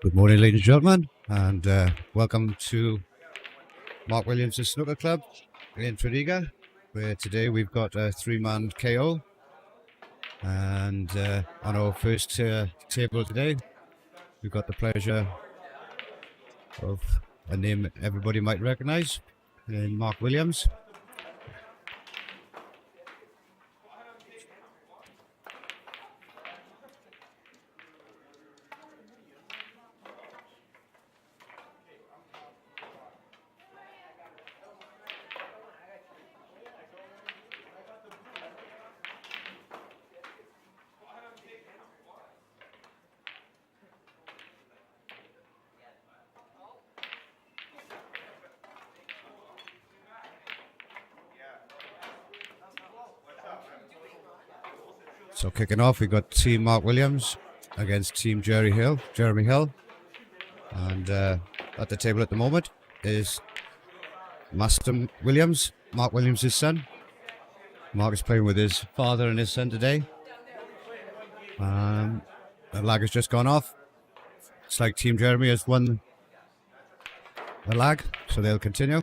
Good morning, ladies and gentlemen, and welcome to Mark Williams' Snooker Club in Tredeagar, where today we've got a three-man KO. And on our first table today, we've got the pleasure of a name everybody might recognize, in Mark Williams. So kicking off, we've got Team Mark Williams against Team Jeremy Hill. And at the table at the moment is Master Williams, Mark Williams' son. Mark is playing with his father and his son today. The lag has just gone off. It's like Team Jeremy has won the lag, so they'll continue.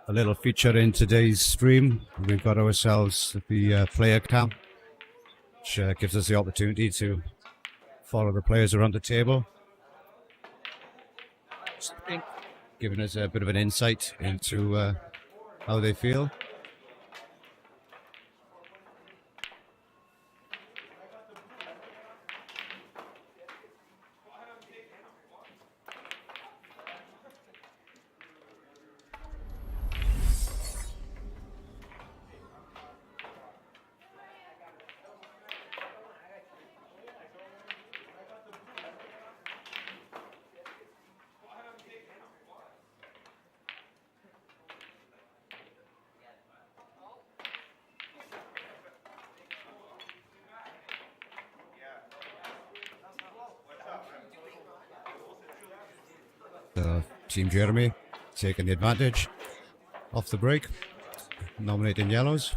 A little feature in today's stream. We've got ourselves the player cam, which gives us the opportunity to follow the players around the table, giving us a bit of an insight into how they feel. Team Jeremy taking the advantage off the break, nominating yellows.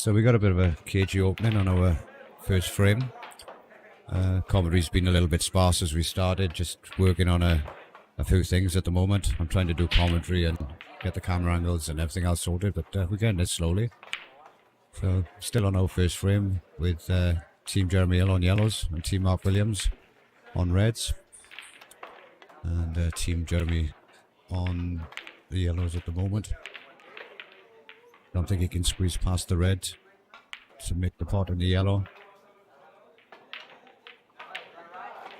So we got a bit of a cagey opening on our first frame. Commentary's been a little bit sparse as we started, just working on a few things at the moment. I'm trying to do commentary and get the camera angles and everything else sorted, but we're getting it slowly. So still on our first frame with Team Jeremy Hill on yellows and Team Mark Williams on reds. And Team Jeremy on the yellows at the moment. Don't think he can squeeze past the red to make the pot in the yellow.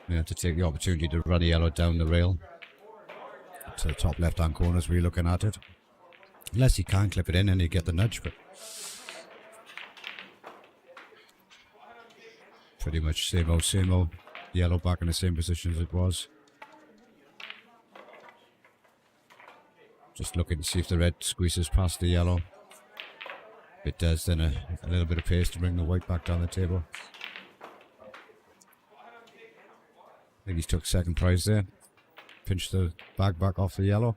We have to take the opportunity to run the yellow down the rail to the top left hand corner as we're looking at it. Unless he can clip it in and he get the nudge, but pretty much same old, same old. Yellow back in the same position as it was. Just looking to see if the red squeezes past the yellow. If it does, then a little bit of pace to bring the white back down the table. I think he's took second prize there. Pinch the bag back off the yellow.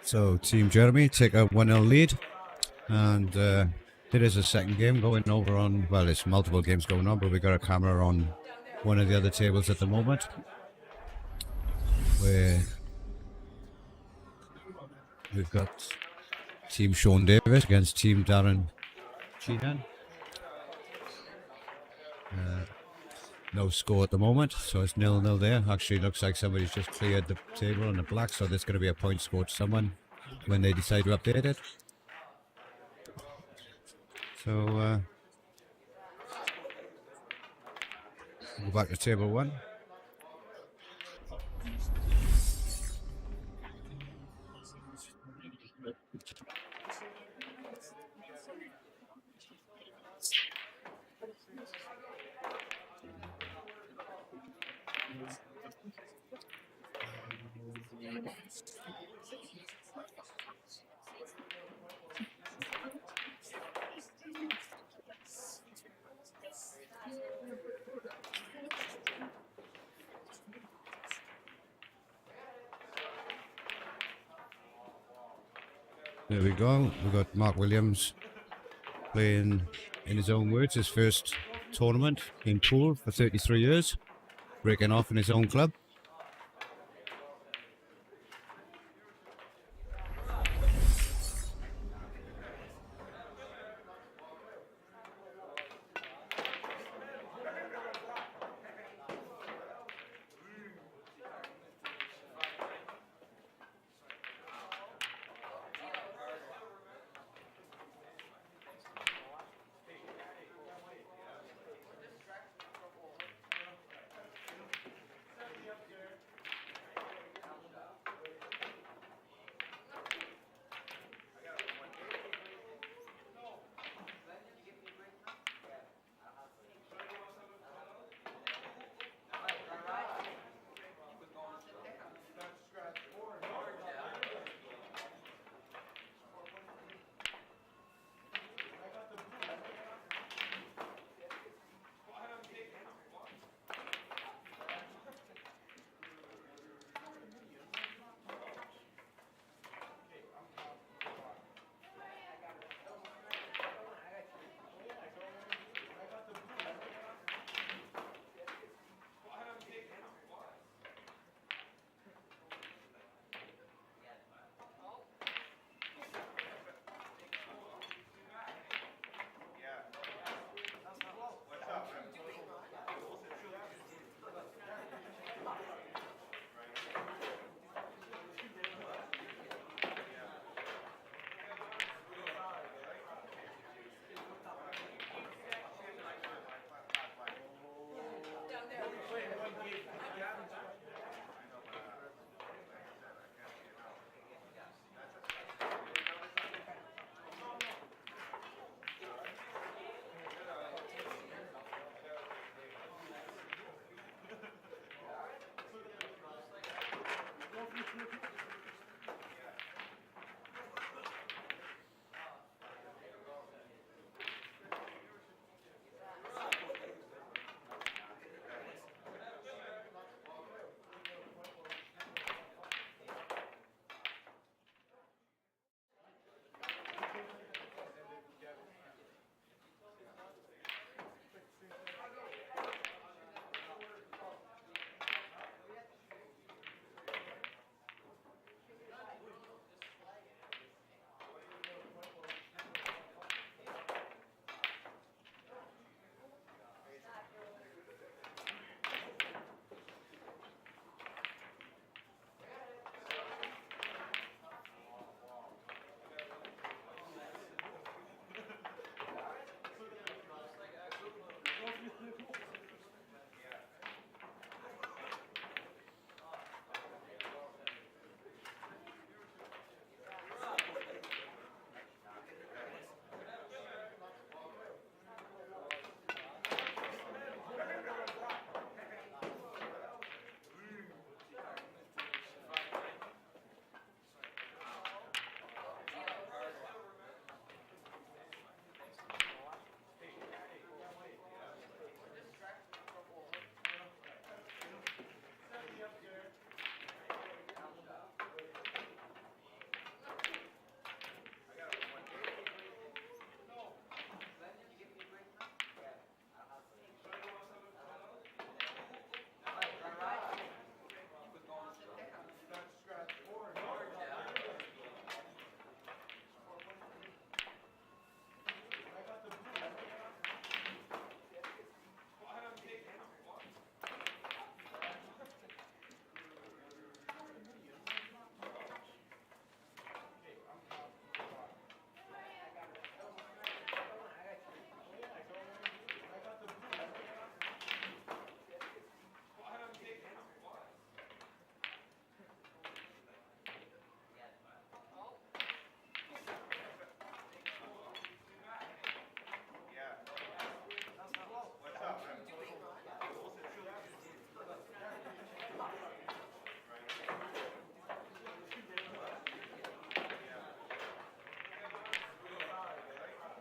So Team Jeremy take a 1-0 lead, and there is a second game going over on, well, it's multiple games going on, but we got a camera on one of the other tables at the moment, where we've got Team Sean Davis against Team Darren Sheehan. No score at the moment, so it's 0-0 there. Actually, looks like somebody's just cleared the table on the black, so there's going to be a point scored to someone when they decide to update it. So, go back to table 1. There we go. We've got Mark Williams playing, in his own words, his first tournament in pool for 33 years, breaking off in his own club.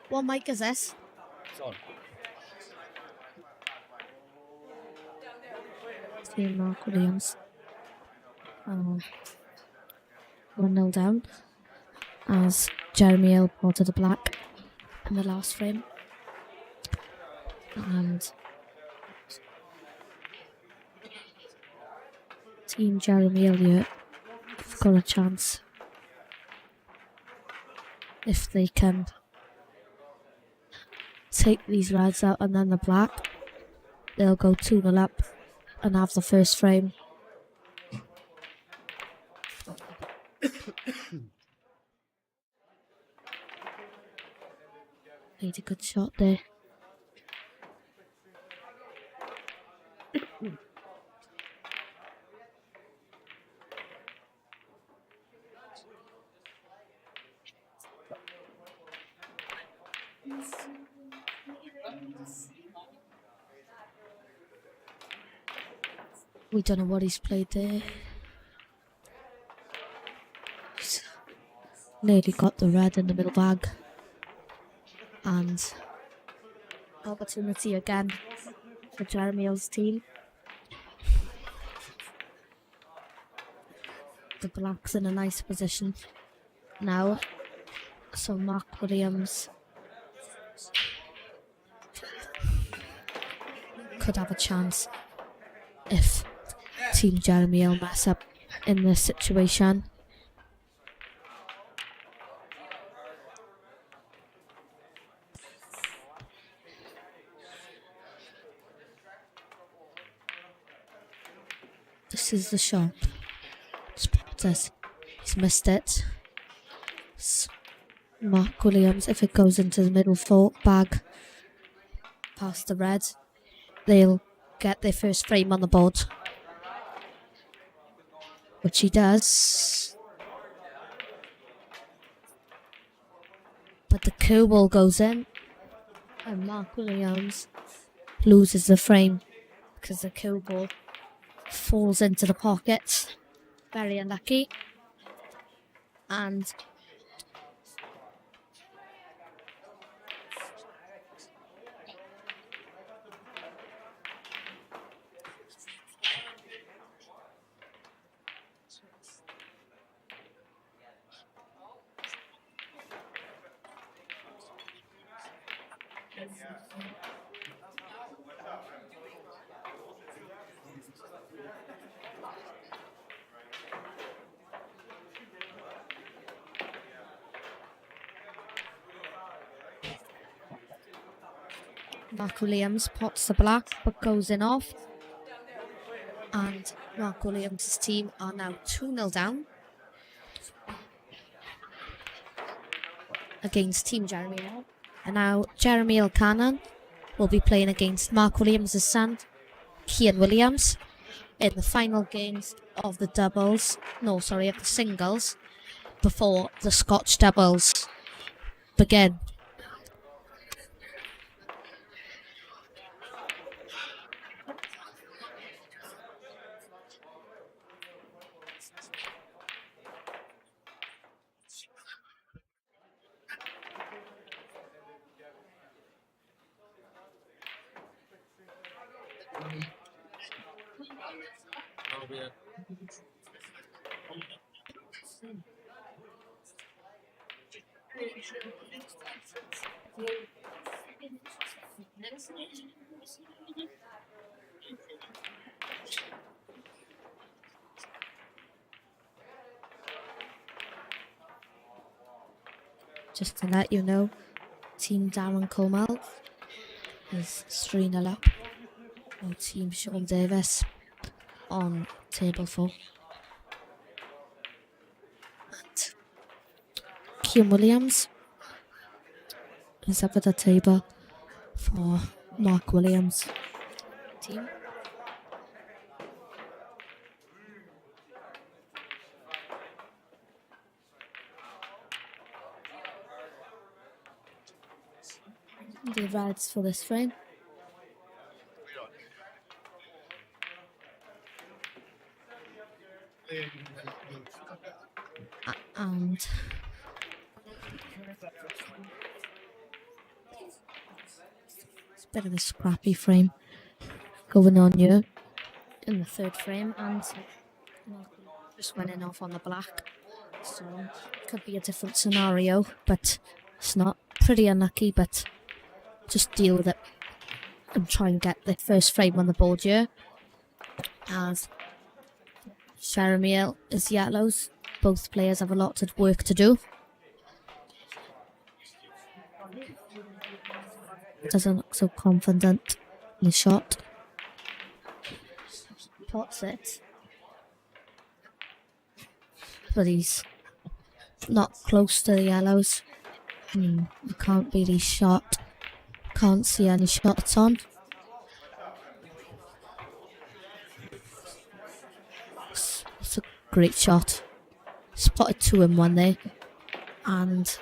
What mic is this? It's on. Team Mark Williams. 1-0 down as Jeremy Hill ported the black in the last frame. And Team Jeremy Hill here have got a chance if they can take these reds out and then the black. They'll go 2-0 up and have the first frame. Made a good shot there. We don't know what he's played there. He's nearly got the red in the middle bag. And opportunity again for Jeremy Hill's team. The black's in a nice position now. So Mark Williams could have a chance if Team Jeremy Hill mess up in this situation. This is the shot. He's missed it. Mark Williams, if it goes into the middle bag past the red, they'll get their first frame on the board. Which he does. But the cue ball goes in and Mark Williams loses the frame because the cue ball falls into the pocket. Very unlucky. And Mark Williams pots the black but goes in off. And Mark Williams' team are now 2-0 down against Team Jeremy Hill. And now Jeremy Hill Cannon will be playing against Mark Williams' son, Cian Williams, in the final games of the of the singles, before the Scotch doubles begin. Just to let you know, Team Darren Comal is 3-0 up. Or Team Sean Davis on table 4. And Cian Williams is up at the table for Mark Williams' team. The reds for this frame. And bit of a scrappy frame going on here in the third frame, and just winning off on the black. So could be a different scenario, but it's not. Pretty unlucky, but just deal with it and try and get the first frame on the board here. As Jeremy is yellows, both players have a lot of work to do. Doesn't look so confident in the shot. Pots it, but he's not close to the yellows. You can't really shot. Can't see any shots on. It's a great shot. Spotted 2 in 1 there, and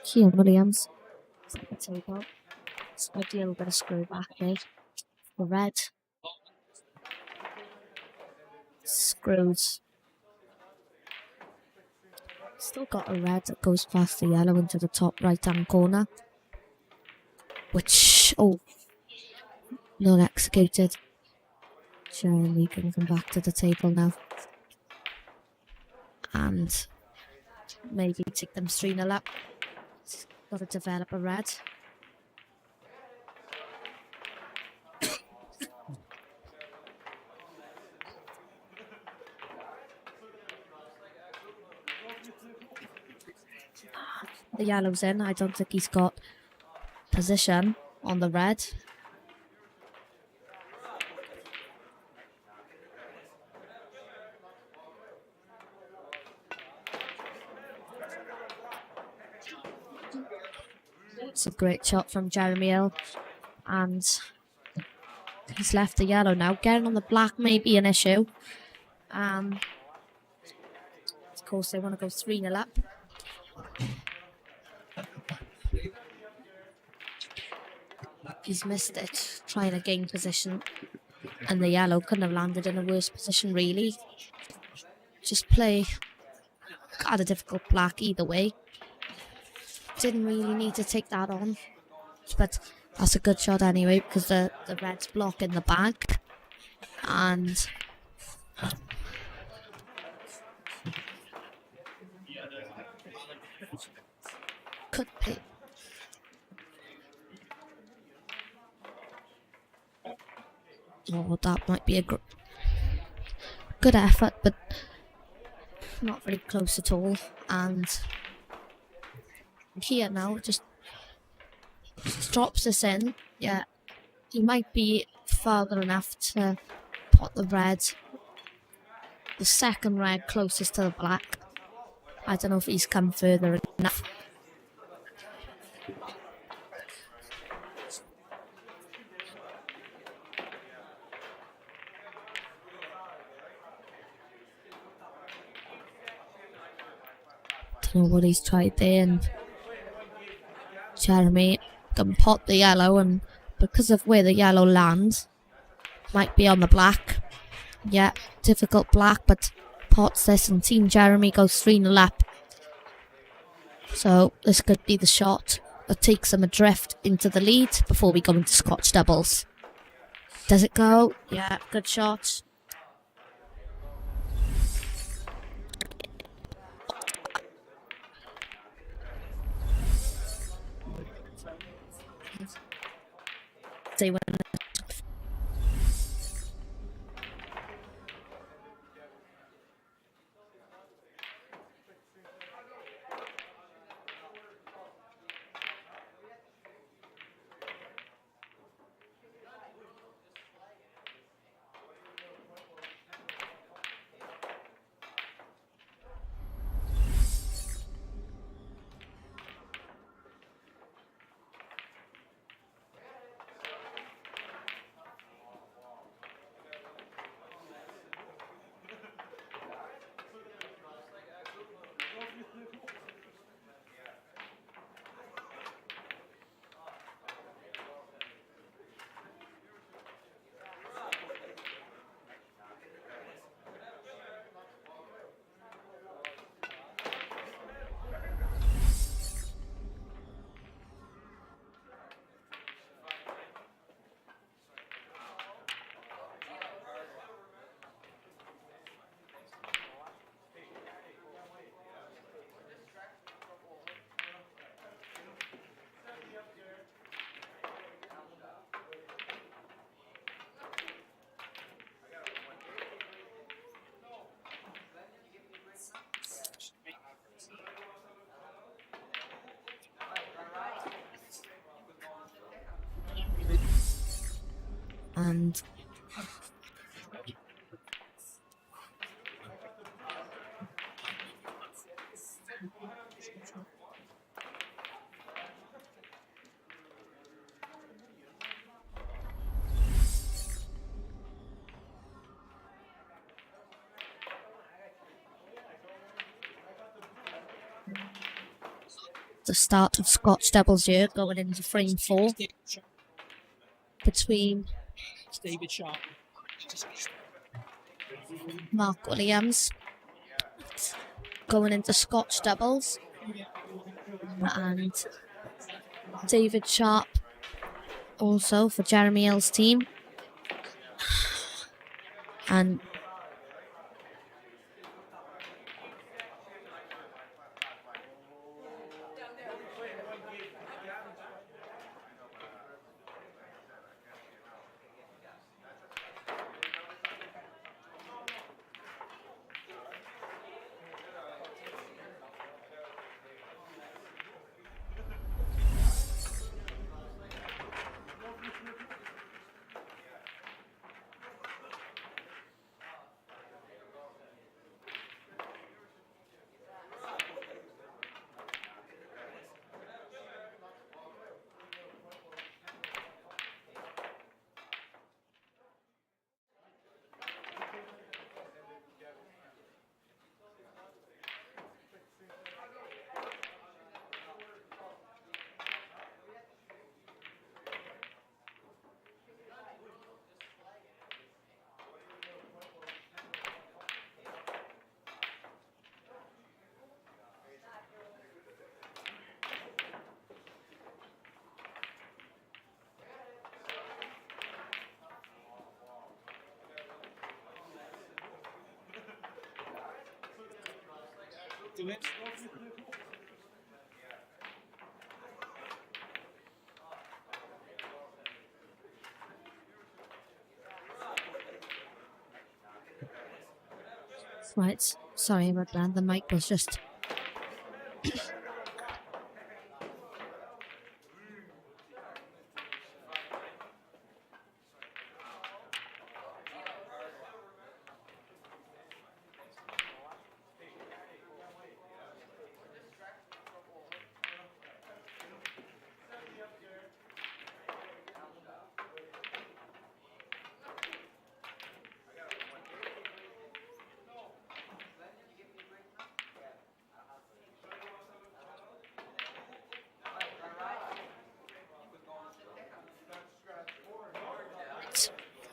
Kian Williams at the table. It's a little bit of screw back there. The red screws. Still got a red that goes past the yellow into the top right hand corner, which not executed. Jeremy can come back to the table now and maybe take them 3-0 up. Got to develop a red. The yellow's in. I don't think he's got position on the red. It's a great shot from Jeremy Hill, and he's left the yellow now. Getting on the black may be an issue. Of course, they want to go 3-0 up. He's missed it, trying to gain position, and the yellow couldn't have landed in a worse position, really. Just play. Had a difficult black either way. Didn't really need to take that on, but that's a good shot anyway, because the red's blocking the back, and could be. Oh, that might be a good effort, but not very close at all. And here now just drops this in. Yeah, he might be further enough to pot the red. The second red closest to the black. I don't know if he's come further enough. Don't know what he's tried there, and Jeremy can pot the yellow, and because of where the yellow lands, might be on the black. Yeah, difficult black, but pots this, and Team Jeremy goes 3-0 up. So this could be the shot that takes them adrift into the lead before we go into Scotch doubles. Does it go? Yeah, good shot. They win. And the start of Scotch doubles here, going into frame 4 between David Sharp. Mark Williams going into Scotch doubles and David Sharp also for Jeremy Hill's team. And Do it. right, sorry about that, the mic was just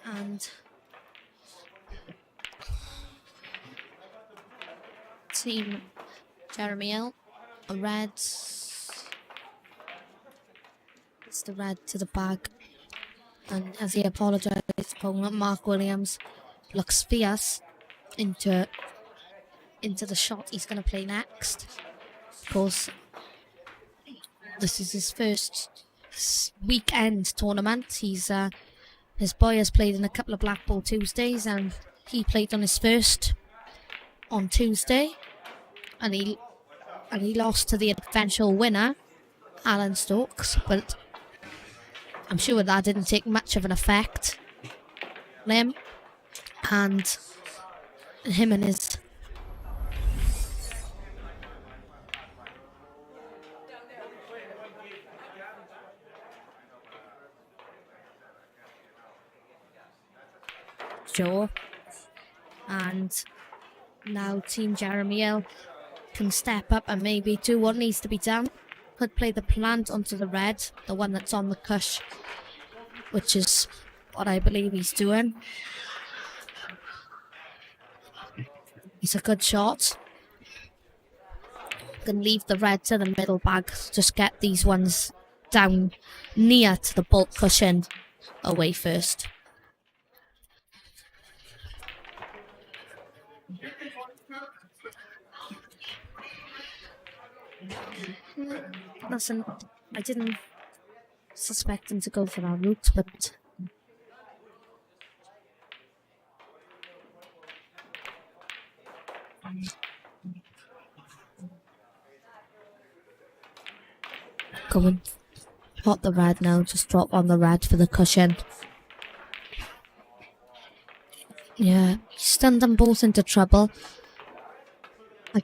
and team Jeremy Hill, a red. It's the red to the bag, and as he apologised, opponent Mark Williams looks fierce into the shot he's going to play next. Of course, this is his first weekend tournament. His boy has played in a couple of Black Ball Tuesdays, and he played on his first on Tuesday, and he lost to the eventual winner, Alan Stokes. But I'm sure that didn't take much of an effect on him, and him and his Joe. And now Team Jeremy Hill can step up and maybe do what needs to be done. Could play the plant onto the red, the one that's on the cush, which is what I believe he's doing. It's a good shot. Can leave the red to the middle bag. Just get these ones down near to the bulk cushion away first. Listen, I didn't suspect him to go for that route, but come and pot the red now, just drop on the red for the cushion. Yeah, stunned them both into trouble. I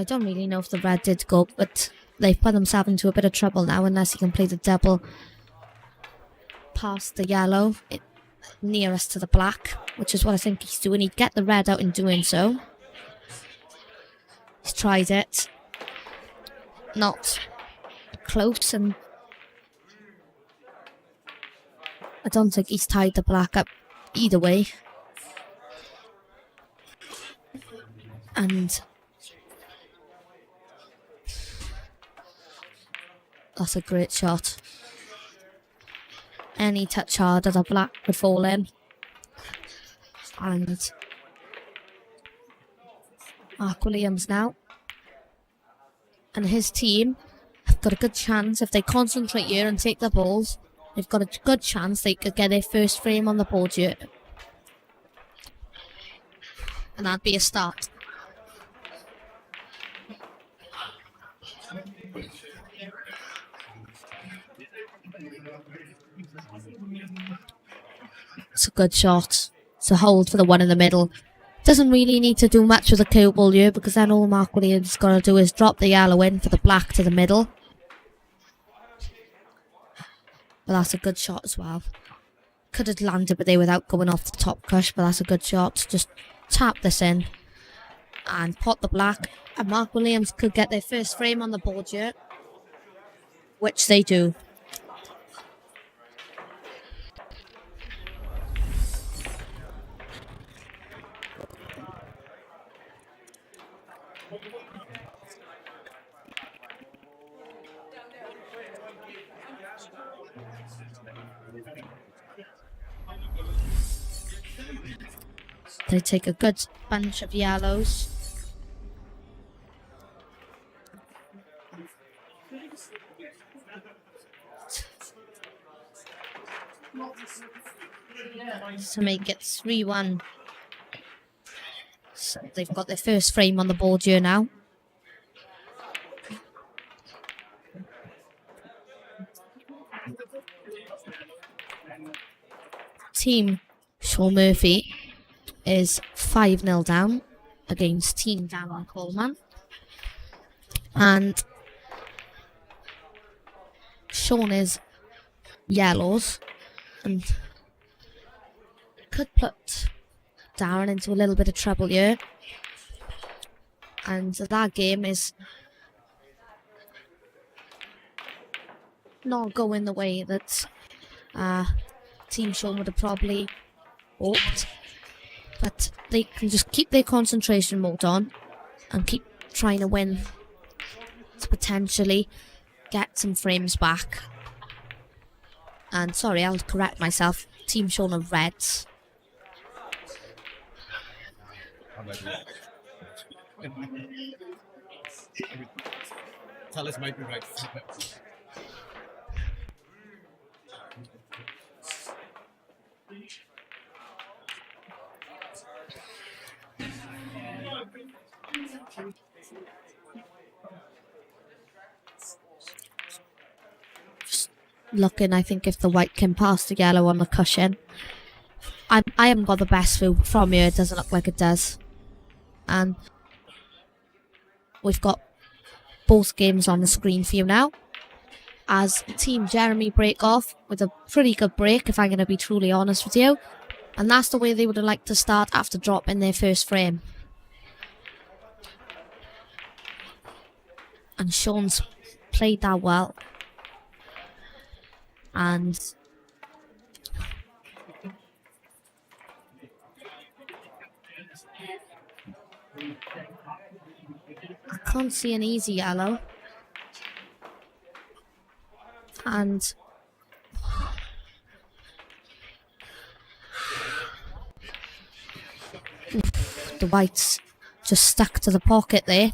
don't really know if the red did go, but they've put themselves into a bit of trouble now unless he can play the double past the yellow nearest to the black, which is what I think he's doing. He'd get the red out in doing so. He's tried it. Not close, and I don't think he's tied the black up either way. And that's a great shot. Any touch harder, the black would fall in. And Mark Williams now and his team have got a good chance if they concentrate here and take the balls. They've got a good chance they could get their first frame on the board here. And that'd be a start. It's a good shot. It's a hold for the one in the middle. Doesn't really need to do much with the cue ball here, because then all Mark Williams got to do is drop the yellow in for the black to the middle. But that's a good shot as well. Could have landed there without going off the top crush, but that's a good shot. Just tap this in and pot the black, and Mark Williams could get their first frame on the board here, which they do. They take a good bunch of yellows. To make it 3-1. So they've got their first frame on the board here now. Team Sean Murphy is 5-0 down against Team Darren Coleman. And Sean is yellows and could put Darren into a little bit of trouble here. And that game is not going the way that Team Sean would have probably hoped. But they can just keep their concentration mode on and keep trying to win to potentially get some frames back. And sorry, I'll correct myself. Team Sean are reds. Tell us might be right. Looking, I think, if the white can pass the yellow on the cushion. I haven't got the best view from here. It doesn't look like it does. And we've got both games on the screen for you now. As Team Jeremy break off with a pretty good break, if I'm going to be truly honest with you. And that's the way they would have liked to start after dropping their first frame. And Sean's played that well. And I can't see an easy yellow. And the whites just stuck to the pocket there.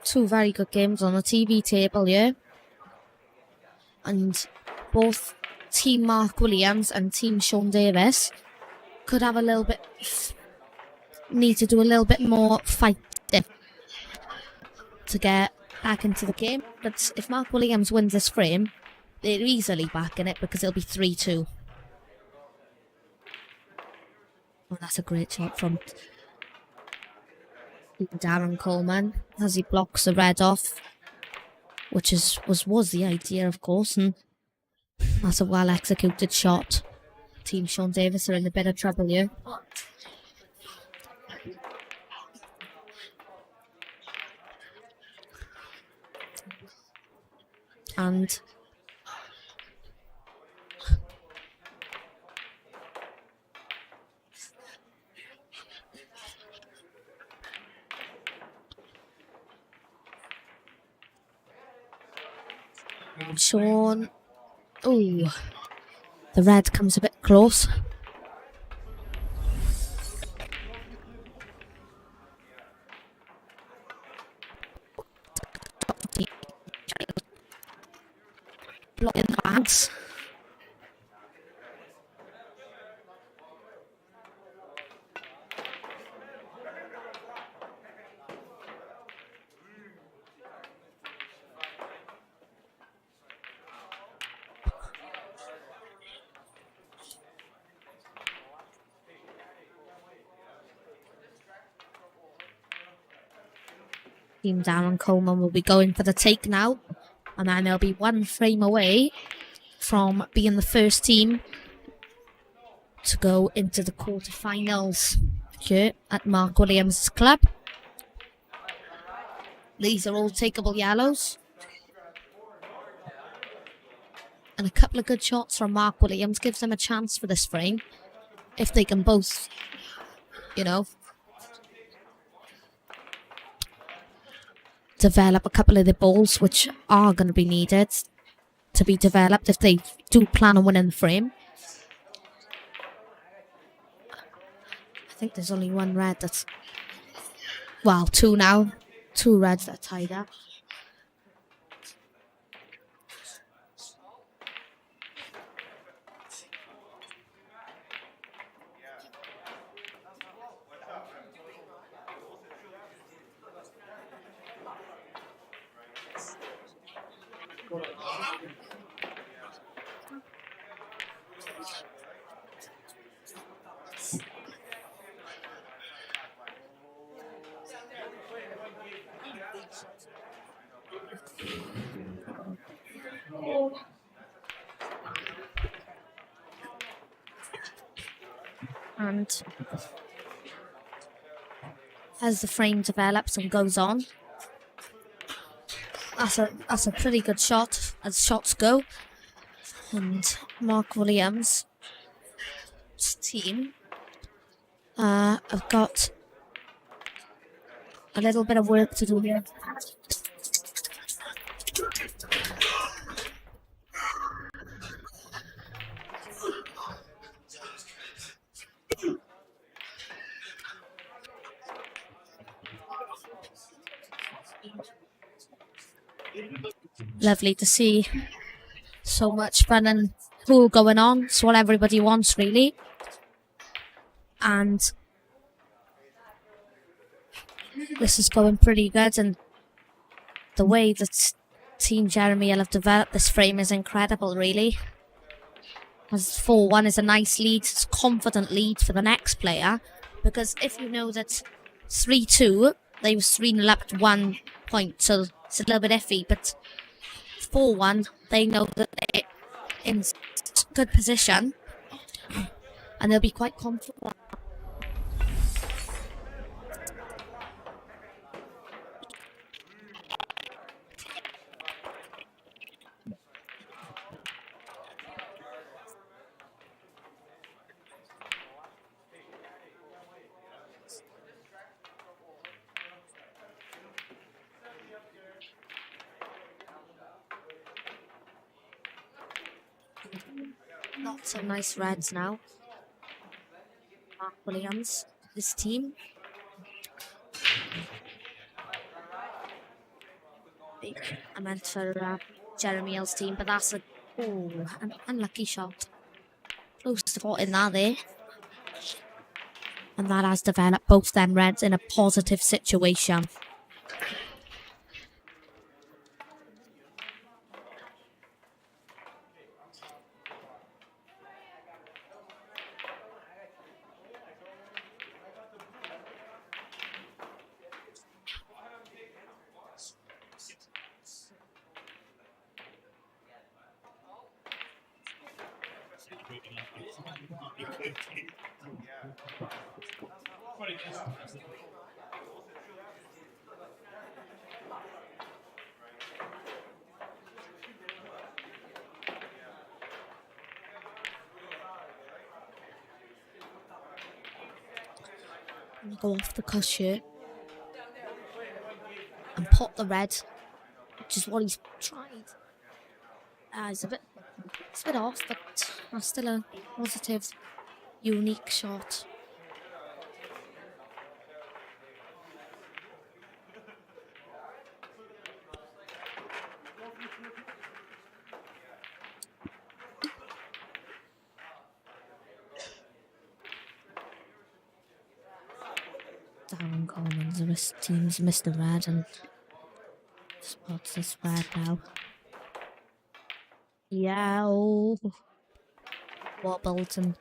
Two very good games on the TV table here. And both Team Mark Williams and Team Sean Davis could have a little bit, need to do a little bit more fighting to get back into the game. But if Mark Williams wins this frame, they're easily back in it because it'll be 3-2. Oh, that's a great shot from Darren Coleman as he blocks the red off, which was the idea, of course, and that's a well executed shot. Team Sean Davis are in a bit of trouble here. And Sean, oh, the red comes a bit close. Blocking the bags. Team Darren Coleman will be going for the take now, and then they'll be one frame away from being the first team to go into the quarterfinals here at Mark Williams' club. These are all takeable yellows. And a couple of good shots from Mark Williams gives them a chance for this frame. If they can both, develop a couple of the balls which are going to be needed to be developed if they do plan on winning the frame. I think there's only one red that's... Well, two now. Two reds that are tied up. And as the frame develops and goes on, that's a pretty good shot as shots go. And Mark Williams' team have got a little bit of work to do here. Lovely to see so much fun and pool going on. It's what everybody wants, really. And this is going pretty good, and the way that Team Jeremy have developed this frame is incredible, really. As 4-1 is a nice lead, it's a confident lead for the next player, because if you know that 3-2, they was 3-0 up at 1 point, so it's a little bit iffy, but 4-1, they know that they're in good position, and they'll be quite confident. Lots of nice reds now. Mark Williams, this team. I meant for Jeremy L's team, but that's a Oh, an unlucky shot. Close to spotting that there. And that has developed both them reds in a positive situation. Go off the cuss here and pop the red, which is what he's tried. It's a bit off, but that's still a positive, unique shot. Down Commons, the rest teams missed the red and spots this red now. Yeah, oh. Wobbled and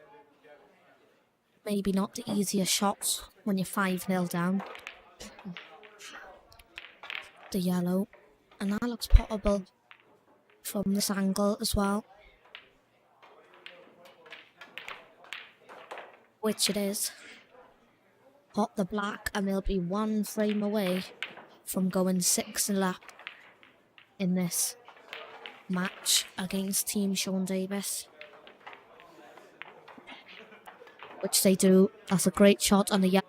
maybe not the easiest shots when you're 5-0 down. The yellow. And that looks potable from this angle as well. Which it is. Pot the black and they'll be one frame away from going 6-0 up in this match against Team Sean Davis. Which they do. That's a great shot on the yellow.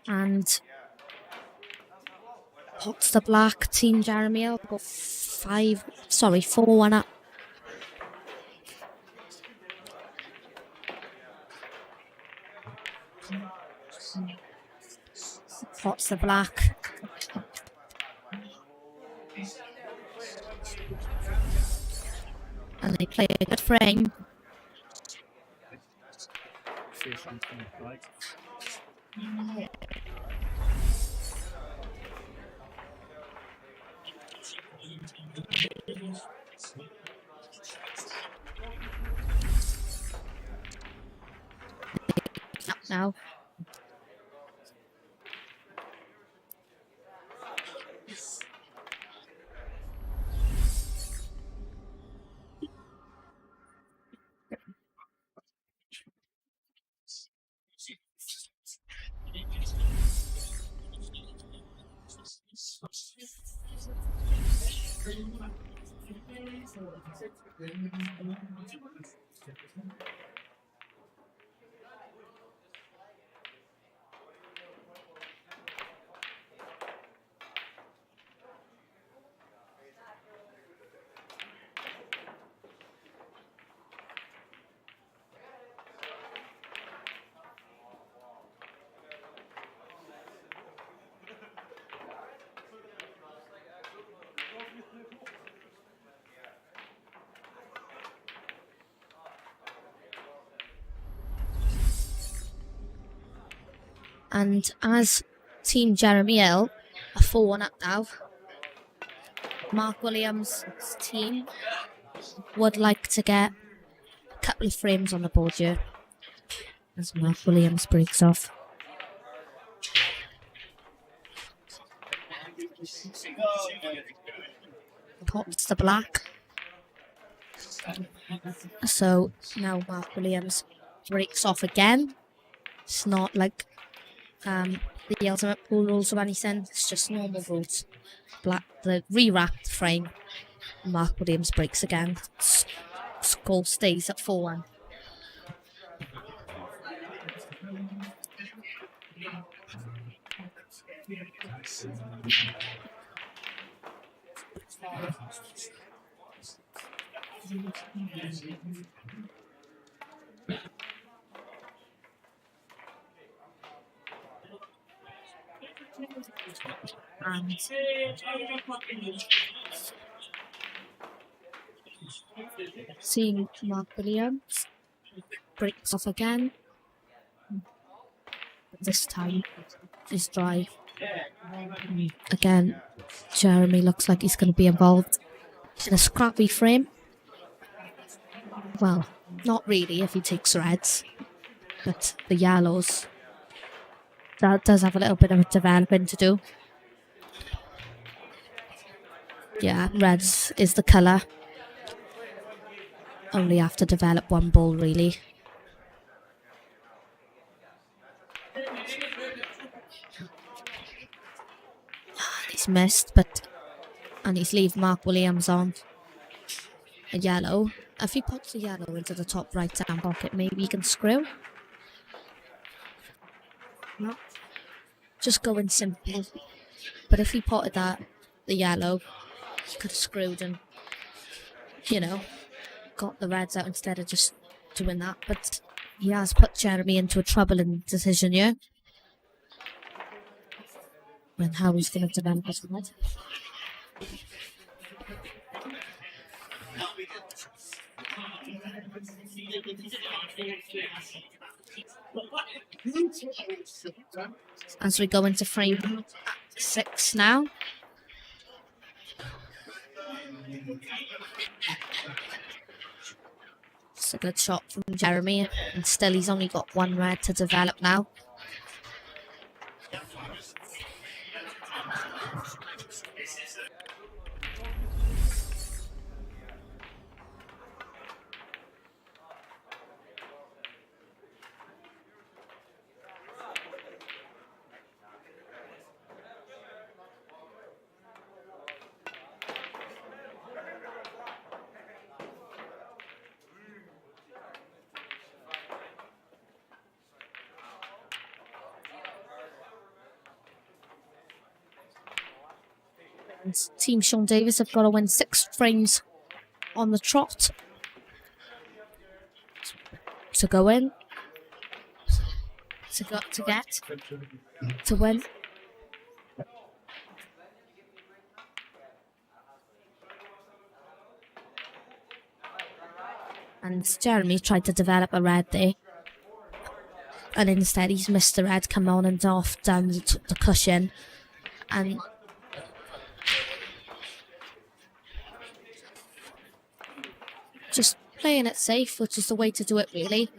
And pots the black. Team Jeremy got 4-1 up. Pots the black. And they play a good frame. Up now. And as Team Jeremy Hill are 4-1 up now, Mark Williams' team would like to get a couple of frames on the board here as Mark Williams breaks off. Pops the black. So now Mark Williams breaks off again. It's not like the ultimate pool rules or anything, it's just normal rules. Black, the re-wrapped frame. Mark Williams breaks again. Score stays at 4-1. And seeing Mark Williams breaks off again. But this time, his drive. Again, Jeremy looks like he's going to be involved in a scrappy frame. Well, not really if he takes reds, but the yellows, that does have a little bit of developing to do. Yeah, reds is the colour. Only have to develop one ball really. He's missed, and he's leave Mark Williams on a yellow. If he pops the yellow into the top right hand pocket, maybe he can screw. No. Just going simple. But if he potted the yellow, he could have screwed and, got the reds out instead of just doing that. But he has put Jeremy into a troubling decision here. And how he's going to develop his red. As we go into frame 6 now. It's a good shot from Jeremy, and still he's only got one red to develop now. And Team Sean Davis have got to win 6 frames on the trot to go in, to win. And Jeremy tried to develop a red there, and instead he's missed the red, come on and off down the cushion, and just playing it safe, which is the way to do it really.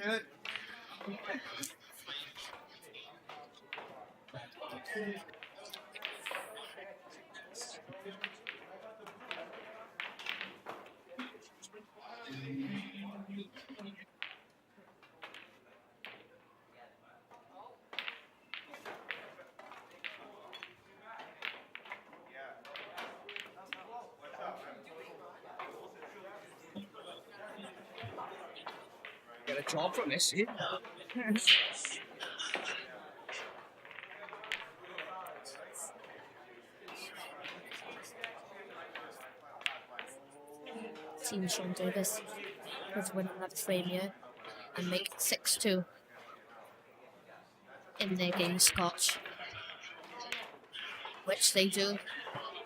Get a job from this. Team Sean Davis has won another frame here and make it 6-2 in their game Scotch, which they do.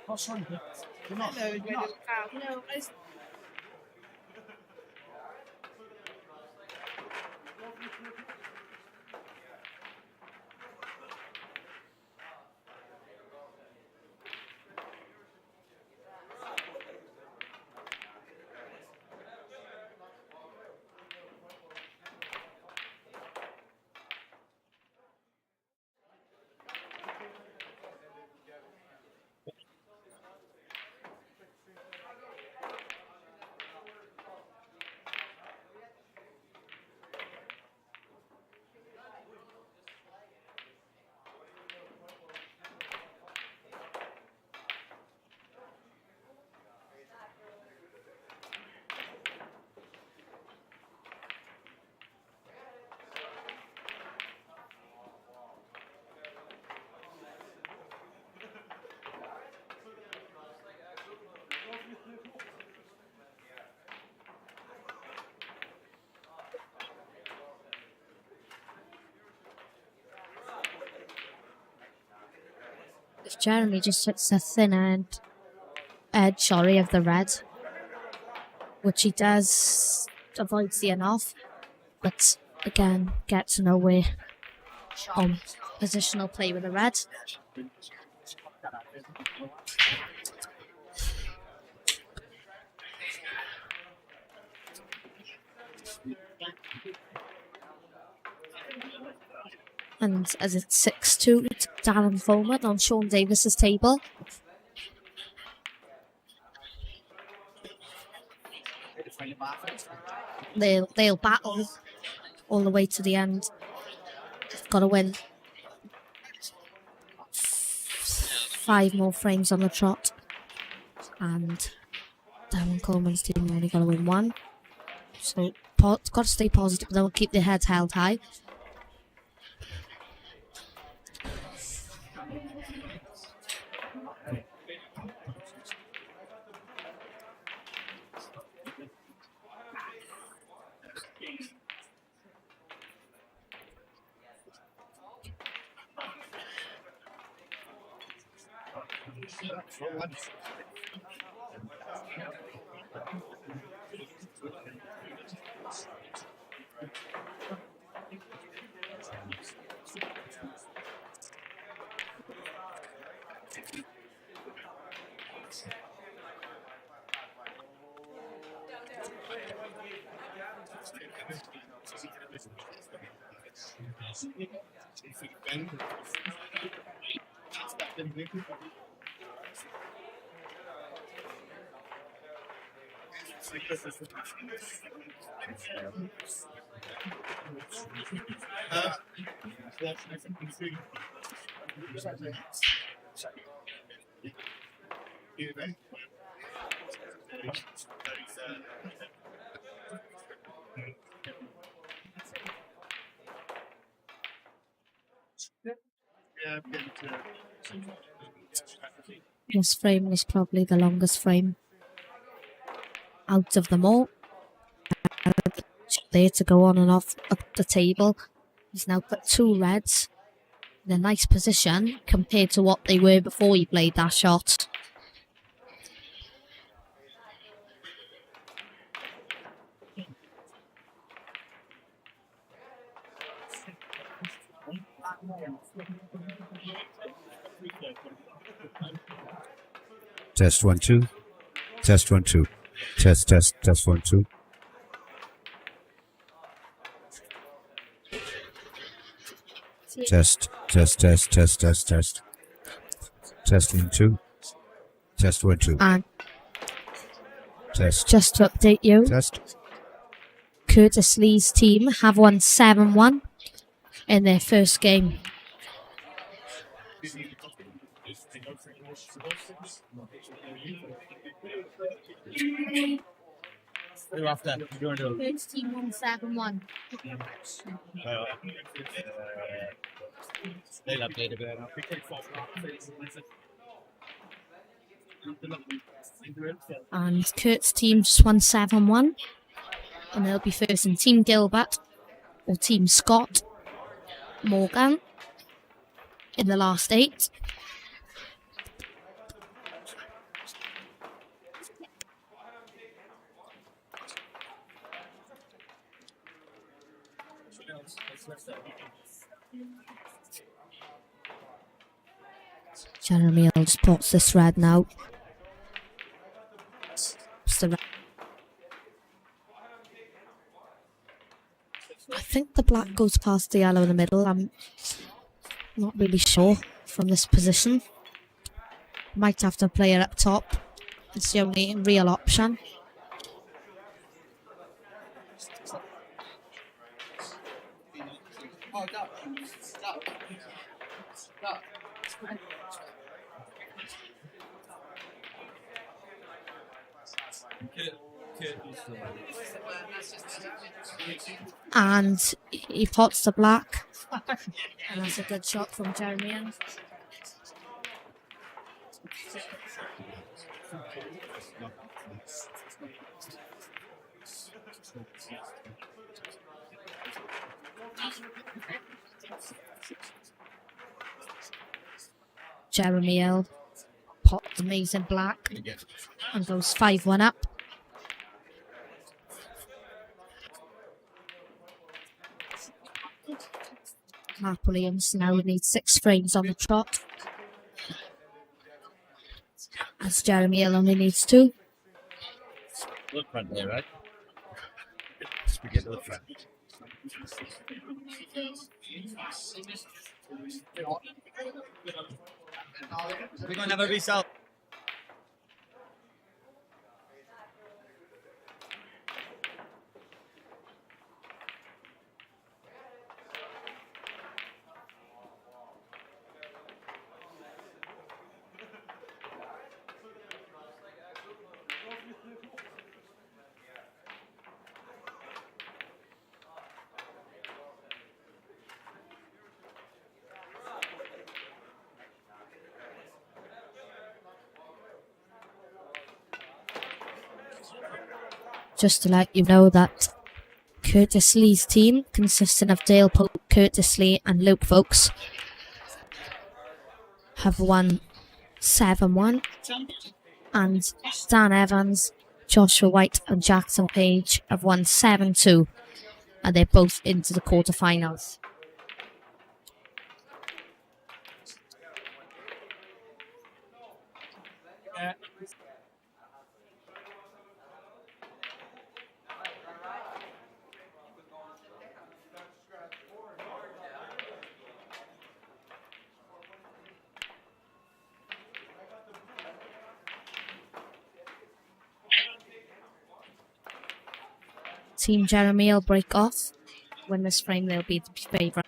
Oh, sorry. You're not. No, If Jeremy just hits the thin edge, of the red, which he does, avoids the enough, but again gets nowhere on positional play with the red. And as it's 6-2 to Darren Foreman on Sean Davis's table. They'll battle all the way to the end. Got to win 5 more frames on the trot, and Darren Coleman's team only got to win 1. So got to stay positive, but they'll keep their heads held high. This frame is probably the longest frame out of them all. There to go on and off up the table. He's now put 2 reds in a nice position compared to what they were before he played that shot. Test 1 2. Test 1 2. Test 1 2. Test. Test 1 2. Test 1 2. And Test. just to update you, Test. Curtis Lee's team have won 7-1 in their first game. Who after? You're doing it. Curtis team won 7-1. They'll update a bit. And Kurt's team just won 7-1. And they'll be first in Team Gilbert or Team Scott Morgan in the last 8. Jeremy will just pots this red now. It's the red. I think the black goes past the yellow in the middle. I'm not really sure from this position. Might have to play it up top. It's the only real option. And he pots the black. And that's a good shot from Jeremy. Jeremy Hill popped amazing black and goes 5-1 up. Mark Williams now needs 6 frames on the trot, as Jeremy Hill only needs 2. Look front there, right? Just we get to the front. We're going to have a result. Just to let you know that Curtis Lee's team, consisting of Dale Pope, Curtis Lee and Luke Folks, have won 7-1, and Dan Evans, Joshua White and Jackson Page have won 7-2, and they're both into the quarterfinals. Team Jeremy will break off. Win this frame, they'll be the favourite.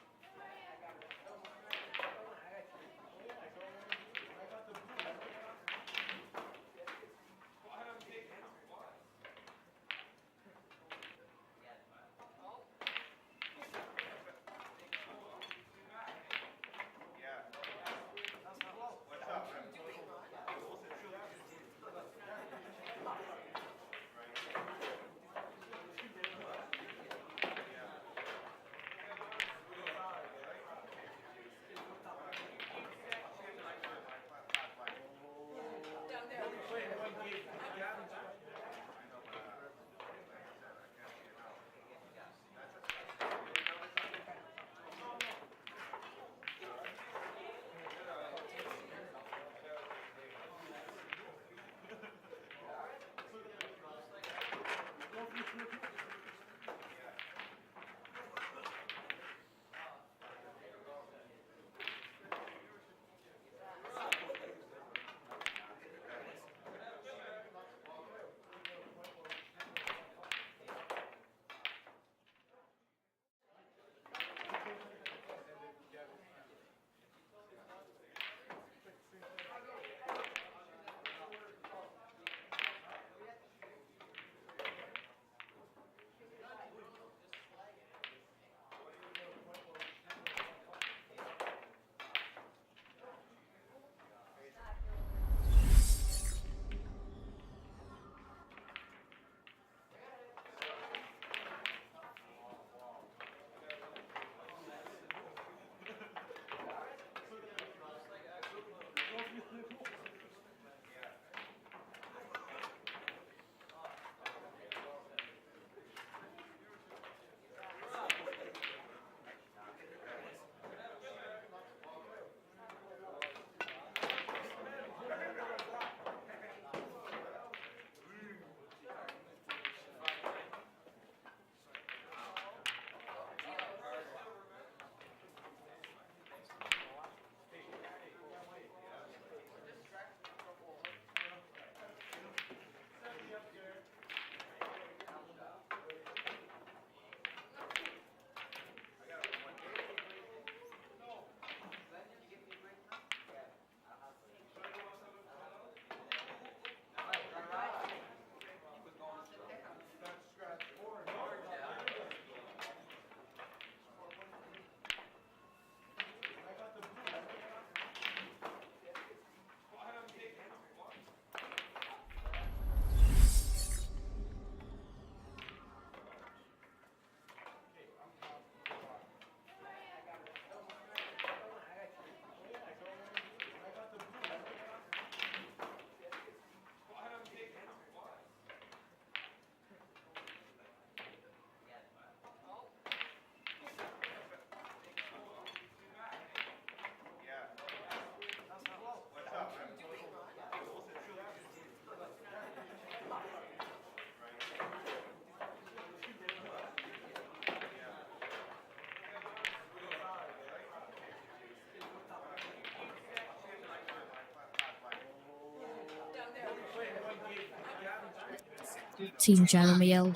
Team Jeremy Hill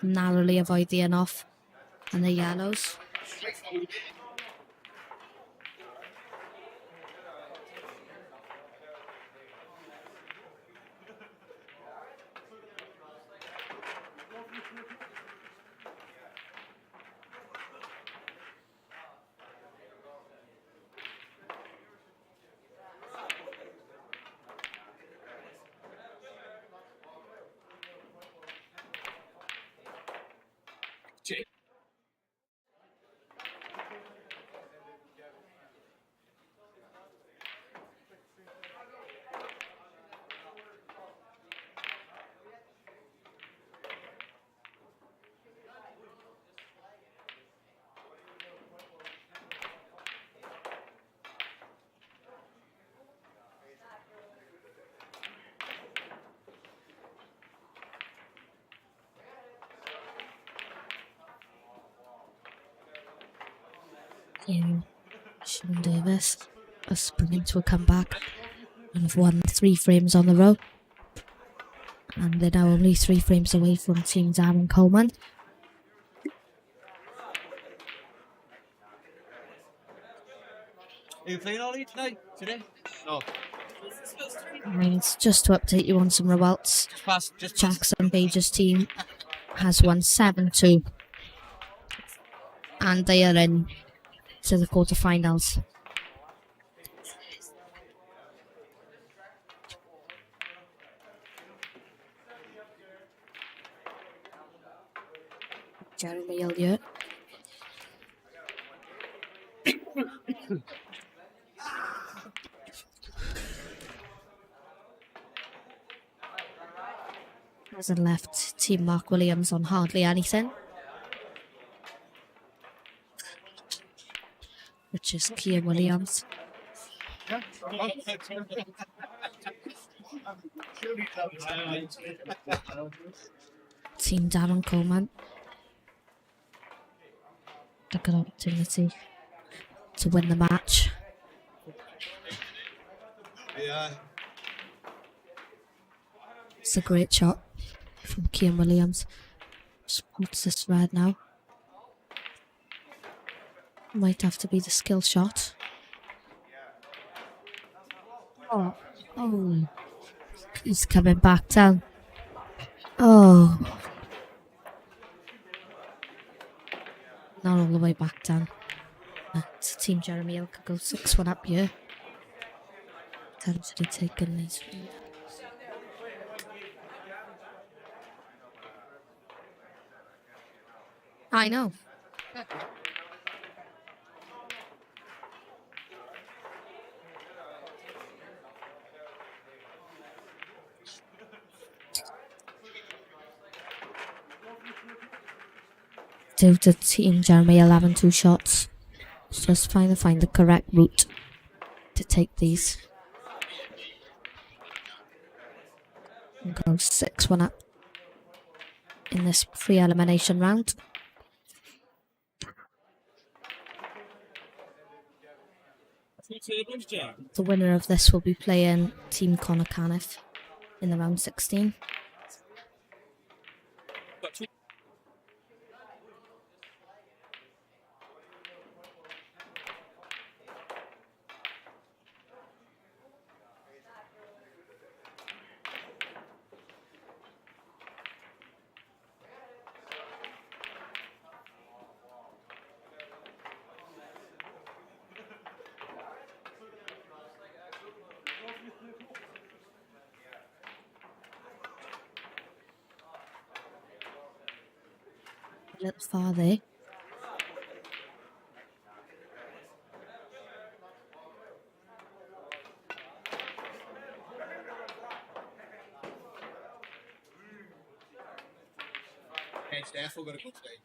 narrowly avoid the off and the yellows. Sean Davis has sprung into a comeback and have won 3 frames on the row. And they're now only 3 frames away from Team Darren Coleman. Are you playing all tonight? Today? No. And just to update you on some results, Jackson Bager's team has won 7-2. And they are in to the quarterfinals. Jeremy Elliott. Hasn't left Team Mark Williams on hardly anything, which is Kian Williams. Team Darren Coleman. A good opportunity to win the match. Yeah. It's a great shot from Kian Williams. Spots this red now. Might have to be the skill shot. Oh, he's coming back down. Oh, not all the way back down. Team Jeremy Hill could go 6-1 up here. Potentially taking these. I know. Due to Team Jeremy Hill having 2 shots, just trying to find the correct route to take these. And go 6-1 up in this pre-elimination round. The winner of this will be playing Team Connor Caniff in the round 16. A little far there. Okay, staff, we're going to go today.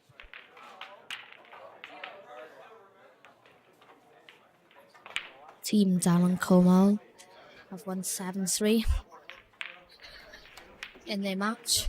Team Darren Coleman have won 7-3 in their match.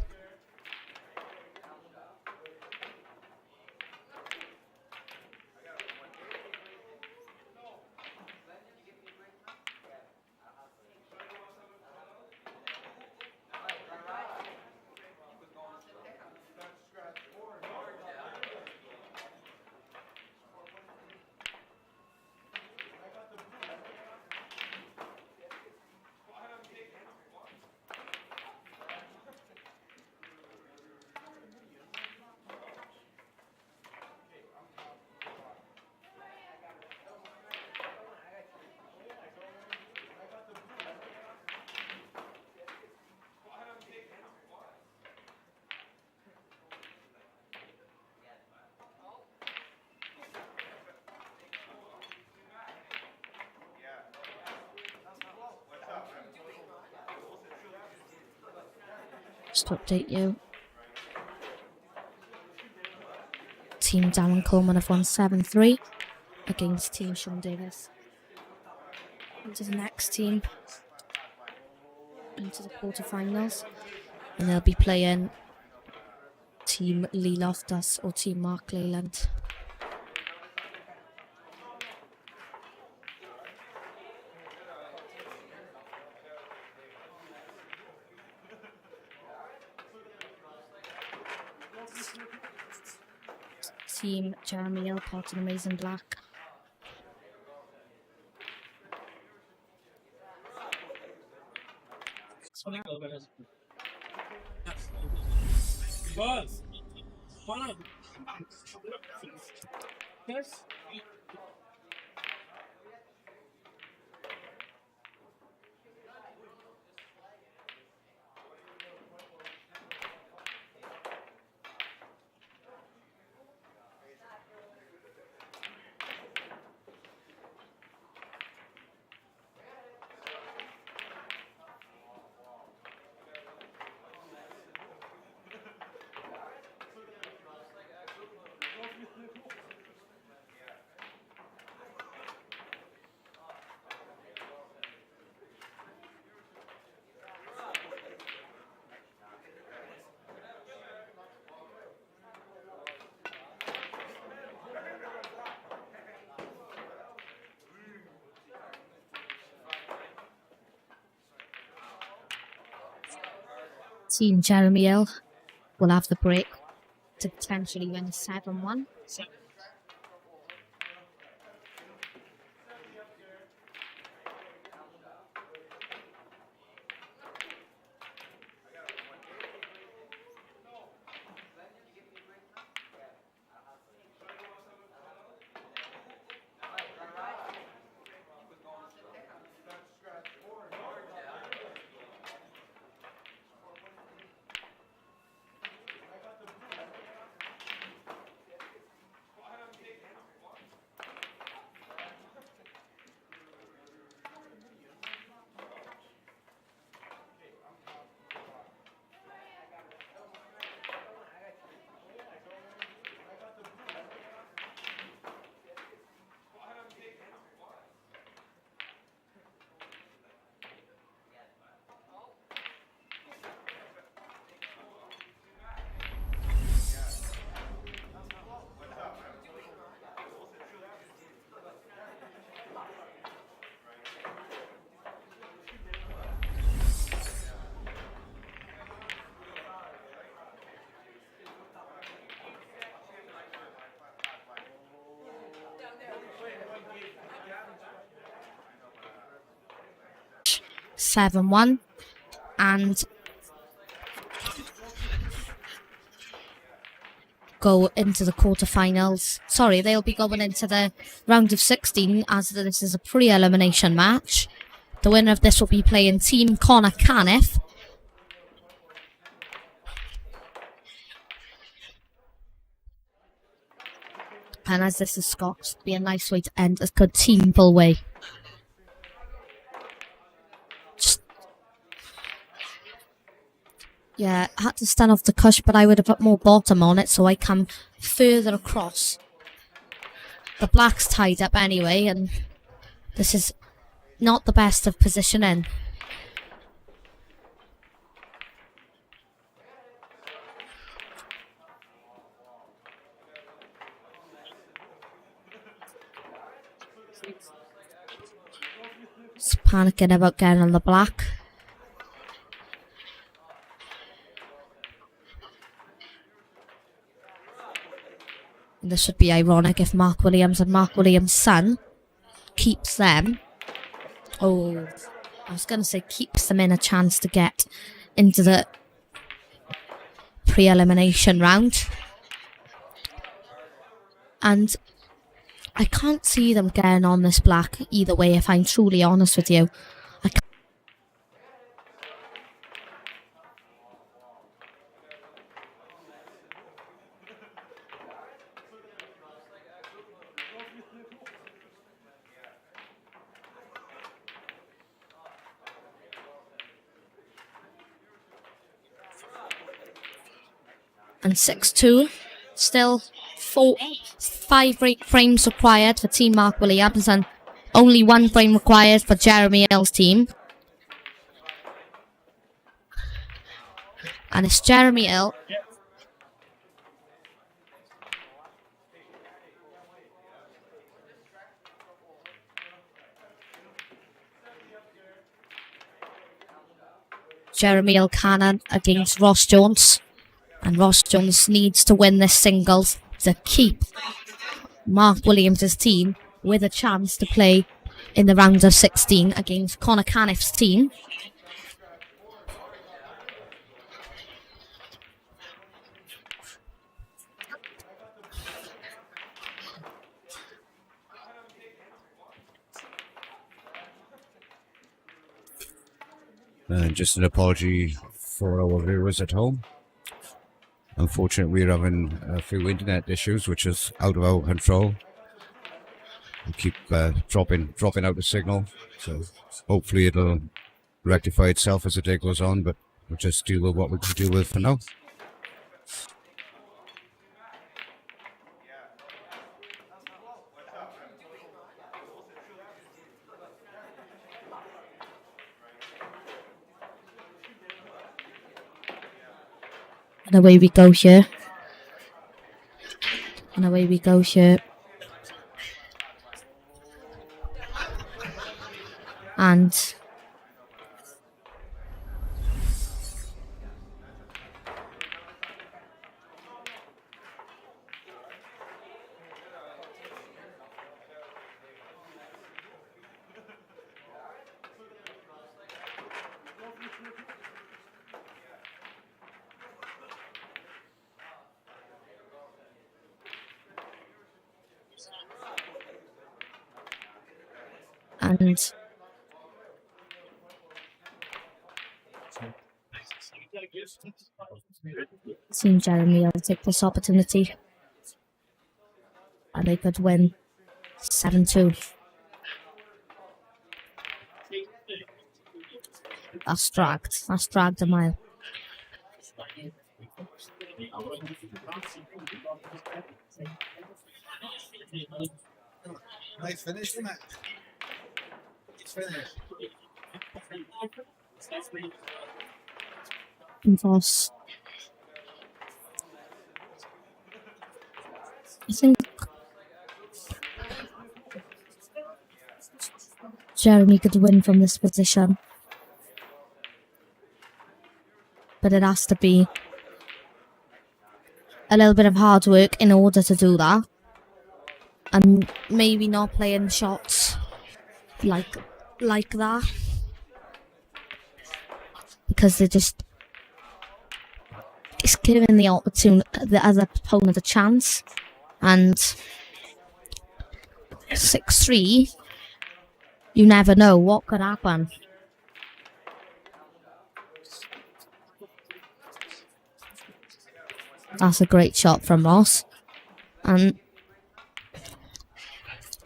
Just to update you. Team Darren Coleman have won 7-3 against Team Sean Davis. Into the next team. Into the quarterfinals. And they'll be playing Team Lee Loftus or Team Mark Leyland. Team Jeremy Alport in Amazing Black. Buzz. Fun. Yes. Team Jeremy Hill will have the break to potentially win 7-1. Seven one, and go into the quarterfinals. Sorry, they'll be going into the round of 16 as this is a pre-elimination match. The winner of this will be playing Team Connor Caniff. And as this is Scots, it'll be a nice way to end a good team pull way. Yeah, I had to stand off the cush, but I would have put more bottom on it so I come further across. The black's tied up anyway, and this is not the best of positioning. Just panicking about getting on the black. And this would be ironic if Mark Williams and Mark Williams' son keeps them. Oh, I was going to say keeps them in a chance to get into the pre-elimination round. And I can't see them getting on this black either way, if I'm truly honest with you. And 6-2. Still 5 frames required for Team Mark Williams and only 1 frame required for Jeremy Hill's team. And it's Jeremy Hill. Jeremy Hill Cannon against Ross Jones. And Ross Jones needs to win this singles to keep Mark Williams' team with a chance to play in the round of 16 against Connor Caniff's team. And just an apology for our viewers at home. Unfortunately, we're having a few internet issues, which is out of our control. We keep dropping out the signal, so hopefully it'll rectify itself as the day goes on, but we'll just deal with what we can deal with for now. And away we go here. And away we go here. And Team Jeremy will take this opportunity and they could win 7-2. That's dragged a mile. Nice finish, isn't it? It's finished. Voss. I think Jeremy could win from this position, but it has to be a little bit of hard work in order to do that, and maybe not playing shots like that, because they're just giving the other opponent a chance. And 6-3, you never know what could happen. That's a great shot from Ross. And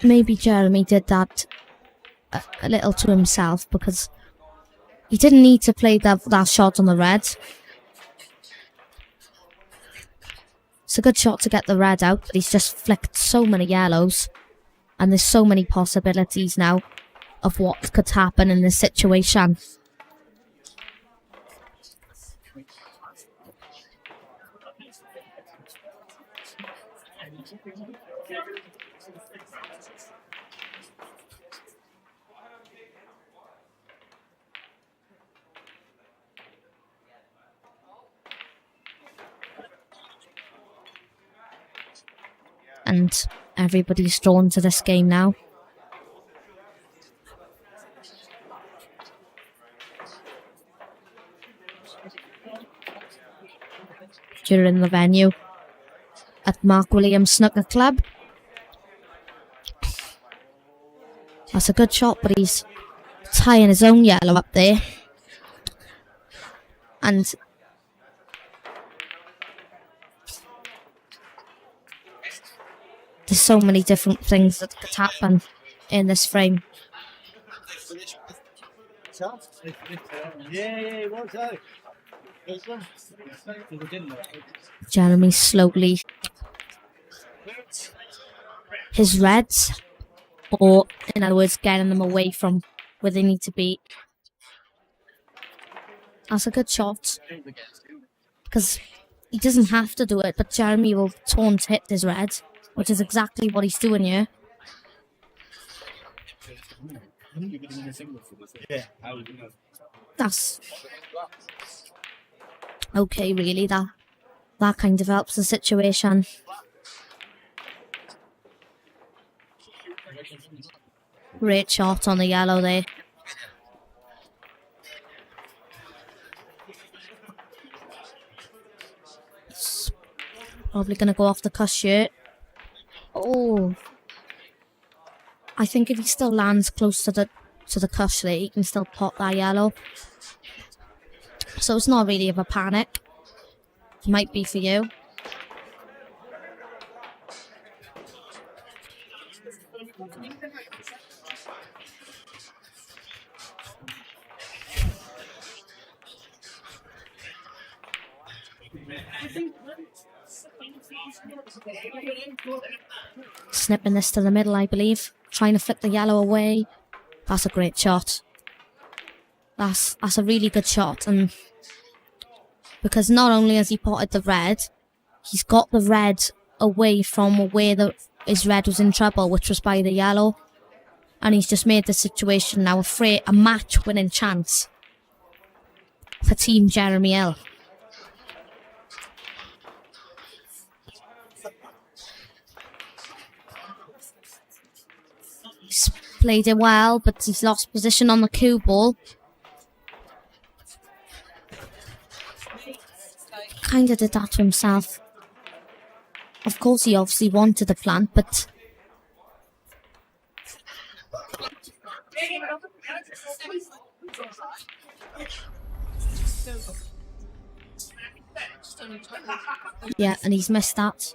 maybe Jeremy did that a little to himself, because he didn't need to play that shot on the red. It's a good shot to get the red out, but he's just flicked so many yellows. And there's so many possibilities now of what could happen in this situation. And everybody's drawn to this game now. During the venue at Mark Williams Snooker Club. That's a good shot, but he's tying his own yellow up there. And there's so many different things that could happen in this frame. Yeah, it was out. Jeremy slowly. His reds, or in other words, getting them away from where they need to be. That's a good shot. Because he doesn't have to do it, but Jeremy will taunt hit his red, which is exactly what he's doing here. That's okay, really. That kind of helps the situation. Great shot on the yellow there. It's probably going to go off the cuss shirt. Oh. I think if he still lands close to the cush there, he can still pop that yellow. So it's not really of a panic. It might be for you. Snipping this to the middle, I believe. Trying to flick the yellow away. That's a great shot. That's a really good shot, and because not only has he potted the red, he's got the red away from where his red was in trouble, which was by the yellow, and he's just made the situation now a match-winning chance for Team Jeremy L. He's played it well, but he's lost position on the cue ball. Kind of did that to himself. Of course, he obviously wanted the plant, but yeah, and he's missed that.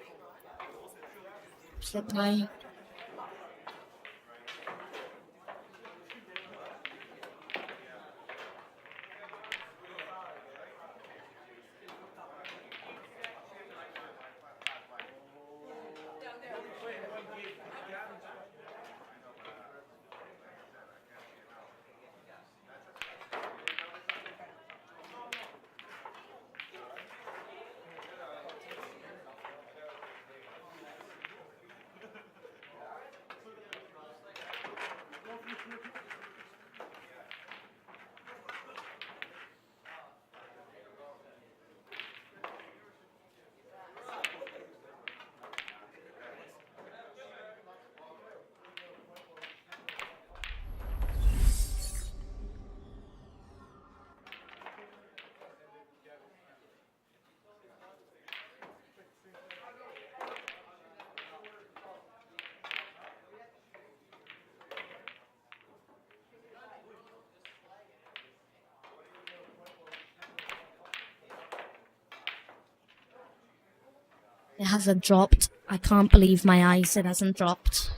It hasn't dropped. I can't believe my eyes, it hasn't dropped.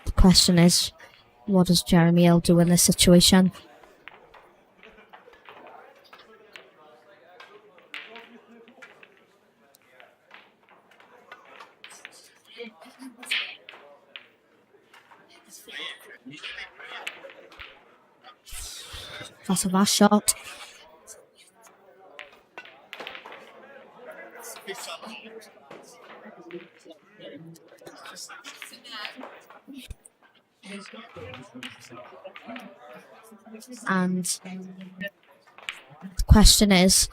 The question is, what does Jeremy L do in this situation? That's a fast shot. And the question is,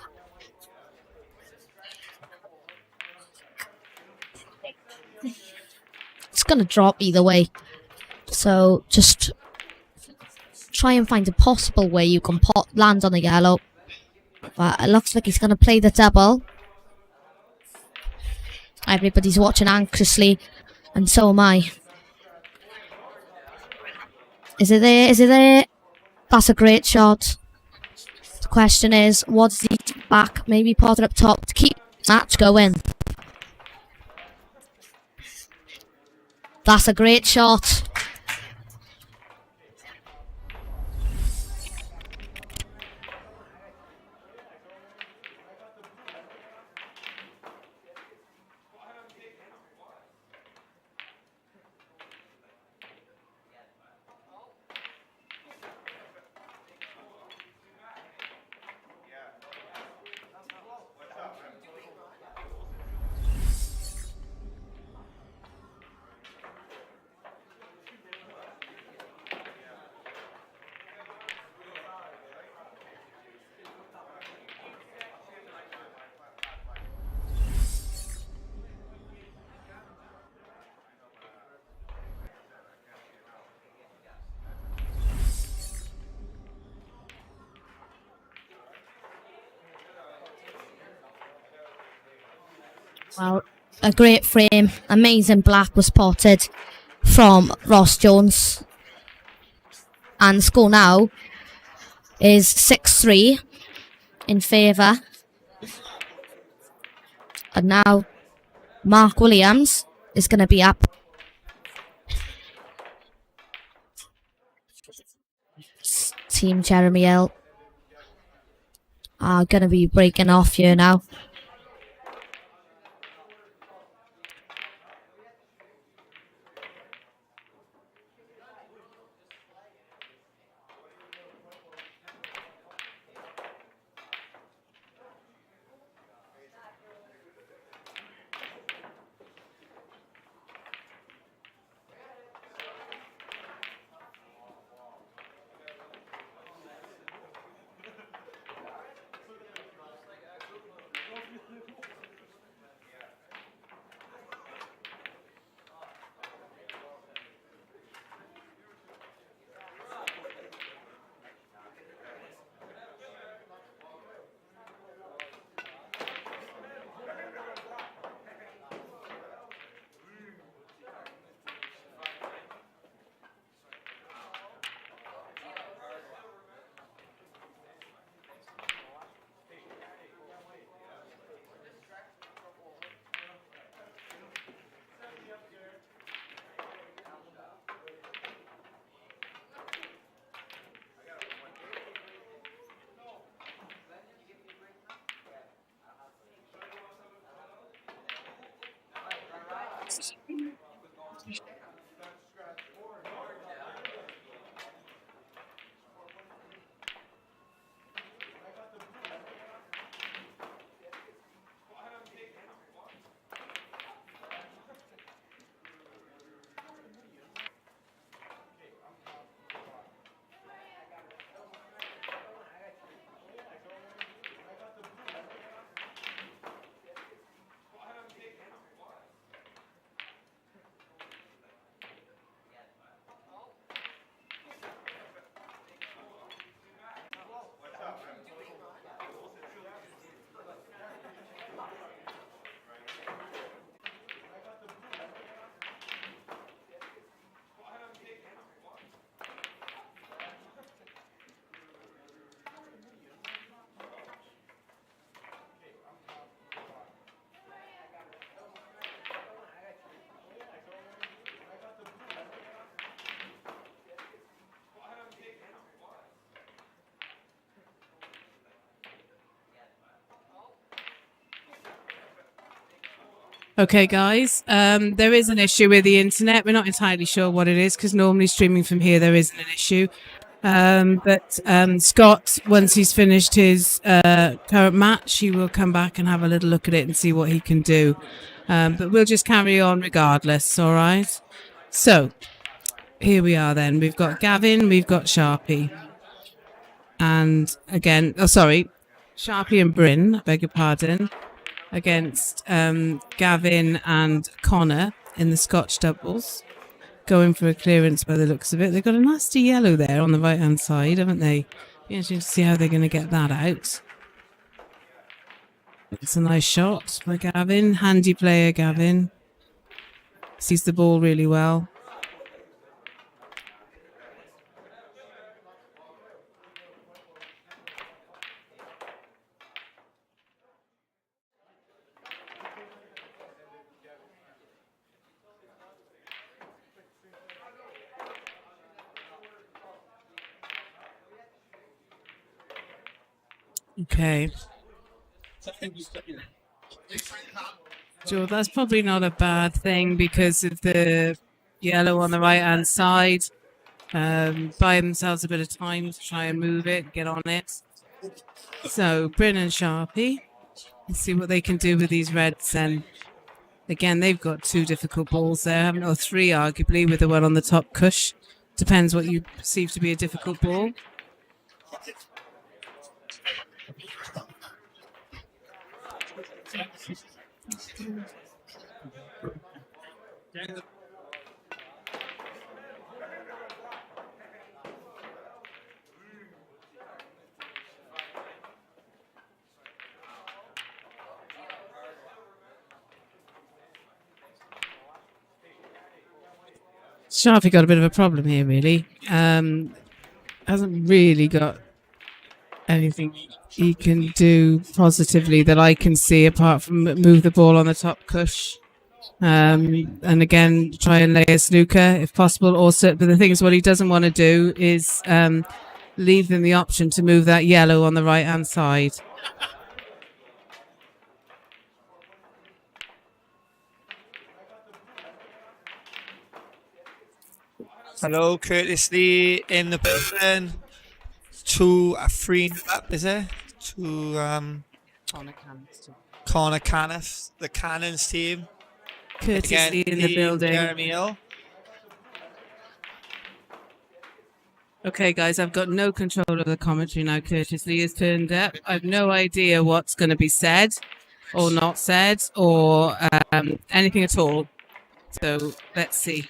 it's going to drop either way. So just try and find a possible way you can land on the yellow. But it looks like he's going to play the double. Everybody's watching anxiously, and so am I. Is it there? Is it there? That's a great shot. The question is, what does he do back? Maybe pot it up top to keep the match going. That's a great shot. Well, a great frame. Amazing black was potted from Ross Jones. And the score now is 6-3 in favour. And now Mark Williams is going to be up. Team Jeremy Hill are going to be breaking off here now. Okay, guys, there is an issue with the internet. We're not entirely sure what it is because normally streaming from here there isn't an issue. But Scott, once he's finished his current match, he will come back and have a little look at it and see what he can do. But we'll just carry on regardless, all right? So, here we are then. We've got Gavin, we've got Sharpie. And again, Sharpie and Bryn, I beg your pardon, against Gavin and Connor in the Scotch doubles. Going for a clearance by the looks of it. They've got a nasty yellow there on the right-hand side, haven't they? Be interesting to see how they're going to get that out. It's a nice shot by Gavin. Handy player, Gavin. Sees the ball really well. Okay. Joe, that's probably not a bad thing because of the yellow on the right-hand side. Buy themselves a bit of time to try and move it, get on it. So, Bryn and Sharpie, let's see what they can do with these reds then. Again, they've got two difficult balls there, haven't they? Or three, arguably, with the one on the top cush. Depends what you perceive to be a difficult ball. Sharpie got a bit of a problem here, really. Hasn't really got anything he can do positively that I can see apart from move the ball on the top cush. And again, try and lay a snooker if possible. Also, but the thing is, what he doesn't want to do is leave them the option to move that yellow on the right hand side. Hello, Curtis Lee in the building. 3 up, is it? To Connor Caniff, the Cannons team. Curtis Again, Lee in the building. Jeremy Hill. Okay, guys, I've got no control of the commentary now. Curtis Lee has turned up. I've no idea what's going to be said or not said or anything at all. So let's see.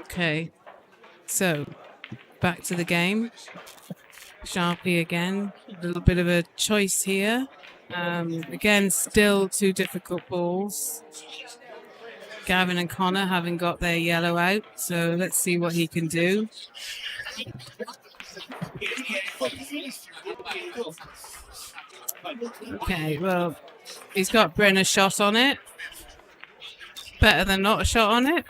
Okay, so back to the game. Sharpie again. A little bit of a choice here. Again, still 2 difficult balls. Gavin and Connor having got their yellow out, so let's see what he can do. Okay, well, he's got Brenner's shot on it. Better than not a shot on it.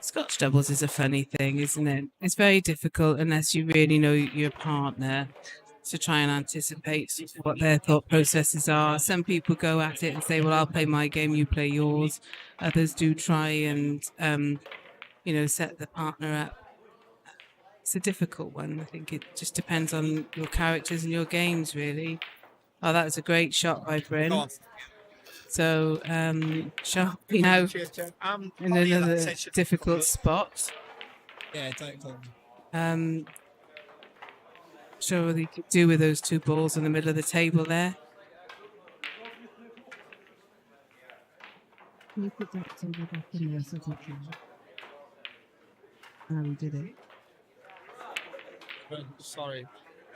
Scotch doubles is a funny thing, isn't it? It's very difficult unless you really know your partner to try and anticipate what their thought processes are. Some people go at it and say, well, I'll play my game, you play yours. Others do try and, set the partner up. It's a difficult one. I think it just depends on your characters and your games, really. Oh, that was a great shot by Bryn. So, Sharpie now in another difficult spot. Yeah, don't. Show what he could do with those 2 balls in the middle of the table there. Can you put that table back in there so we can... did it. Sorry.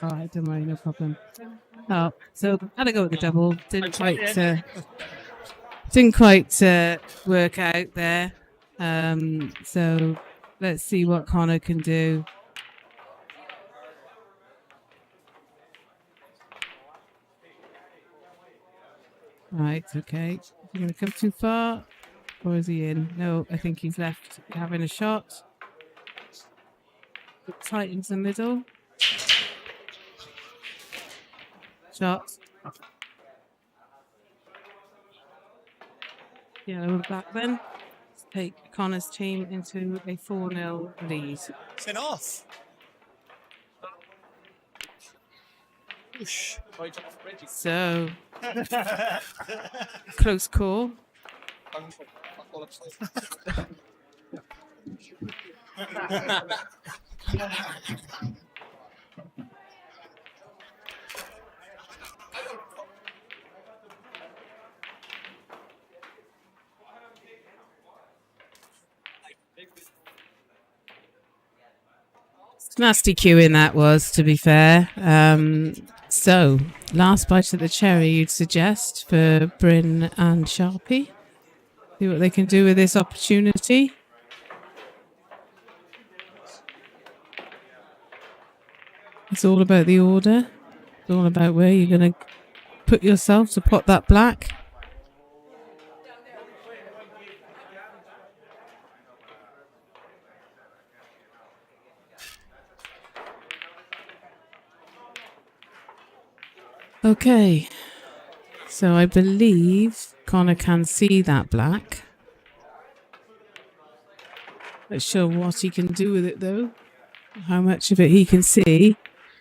All right, don't worry, no problem. Oh, so had to go with the double. Didn't quite work out there. So let's see what Connor can do. Right, okay. Is he going to come too far? Or is he in? No, I think he's left having a shot. Tight into the middle. Shot. Yellow back then. Let's take Connor's team into a 4-0 lead. It's an off. Whoosh. So, close call. Nasty queuing that was, to be fair. So, last bite of the cherry you'd suggest for Bryn and Sharpie. See what they can do with this opportunity. It's all about the order. It's all about where you're going to put yourself to pot that black. Okay, so I believe Connor can see that black. Not sure what he can do with it though. How much of it he can see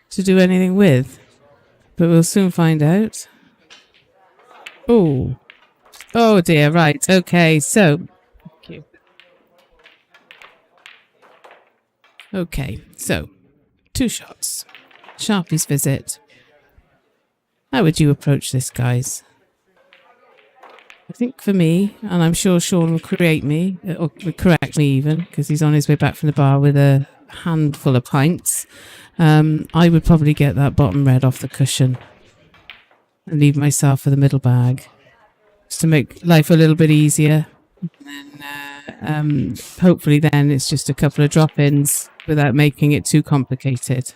to do anything with. But we'll soon find out. Oh. Oh dear, right. Okay, so. Thank you. Okay, so 2 shots. Sharpie's visit. How would you approach this, guys? I think for me, and I'm sure Sean will correct me even, because he's on his way back from the bar with a handful of pints. I would probably get that bottom red off the cushion and leave myself for the middle bag, just to make life a little bit easier. And hopefully then it's just a couple of drop-ins without making it too complicated.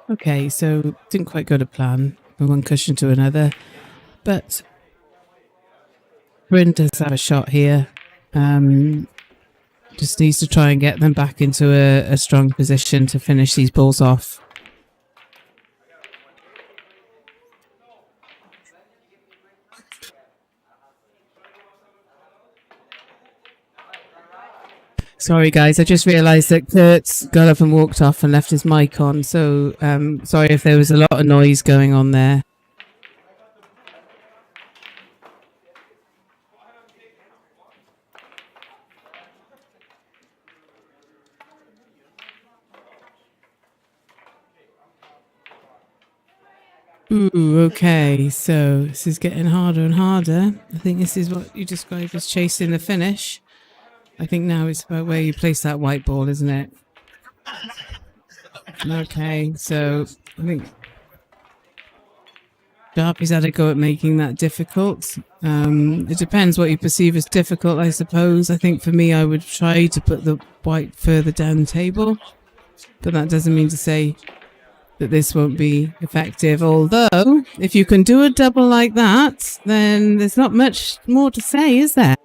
Okay, so didn't quite go to plan from one cushion to another, but Bryn does have a shot here. Just needs to try and get them back into a strong position to finish these balls off. Sorry guys, I just realised that Kurt's got up and walked off and left his mic on, so sorry if there was a lot of noise going on there. Ooh, okay, so this is getting harder and harder. I think this is what you described as chasing the finish. I think now it's about where you place that white ball, isn't it? Okay, so I think Sharpie's had a go at making that difficult. It depends what you perceive as difficult, I suppose. I think for me, I would try to put the white further down the table, but that doesn't mean to say that this won't be effective. Although, if you can do a double like that, then there's not much more to say, is there?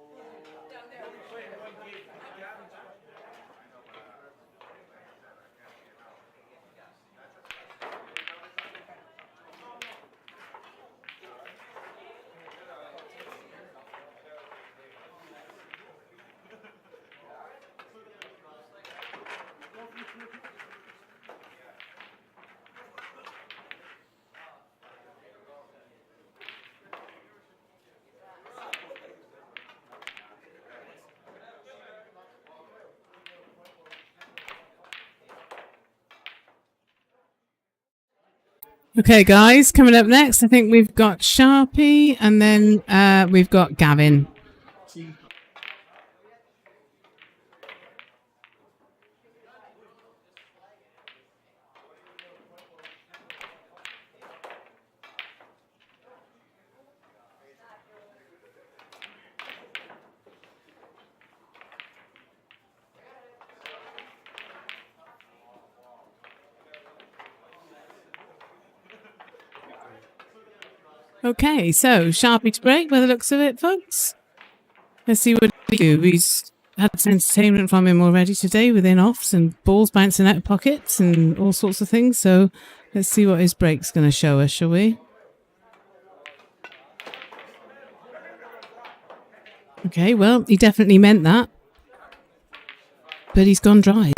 Okay, guys, coming up next, I think we've got Sharpie and then we've got Gavin. Okay, so Sharpie to break by the looks of it, folks. Let's see what he do. He's had some entertainment from him already today with in-offs and balls bouncing out of pockets and all sorts of things. So let's see what his break's going to show us, shall we? Okay, well, he definitely meant that. But he's gone dry.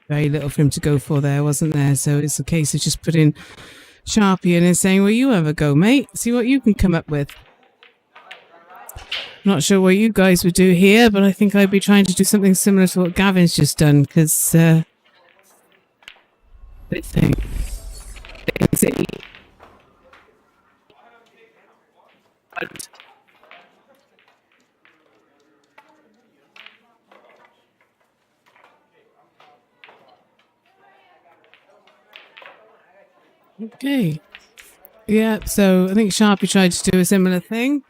Very little for him to go for there, wasn't there? So it's a case of just putting Sharpie in and saying, well, you have a go, mate. See what you can come up with. Not sure what you guys would do here, but I think I'd be trying to do something similar to what Gavin's just done, because okay. Yeah, so I think Sharpie tried to do a similar thing,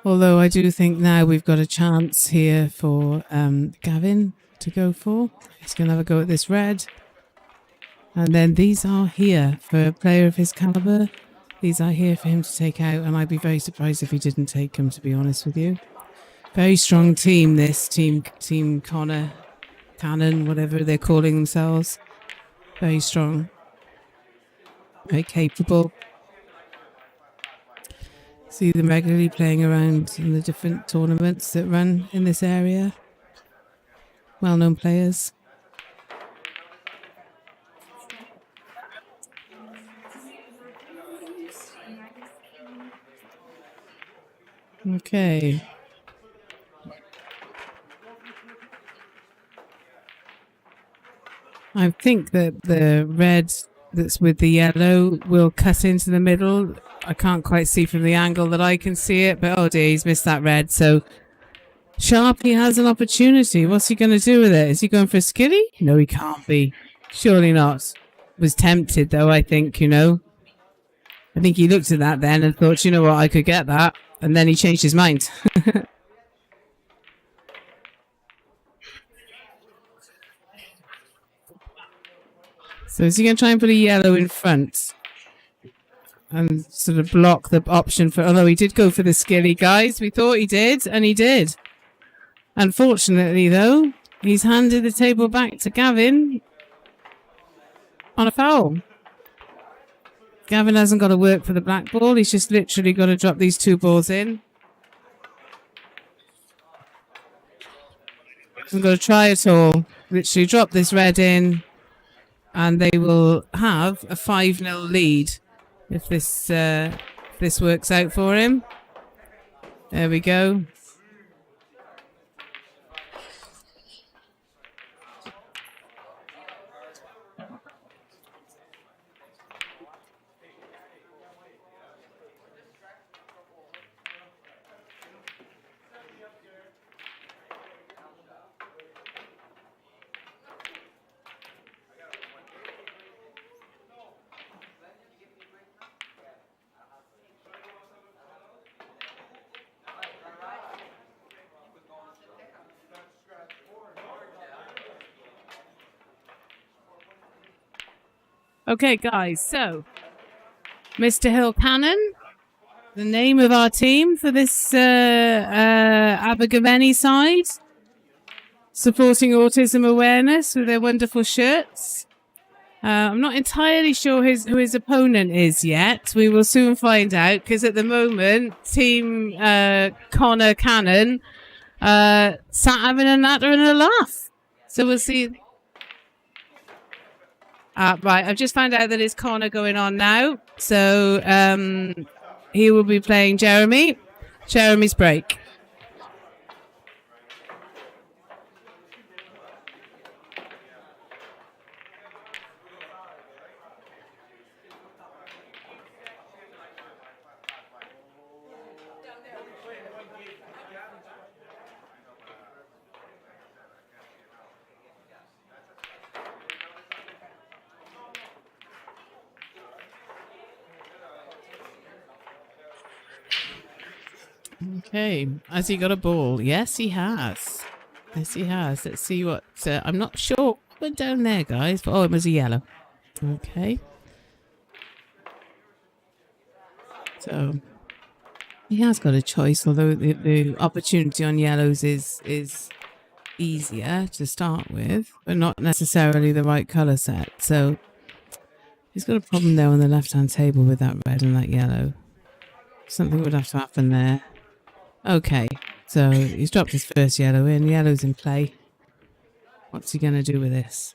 although I do think now we've got a chance here for Gavin to go for. He's going to have a go at this red. And then these are here for a player of his caliber. These are here for him to take out, and I'd be very surprised if he didn't take them, to be honest with you. Very strong team, this team Connor, Cannon, whatever they're calling themselves. Very strong. Very capable. See them regularly playing around in the different tournaments that run in this area. Well-known players. Okay. I think that the red that's with the yellow will cut into the middle. I can't quite see from the angle that I can see it, but oh dear, he's missed that red. So Sharpie has an opportunity. What's he going to do with it? Is he going for a skilly? No, he can't be. Surely not. Was tempted though, I think, you know. I think he looked at that then and thought, you know what, I could get that. And then he changed his mind. So is he going to try and put a yellow in front? And sort of block the option for... Oh, no, he did go for the skilly, guys. We thought he did, and he did. Unfortunately, though, he's handed the table back to Gavin on a foul. Gavin hasn't got to work for the black ball. He's just literally got to drop these two balls in. Hasn't got to try at all. Literally drop this red in. And they will have a 5-0 lead if this works out for him. There we go. Okay, guys, so Mr. Hill Cannon, the name of our team for this Abergavenny side, supporting autism awareness with their wonderful shirts. I'm not entirely sure who his opponent is yet. We will soon find out, because at the moment, Team Connor Cannon sat having a natter and a laugh. So we'll see. Right, I've just found out that it's Connor going on now. So he will be playing Jeremy. Jeremy's break. Okay, has he got a ball? Yes, he has. Yes, he has. Let's see what... I'm not sure what went down there, guys. But, oh, it was a yellow. Okay. So, he has got a choice, although the opportunity on yellows is easier to start with, but not necessarily the right colour set. So, he's got a problem there on the left-hand table with that red and that yellow. Something would have to happen there. Okay, so he's dropped his first yellow in. Yellow's in play. What's he going to do with this?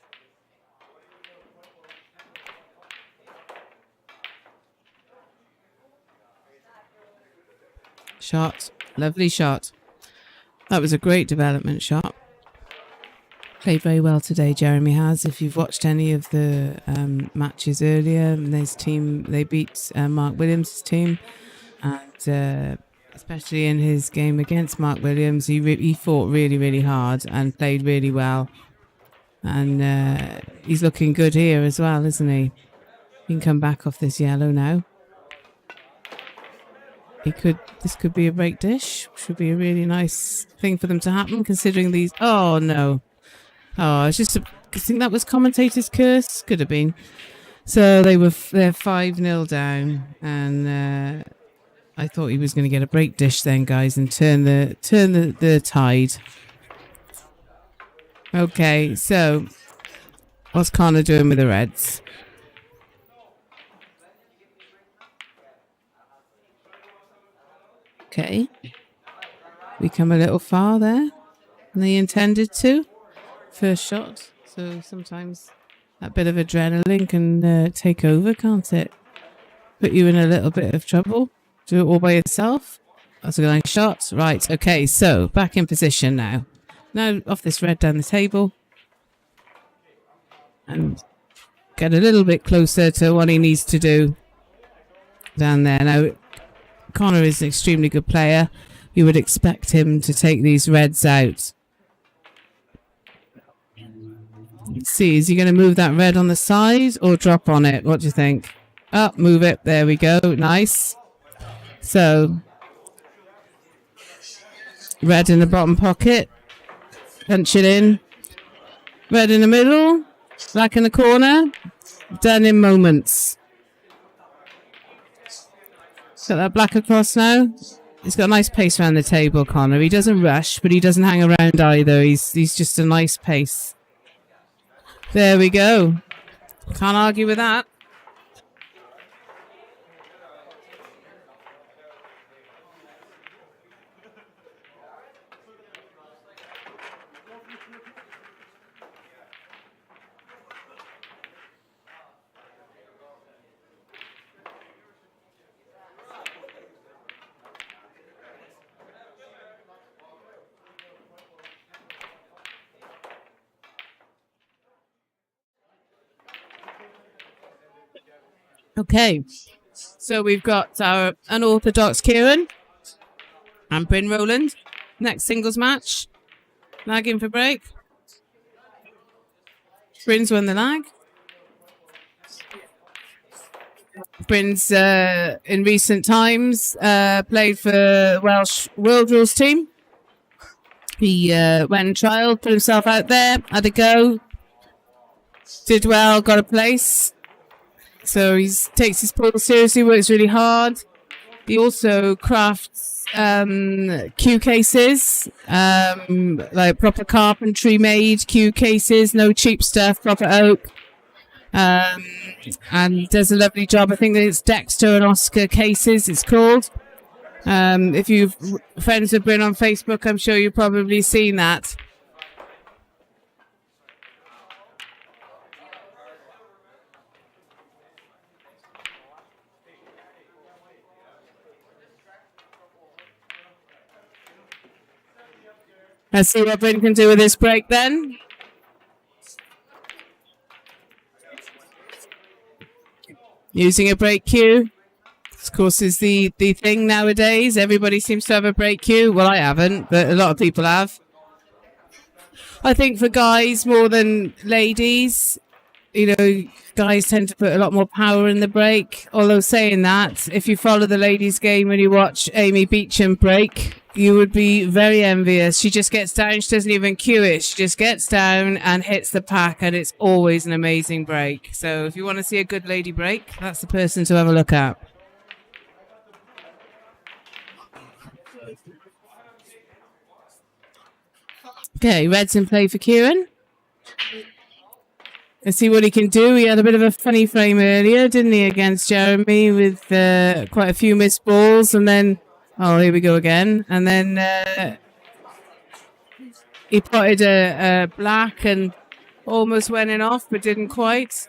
Shot. Lovely shot. That was a great development shot. Played very well today, Jeremy has. If you've watched any of the matches earlier, this team, they beat Mark Williams' team. And... especially in his game against Mark Williams, he fought really, really hard and played really well. And he's looking good here as well, isn't he? He can come back off this yellow now. This could be a break dish. Should be a really nice thing for them to happen, considering these... Oh, no. Oh, it's just... I think that was commentator's curse. Could have been. So they're 5-0 down, and I thought he was going to get a break dish then, guys, and turn the tide. Okay, so what's Connor doing with the reds? Okay, we come a little far there than they intended to. First shot, so sometimes that bit of adrenaline can take over, can't it? Put you in a little bit of trouble. Do it all by yourself. That's a nice shot. Right, okay, so back in position now. Now off this red down the table. And get a little bit closer to what he needs to do down there. Now, Connor is an extremely good player. You would expect him to take these reds out. Let's see, is he going to move that red on the side or drop on it? What do you think? Oh, move it. There we go. Nice. So, red in the bottom pocket. Punch it in. Red in the middle. Black in the corner. Done in moments. Got that black across now. He's got a nice pace around the table, Connor. He doesn't rush, but he doesn't hang around either. He's just a nice pace. There we go. Can't argue with that. Okay, so we've got our unorthodox Kieran and Bryn Rowland. Next singles match. Lag in for break. Bryn's won the lag. Bryn's in recent times played for Welsh World Rules team. He went and trialled, put himself out there, had a go, did well, got a place. So he takes his pool seriously, works really hard. He also crafts cue cases, like proper carpentry made cue cases, no cheap stuff, proper oak. And does a lovely job. I think that it's Dexter and Oscar cases, it's called. If you've friends have been on Facebook, I'm sure you've probably seen that. Let's see what Bryn can do with this break then. Using a break cue. Of course, is the thing nowadays. Everybody seems to have a break cue. Well, I haven't, but a lot of people have. I think for guys more than ladies, you know, guys tend to put a lot more power in the break. Although saying that, if you follow the ladies' game and you watch Amy Beecham break, you would be very envious. She just gets down. She doesn't even cue it. She just gets down and hits the pack, and it's always an amazing break. So if you want to see a good lady break, that's the person to have a look at. Okay, red's in play for Kieran. Let's see what he can do. He had a bit of a funny frame earlier, didn't he, against Jeremy with quite a few missed balls, and then oh, here we go again. And then he potted a black and almost went in off, but didn't quite.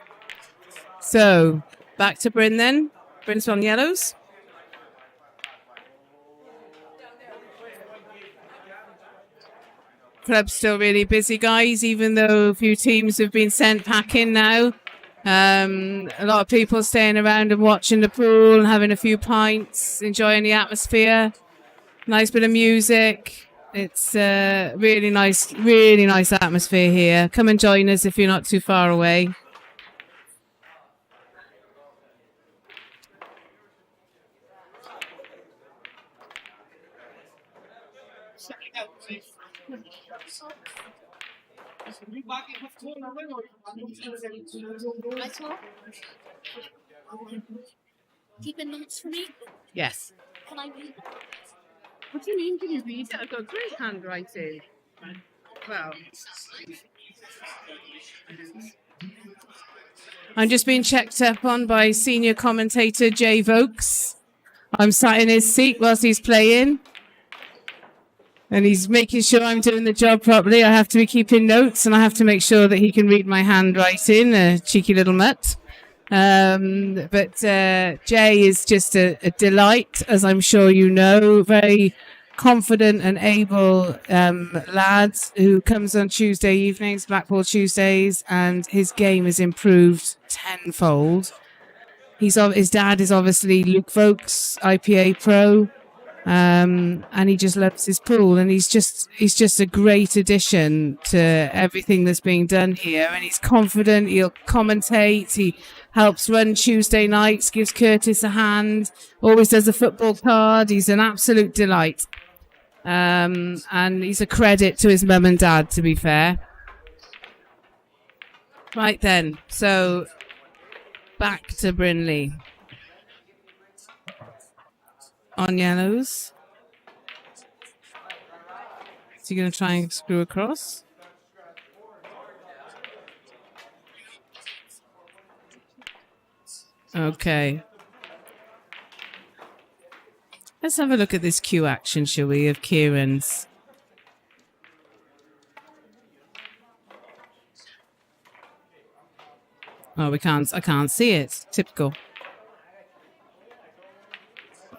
So back to Bryn then. Bryn's on yellows. Club's still really busy, guys, even though a few teams have been sent packing now. A lot of people staying around and watching the pool and having a few pints, enjoying the atmosphere. Nice bit of music. It's really nice atmosphere here. Come and join us if you're not too far away. Keeping notes for me? Yes. Can I read them? What do you mean, can you read it? I've got great handwriting. Well, I'm just being checked up on by senior commentator Jay Vokes. I'm sat in his seat whilst he's playing. And he's making sure I'm doing the job properly. I have to be keeping notes and I have to make sure that he can read my handwriting, a cheeky little mutt. But Jay is just a delight, as I'm sure you know. Very confident and able lad who comes on Tuesday evenings, Blackball Tuesdays, and his game has improved tenfold. His dad is obviously Luke Vokes, IPA pro. And he just loves his pool, and he's just a great addition to everything that's being done here. And he's confident. He'll commentate. He helps run Tuesday nights. Gives Curtis a hand. Always does a football card. He's an absolute delight. And he's a credit to his mum and dad, to be fair. Right then, so back to Brinley. On yellows. Is he going to try and screw across? Okay. Let's have a look at this cue action, shall we, of Kieran's. Oh, I can't see it. Typical.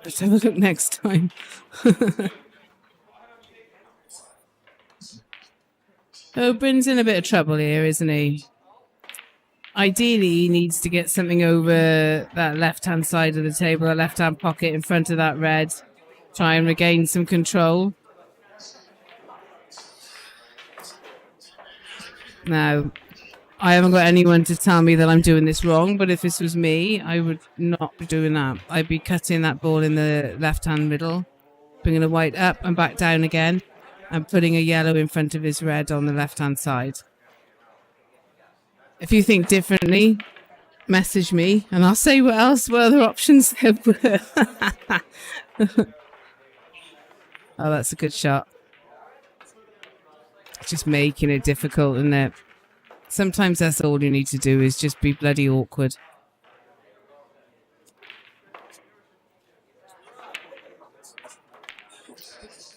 Let's have a look next time. Oh, Bryn's in a bit of trouble here, isn't he? Ideally, he needs to get something over that left-hand side of the table, a left-hand pocket in front of that red. Try and regain some control. Now, I haven't got anyone to tell me that I'm doing this wrong, but if this was me, I would not be doing that. I'd be cutting that ball in the left-hand middle, bringing a white up and back down again, and putting a yellow in front of his red on the left-hand side. If you think differently, message me, and I'll say what other options there were. Oh, that's a good shot. It's just making it difficult, isn't it? Sometimes that's all you need to do is just be bloody awkward.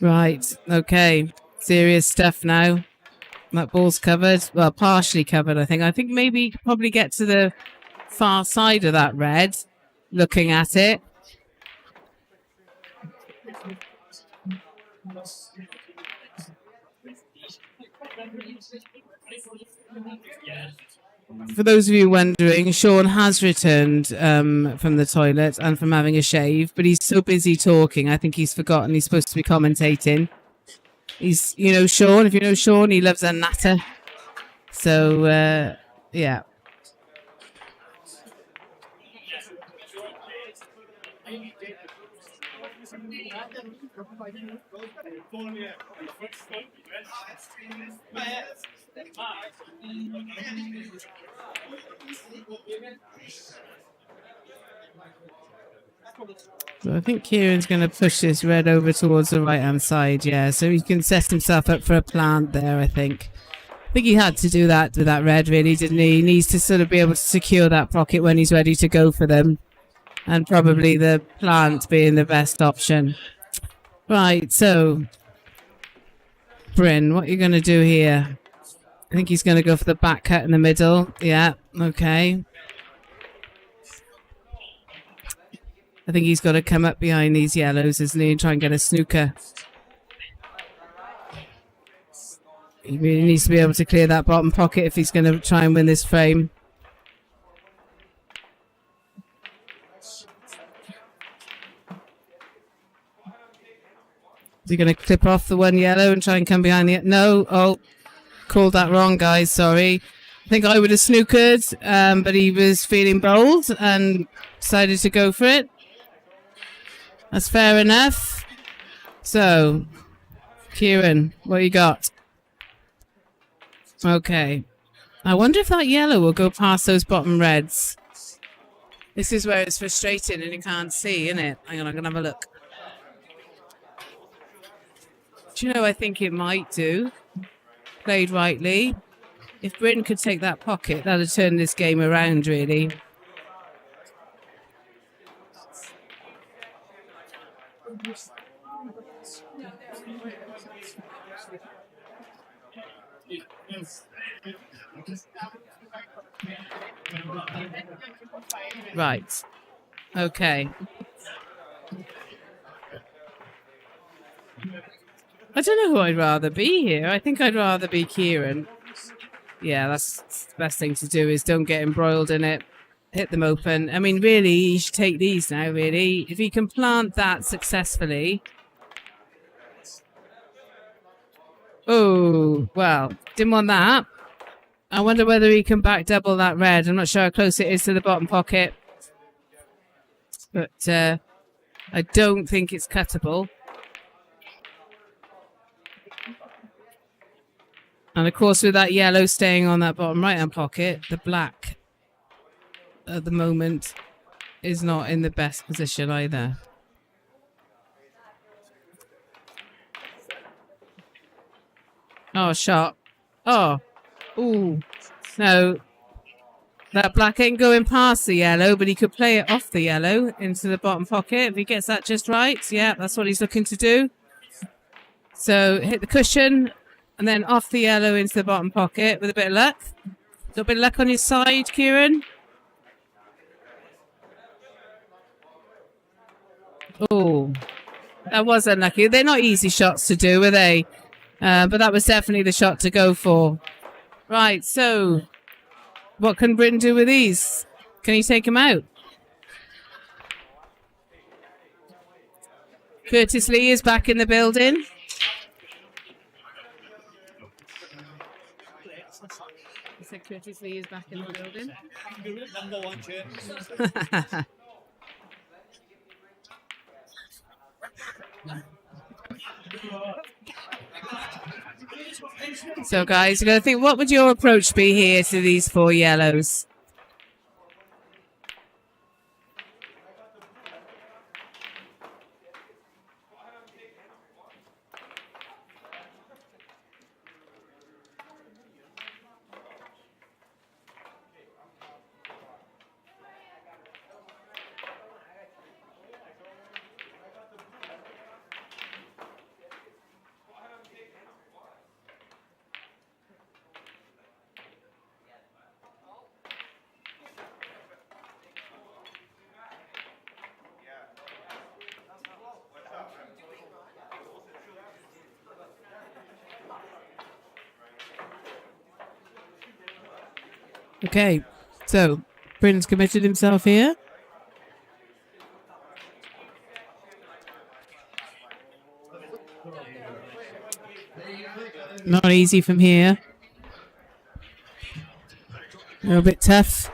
Right, okay. Serious stuff now. That ball's covered. Well, partially covered, I think. I think maybe you could probably get to the far side of that red, looking at it. For those of you wondering, Sean has returned from the toilet and from having a shave, but he's so busy talking, I think he's forgotten he's supposed to be commentating. He's, Sean, if you know Sean, he loves a natter. So, yeah. So I think Kieran's going to push this red over towards the right-hand side, yeah. So he can set himself up for a plant there, I think. I think he had to do that with that red, really, didn't he? He needs to sort of be able to secure that pocket when he's ready to go for them. And probably the plant being the best option. Right, so Bryn, what are you going to do here? I think he's going to go for the back cut in the middle. Yeah, okay. I think he's got to come up behind these yellows, isn't he, and try and get a snooker. He really needs to be able to clear that bottom pocket if he's going to try and win this frame. Is he going to clip off the one yellow and try and come behind the... No, oh, called that wrong, guys, sorry. I think I would have snookered, but he was feeling bold and decided to go for it. That's fair enough. So, Kieran, what you got? Okay. I wonder if that yellow will go past those bottom reds. This is where it's frustrating and you can't see, isn't it? Hang on, I'm going to have a look. Do you know, I think it might do. Played rightly. If Britain could take that pocket, that would turn this game around, really. Right. Okay. I don't know who I'd rather be here. I think I'd rather be Kieran. Yeah, that's the best thing to do is don't get embroiled in it. Hit them open. I mean, really, you should take these now, really. If he can plant that successfully. Oh, well, didn't want that. I wonder whether he can back double that red. I'm not sure how close it is to the bottom pocket. But I don't think it's cuttable. And of course, with that yellow staying on that bottom right-hand pocket, the black at the moment is not in the best position either. Oh, shot. Oh. Ooh. No. That black ain't going past the yellow, but he could play it off the yellow into the bottom pocket if he gets that just right. Yeah, that's what he's looking to do. So hit the cushion and then off the yellow into the bottom pocket with a bit of luck. A little bit of luck on his side, Kieran. Oh, that was unlucky. They're not easy shots to do, were they? But that was definitely the shot to go for. Right, so what can Britain do with these? Can he take them out? Curtis Lee is back in the building. He said Curtis Lee is back in the building. Number one, Chair. So, guys, you're going to think, what would your approach be here to these four yellows? Okay, so Britain's committed himself here. Not easy from here. A little bit tough.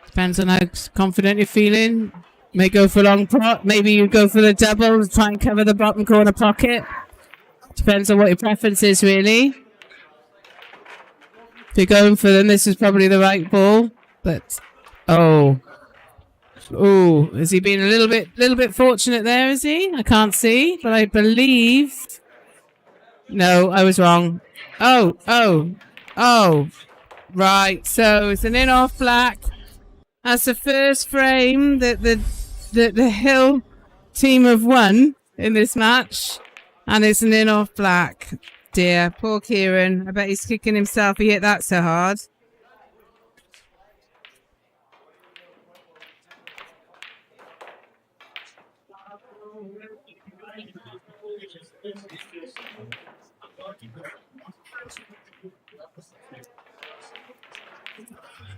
Depends on how confident you're feeling. May go for a long pot. Maybe you go for the double, try and cover the bottom corner pocket. Depends on what your preference is, really. If you're going for them, this is probably the right ball. But oh, has he been a little bit fortunate there? Is he? I can't see, but I believe. No, I was wrong. Oh, right. So it's an in-off black. That's the first frame that the Hill team have won in this match, and it's an in-off black. Dear, poor Kieran. I bet he's kicking himself. He hit that so hard.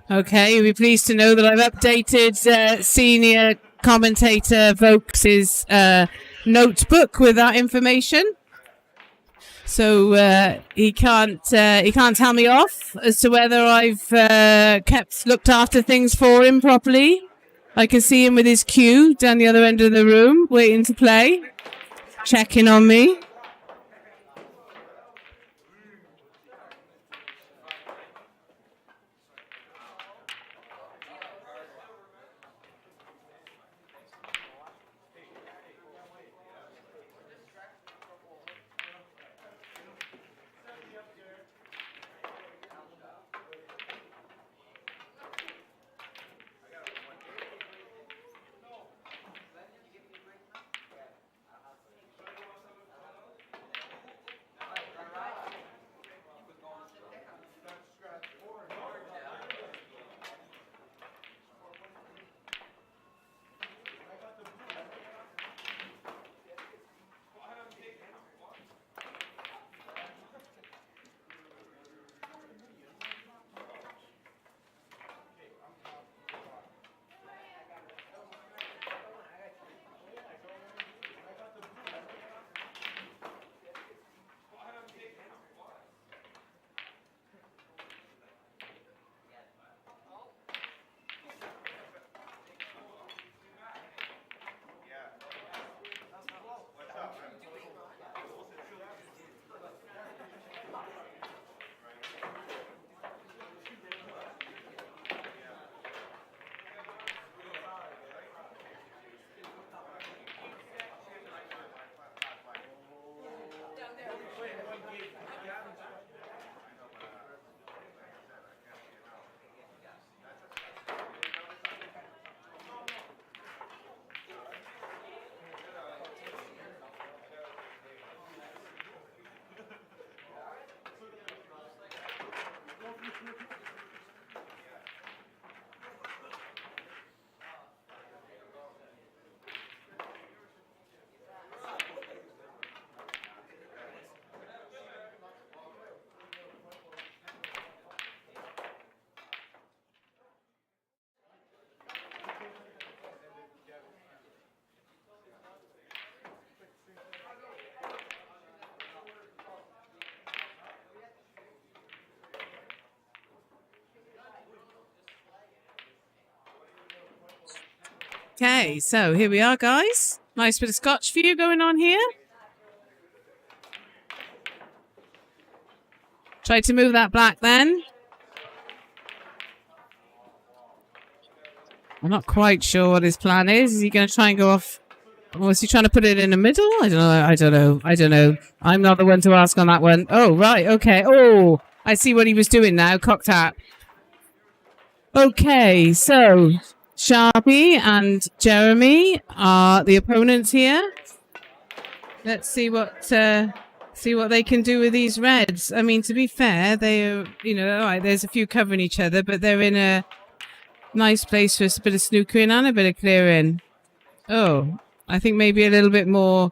Okay, you'll be pleased to know that I've updated senior commentator Vokes's notebook with that information. So he can't tell me off as to whether I've looked after things for him properly. I can see him with his cue down the other end of the room, waiting to play, checking on me. Okay, so here we are, guys. Nice bit of scotch for you going on here. Try to move that black then. I'm not quite sure what his plan is. Is he going to try and go off? Or is he trying to put it in the middle? I don't know. I'm not the one to ask on that one. Oh, right. Okay. Oh, I see what he was doing now. Cocked tap. Okay, so Sharpie and Jeremy are the opponents here. Let's see what they can do with these reds. I mean, to be fair, they are, all right, there's a few covering each other, but they're in a nice place for a bit of snookering and a bit of clearing. Oh, I think maybe a little bit more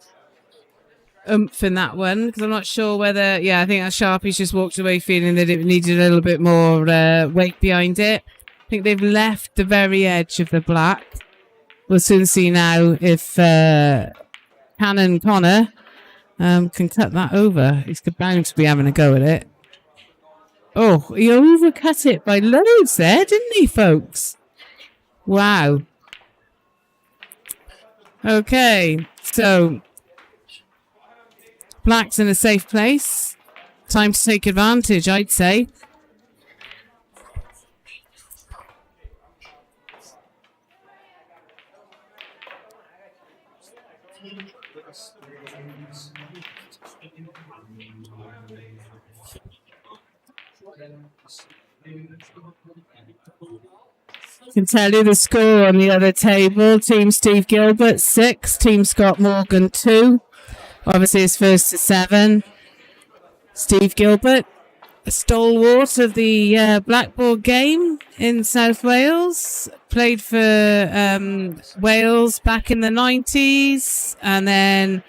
oomph in that one, because I'm not sure whether, I think that Sharpie's just walked away feeling that it needed a little bit more weight behind it. I think they've left the very edge of the black. We'll soon see now if Cannon Connor can cut that over. He's bound to be having a go at it. Oh, he overcut it by loads there, didn't he, folks? Wow. Okay, so black's in a safe place. Time to take advantage, I'd say. I can tell you the score on the other table. Team Steve Gilbert 6, Team Scott Morgan 2. Obviously it's first to 7. Steve Gilbert, a stalwart of the blackboard game in South Wales. Played for Wales back in the 90s and then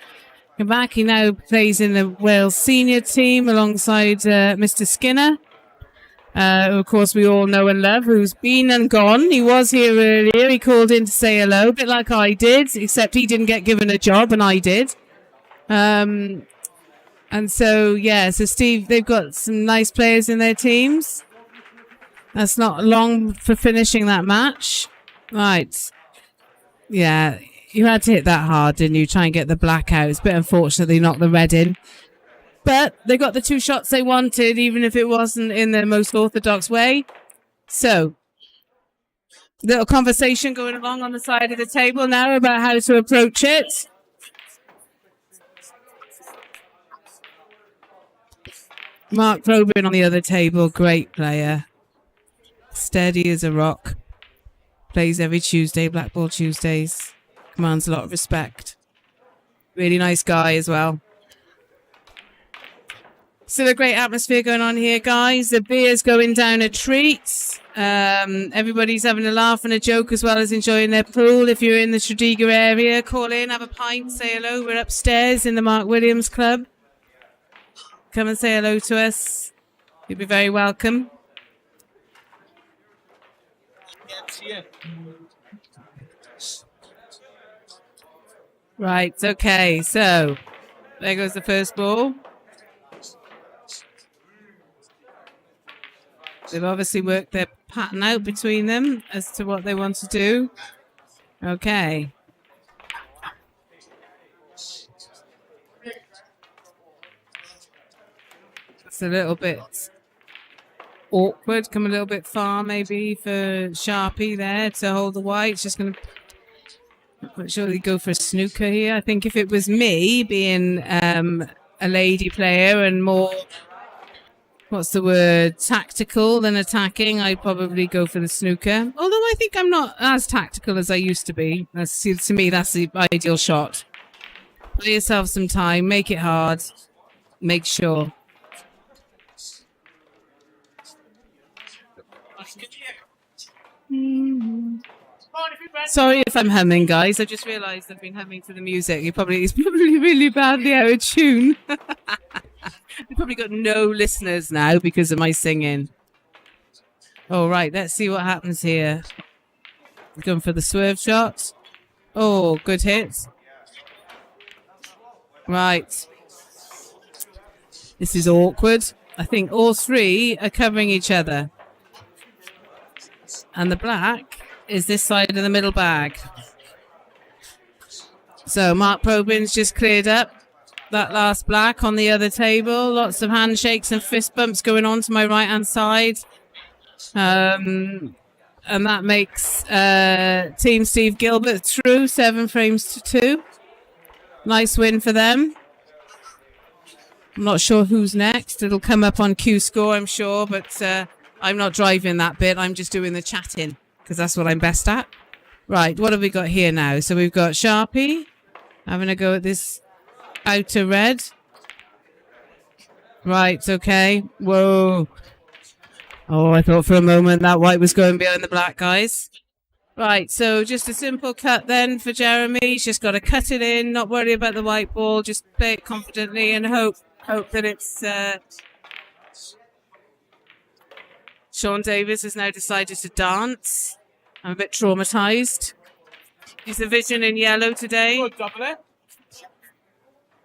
came back. He now plays in the Wales senior team alongside Mr. Skinner. Who, of course, we all know and love, who's been and gone. He was here earlier. He called in to say hello, a bit like I did, except he didn't get given a job and I did. And so, so Steve, they've got some nice players in their teams. That's not long for finishing that match. Right. Yeah, you had to hit that hard, didn't you? Try and get the black out. It's a bit unfortunate they knocked the red in. But they got the 2 shots they wanted, even if it wasn't in the most orthodox way. So, little conversation going along on the side of the table now about how to approach it. Mark Probin on the other table, great player. Steady as a rock. Plays every Tuesday, Blackball Tuesdays. Commands a lot of respect. Really nice guy as well. Still a great atmosphere going on here, guys. The beer's going down a treat. Everybody's having a laugh and a joke as well as enjoying their pool. If you're in the Tredeagar area, call in, have a pint, say hello. We're upstairs in the Mark Williams Club. Come and say hello to us. You'll be very welcome. Right, okay, so there goes the first ball. They've obviously worked their pattern out between them as to what they want to do. Okay. It's a little bit awkward. Come a little bit far maybe for Sharpie there to hold the white. It's just going to surely go for a snooker here. I think if it was me being a lady player and more... what's the word? Tactical than attacking. I'd probably go for the snooker. Although I think I'm not as tactical as I used to be. To me, that's the ideal shot. Buy yourself some time. Make it hard. Make sure. Sorry if I'm humming, guys. I just realised I've been humming to the music. It's probably really badly out of tune. We've probably got no listeners now because of my singing. All right, let's see what happens here. Going for the swerve shot. Oh, good hit. Right. This is awkward. I think all three are covering each other. And the black is this side of the middle bag. So Mark Probin's just cleared up that last black on the other table. Lots of handshakes and fist bumps going on to my right-hand side. And that makes Team Steve Gilbert through 7 frames to 2. Nice win for them. I'm not sure who's next. It'll come up on Q Score, I'm sure, but I'm not driving that bit. I'm just doing the chatting because that's what I'm best at. Right, what have we got here now? So we've got Sharpie having a go at this outer red. Right, okay. Whoa. Oh, I thought for a moment that white was going behind the black, guys. Right, so just a simple cut then for Jeremy. He's just got to cut it in, not worry about the white ball, just play it confidently and hope that it's... Sean Davis has now decided to dance. I'm a bit traumatized. Is the vision in yellow today?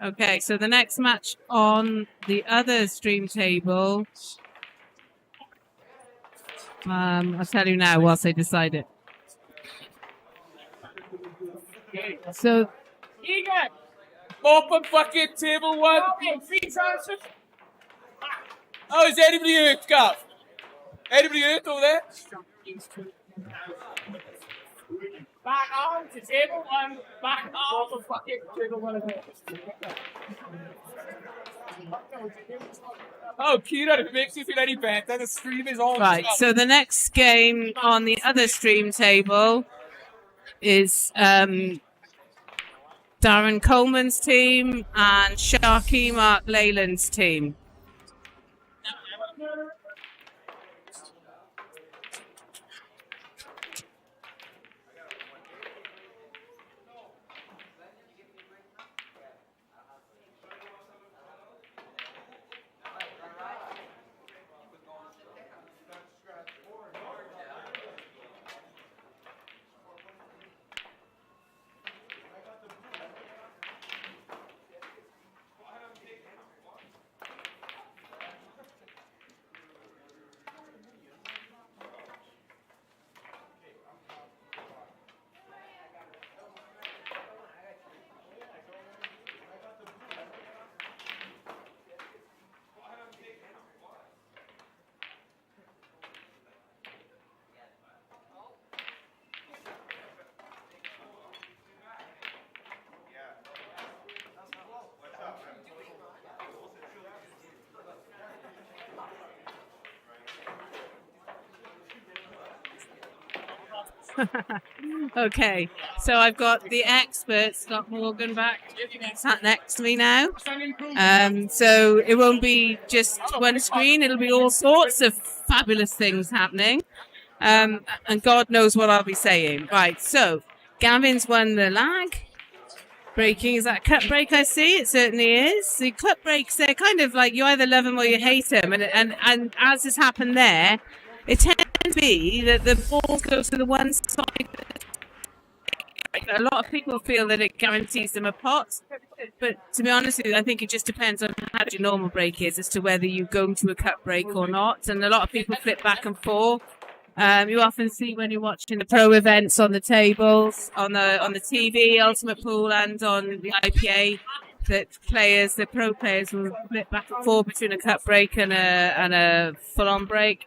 Okay, so the next match on the other stream table... I'll tell you now whilst I decide it. So, Egan! Open bucket, table 1. Free transfer. Oh, is anybody hurt, Gav? Anybody hurt over there? Back on to table 1. Back on the bucket, table 1. Oh, Kira, if it makes you feel any better, the stream is on. Right, so the next game on the other stream table is Darren Coleman's team and Sharky Mark Leyland's team. Okay, so I've got the expert Scott Morgan back sat next to me now. So it won't be just one screen, it'll be all sorts of fabulous things happening. And God knows what I'll be saying. Right, so Gavin's won the lag. Breaking, is that a cut break I see? It certainly is. The cut breaks, they're kind of like you either love them or you hate them. And as has happened there, it tends to be that the balls go to the one side. A lot of people feel that it guarantees them a pot, but to be honest with you, I think it just depends on how your normal break is as to whether you go to a cut break or not. And a lot of people flip back and forth. You often see when you're watching the pro events on the tables, on the TV, Ultimate Pool, and on the IPA, that the pro players will flip back and forth between a cut break and a full-on break.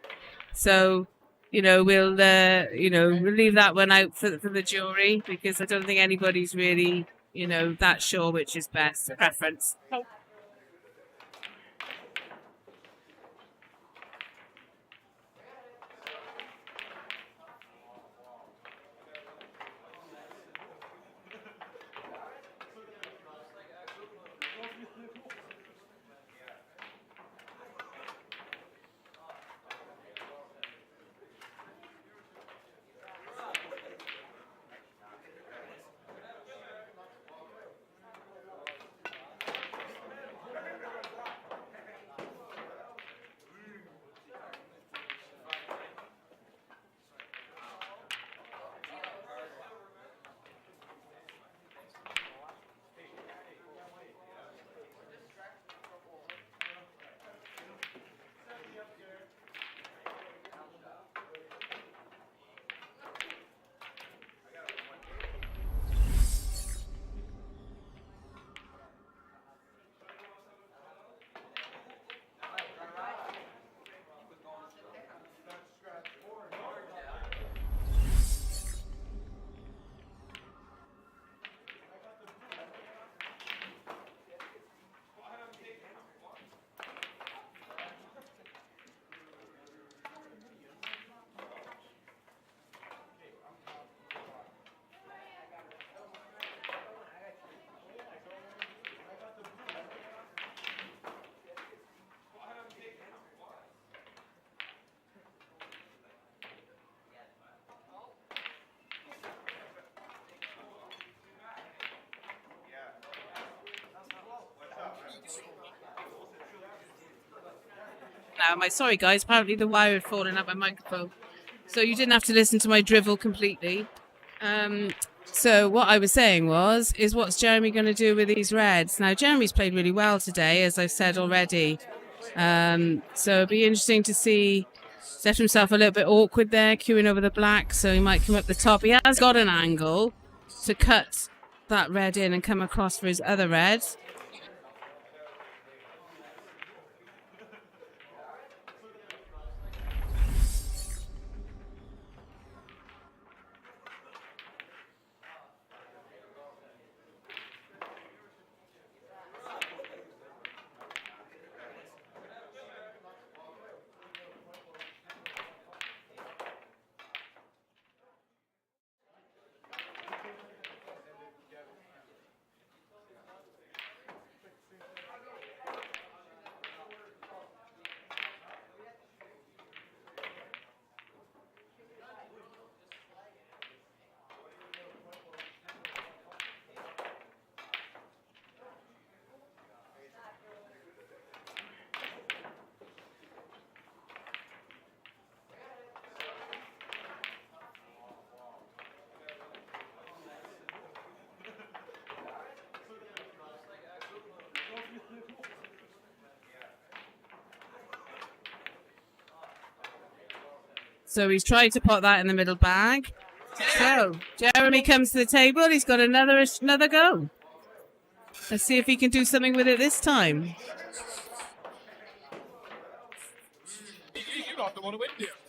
So, we'll leave that one out for the jury because I don't think anybody's really, that sure which is best preference. now. Sorry, guys. Apparently the wire had fallen out my microphone. So you didn't have to listen to my drivel completely. So what I was saying is what's Jeremy going to do with these reds? Now, Jeremy's played really well today, as I've said already. So it'll be interesting to see. He's left himself a little bit awkward there, queuing over the black, so he might come up the top. He has got an angle to cut that red in and come across for his other red. So he's tried to put that in the middle bag. So Jeremy comes to the table. He's got another go. Let's see if he can do something with it this time.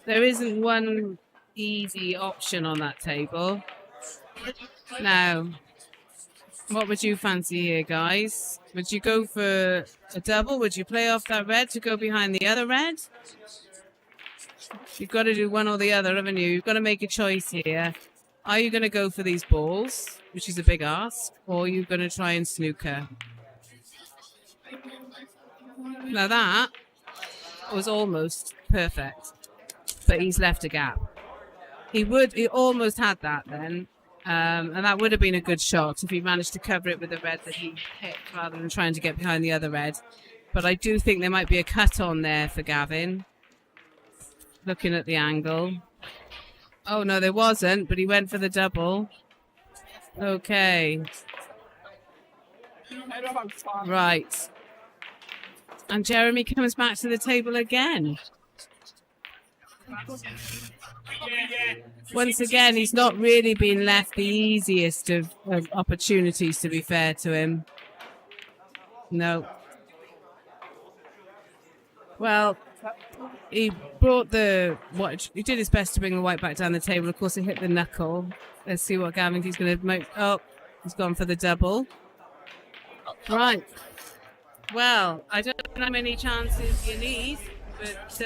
There isn't one easy option on that table. Now, what would you fancy here, guys? Would you go for a double? Would you play off that red to go behind the other red? You've got to do one or the other, haven't you? You've got to make a choice here. Are you going to go for these balls, which is a big ask, or are you going to try and snooker? Now that was almost perfect, but he's left a gap. He almost had that then, and that would have been a good shot if he managed to cover it with the red that he hit rather than trying to get behind the other red. But I do think there might be a cut on there for Gavin. Looking at the angle. Oh, no, there wasn't, but he went for the double. Okay. Right. And Jeremy comes back to the table again. Once again, he's not really been left the easiest of opportunities, to be fair to him. No. Well, he brought he did his best to bring the white back down the table. Of course, it hit the knuckle. Let's see what Gavin he's going to make. Oh, he's gone for the double. Right. Well, I don't know how many chances you need, but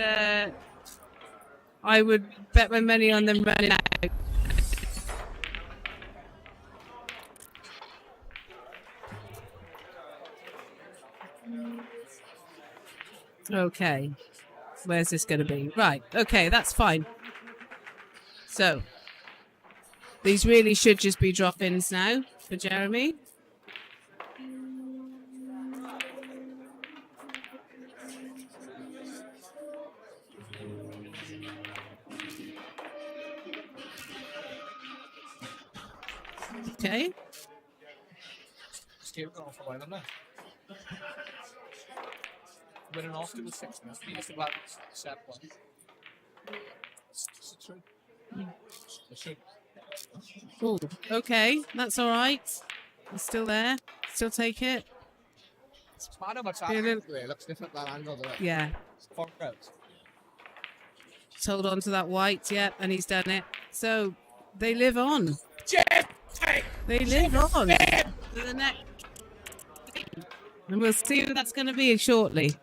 I would bet my money on them running out. Okay. Where's this going to be? Right. Okay, that's fine. So, these really should just be drop-ins now for Jeremy. Okay. Still going for a while, isn't it? Winning off to the 6 minutes. It's about 7 Ooh, okay, that's all right. It's still there. Still take it. It's matter much it looks different that angle. Yeah. Just hold on to that white, yep, and he's done it. So they live on. They live on to the next. And we'll see who that's going to be shortly.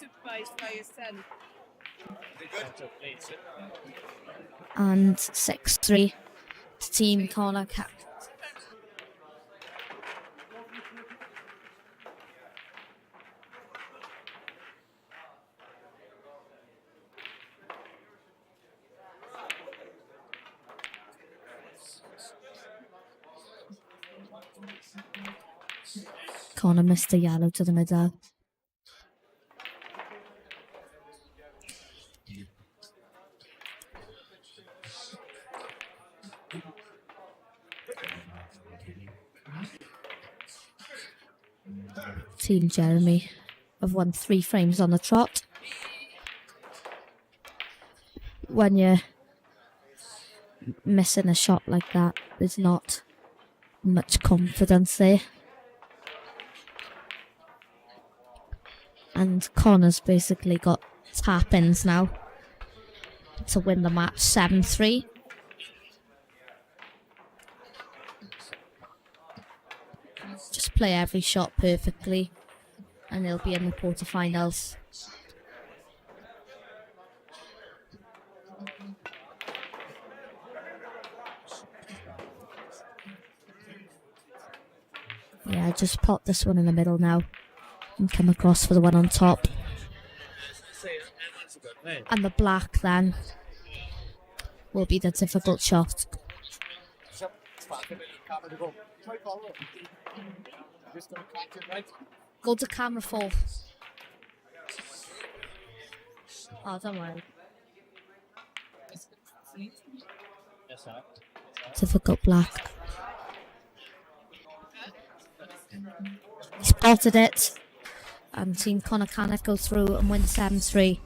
supervised by your son. And 6-3 to Team Corner Cap. Corner missed a yellow to the middle. Team Jeremy have won 3 frames on the trot. When you're missing a shot like that, there's not much confidence there. And Connor's basically got tap-ins now to win the match 7-3. Just play every shot perfectly and they'll be in the quarterfinals. Yeah, just pop this one in the middle now and come across for the one on top. And the black then will be the difficult shot. Go to camera 4. Oh, don't worry. Difficult black. He spotted it. And Team Connor Canuck go through and win 7-3.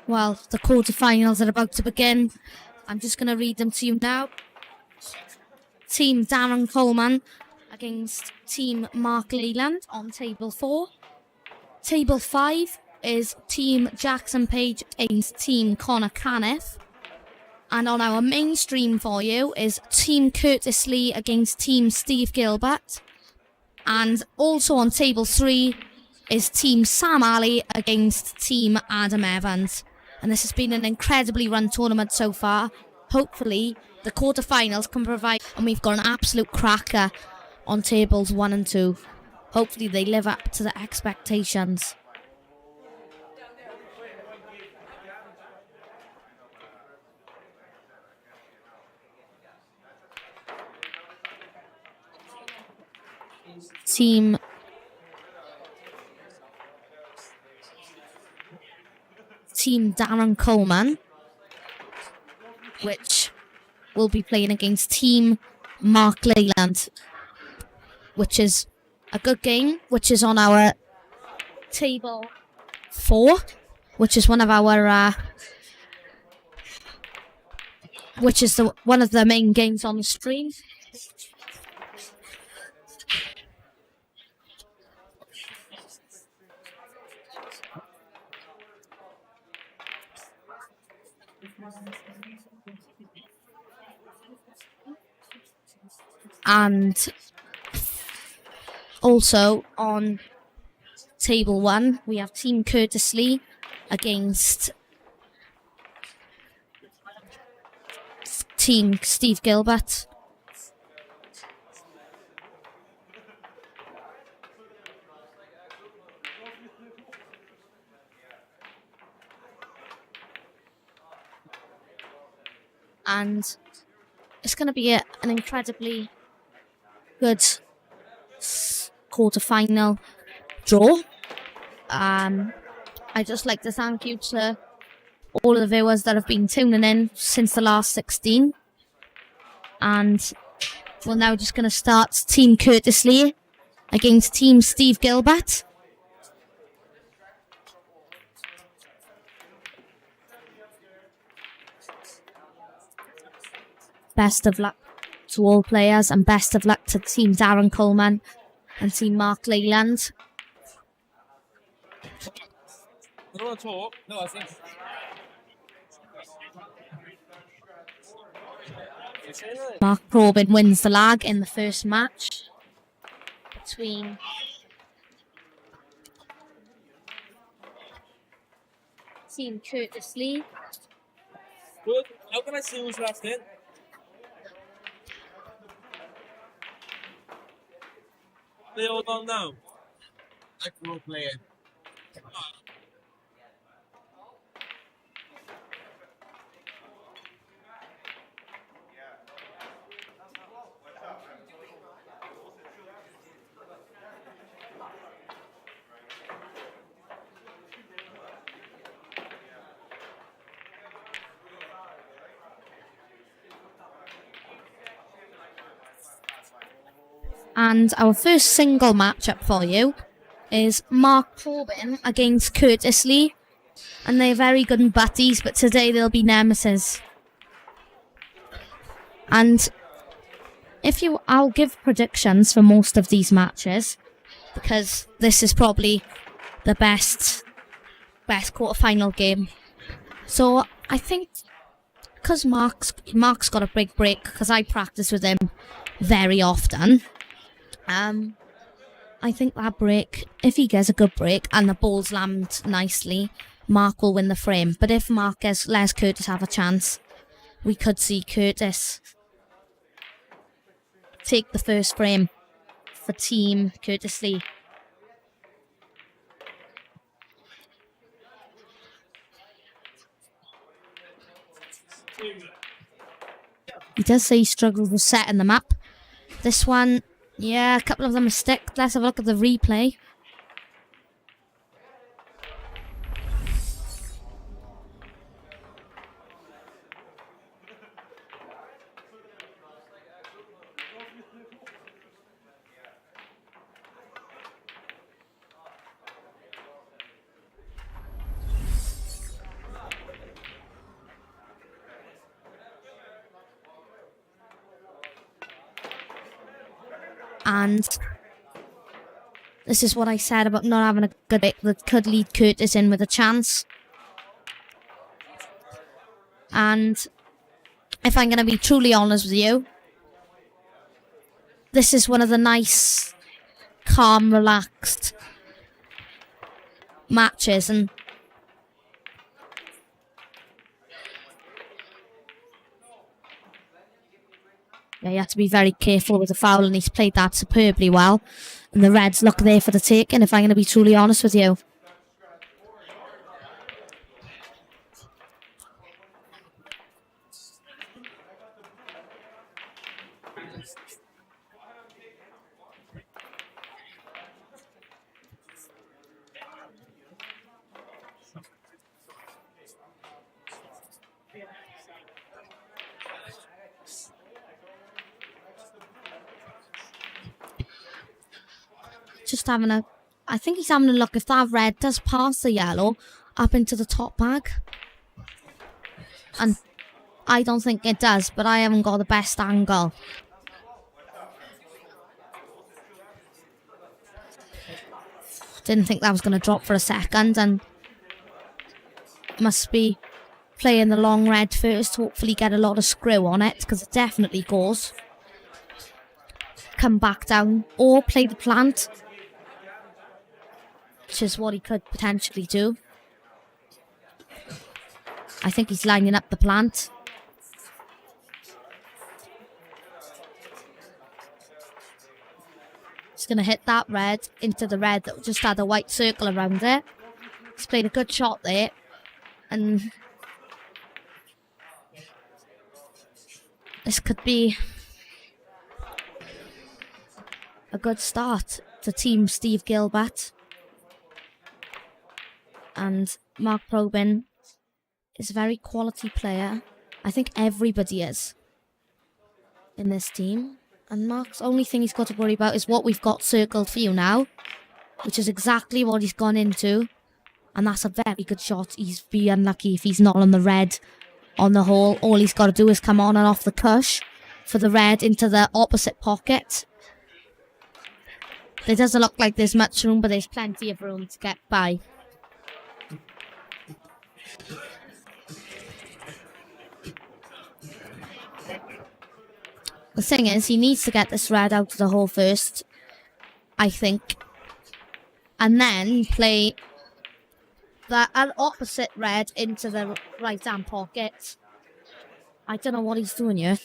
Well, the quarterfinals are about to begin. I'm just going to read them to you now. Team Darren Coleman against Team Mark Leyland on Table 4. Table 5 is Team Jackson Page against Team Connor Caniff. And on our main stream for you is Team Curtis Lee against Team Steve Gilbert. And also on Table 3 is Team Sam Alley against Team Adam Evans. And this has been an incredibly run tournament so far. Hopefully the quarterfinals can provide, and we've got an absolute cracker on tables 1 and 2. Hopefully they live up to the expectations. Team Darren Coleman, which will be playing against Team Mark Leyland, which is a good game, which is on our Table 4, which is one of our which is one of the main games on the stream. And also on Table 1, we have Team Curtis Lee against Team Steve Gilbert. And it's going to be an incredibly good quarter-final draw. I'd just like to thank you to all of the viewers that have been tuning in since the last 16. And we're now just going to start Team Curtis Lee against Team Steve Gilbert. Best of luck to all players, and best of luck to Team Darren Coleman and Team Mark Leyland. I don't want to talk. No, I think. Mark Probin wins the lag in the first match between Team Curtis Lee. Good. How can I see who's left in? They all gone now. I can all play it. And our first single matchup for you is Mark Probin against Curtis Lee. And they're very good buddies, but today they'll be nemesis. And I'll give predictions for most of these matches, because this is probably the best quarterfinal game. So I think, because Mark's got a big break, because I practice with him very often. I think that break, if he gets a good break and the ball's landed nicely, Mark will win the frame. But if Mark lets Curtis have a chance, we could see Curtis take the first frame for Team Curtis Lee. He does say he struggles with setting the map. This one, yeah, a couple of them are stick. Let's have a look at the replay. And this is what I said about not having a good hit that could lead Curtis in with a chance. And if I'm going to be truly honest with you, this is one of the nice, calm, relaxed matches. And yeah, you have to be very careful with the foul, and he's played that superbly well. And the Reds look there for the taking, if I'm going to be truly honest with you. Just having a... I think he's having a look if that red does pass the yellow up into the top bag. And I don't think it does, but I haven't got the best angle. Didn't think that was going to drop for a second, and must be playing the long red first. Hopefully get a lot of screw on it, because it definitely goes. Come back down, or play the plant, which is what he could potentially do. I think he's lining up the plant. He's going to hit that red into the red that just had a white circle around it. He's played a good shot there. And this could be a good start to Team Steve Gilbert. And Mark Probyn is a very quality player. I think everybody is in this team. And Mark's only thing he's got to worry about is what we've got circled for you now, which is exactly what he's gone into. And that's a very good shot. He's be unlucky if he's not on the red on the hole. All he's got to do is come on and off the cush for the red into the opposite pocket. There doesn't look like there's much room, but there's plenty of room to get by. The thing is, he needs to get this red out of the hole first, I think. And then play the opposite red into the right-hand pocket. I don't know what he's doing here.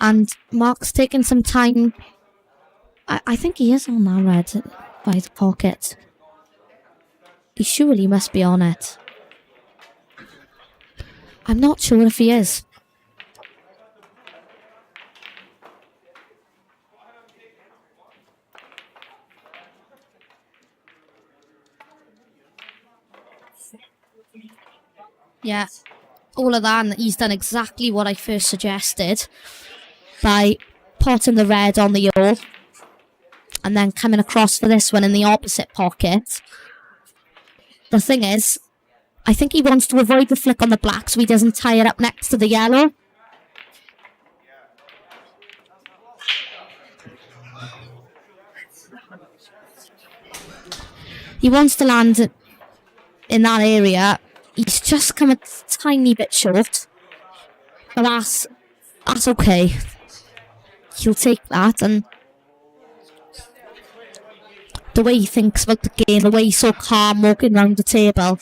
And Mark's taking some time. I think he is on that red by the pocket. He surely must be on it. I'm not sure if he is. Yeah, all of that, and he's done exactly what I first suggested by potting the red on the yaw and then coming across for this one in the opposite pocket. The thing is, I think he wants to avoid the flick on the black so he doesn't tie it up next to the yellow. He wants to land in that area. He's just come a tiny bit short. But that's okay. He'll take that, and the way he thinks about the game, the way he's so calm walking around the table,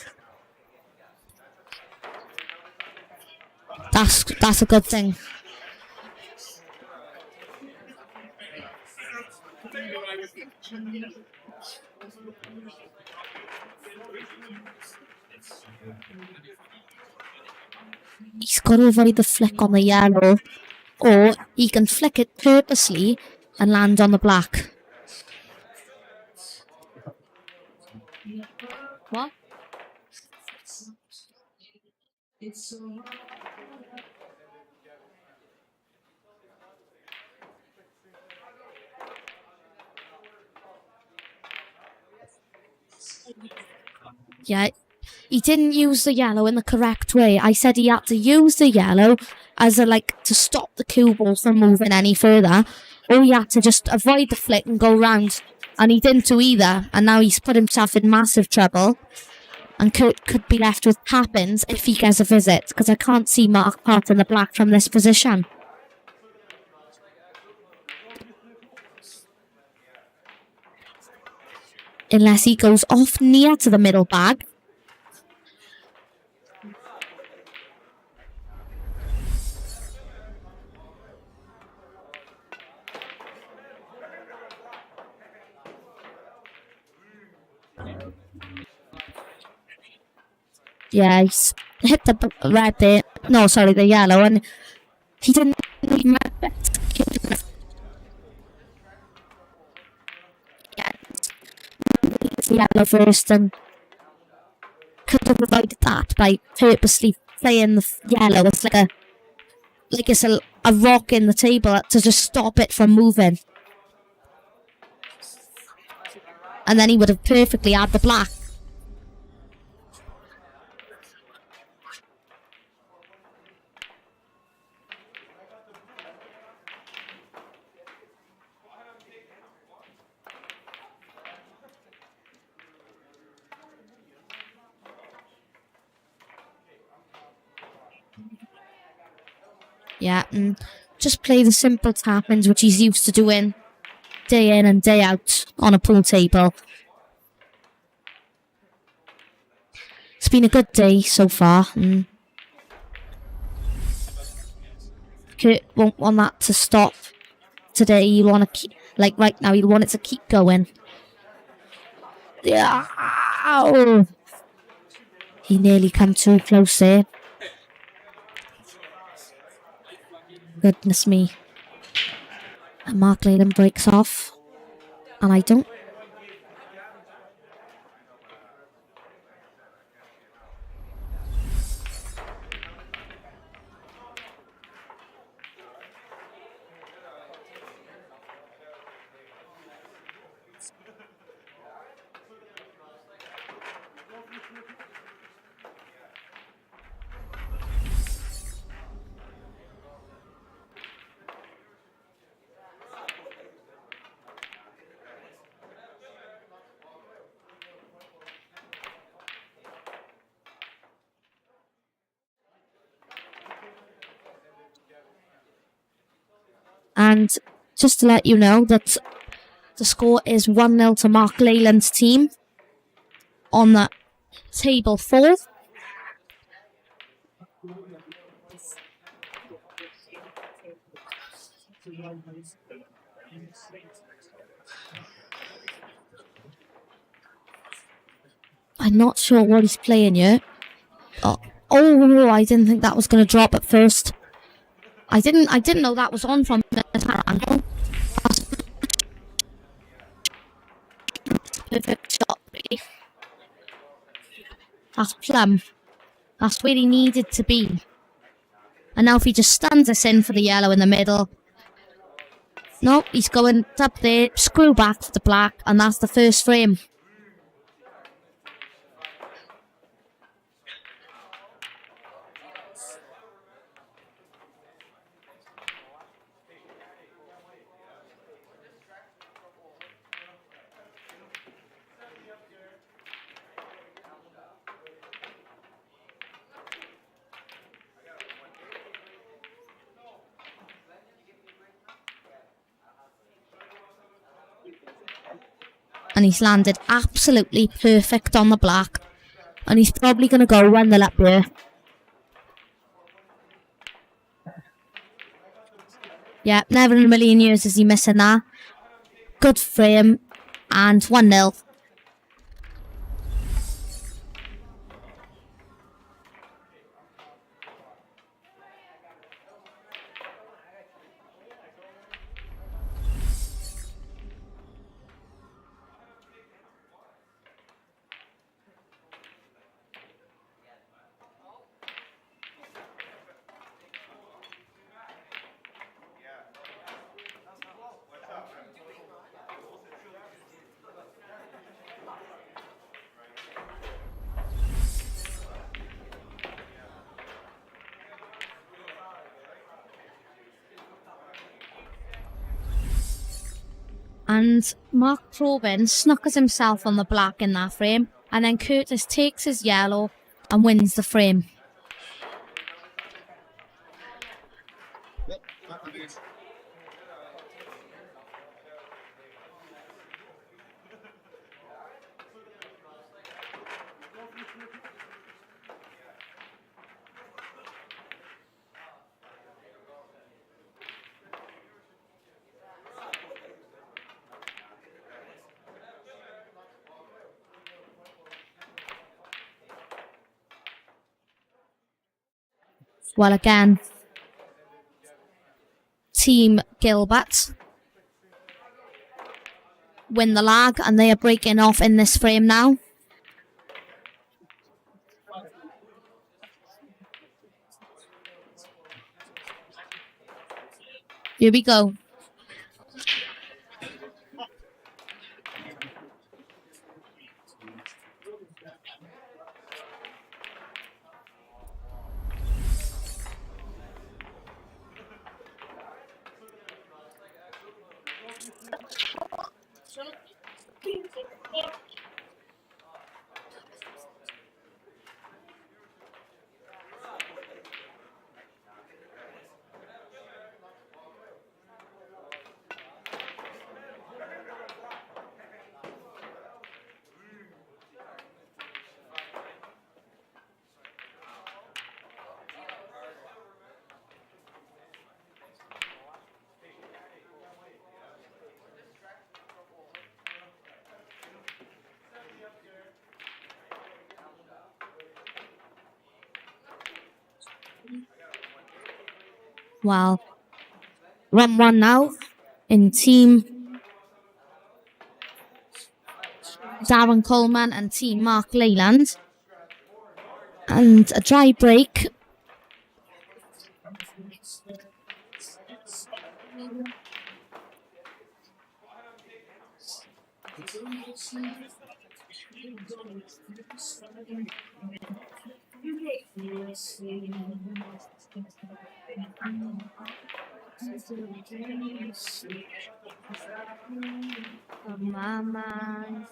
that's a good thing. He's got to avoid the flick on the yellow, or he can flick it purposely and land on the black. What? Yeah, he didn't use the yellow in the correct way. I said he had to use the yellow as a to stop the cue ball from moving any further, or he had to just avoid the flick and go round, and he didn't do either. And now he's put himself in massive trouble, and could be left with tap-ins if he gets a visit, because I can't see Mark Part in the black from this position. Unless he goes off near to the middle bag. Yeah, he's hit the red there. No, sorry, the yellow, and he didn't even the yellow first, and could have avoided that by purposely playing the yellow. It's it's a rock in the table to just stop it from moving, and then he would have perfectly had the black. Yeah, and just play the simple tap-ins which he's used to doing day in and day out on a pool table. It's been a good day so far. Kurt won't want that to stop today. You want to keep, right now, you want it to keep going. Yeah. Ow. He nearly come too close there. Goodness me. And Mark Leyland breaks off. And I don't... And just to let you know that the score is 1-0 to Mark Leyland's team on the table 4. I'm not sure what he's playing yet. Oh, I didn't think that was going to drop at first. I didn't know that was on from the angle. Perfect shot, really. That's plumb. That's where he needed to be. And now if he just stands us in for the yellow in the middle. No, he's going up there, screw back to the black, and that's the first frame. And he's landed absolutely perfect on the black. And he's probably going to go 1-0 up here. Yeah, never in a million years is he missing that. Good frame. And 1-0. And Mark Probin snuckers himself on the black in that frame, and then Curtis takes his yellow and wins the frame. Well, again, Team Gilbert win the lag, and they are breaking off in this frame now. Here we go. Well, round one now in Team Darren Coleman and Team Mark Leyland. And a dry break. Mama.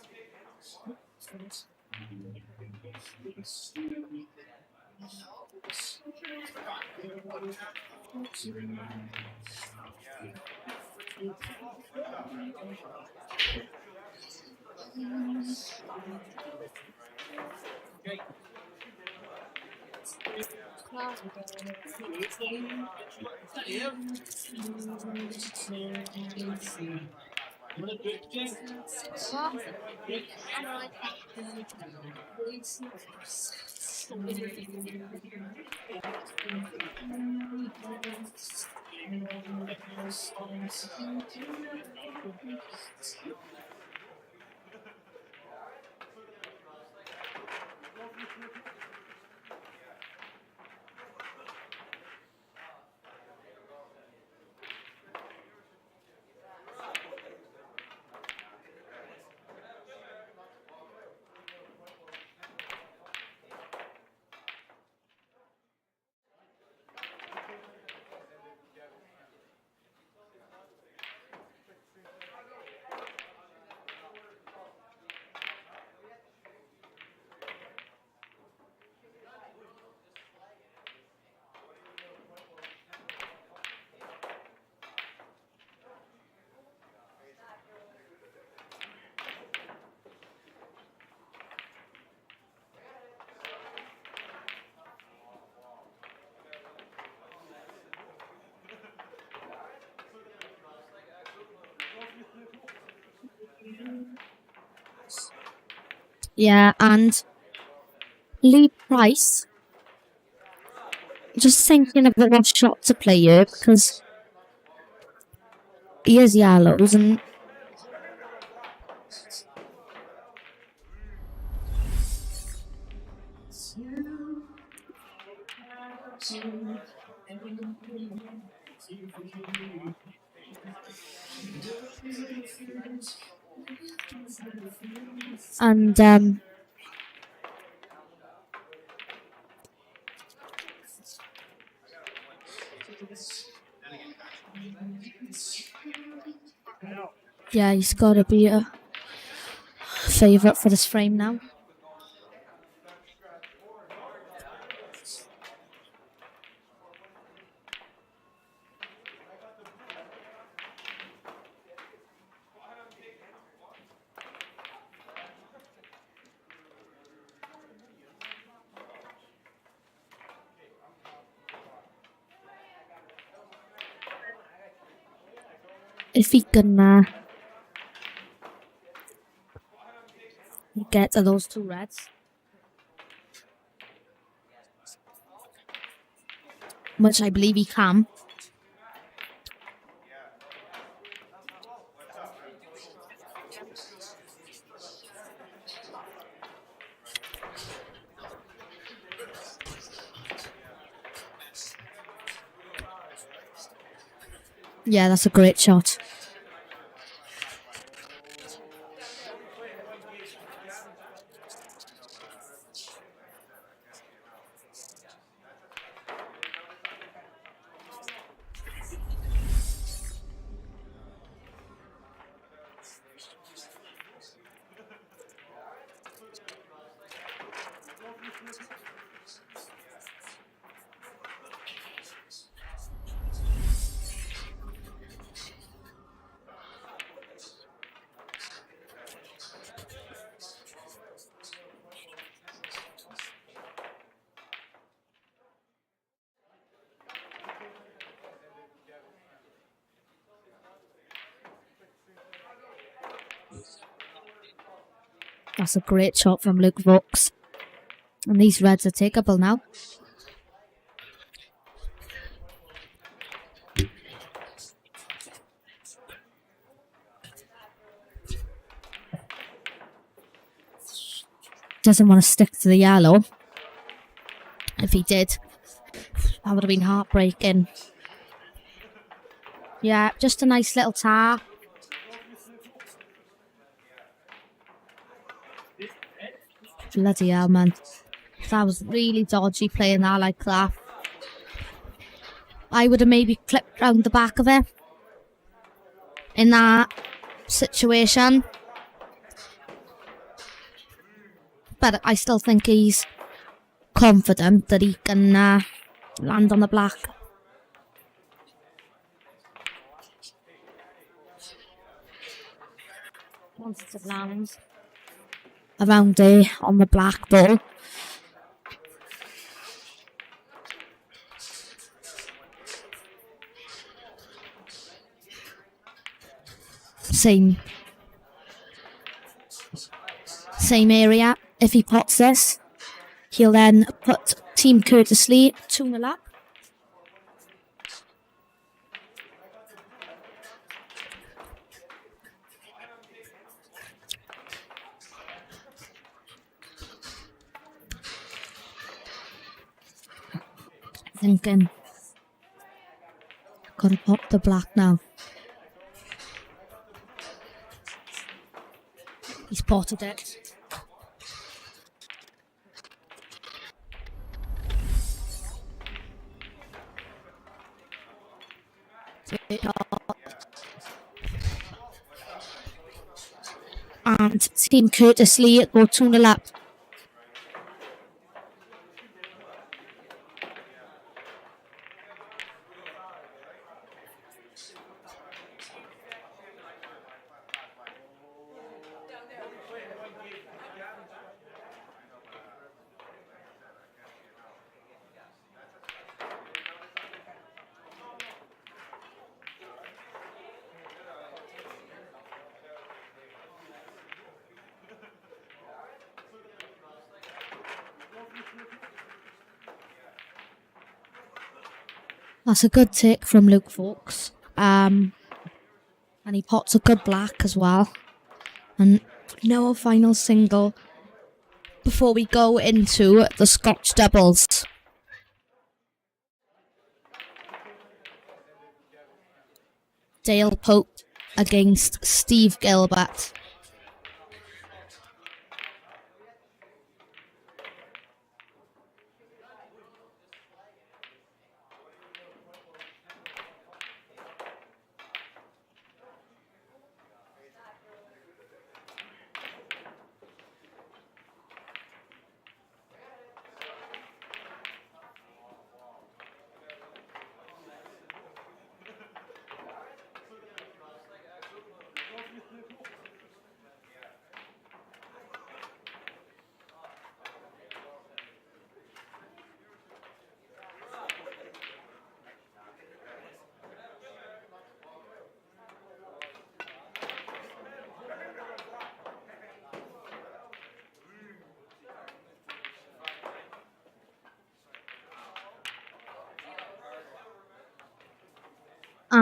Yeah, and Lee Price, just thinking of the last shot to play here because he is yellows and Yeah, he's got to be a favourite for this frame now. If he can get to those two reds, which I believe he can. Yeah, that's a great shot. That's a great shot from Luke Vaux. And these reds are takeable now. Doesn't want to stick to the yellow. If he did, that would have been heartbreaking. Yeah, just a nice little tar. Bloody hell, man. That was really dodgy playing that like that. I would have maybe clipped round the back of it in that situation. But I still think he's confident that he can land on the black. Once it lands around there on the black ball. Same area. If he pots this, he'll then put Team Courteously 2-0 up. Thinking, gotta pop the black now. He's potted it. And Team Courteously go 2-0 up. That's a good take from Luke Vaux. And he pots a good black as well. And no final single before we go into the Scotch doubles. Dale Pope against Steve Gilbert.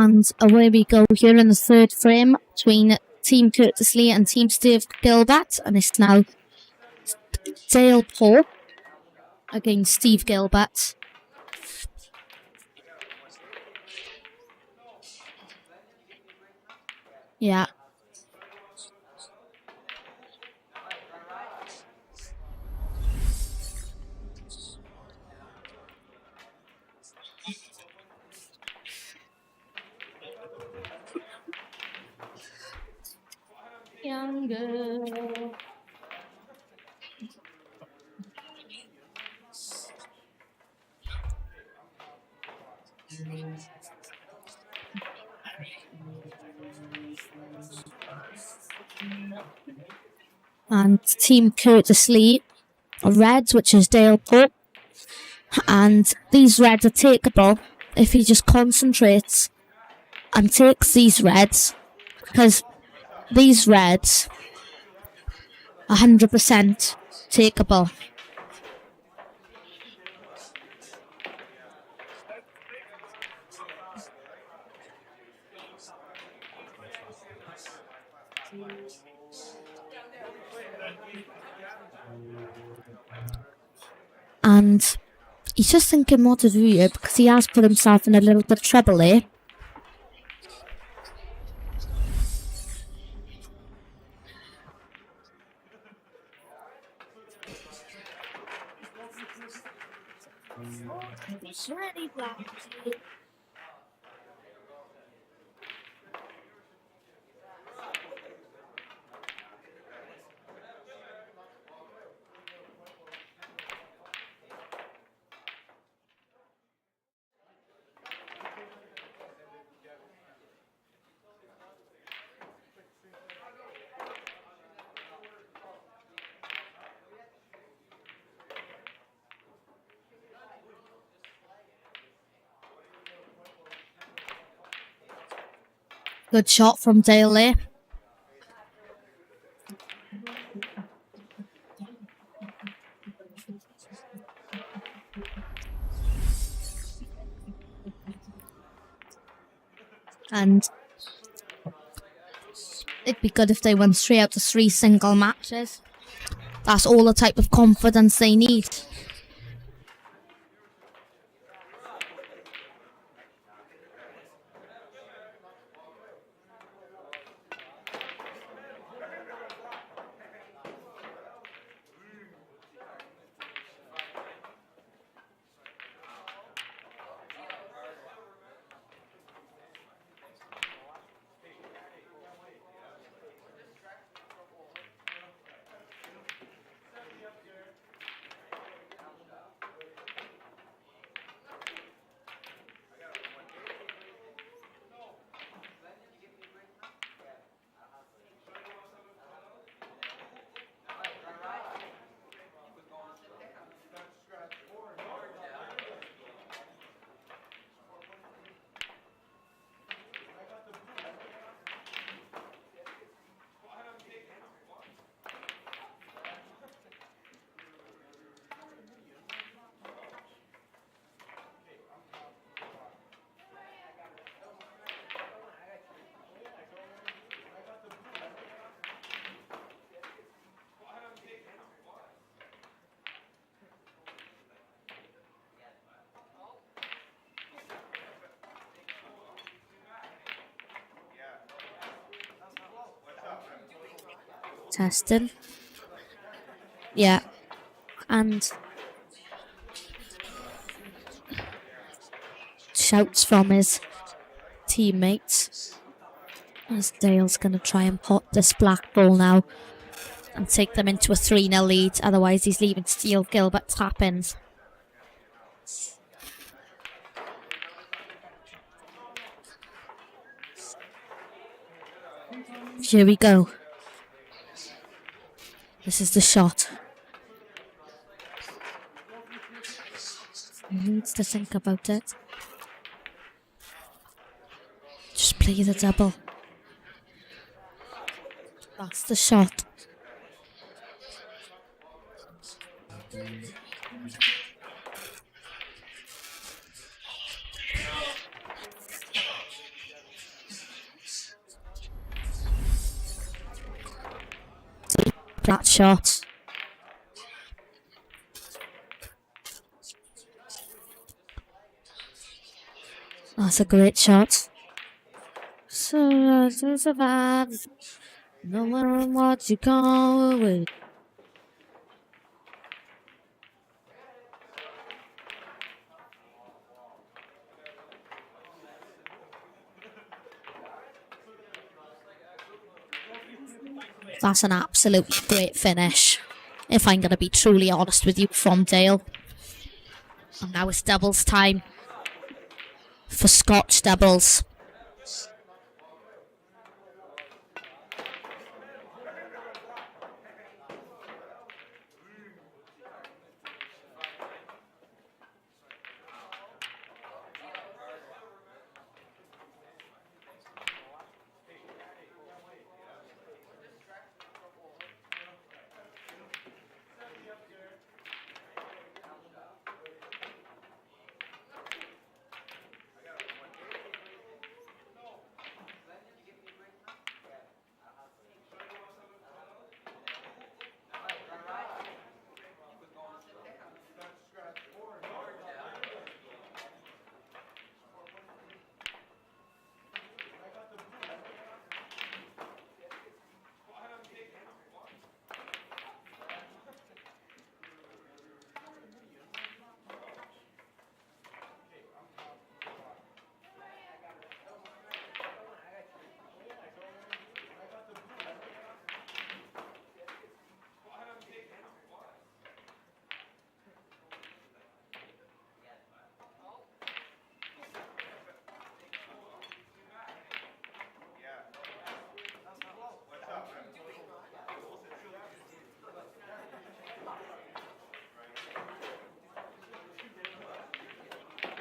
And away we go here in the third frame between Team Curtis Lee and Team Steve Gilbert. And it's now Dale Paul against Steve Gilbert. Yeah. Younger. And Team Curtis Lee are reds, which is Dale Pope. And these reds are takeable if he just concentrates and takes these reds, because these reds are 100% takeable. And he's just thinking what to do here, because he has put himself in a little bit of trouble there. Good shot from Dale there. And it'd be good if they won 3 out of 3 single matches. That's all the type of confidence they need. Testing. Yeah. And shouts from his teammates as Dale's going to try and pot this black ball now and take them into a 3-0 lead. Otherwise, he's leaving Steve Gilbert tap-ins. Here we go. This is the shot. He needs to think about it. Just play the double. That's the shot. that shot. That's a great shot. So to survive, no matter what you go with. That's an absolutely great finish, if I'm going to be truly honest with you, from Dale. And now it's doubles time for Scotch doubles.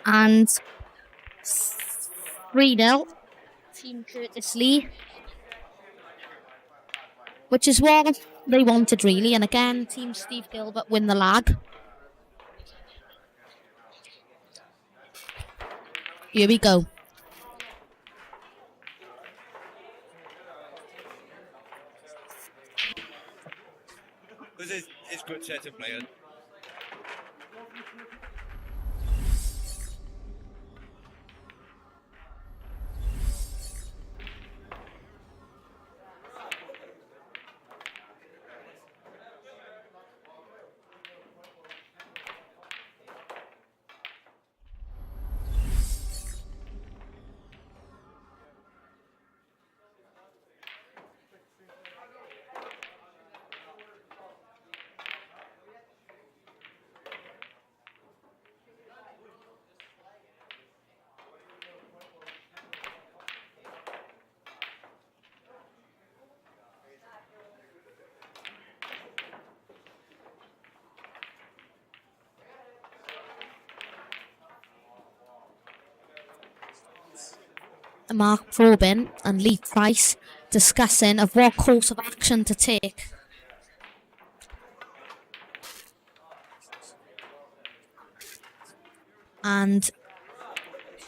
And 3-0, Team Curtis Lee. Which is what they wanted, really. And again, Team Steve Gilbert win the lag. Here we go. It's good set to play on. Mark Probin and Lee Price discussing of what course of action to take. And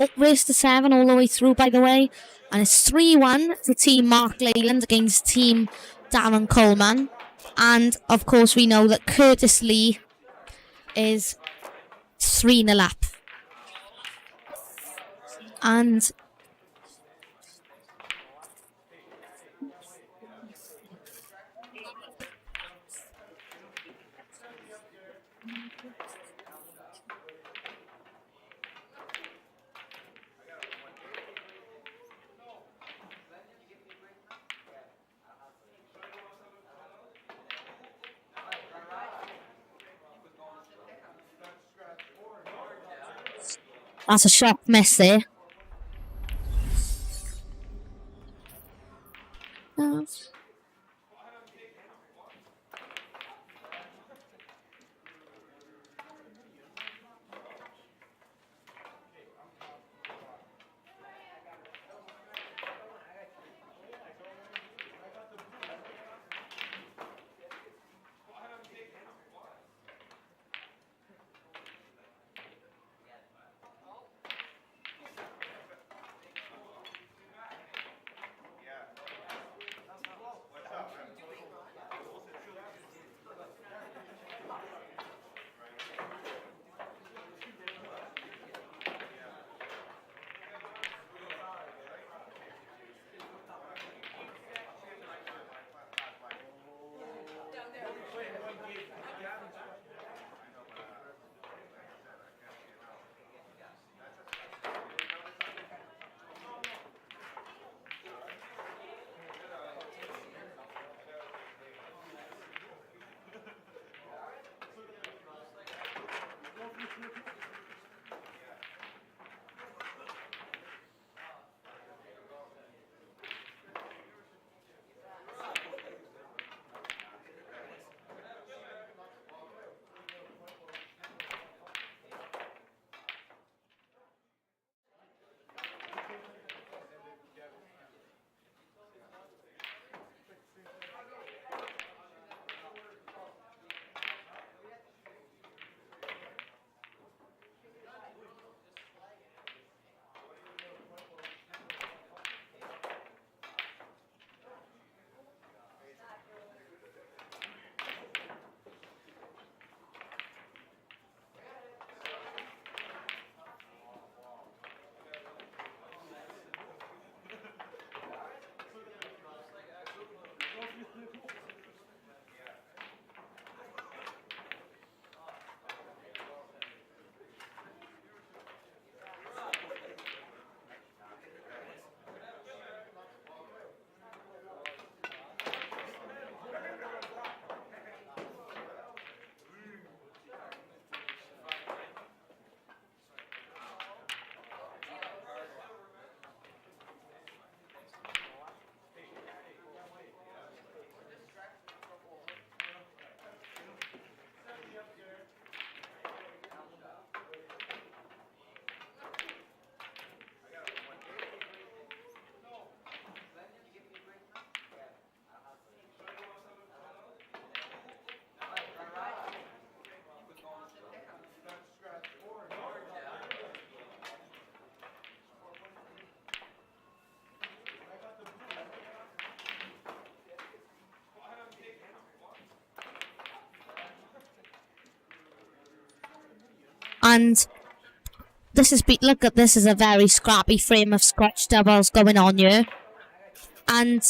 up race to 7 all the way through, by the way. And it's 3-1 to Team Mark Leyland against Team Darren Coleman. And, of course, we know that Curtis Lee is 3-0 up. And that's a shock miss there. And look at this is a very scrappy frame of Scotch doubles going on here. And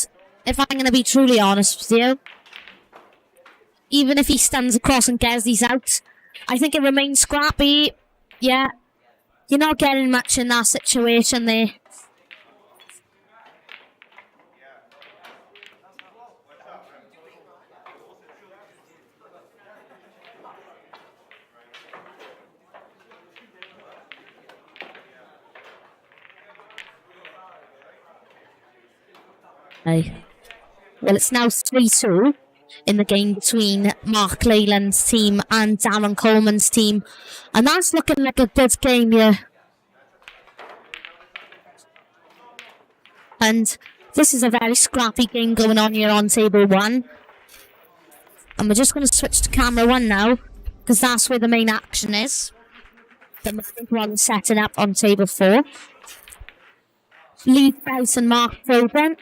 if I'm going to be truly honest with you, even if he stands across and gets these out, I think it remains scrappy. Yeah, you're not getting much in that situation there. Well, it's now 3-2 in the game between Mark Leyland's team and Darren Coleman's team. And that's looking like a good game here. And this is a very scrappy game going on here on table 1. And we're just going to switch to camera 1 now, because that's where the main action is. The one setting up on table 4. Lee Price and Mark Probin.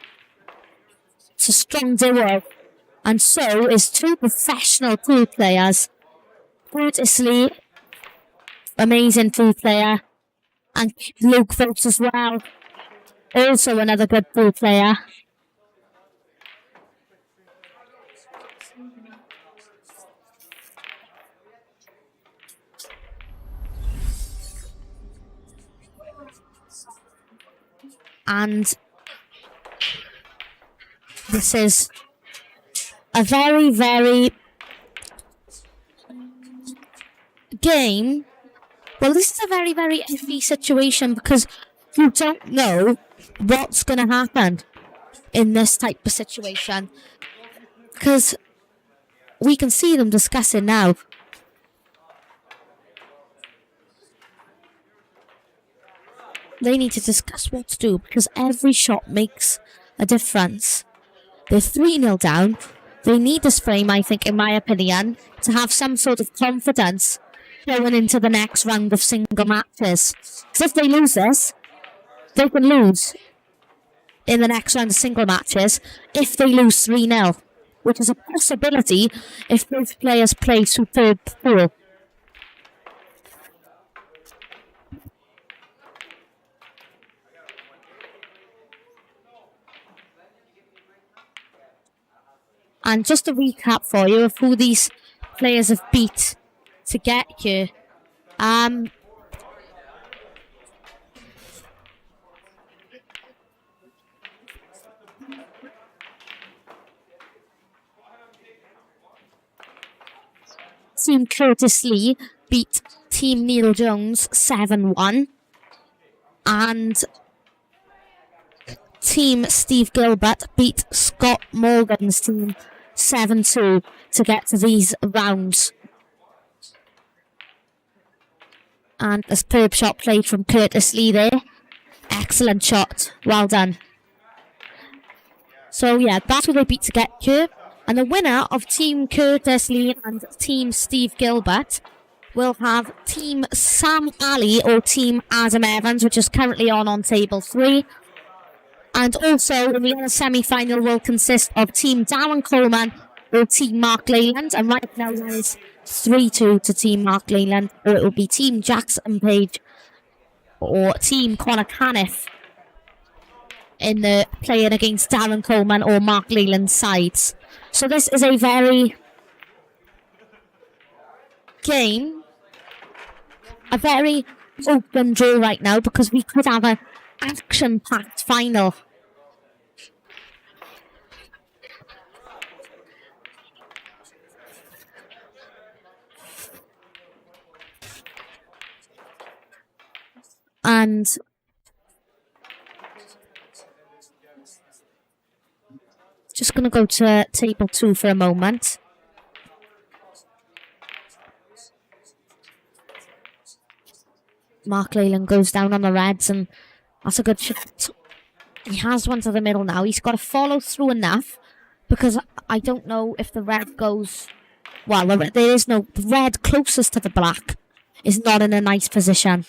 It's a strong duo. And so is 2 professional pool players. Curtis Lee, amazing pool player. And Luke Phillips as well. Also another good pool player. And this is a very, very game. Well, this is a very, very iffy situation because you don't know what's going to happen in this type of situation. Because we can see them discussing now. They need to discuss what to do because every shot makes a difference. They're 3-0 down. They need this frame, I think, in my opinion, to have some sort of confidence going into the next round of single matches. Because if they lose this, they can lose in the next round of single matches if they lose 3-0, which is a possibility if both players play superb pool. And just a recap for you of who these players have beat to get here. Team Curtis Lee beat Team Neil Jones 7-1. And Team Steve Gilbert beat Scott Morgan's team 7-2 to get to these rounds. And a superb shot played from Curtis Lee there. Excellent shot. Well done. So yeah, that's who they beat to get here. And the winner of Team Curtis Lee and Team Steve Gilbert will have Team Sam Ali or Team Adam Evans, which is currently on table 3. And also, in the other semi-final will consist of Team Darren Coleman or Team Mark Leyland. And right now there is 3-2 to Team Mark Leyland, or it will be Team Jackson Page or Team Connor Caniff in the playing against Darren Coleman or Mark Leyland's sides. So this is a very open draw right now because we could have an action-packed final. And just going to go to table 2 for a moment. Mark Leyland goes down on the reds, and that's a good shot. He has one to the middle now. He's got to follow through enough because I don't know if the red goes... Well, there is no... The red closest to the black is not in a nice position.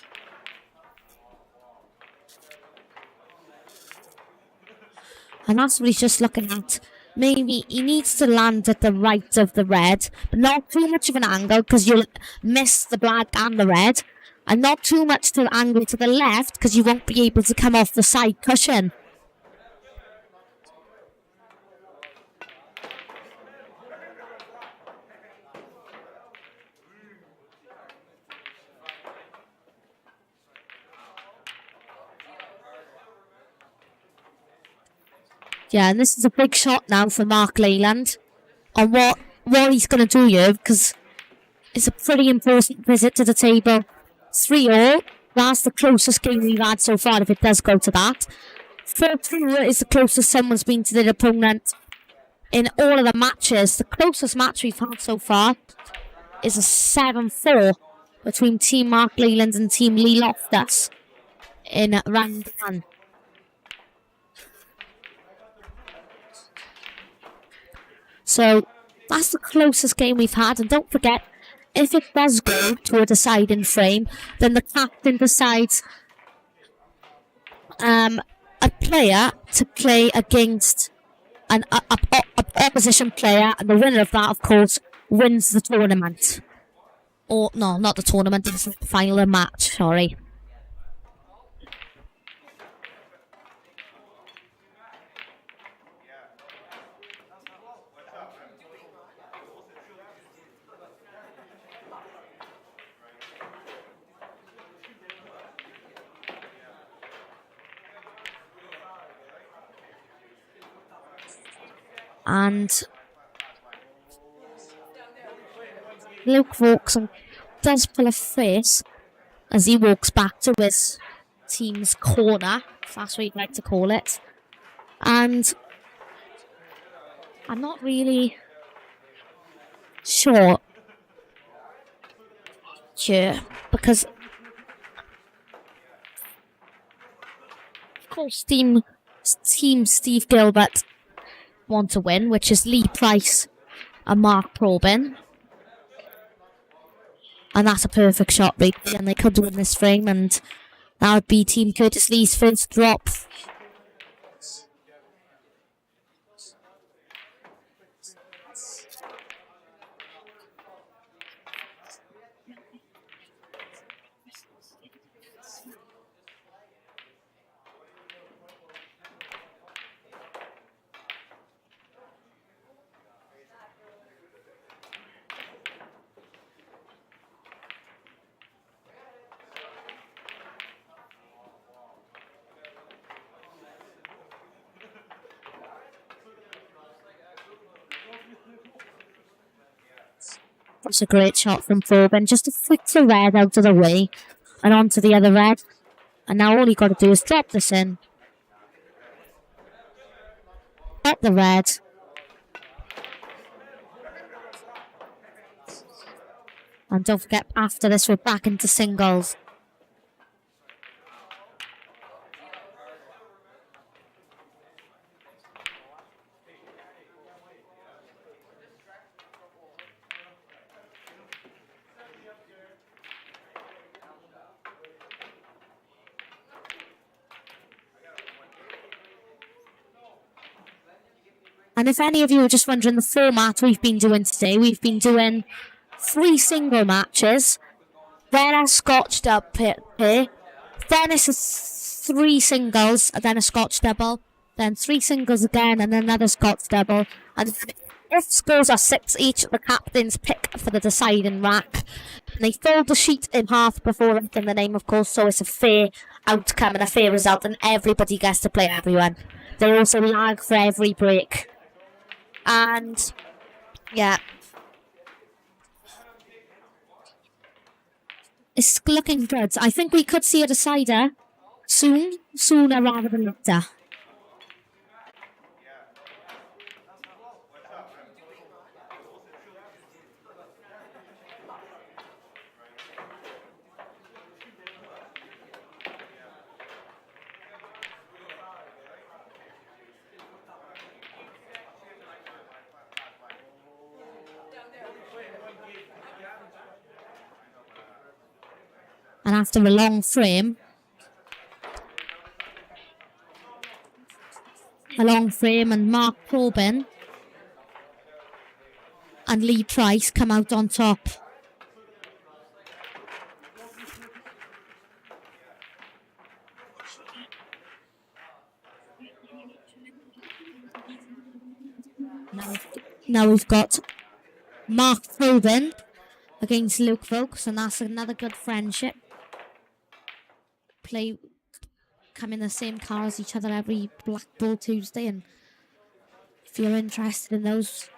And that's what he's just looking at. Maybe he needs to land at the right of the red, but not too much of an angle because you'll miss the black and the red. And not too much to angle to the left, because you won't be able to come off the side cushion. Yeah, and this is a big shot now for Mark Leyland on what he's going to do here, because it's a pretty important visit to the table. 3-all. That's the closest game we've had so far, if it does go to that. 4-2 is the closest someone's been to their opponent in all of the matches. The closest match we've had so far is a 7-4 between Team Mark Leyland and Team Lee Loftus in round 1. So that's the closest game we've had, and don't forget, if it does go to a deciding frame, then the captain decides a player to play against an opposition player, and the winner of that, of course, wins the tournament. Or, no, not the tournament, it's the final match, sorry. And Luke Vauxhall does pull a face as he walks back to his team's corner, if that's what you'd like to call it. And I'm not really sure here, because of course Team Steve Gilbert want to win, which is Lee Price and Mark Probin. And that's a perfect shot, really, and they could win this frame, and that would be Team Curtis Lee's first drop. That's a great shot from Probin. Just to flick the red out of the way and onto the other red. And now all you got to do is drop this in. Up the red. And don't forget, after this, we're back into singles. And if any of you are just wondering the format we've been doing today, we've been doing 3 single matches, then a Scotch dub pair, then it's 3 singles, and then a Scotch double, then 3 singles again, and another Scotch double. And if scores are 6 each, the captains pick for the deciding rack. And they fold the sheet in half before writing the name, of course, so it's a fair outcome and a fair result, and everybody gets to play everyone. They also lag for every break. And, yeah. It's looking good. I think we could see a decider sooner rather than later. And after a long frame, and Mark Probin and Lee Price come out on top. Now we've got Mark Tobin against Luke Folks, and that's another good friendship. Come in the same car as each other every Black Bull Tuesday, and if you're interested in those,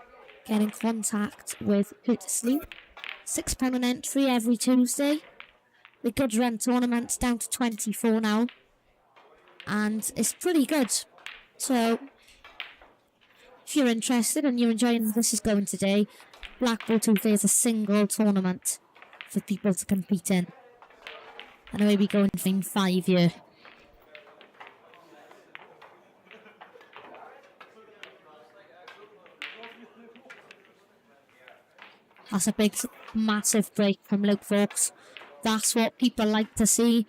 get in contact with Curtis Lee. £6 an entry every Tuesday. The good run tournament's down to 24 now, and it's pretty good. So if you're interested and you're enjoying how this is going today, Black Bull Tuesday is a single tournament for people to compete in. And I will be going for 5 year. That's a big, massive break from Luke Folks. That's what people like to see.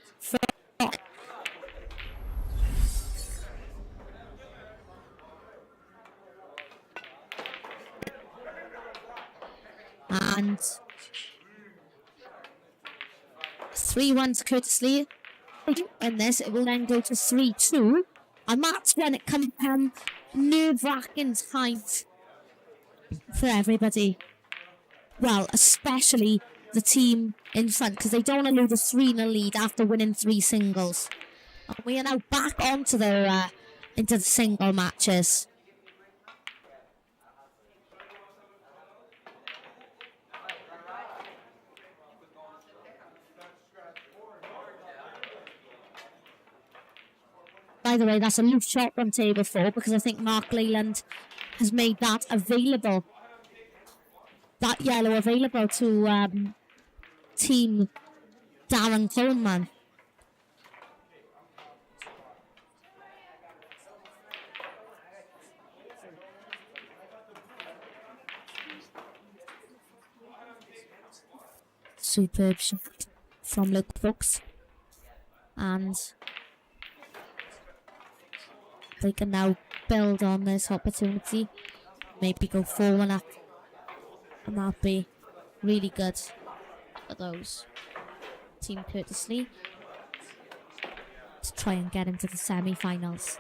And 3-1 to Curtis Lee. In this, it will then go to 3-2. And that's when it can become nerve-wracking tight for everybody. Well, especially the team in front, because they don't want to lose a 3-0 lead after winning 3 singles. And we are now back onto into the single matches. By the way, that's a loose shot on table 4, because I think Mark Leyland has made that available. That yellow available to team Darren Coleman. Superb shot from Luke Brooks. And they can now build on this opportunity. Maybe go 4-1 up. And that'll be really good for those. Team Curtis Lee to try and get into the semi-finals.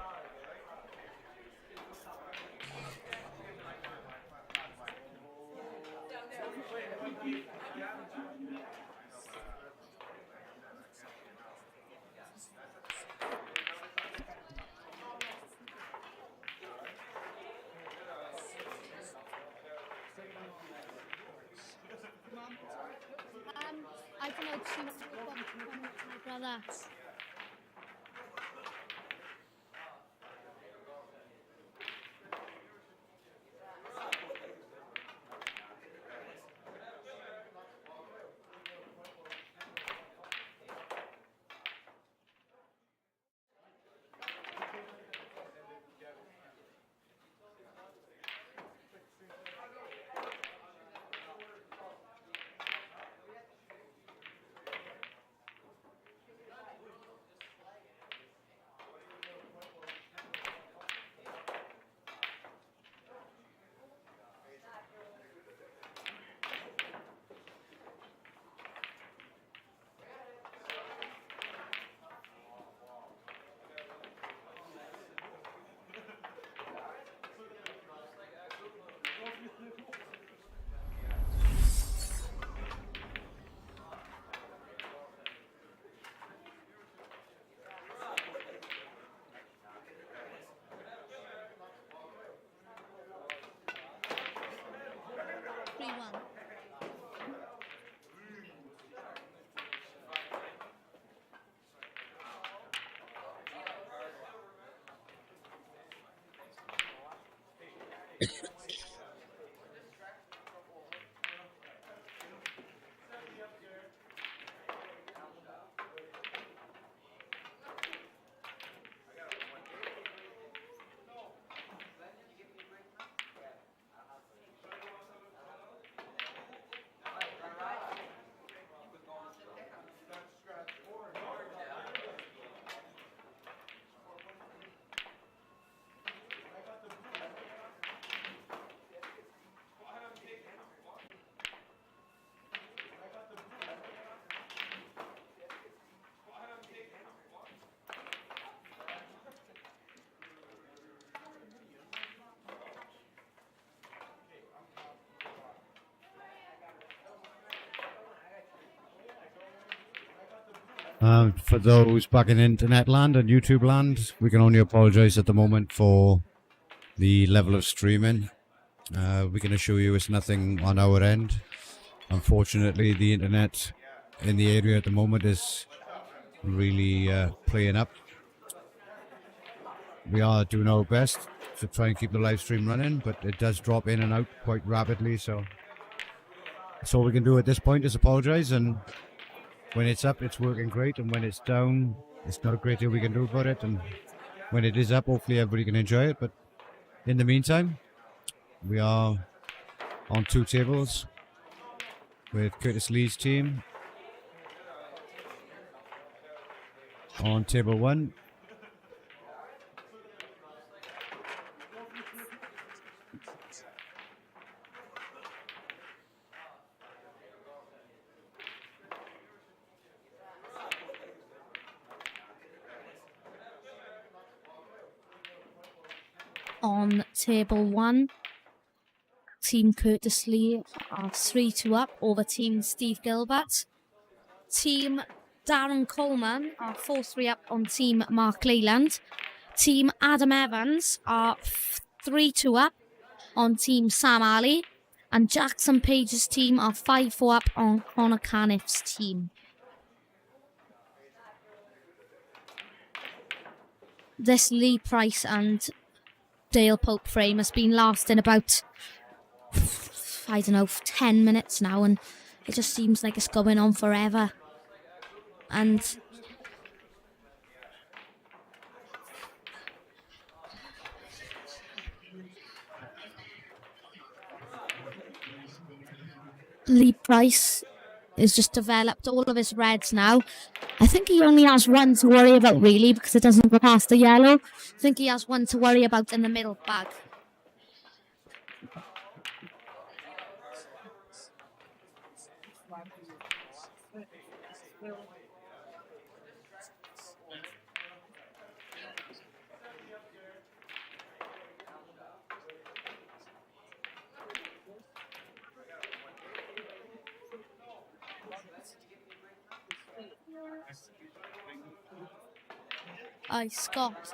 I don't know, brother. For those back in internet land and YouTube land, we can only apologize at the moment for the level of streaming. We can assure you it's nothing on our end. Unfortunately, the internet in the area at the moment is really playing up. We are doing our best to try and keep the live stream running, but it does drop in and out quite rapidly, so that's all we can do at this point is apologize. And when it's up, it's working great, and when it's down, it's not a great deal we can do about it. And when it is up, hopefully everybody can enjoy it. But in the meantime, we are on 2 tables with Curtis Lee's team. On table 1, On table 1, Team Curtis Lee are 3-2 up over Team Steve Gilbert. Team Darren Coleman are 4-3 up on Team Mark Leyland. Team Adam Evans are 3-2 up on Team Sam Alley. And Jackson Page's team are 5-4 up on Connor Caniff's team. This Lee Price and Dale Pope frame has been lasting about, I don't know, 10 minutes now, and it just seems like it's going on forever. And Lee Price has just developed all of his reds now. I think he only has one to worry about, really, because it doesn't go past the yellow. I think he has one to worry about in the middle bag. Scott.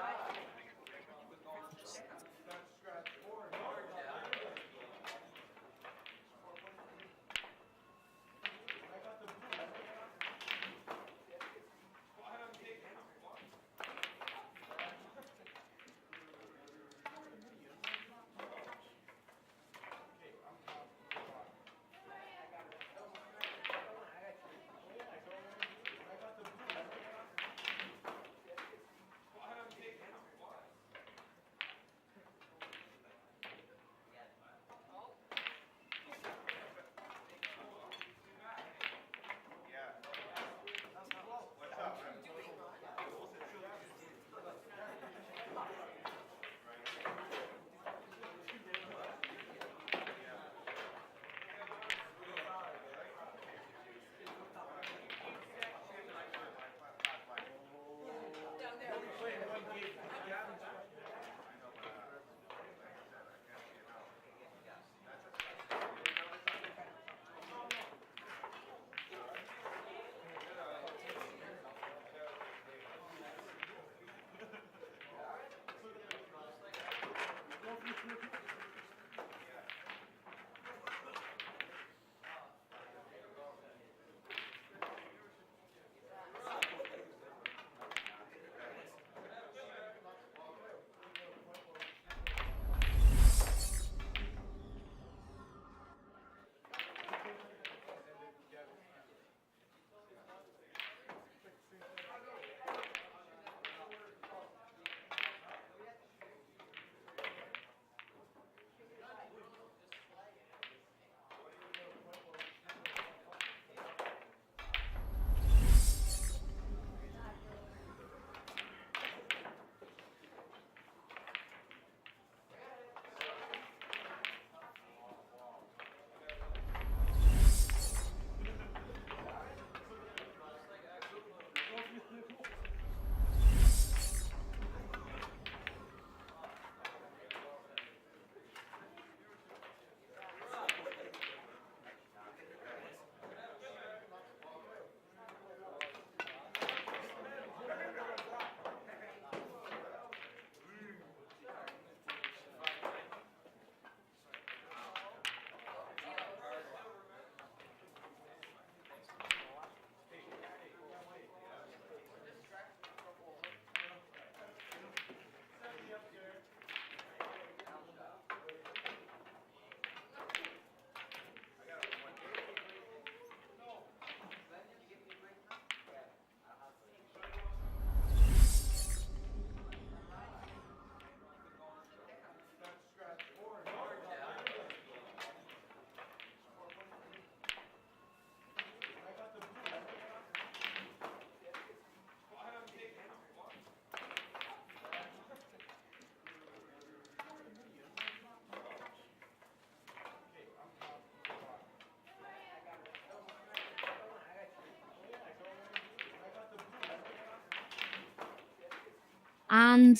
And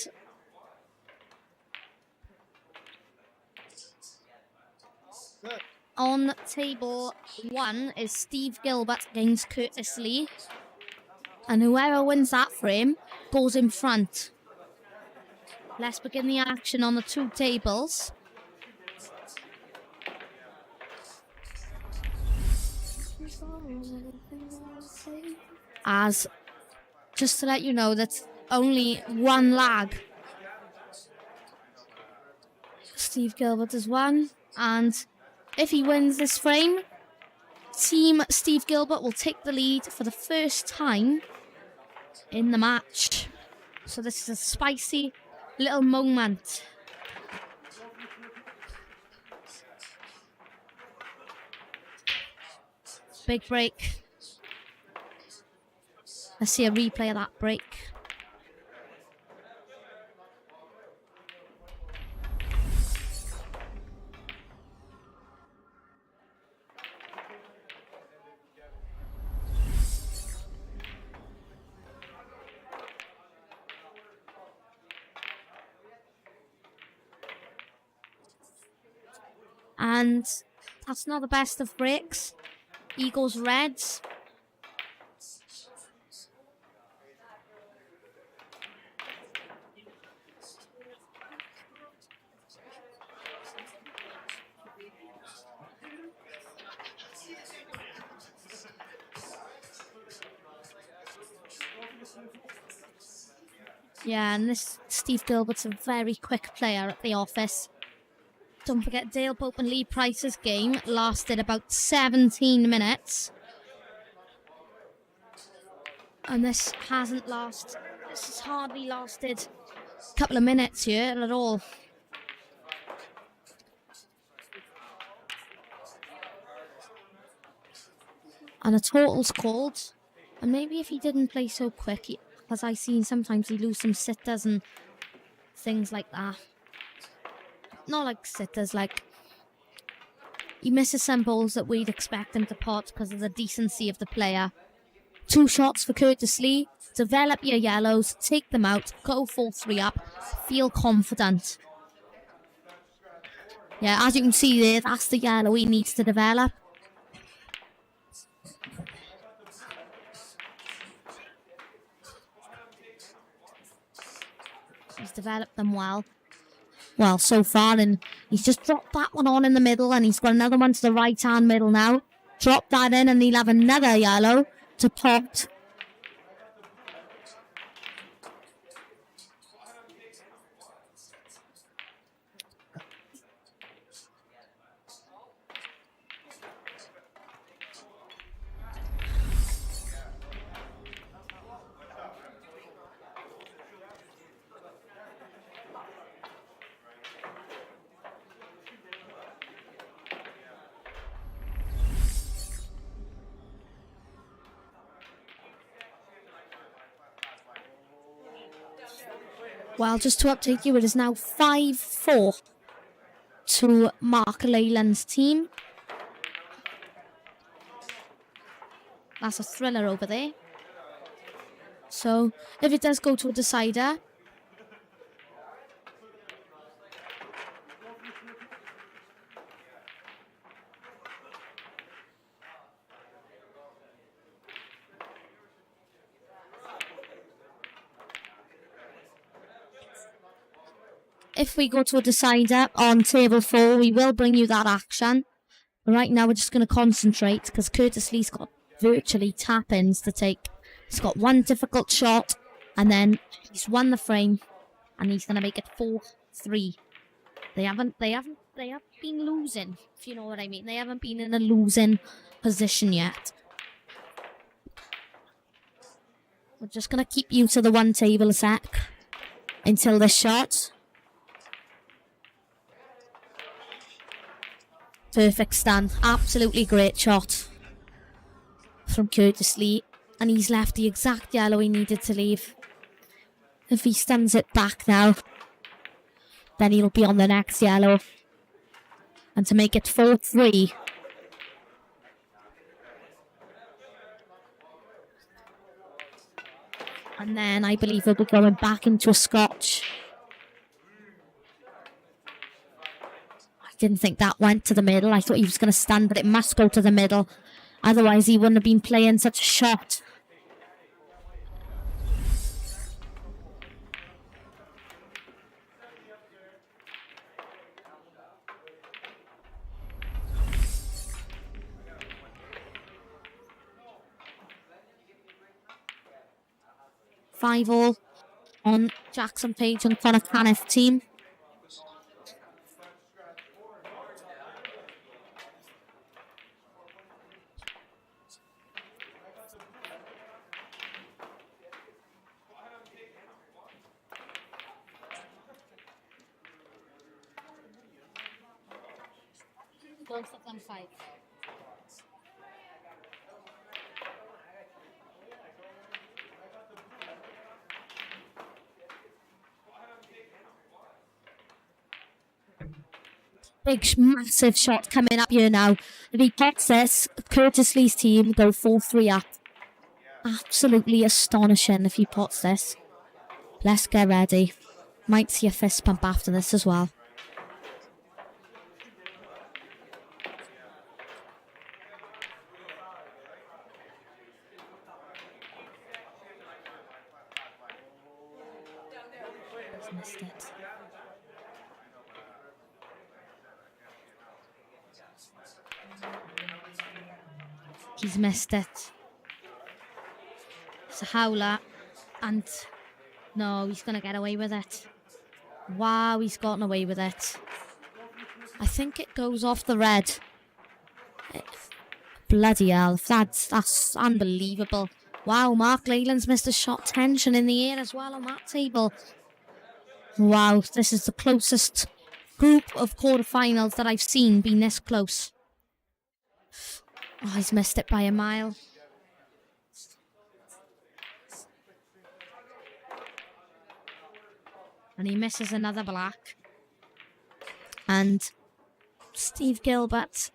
on table 1 is Steve Gilbert against Curtis Lee. And whoever wins that frame goes in front. Let's begin the action on the 2 tables. As, just to let you know, that's only 1 lag. Steve Gilbert has won, and if he wins this frame, Team Steve Gilbert will take the lead for the first time in the match. So this is a spicy little moment. Big break. Let's see a replay of that break. And that's not the best of breaks. Eagles Reds. Yeah, and this Steve Gilbert's a very quick player at the office. Don't forget, Dale Pope and Lee Price's game lasted about 17 minutes. And this has hardly lasted a couple of minutes here at all. And a total's called. And maybe if he didn't play so quick, because I've seen sometimes he lose some sitters and things like that. Not like sitters, like he misses some balls that we'd expect him to pot because of the decency of the player. 2 shots for Curtis Lee. Develop your yellows, take them out, go 4-3 up, feel confident. Yeah, as you can see there, that's the yellow he needs to develop. He's developed them well. Well, so far, and he's just dropped that one on in the middle, and he's got another one to the right-hand middle now. Drop that in, and he'll have another yellow to pot. Well, just to update you, it is now 5-4 to Mark Leyland's team. That's a thriller over there. So, if it does go to a decider, if we go to a decider on table 4, we will bring you that action. But right now, we're just going to concentrate because Curtis Lee's got virtually tap-ins to take. He's got 1 difficult shot, and then he's won the frame, and he's going to make it 4-3. They haven't been losing, if you know what I mean. They haven't been in a losing position yet. We're just going to keep you to the 1 table a sec until this shot. Perfect stand. Absolutely great shot from Curtis Lee. And he's left the exact yellow he needed to leave. If he stands it back now, then he'll be on the next yellow. And to make it 4-3. And then I believe we'll be going back into a Scotch. I didn't think that went to the middle. I thought he was going to stand, but it must go to the middle. Otherwise, he wouldn't have been playing such a shot. Five all on Jackson Page and Connor Caniff team. Both of them five. Big, massive shot coming up here now. If he gets this, Curtis Lee's team go 4-3 up. Absolutely astonishing if he pots this. Let's get ready. Might see a fist pump after this as well. He's missed it. He's missed it. It's a howler. And no, he's going to get away with it. Wow, he's gotten away with it. I think it goes off the red. Bloody hell, that's unbelievable. Wow, Mark Leyland's missed a shot. Tension in the air as well on that table. Wow, this is the closest group of quarterfinals that I've seen being this close. Oh, he's missed it by a mile. And he misses another black. And Steve Gilbert.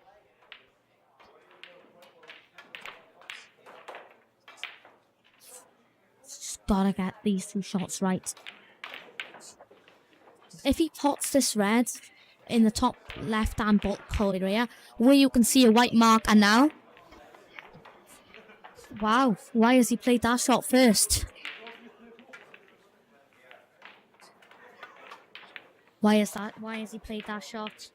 Just gotta get these two shots right. If he pots this red in the top left-hand bulk area, where you can see a white mark, and now... Wow, why has he played that shot first? Why is that? Why has he played that shot?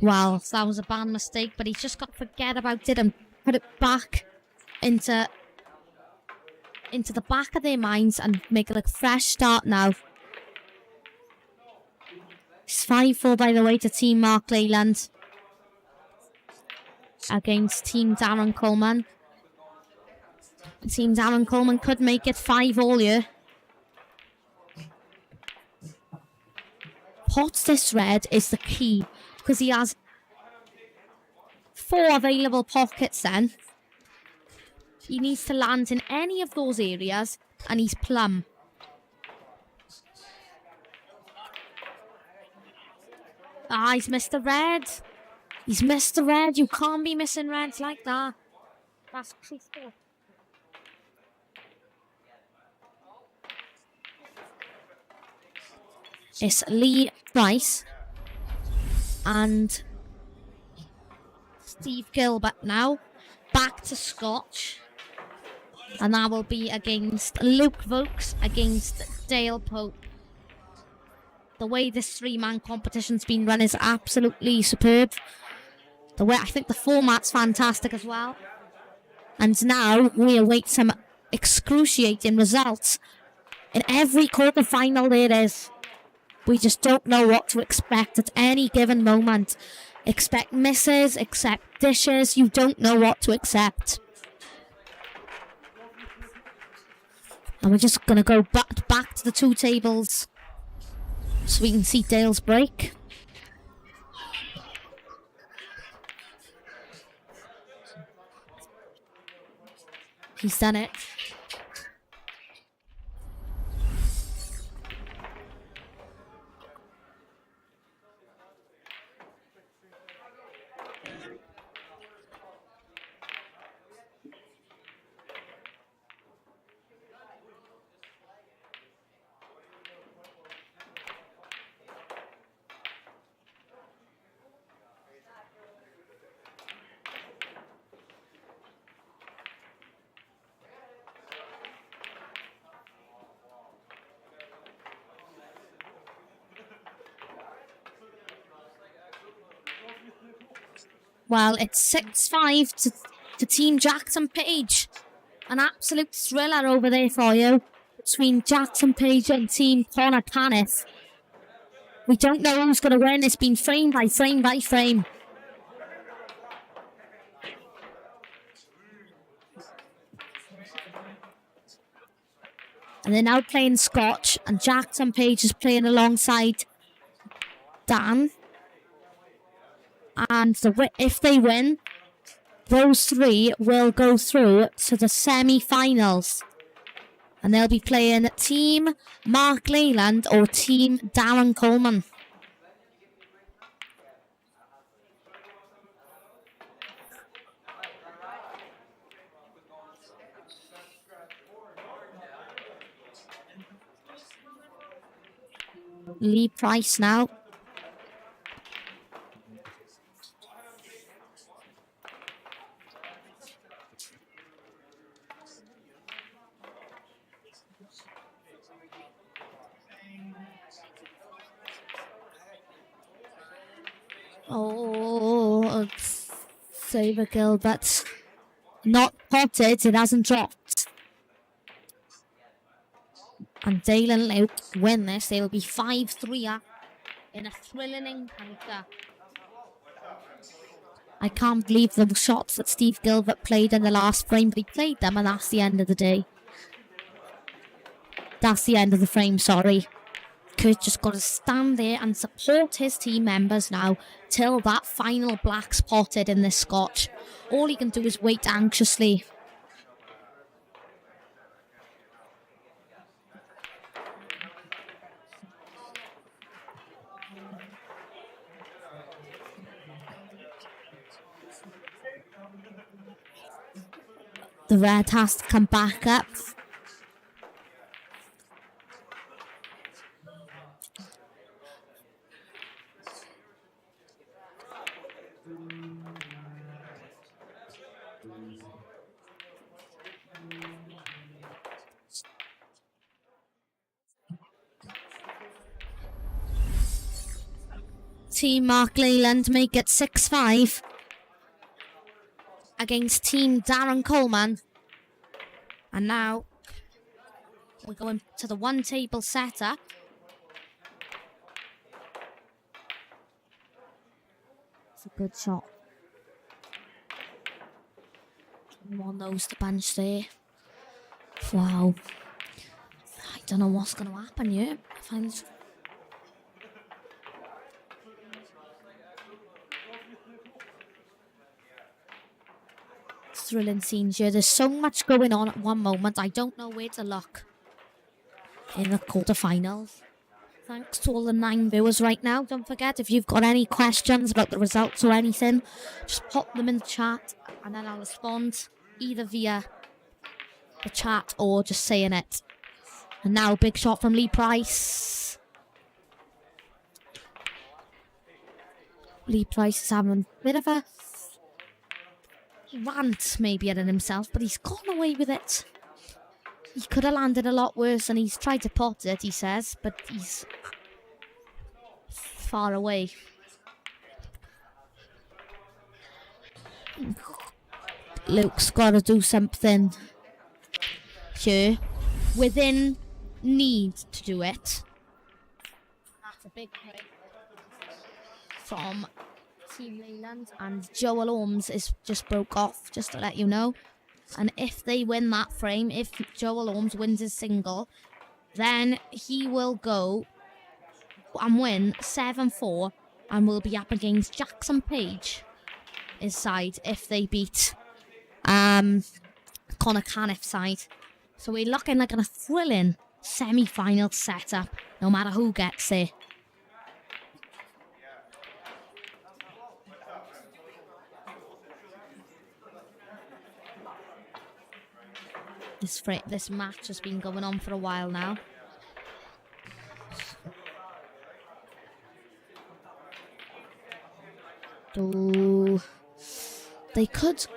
Wow, that was a bad mistake, but he's just got to forget about it and put it back into the back of their minds and make it a fresh start now. It's 5-4 by the way to Team Mark Leyland against Team Darren Coleman. Team Darren Coleman could make it 5-all here. Pots this red is the key because he has 4 available pockets then. He needs to land in any of those areas and he's plumb. Ah, he's missed the red. He's missed the red. You can't be missing reds like that. That's truthful. It's Lee Price and Steve Gilbert now. Back to Scotch. And that will be against Luke Vokes against Dale Pope. The way this 3-man competition's been run is absolutely superb. The way I think the format's fantastic as well. And now we await some excruciating results. In every quarterfinal there is. We just don't know what to expect at any given moment. Expect misses, expect dishes. You don't know what to accept. And we're just going to go back to the 2 tables so we can see Dale's break. He's done it. Well, it's 6-5 to Team Jackson Page. An absolute thriller over there for you between Jackson Page and Team Connor Caniff. We don't know who's going to win. It's been frame by frame by frame. And they're now playing Scotch, and Jackson Page is playing alongside Dan. And if they win, those three will go through to the semi-finals. And they'll be playing Team Mark Leyland or Team Darren Coleman. Lee Price now. Oh, Saber Gilbert. Not potted, it hasn't dropped. And Dale and Luke win this. They will be 5-3 up in a thrilling encounter. I can't believe the shots that Steve Gilbert played in the last frame, but he played them, and that's the end of the day. That's the end of the frame, sorry. Kurt just got to stand there and support his team members now till that final black spotted in this Scotch. All he can do is wait anxiously. The red has to come back up. Team Mark Leyland make it 6-5 against Team Darren Coleman. And now we're going to the one table setup. It's a good shot. One knows the bunch there. Wow. I don't know what's going to happen here. Thrilling scenes here. There's so much going on at one moment. I don't know where to look in the quarterfinals. Thanks to all the 9 viewers right now. Don't forget, if you've got any questions about the results or anything, just pop them in the chat and then I'll respond either via the chat or just saying it. And now, big shot from Lee Price. Lee Price is having a bit of a rant maybe at himself, but he's gone away with it. He could have landed a lot worse, and he's tried to pot it, he says, but he's far away. Luke's got to do something here within need to do it. That's a big break from Team Leyland, and Joel Holmes is just broke off, just to let you know. And if they win that frame, if Joel Holmes wins his single, then he will go and win 7-4 and will be up against Jackson Page, his side, if they beat Connor Caniff side. So we're looking like a thrilling semi-final setup, no matter who gets there. This match has been going on for a while now. So they could.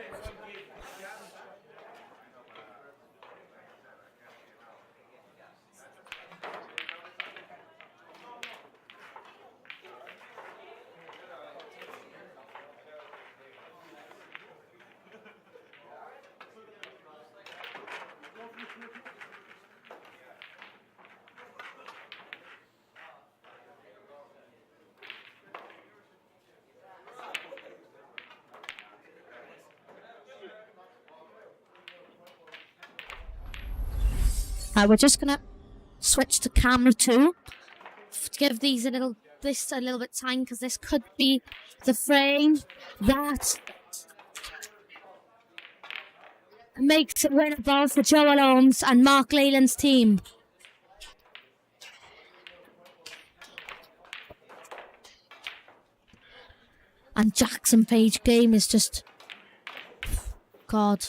We're just gonna switch to camera 2 to give this a little bit time, because this could be the frame that makes it winnable for Joel Holmes and Mark Leyland's team. And Jackson Page game is just God.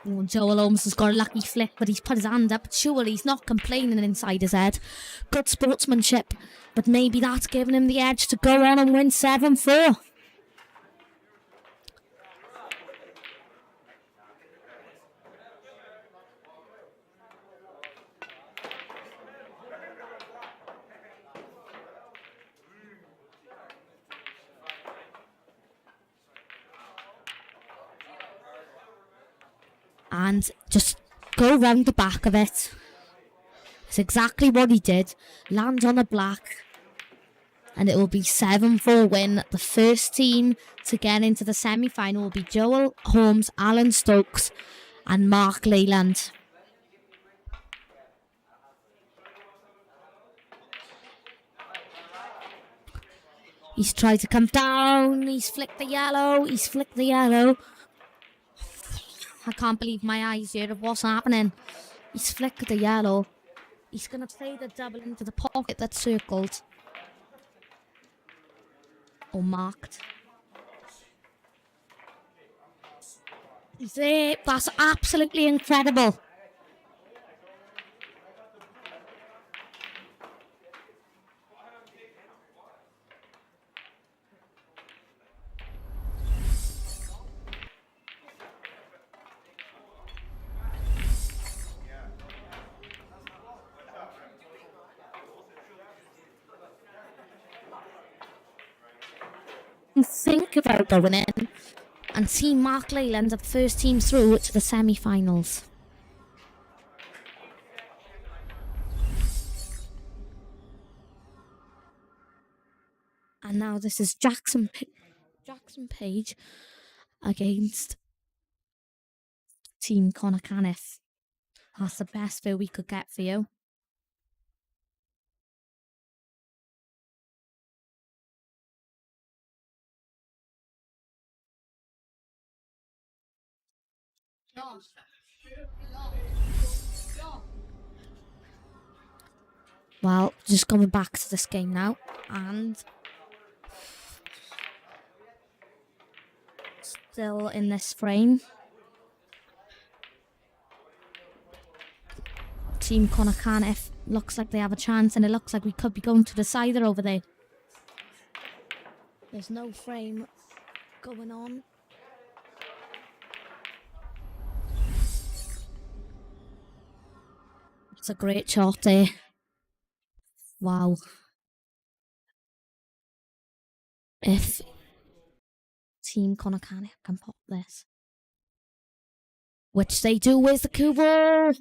Oh, Joel Holmes has got a lucky flick, but he's put his hand up. Surely he's not complaining inside his head. Good sportsmanship, but maybe that's giving him the edge to go on and win 7-4. And just go round the back of it. It's exactly what he did. Land on the black. And it will be 7-4 win. The first team to get into the semi-final will be Joel Holmes, Alan Stokes and Mark Leyland. He's tried to come down. He's flicked the yellow. I can't believe my eyes here of what's happening. He's flicked the yellow. He's going to play the double into the pocket that's circled. Or marked. He's there. That's absolutely incredible. Think about going in and see Mark Leyland the first team through to the semi-finals. And now this is Jackson Page against Team Connor Caniff. That's the best view we could get for you. Well, just coming back to this game now, and still in this frame. Team Connor Caniff looks like they have a chance, and it looks like we could be going to the decider over there. There's no frame going on. It's a great shot there. Wow. If Team Connor Caniff can pop this, which they do, where's the Kubo?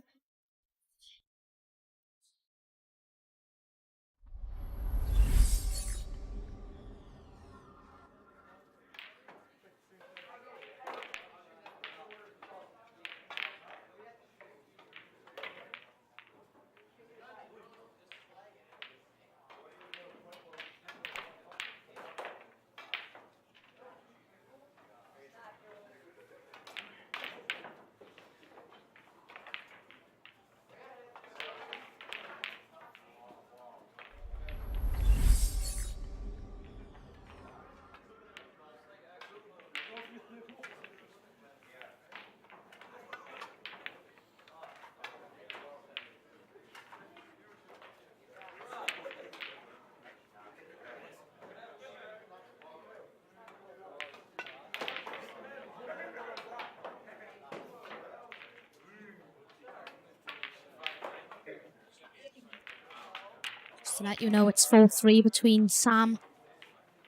Just to let you know, it's 4-3 between Sam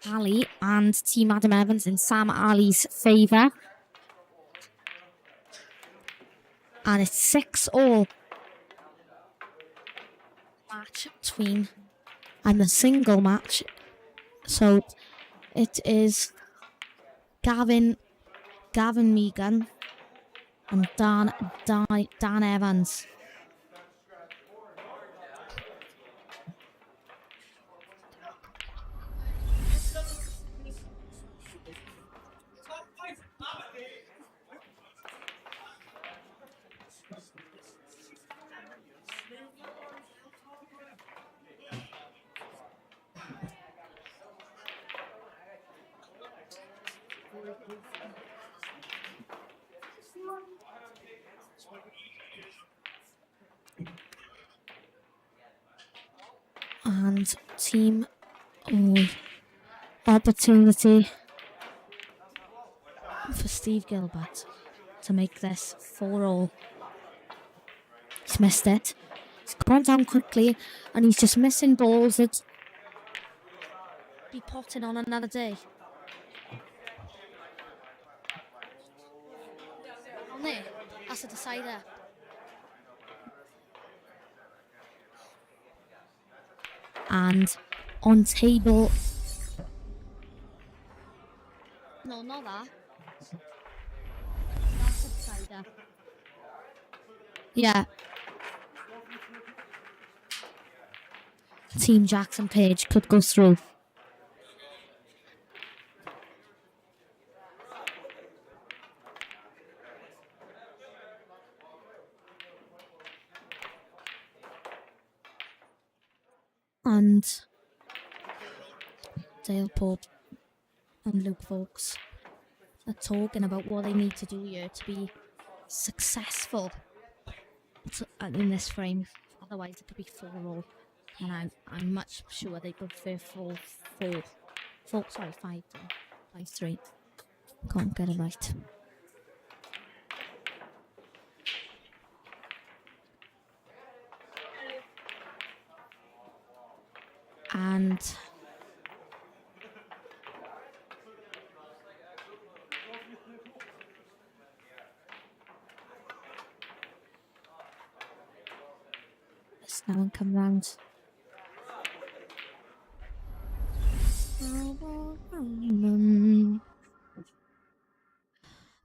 Ali and Team Adam Evans in Sam Ali's favour. And it's 6-all match between, and the single match. So it is Gavin Megan and Dan Evans. And team opportunity for Steve Gilbert to make this 4-all. He's missed it. He's gone down quickly and he's just missing balls that be potting on another day. On there, that's a decider. And on table, no, not that. That's a decider. Yeah. Team Jackson Page could go through. And Dale Pope and Luke Folks are talking about what they need to do here to be successful in this frame. Otherwise, it could be 4-all. And I'm much sure they prefer 5-3. Can't get it right. And let's no one come round.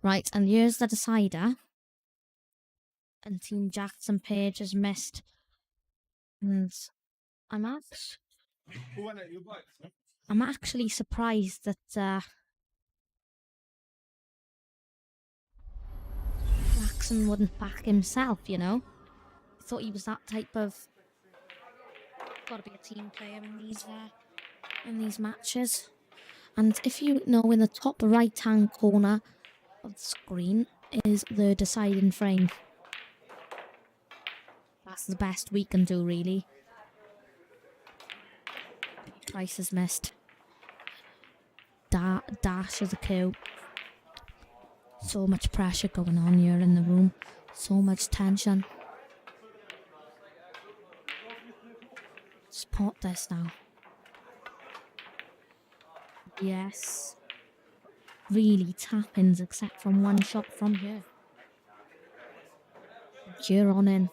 Right, and here's the decider. And Team Jackson Page has missed. And I'm actually surprised that Jackson wouldn't back himself, you know. I thought he was that type of gotta be a team player in these matches. And if you know, in the top right hand corner of the screen is the deciding frame. That's the best we can do, really. Twice as missed. Dash of the queue. So much pressure going on here in the room. So much tension. Spot this now. Yes. Really tap-ins except from one shot from here. Here on in.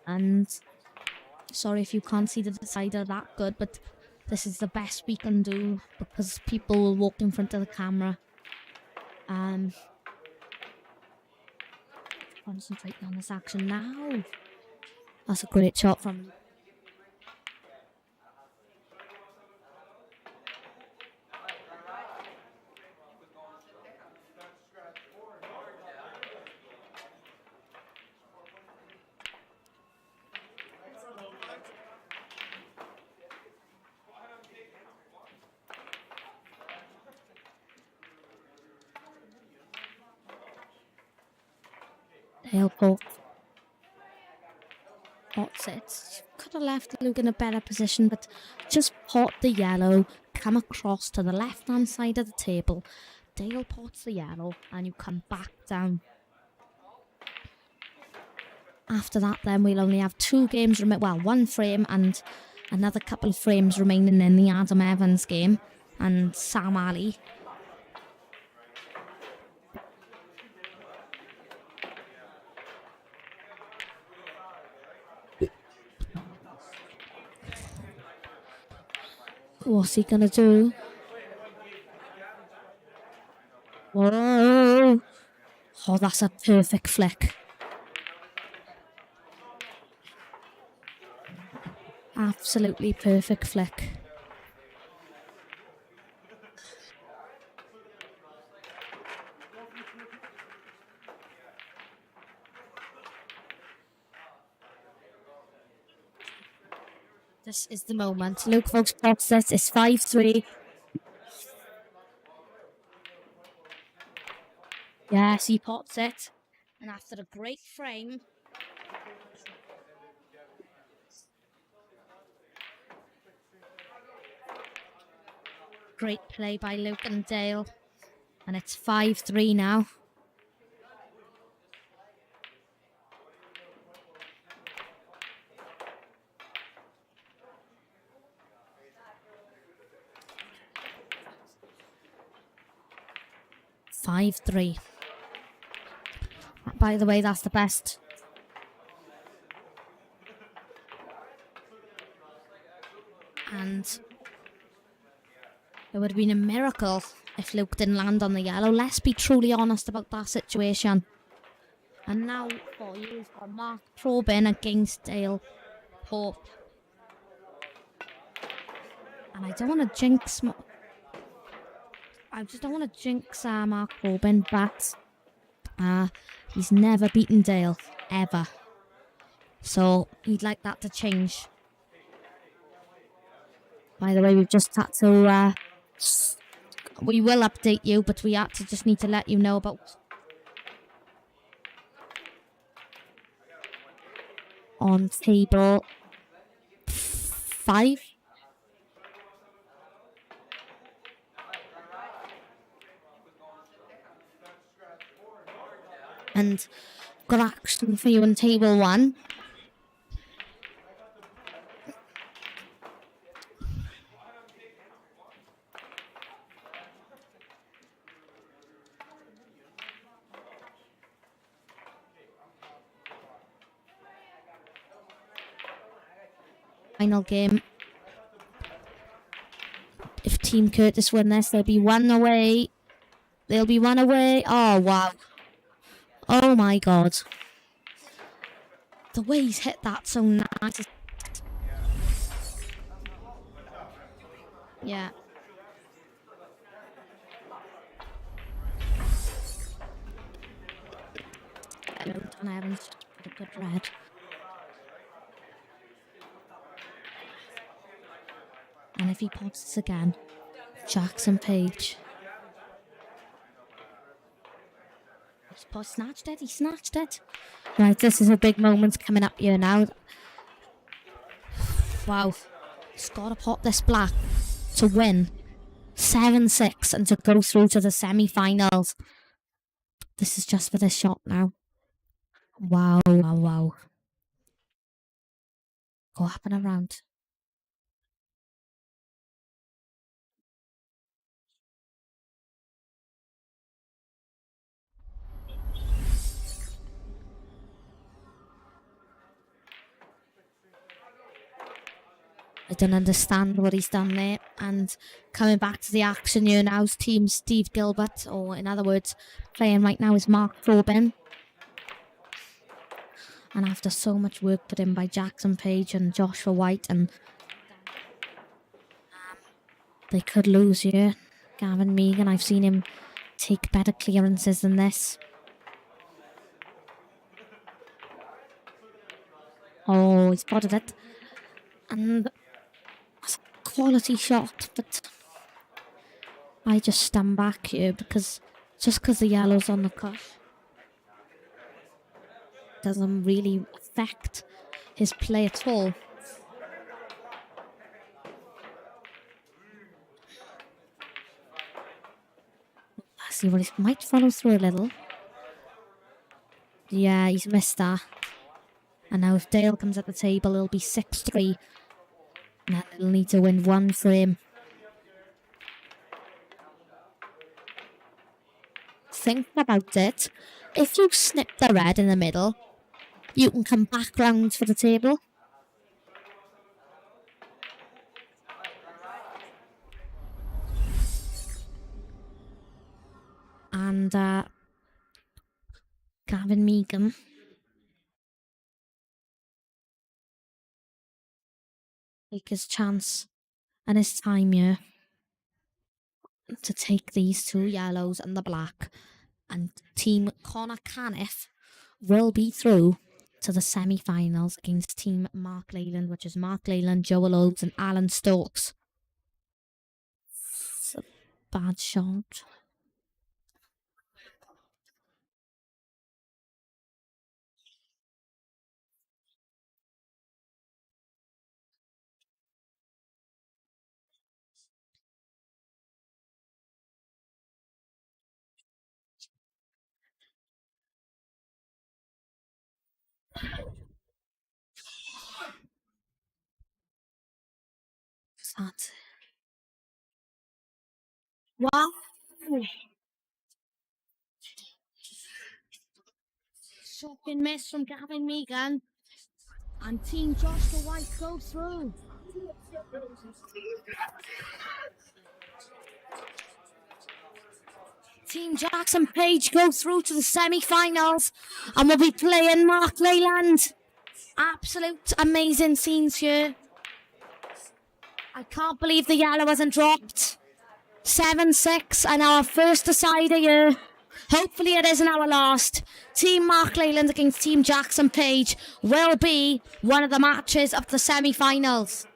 And sorry if you can't see the decider that good, but this is the best we can do because people will walk in front of the camera. Concentrating on this action now. That's a great shot from Dale Pope. Hot sets. Could have left Luke in a better position, but just pot the yellow, come across to the left-hand side of the table. Dale pots the yellow, and you come back down. After that, then we'll only have 2 games well, 1 frame and another couple of frames remaining in the Adam Evans game and Sam Ali. What's he gonna do? Whoa! Oh, that's a perfect flick. Absolutely perfect flick. This is the moment. Luke Folks pots this. It's 5-3. Yes, he pots it. And after a great frame, great play by Luke and Dale. And it's 5-3 now. By the way, that's the best. And it would have been a miracle if Luke didn't land on the yellow. Let's be truly honest about that situation. And now for you, for Mark Probin against Dale Pope. And I don't want to jinx... I just don't want to jinx Mark Probin, but he's never beaten Dale, ever. So he'd like that to change. By the way, we've just had to... we will update you, but we just need to let you know about... On table 5. And got action for you on table 1. Final game. If Team Curtis win this, they'll be 1 away. They'll be 1 away. Oh, wow. Oh my god. The way he's hit that so nice. Yeah. Don Evans, a good red. And if he pops this again, Jackson Page. He's snatched it, he snatched it. Right, this is a big moment coming up here now. Wow. He's got to pot this black to win 7-6 and to go through to the semi-finals. This is just for this shot now. Wow, wow, wow. Go up and around. I don't understand what he's done there. And coming back to the action here now is Team Steve Gilbert, or in other words, playing right now is Mark Probin. And after so much work put in by Jackson Page and Joshua White, and they could lose here. Gavin Megan, I've seen him take better clearances than this. Oh, he spotted it. And that's a quality shot, but I just stand back here because the yellow's on the cut doesn't really affect his play at all. See what he might follow through a little. Yeah, he's missed that. And now if Dale comes at the table, it'll be 6-3. And then he'll need to win one frame. Think about it. If you snip the red in the middle, you can come back round for the table. And Gavin Megan. Take his chance and his time here to take these two yellows and the black. And Team Connor Caniff will be through to the semi-finals against Team Mark Leyland, which is Mark Leyland, Joel Oates and Alan Stokes. It's a bad shot. Sad. Wow. Shocking miss from Gavin Megan. And Team Joshua White go through. Team Jackson Page go through to the semi-finals and we'll be playing Mark Leyland. Absolute amazing scenes here. I can't believe the yellow hasn't dropped. 7-6 and our first decider here. Hopefully it isn't our last. Team Mark Leyland against Team Jackson Page will be one of the matches of the semi-finals.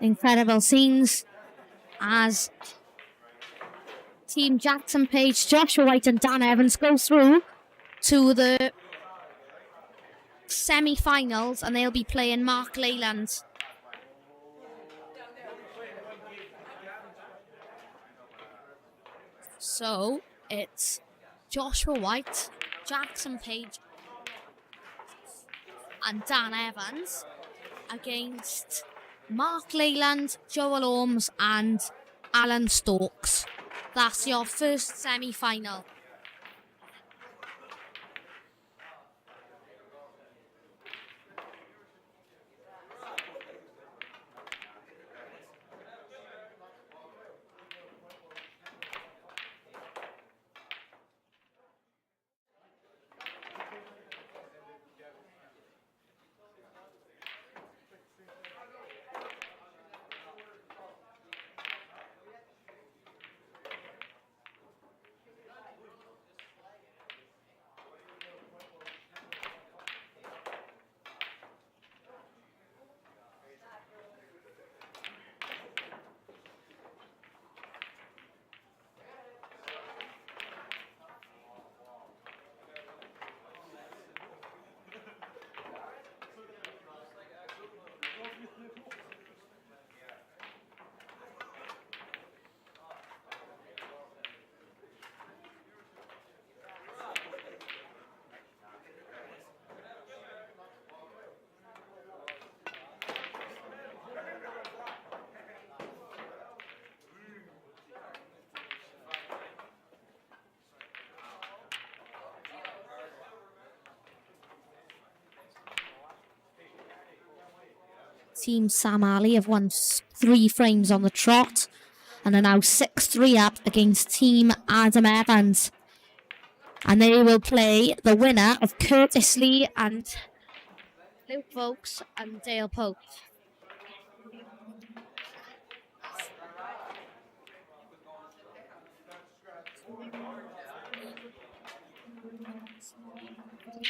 Incredible scenes as Team Jackson Page, Joshua White and Dan Evans go through to the semi-finals and they'll be playing Mark Leyland. So it's Joshua White, Jackson Page and Dan Evans against Mark Leyland, Joel Holmes and Alan Stokes. That's your first semi-final. Team Sam Ali have won 3 frames on the trot and are now 6-3 up against Team Adam Evans. And they will play the winner of Curtis Lee and Luke Vokes and Dale Pope.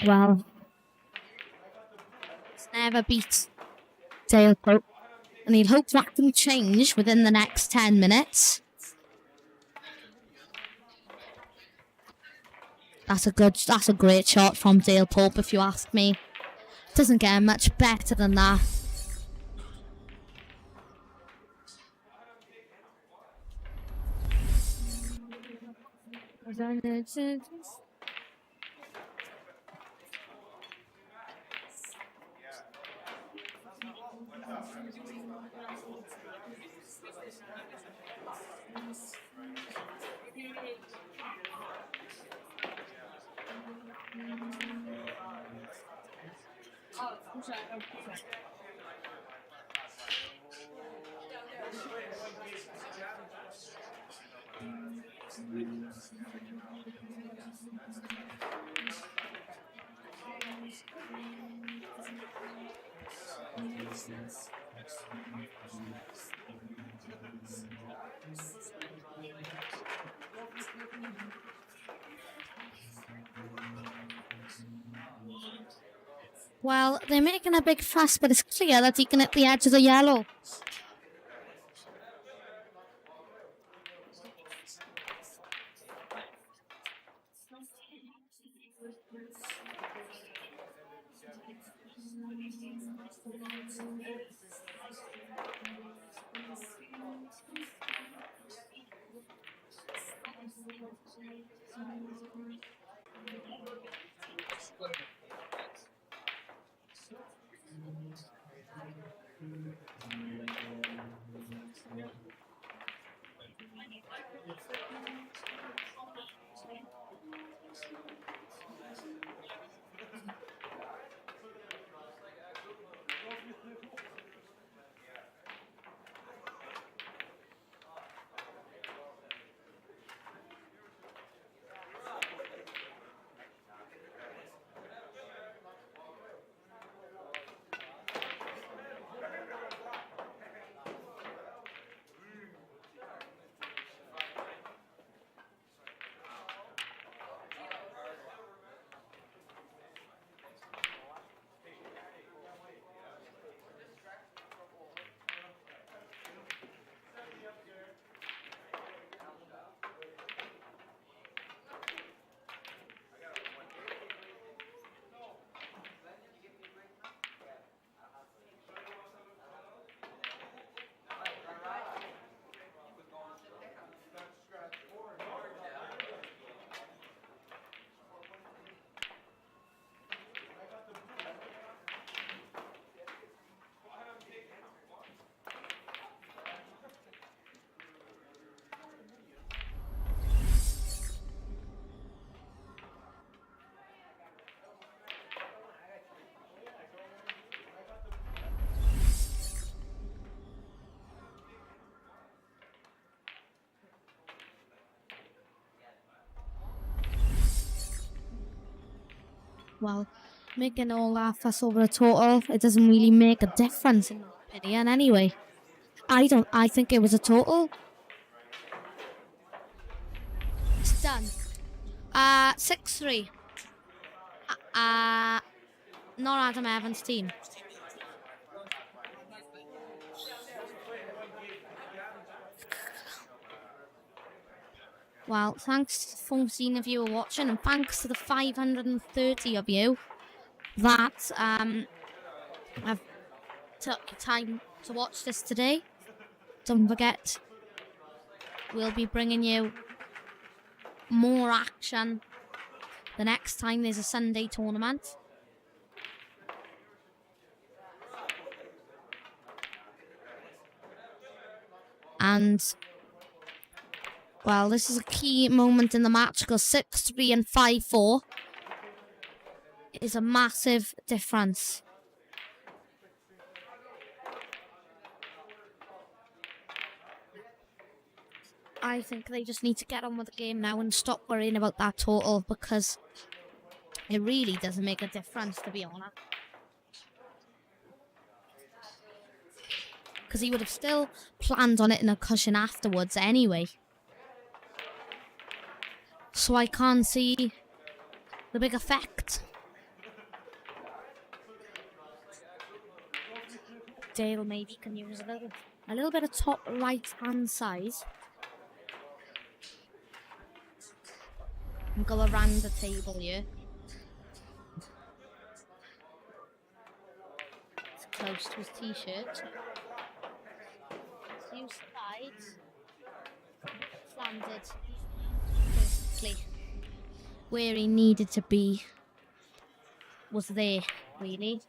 Well, he's never beat Dale Pope, and he'd hope that can change within the next 10 minutes. That's a great shot from Dale Pope, if you ask me. Doesn't get much better than that. Well, they're making a big fuss, but it's clear that he can hit the edge of the yellow. Well, making all that fuss over a total, it doesn't really make a difference in my opinion anyway. I think it was a total. It's done. 6-3. Not Adam Evans' team. Well, thanks to the 14 of you who are watching, and thanks to the 530 of you that have took the time to watch this today. Don't forget, we'll be bringing you more action the next time there's a Sunday tournament. And well, this is a key moment in the match because 6-3 and 5-4 is a massive difference. I think they just need to get on with the game now and stop worrying about that total, because it really doesn't make a difference, to be honest. Because he would have still planned on it in a cushion afterwards anyway. So I can't see the big effect. Dale maybe can use a little bit of top right hand side and go around the table here. It's close to his t-shirt. Use sides. Landed perfectly where he needed to be. Was there, really.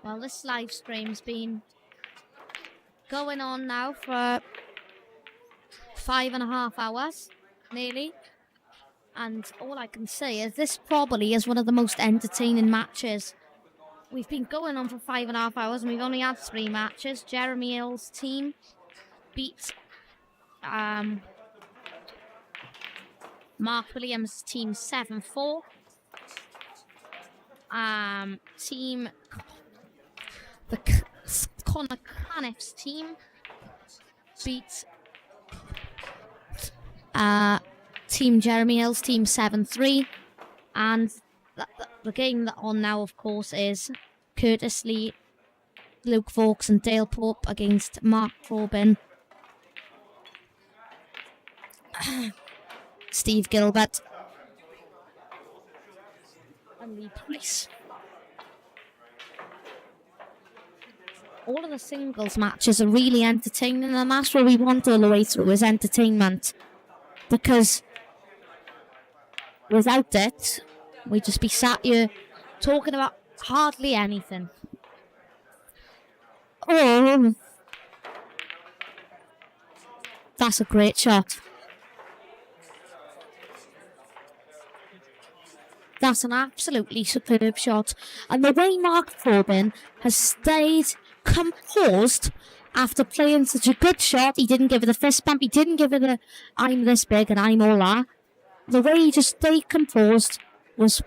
Well, this live stream's been going on now for 5.5 hours, nearly. And all I can say is this probably is one of the most entertaining matches. We've been going on for 5.5 hours and we've only had 3 matches. Jeremy Hill's team beat Mark Williams' team 7-4. Connor Caniff's team beat Team Jeremy Hill's team 7-3, and the game that on now, of course, is Curtis Lee, Luke Vaux and Dale Pope against Mark Corbin, Steve Gilbert and Lee Price. All of the singles matches are really entertaining, and that's what we want all the way through, is entertainment. Because without it, we'd just be sat here talking about hardly anything. Oh, that's a great shot. That's an absolutely superb shot. And the way Mark Corbin has stayed composed after playing such a good shot, he didn't give it a fist bump, he didn't give it a I'm this big and I'm all that. The way he just stayed composed was...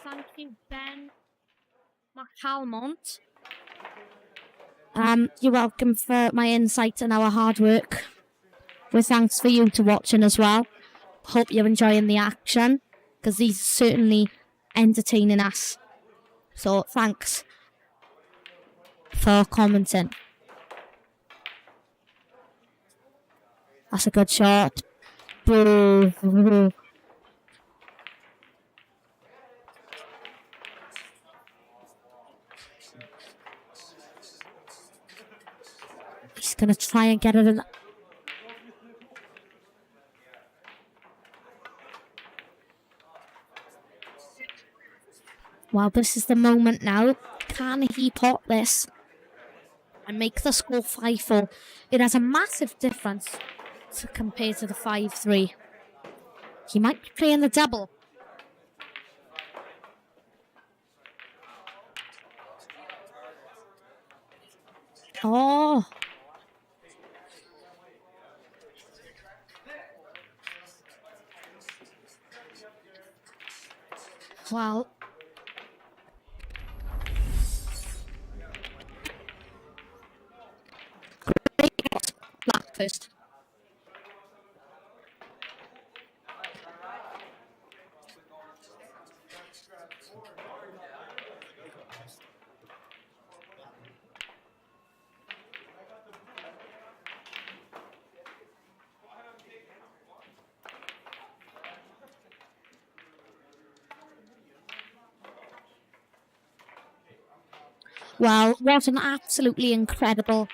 Thank you, Ben McCalmont. You're welcome for my insight and our hard work. Well, thanks for you to watching as well. Hope you're enjoying the action, because these are certainly entertaining us. So thanks for commenting. That's a good shot. Boo. He's going to try and get it in. Well, this is the moment now. Can he pot this and make the score 5-4? It has a massive difference compared to the 5-3. He might be playing the double. Oh. Well. Black first. Wow, what an absolutely incredible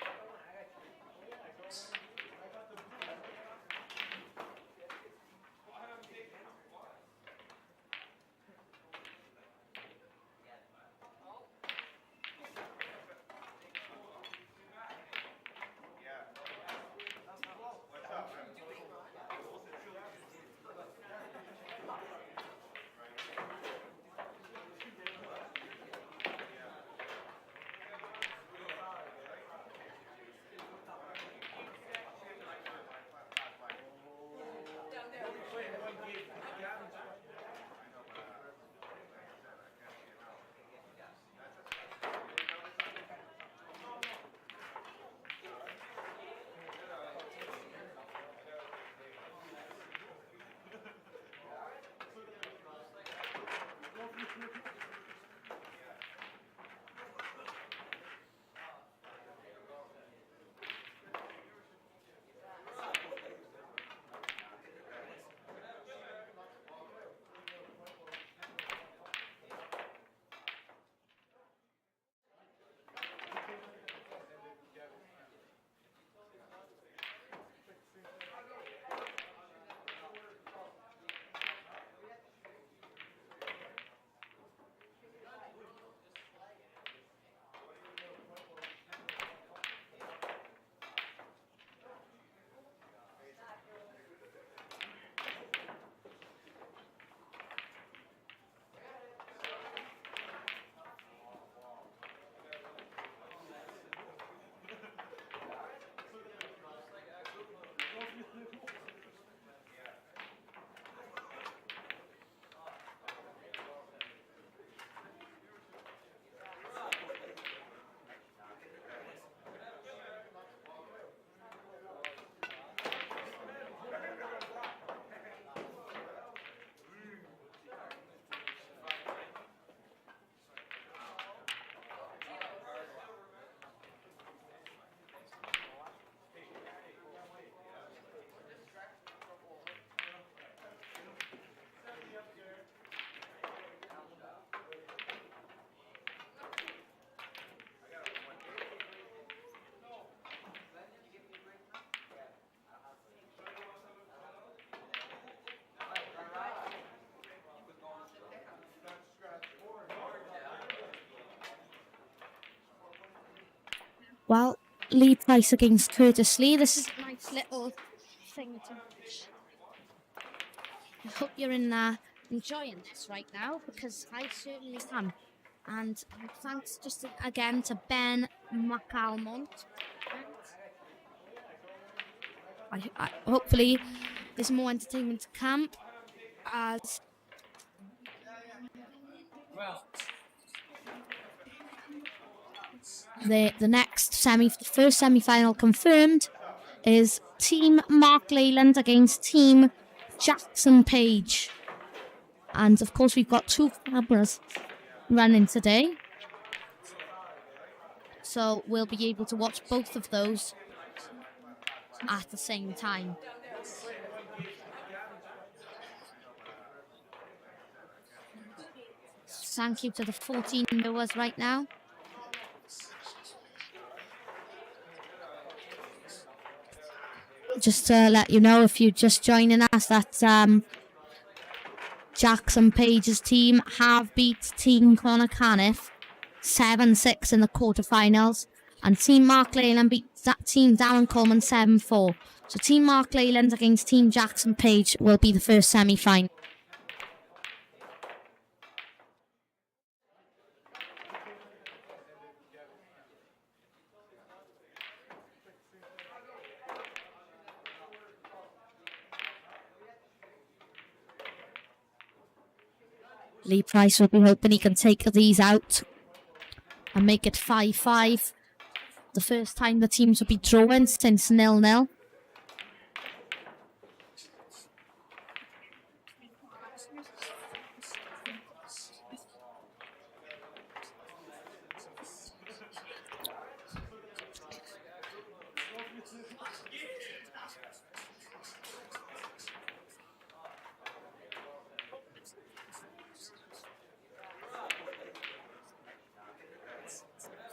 Well, Lee Price against Curtis Lee. This is a nice little thing to watch. I hope you're enjoying this right now, because I certainly am. And thanks just again to Ben McAlmont. Hopefully there's more entertainment to come, as the first semi-final confirmed is Team Mark Leyland against Team Jackson Page. And of course we've got 2 cameras running today, so we'll be able to watch both of those at the same time. Thank you to the 14 viewers right now. Just to let you know, if you're just joining us, that Jackson Page's team have beat Team Connor Caniff 7-6 in the quarterfinals, and Team Mark Leyland beat Team Darren Coleman 7-4. So Team Mark Leyland against Team Jackson Page will be the first semi-final. Lee Price will be hoping he can take these out and make it 5-5. The first time the teams will be drawing since 0-0.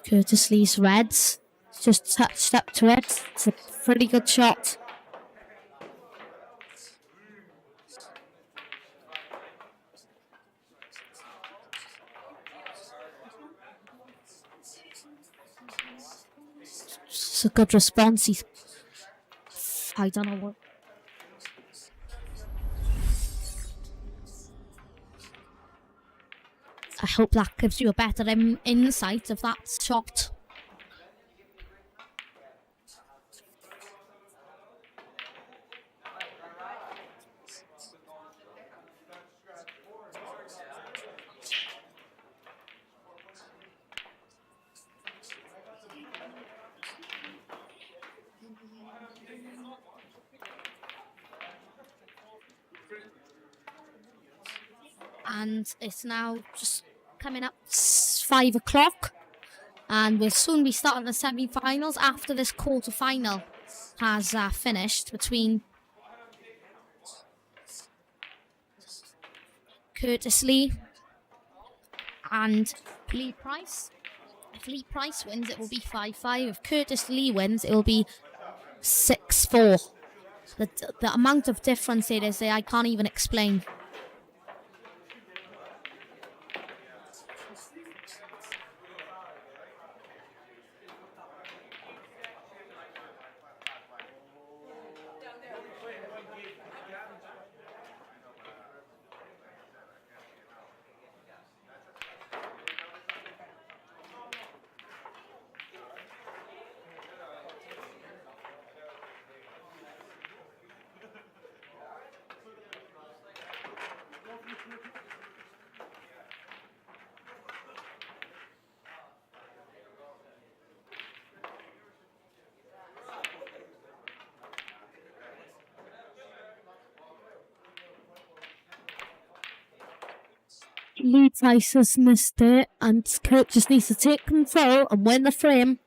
Curtis Lee's reds just touched up to it. It's a pretty good shot. It's a good response. I don't know what. I hope that gives you a better insight of that shot. And it's now just coming up 5 o'clock, and we'll soon be starting the semi-finals after this quarter-final has finished between Curtis Lee and Lee Price. If Lee Price wins, it will be 5-5. If Curtis Lee wins, it will be 6-4. The amount of difference it is there, I can't even explain. Lee Price has missed it, and Kurt just needs to take control and win the frame.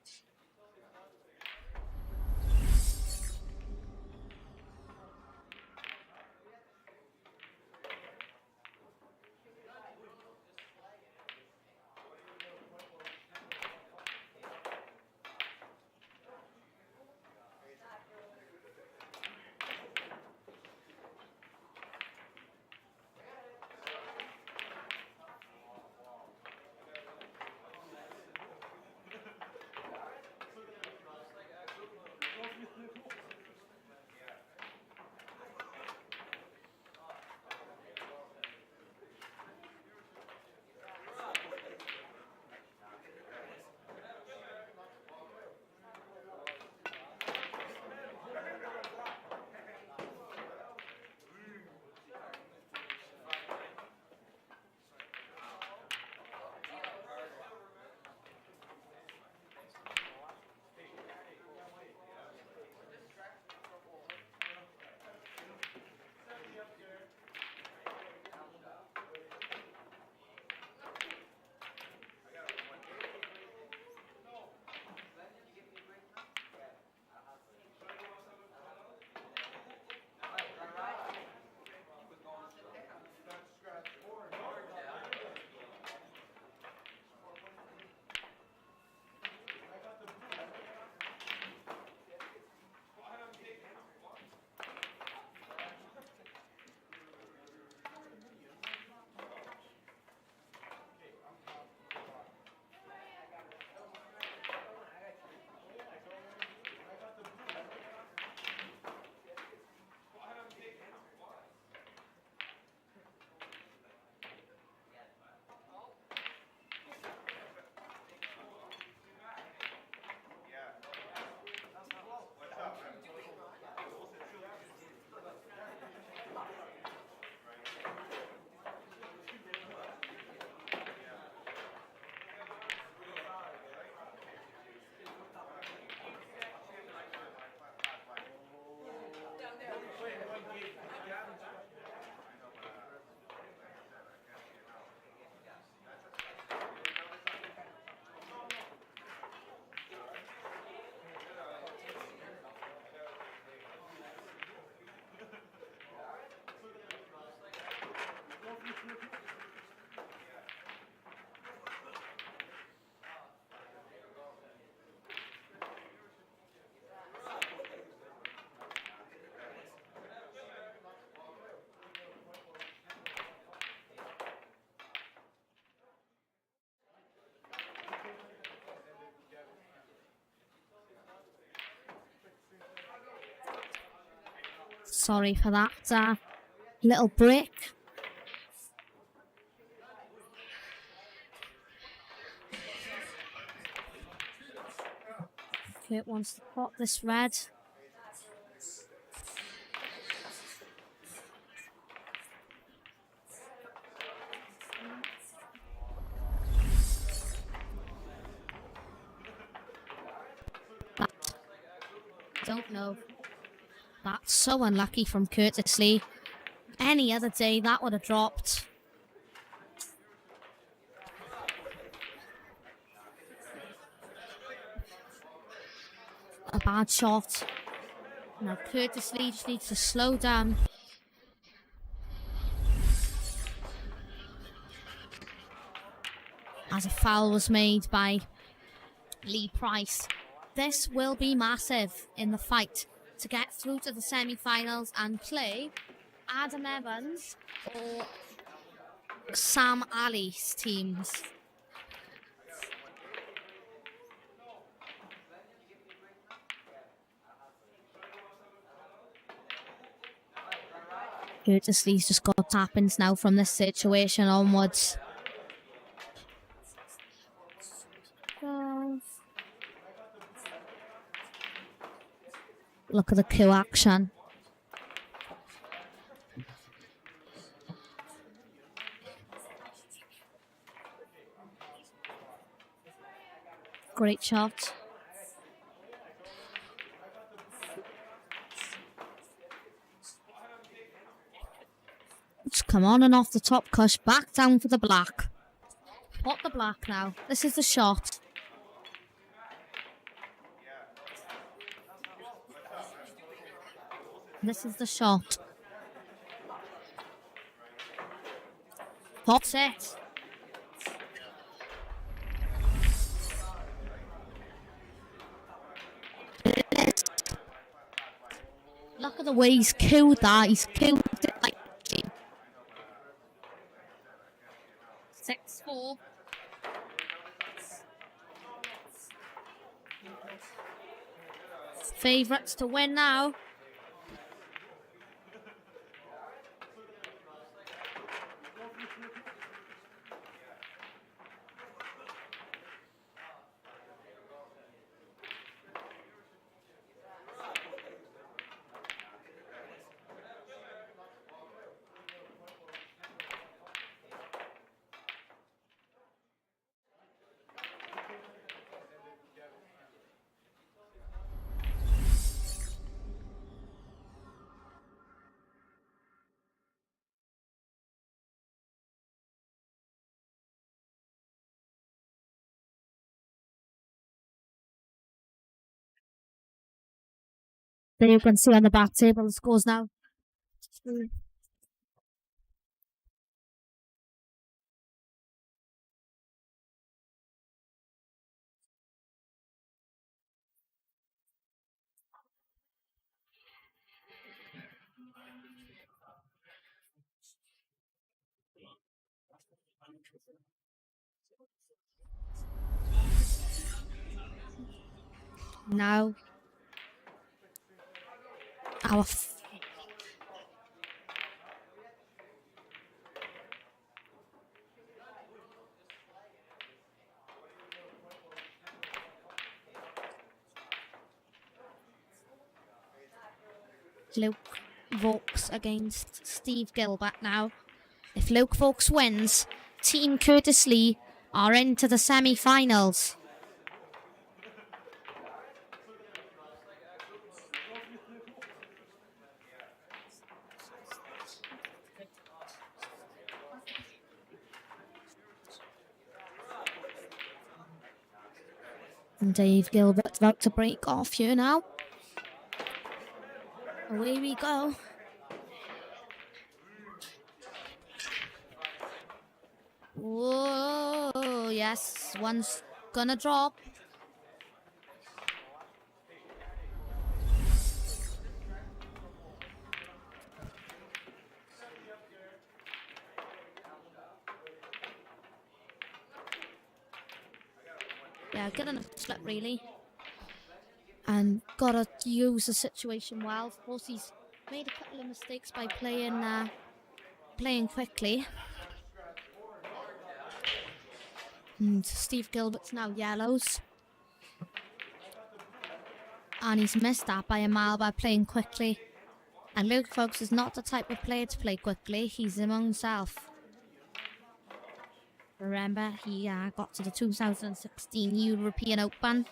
sorry for that little break. Kurt wants to pop this red. Don't know. That's so unlucky from Curtis Lee. Any other day that would have dropped. A bad shot. Now Curtis Lee just needs to slow down. As a foul was made by Lee Price. This will be massive in the fight to get through to the semi-finals and play Adam Evans or Sam Ali's teams. Curtis Lee's just got tap-ins now from this situation onwards. Look at the coup action. Great shot. Just come on and off the top cush, back down for the black. Pot the black now. This is the shot. This is the shot. Pops it. Look at the way he's killed that. He's killed it like 6-4. Favourites to win now. There you can see on the back table the scores now. Now, our Luke Vaux against Steve Gilbert now. If Luke Vaux wins, Team Curtis Lee are into the semi-finals. And Dave Gilbert's about to break off here now. Away we go. Whoa, yes, one's gonna drop. Yeah, good enough slip really. And gotta use the situation well. Of course, he's made a couple of mistakes by playing quickly. And Steve Gilbert's now yellows. And he's missed that by a mile by playing quickly. And Luke Fox is not the type of player to play quickly. He's his own self. Remember, he got to the 2016 European Open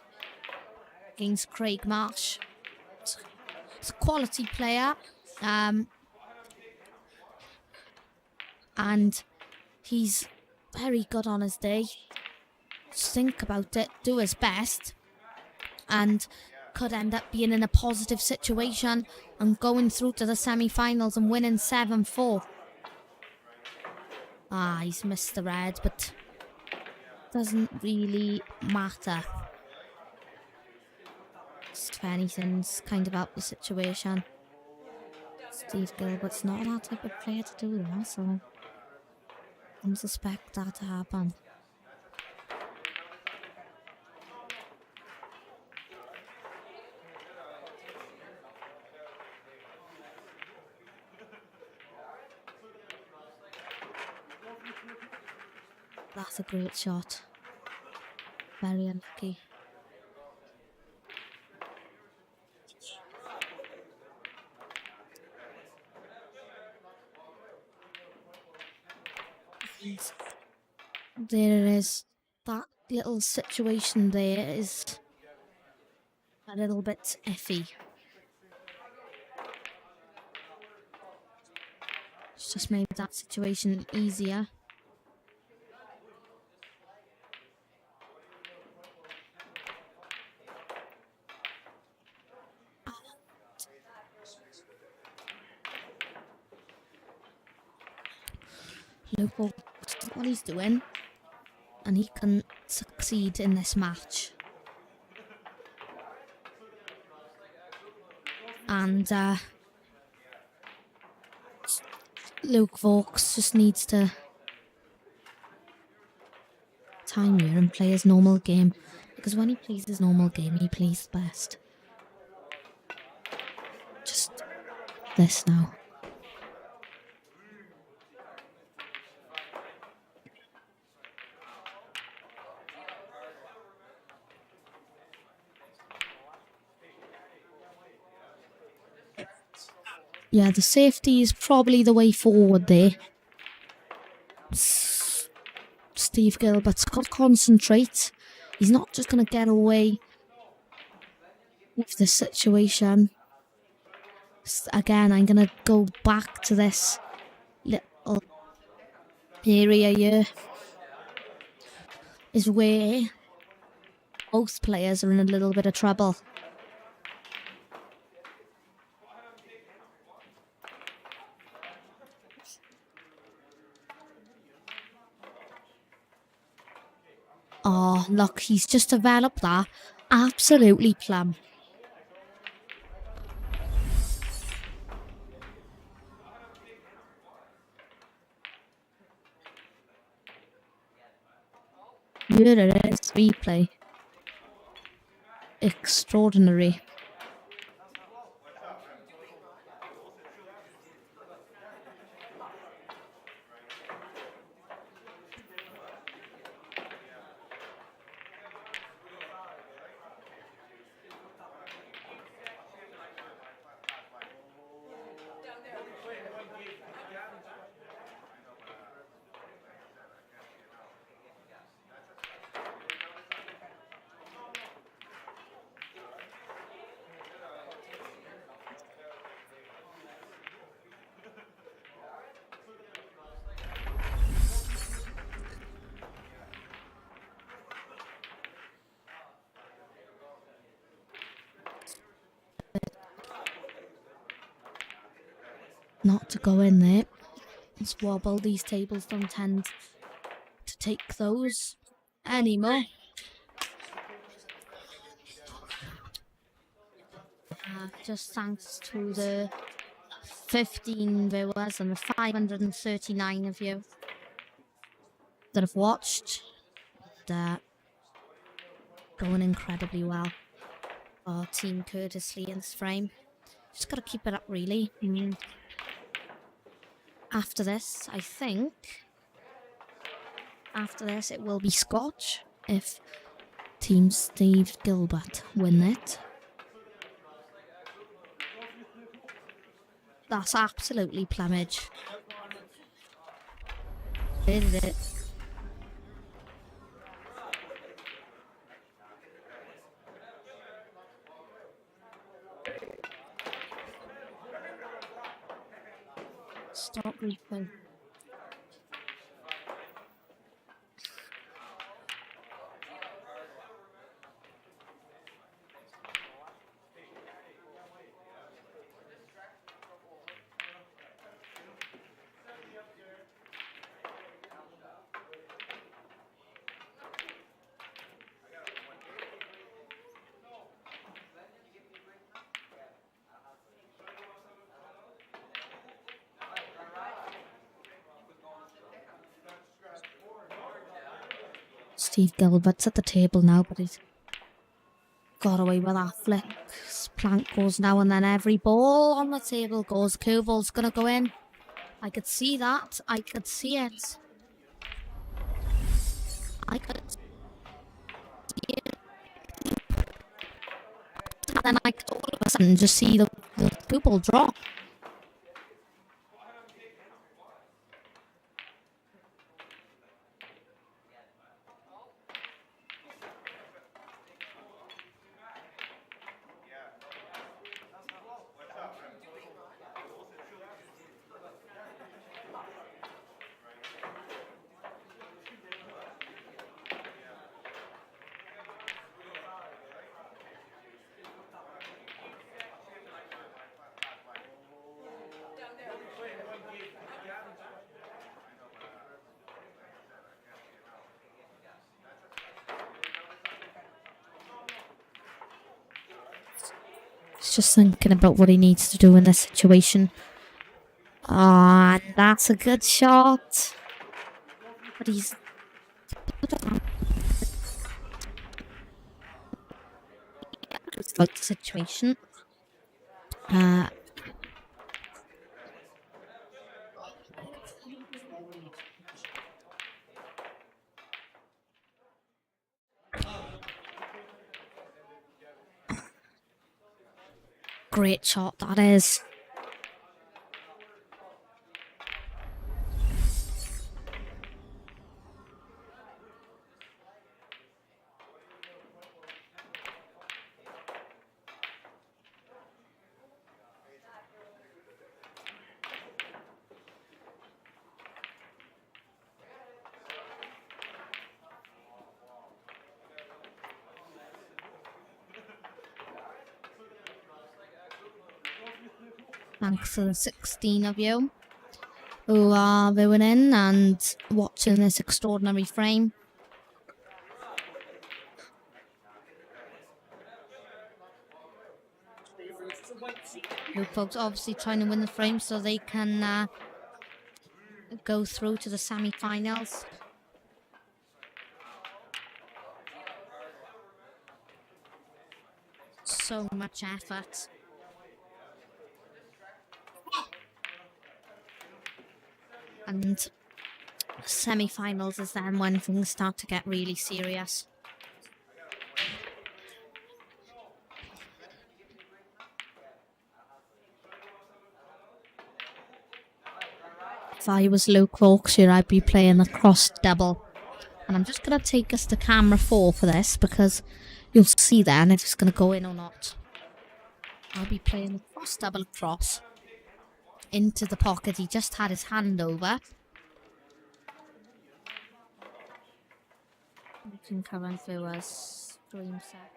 against Craig Marsh. He's a quality player. And he's very good on his day. Just think about it, do his best, and could end up being in a positive situation and going through to the semi-finals and winning 7-4. He's missed the red, but doesn't really matter. If anything's kind of out the situation. Steve Gilbert's not that type of player to do that, so I suspect that to happen. That's a great shot. Very unlucky. There it is. That little situation there is a little bit iffy. It's just made that situation easier. Luke will see what he's doing, and he can succeed in this match. And Luke Vaux just needs to time here and play his normal game, because when he plays his normal game, he plays best. Just this now. Yeah, the safety is probably the way forward there. Steve Gilbert's got to concentrate. He's not just going to get away with the situation. Again, I'm going to go back to this little area here. Is where both players are in a little bit of trouble. Oh, look, he's just developed that absolutely plumb. Here it is, replay. Extraordinary. Not to go in there. It's wobble. These tables don't tend to take those anymore. Just thanks to the 15 viewers and the 539 of you that have watched. Going incredibly well. Our team Curtis Lee in this frame. Just gotta keep it up, really. After this, I think. After this, it will be Scotch if Team Steve Gilbert win it. That's absolutely plumage. Is it? Stop replay. Steve Gilbert's at the table now, but he's got away with that flick. His plank goes now and then. Every ball on the table goes. Curveball's gonna go in. I could see that. I could see it. I could see it. And then I could all of a sudden just see the curveball drop. He's just thinking about what he needs to do in this situation. Ah, and that's a good shot. But he's... like the situation. Great shot, that is. Thanks to the 16 of you who are viewing in and watching this extraordinary frame. You folks obviously trying to win the frame so they can go through to the semi-finals. So much effort. And semi-finals is then when things start to get really serious. If I was Luke Yorkshire, I'd be playing the cross double. And I'm just going to take us to camera 4 for this because you'll see then if it's going to go in or not. I'll be playing the cross double across into the pocket he just had his hand over. You can come in through a stream set.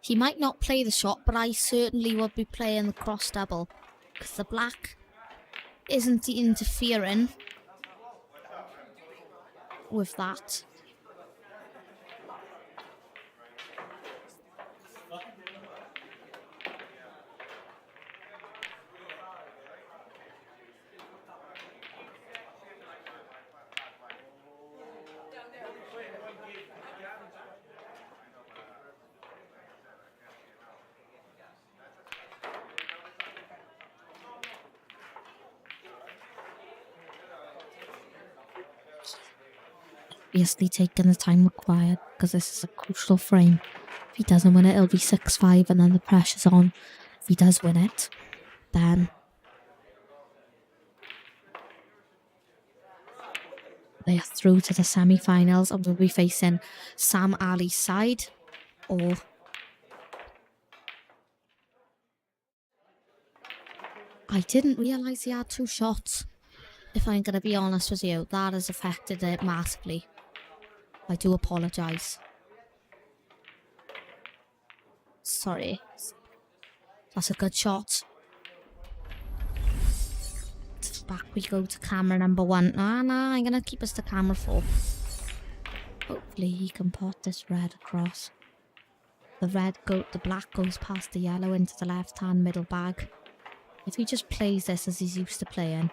He might not play the shot, but I certainly would be playing the cross double because the black isn't interfering with that. obviously taking the time required because this is a crucial frame. If he doesn't win it, it'll be 6-5 and then the pressure's on. If he does win it, then they are through to the semi-finals and will be facing Sam Ali's side or I didn't realise he had 2 shots. If I'm going to be honest with you, that has affected it massively. I do apologise. Sorry. That's a good shot. Back we go to camera number 1. Nah, I'm going to keep us to camera 4. Hopefully he can pot this red across. The black goes past the yellow into the left-hand middle bag. If he just plays this as he's used to playing,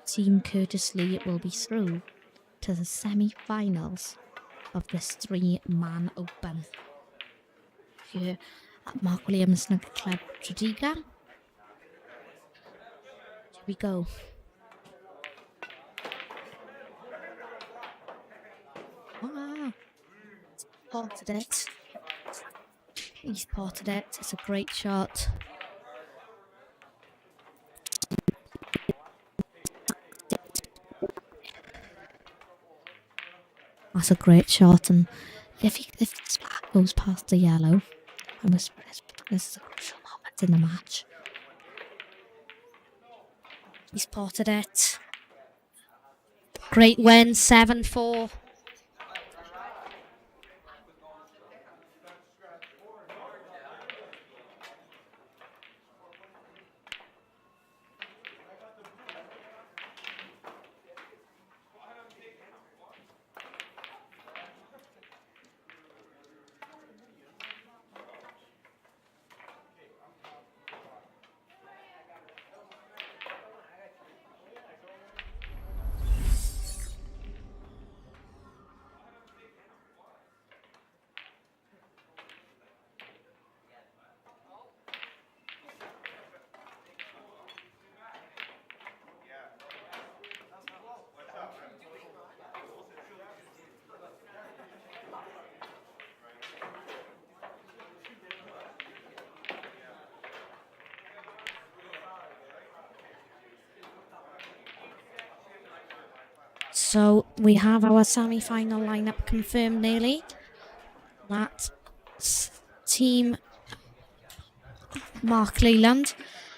Team Curtis Lee will be through to the semi-finals of this 3-man open here at Mark Williams Snooker Club, Tredeagar. Here we go. Potted it. He's potted it. It's a great shot. That's a great shot, and if this black goes past the yellow, I must this is a crucial moment in the match. He spotted it. Great win, 7-4. So we have our semi-final lineup confirmed nearly. That's Team Mark Leland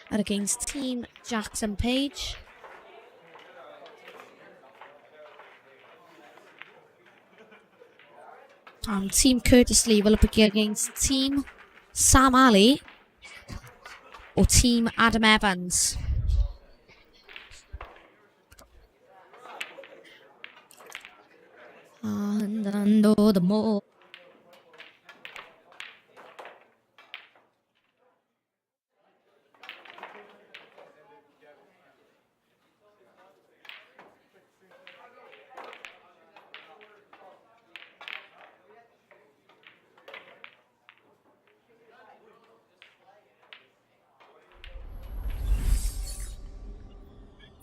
against Team Jackson Page. And Team Curtis Lee will be against Team Sam Ali or Team Adam Evans. And under the more.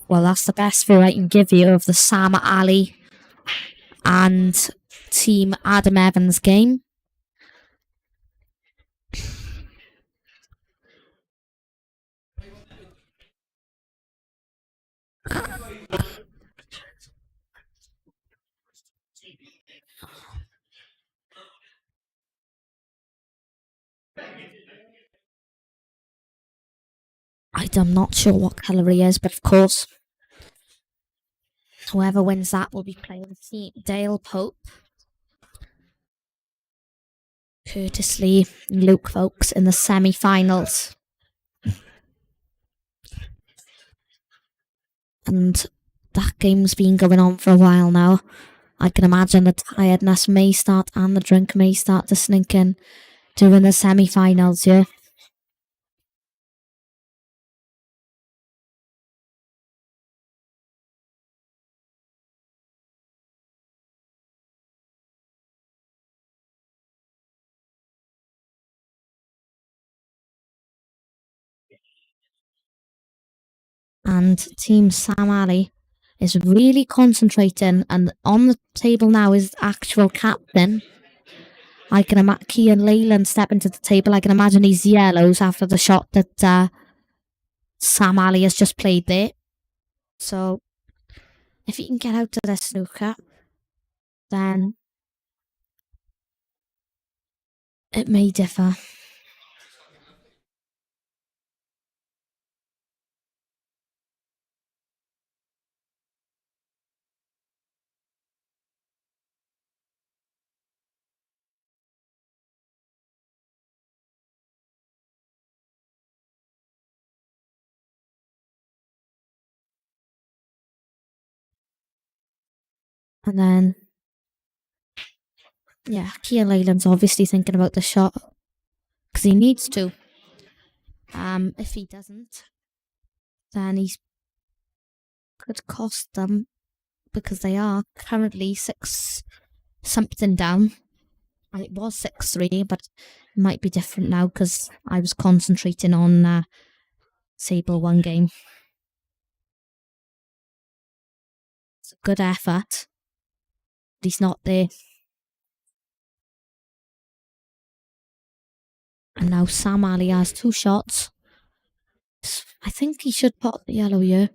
Well, that's the best view I can give you of the Sam Ali and Team Adam Evans game. I'm not sure what colour he is, but of course, whoever wins that will be playing Team Dale Pope, Curtis Lee, and Luke Folks in the semi-finals. And that game's been going on for a while now. I can imagine the tiredness may start and the drink may start to sneak in during the semi-finals, yeah. And Team Sam Ali is really concentrating, and on the table now is the actual captain. I can imagine Kian Leyland stepping to the table. I can imagine he's yellows after the shot that Sam Ali has just played there. So if he can get out to the snooker, then it may differ. And then, yeah, Kian Leyland's obviously thinking about the shot because he needs to. If he doesn't, then he's could cost them because they are currently 6-something down. And it was 6-3, but it might be different now because I was concentrating on Sable one game. It's a good effort, but he's not there. And now Sam Ali has 2 shots. I think he should pot the yellow here.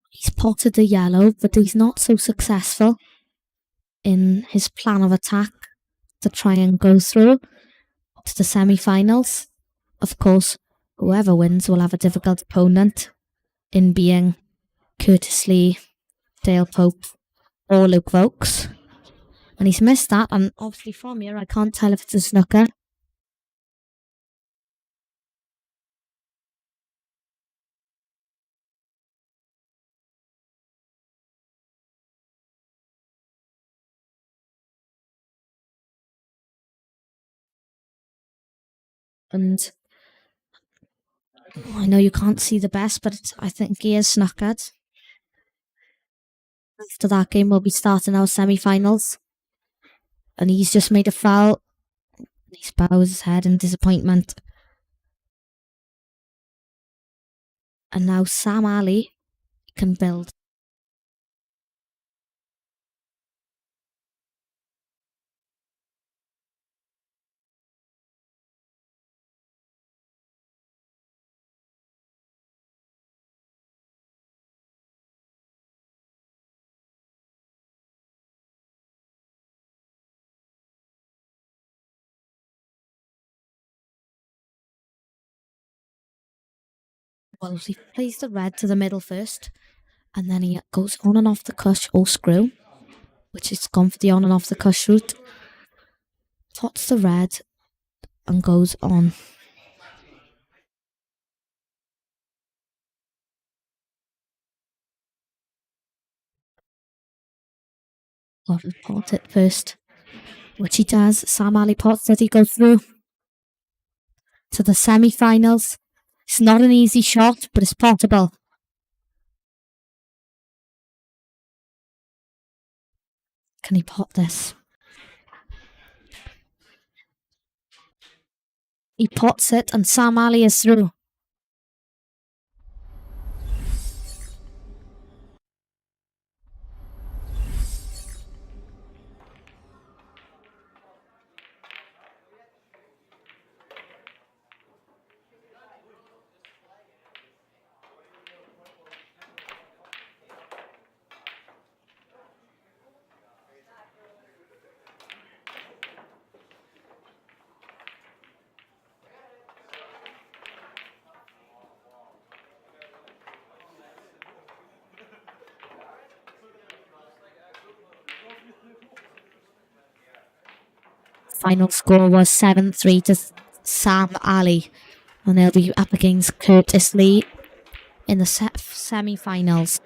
He's potted the yellow, but he's not so successful in his plan of attack to try and go through to the semi-finals. Of course, whoever wins will have a difficult opponent in being Curtis Lee, Dale Pope, or Luke Vokes. And he's missed that, and obviously from here I can't tell if it's a snooker. And I know you can't see the best, but I think he is snookered. After that game, we'll be starting our semi-finals. And he's just made a foul. He bows his head in disappointment. And now Sam Ali can build. Well, he plays the red to the middle first, and then he goes on and off the cush or screw, which is gone for the on and off the cush route. Pots the red and goes on. Got to pot it first, which he does. Sam Ali pots it, he goes through to the semi-finals. It's not an easy shot, but it's potable. Can he pot this? He pots it, and Sam Ali is through. Final score was 7-3 to Sam Ali. And they'll be up against Curtis Lee in the semi-finals.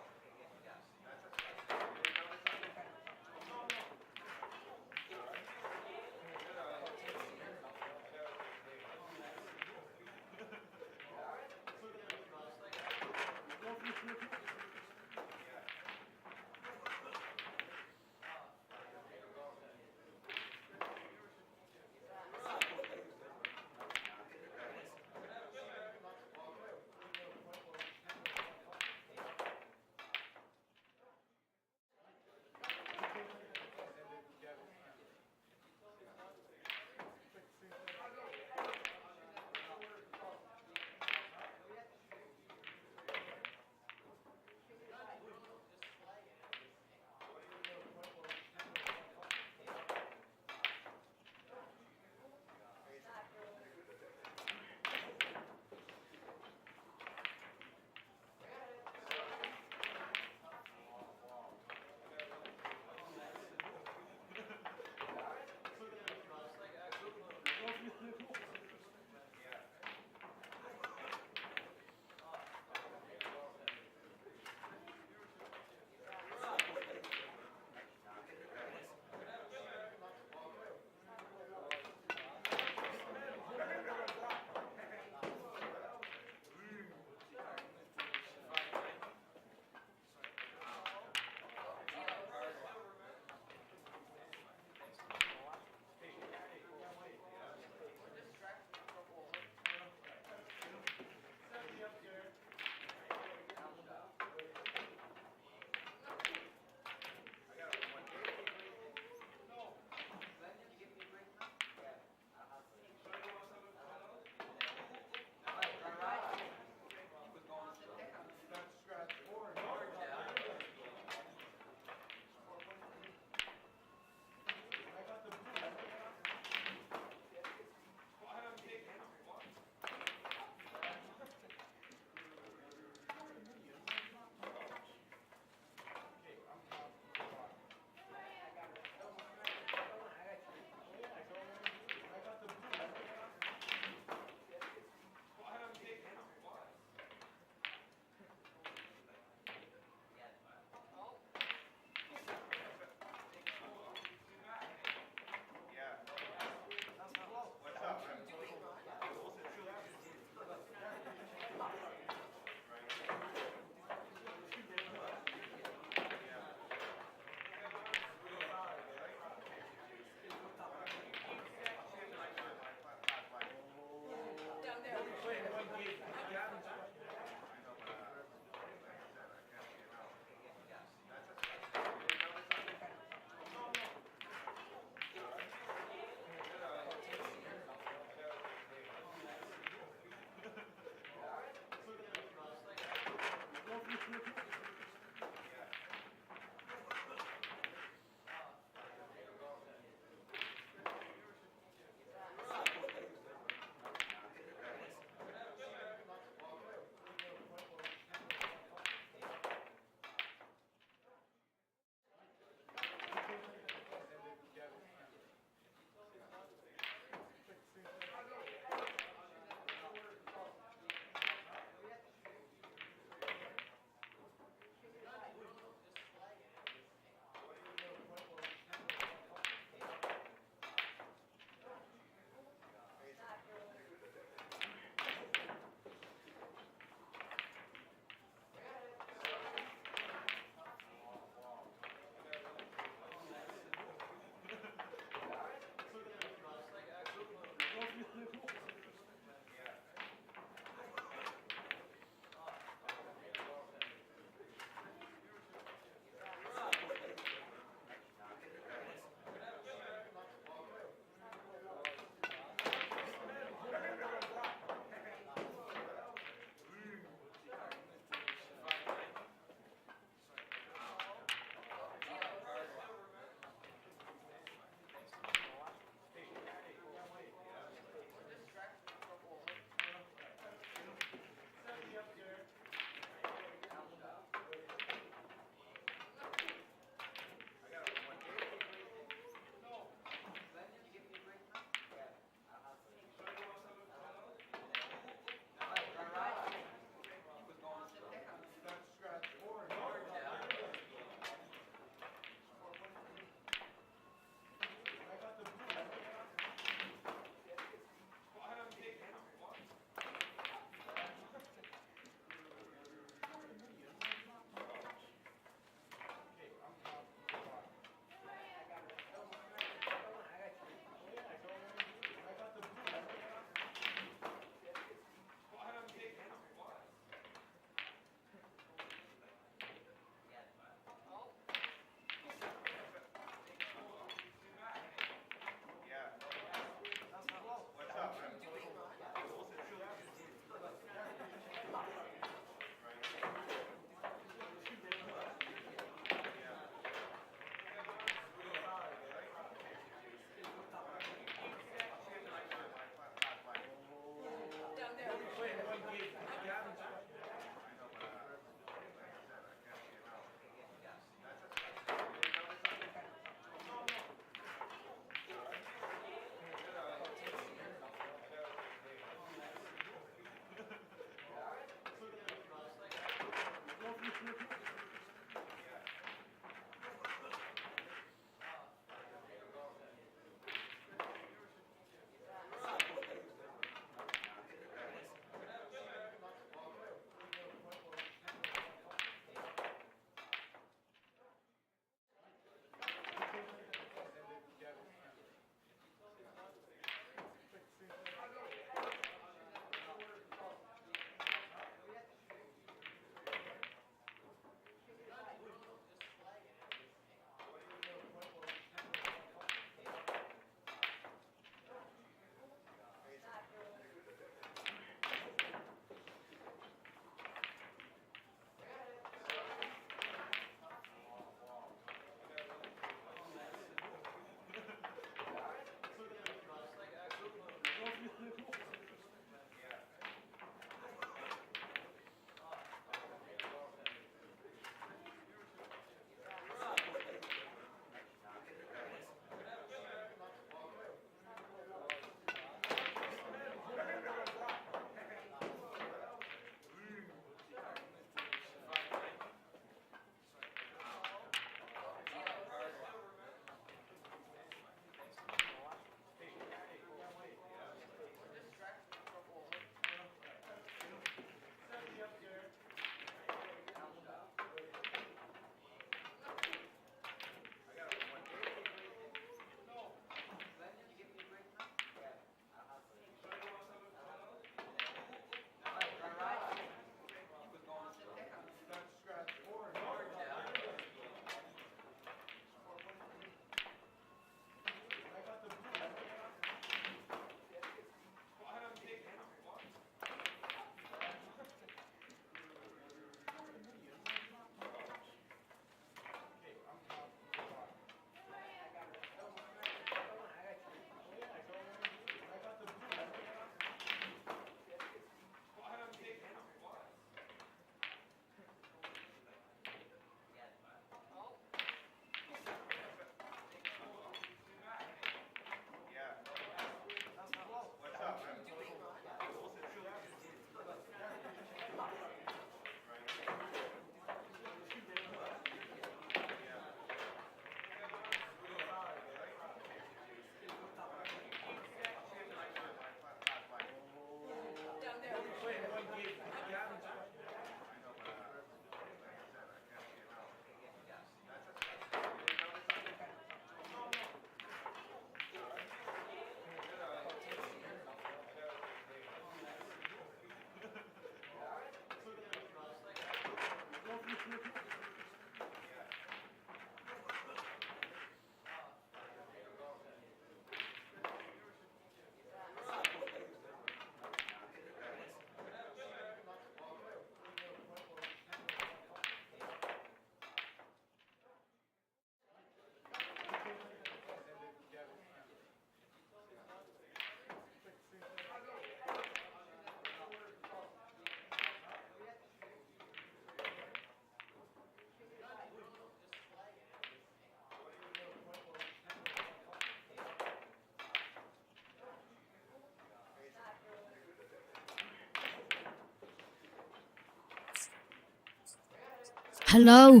Hello,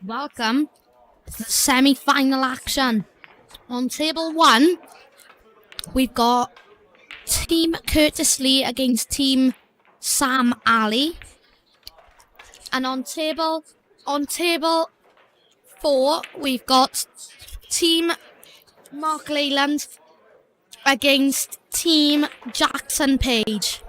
welcome to the semi-final action. On table 1, we've got Team Curtis Lee against Team Sam Ali. And on table 4, we've got Team Mark Leyland against Team Jackson Page.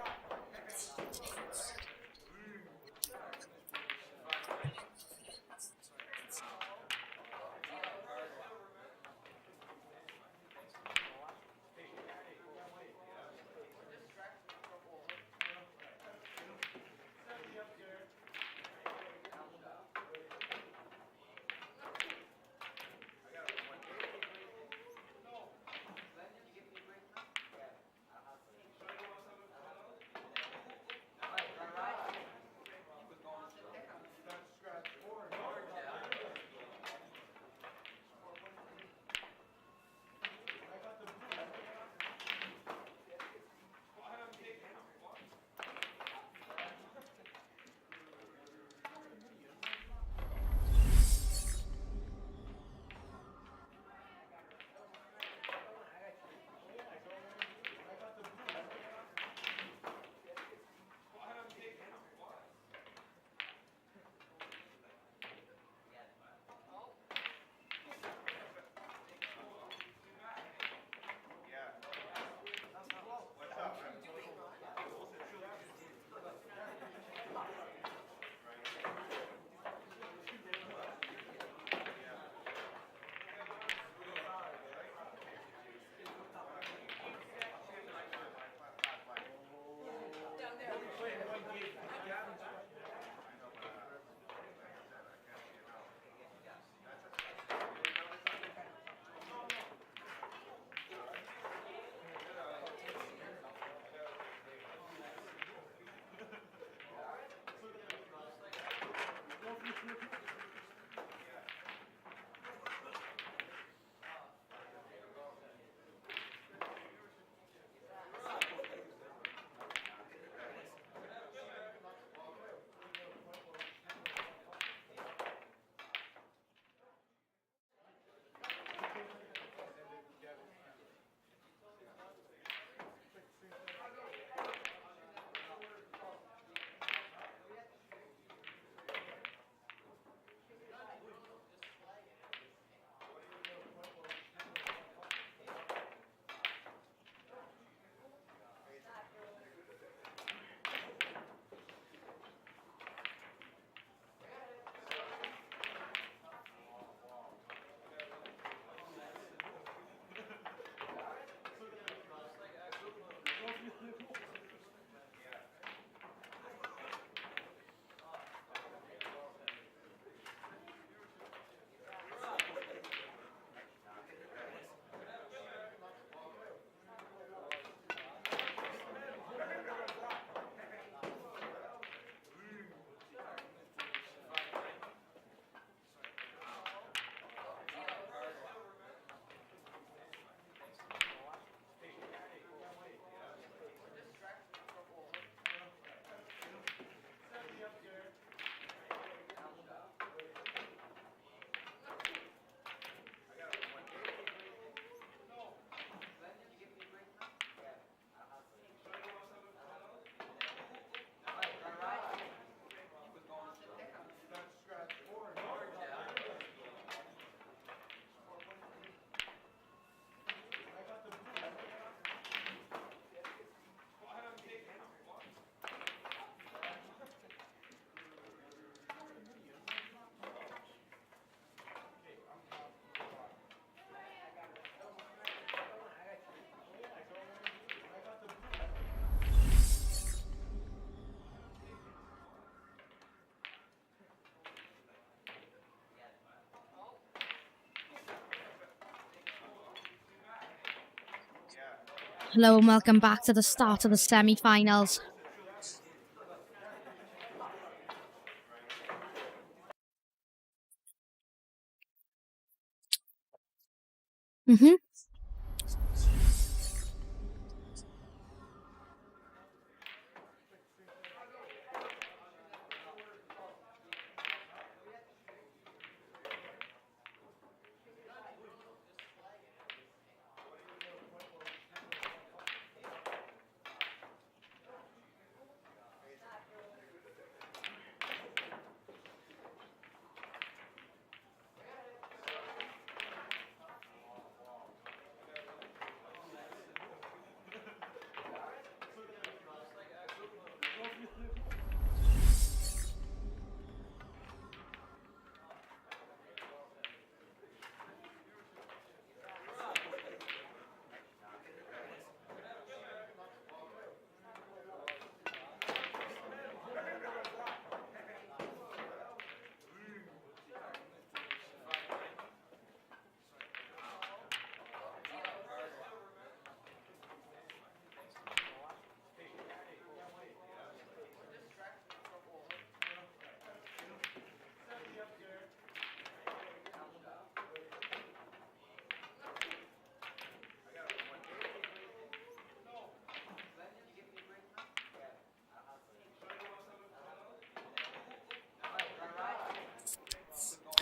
Hello and welcome back to the start of the semi-finals.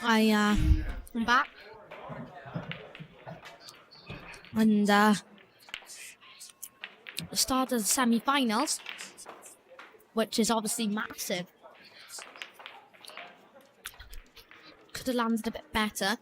I'm back. And the start of the semi-finals, which is obviously massive. Could have landed a bit better.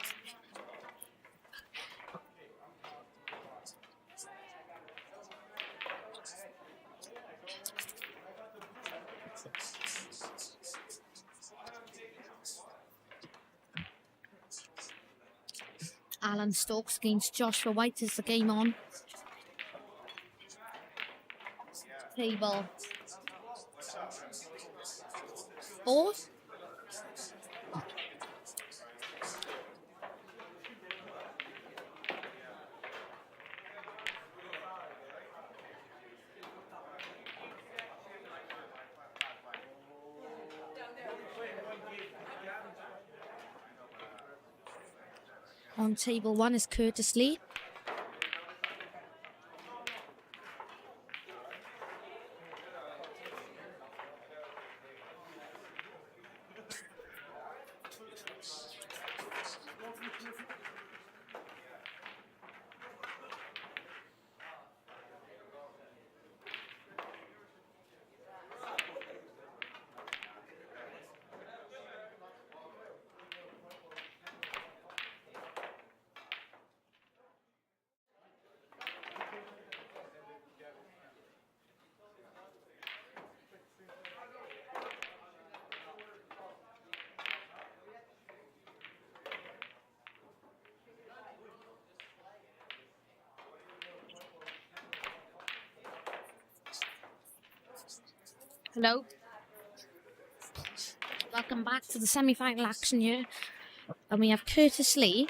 Alan Stokes against Joshua White is the game on. Table 4. On table 1 is Curtis Lee. Hello. Welcome back to the semi-final action here. And we have Curtis Lee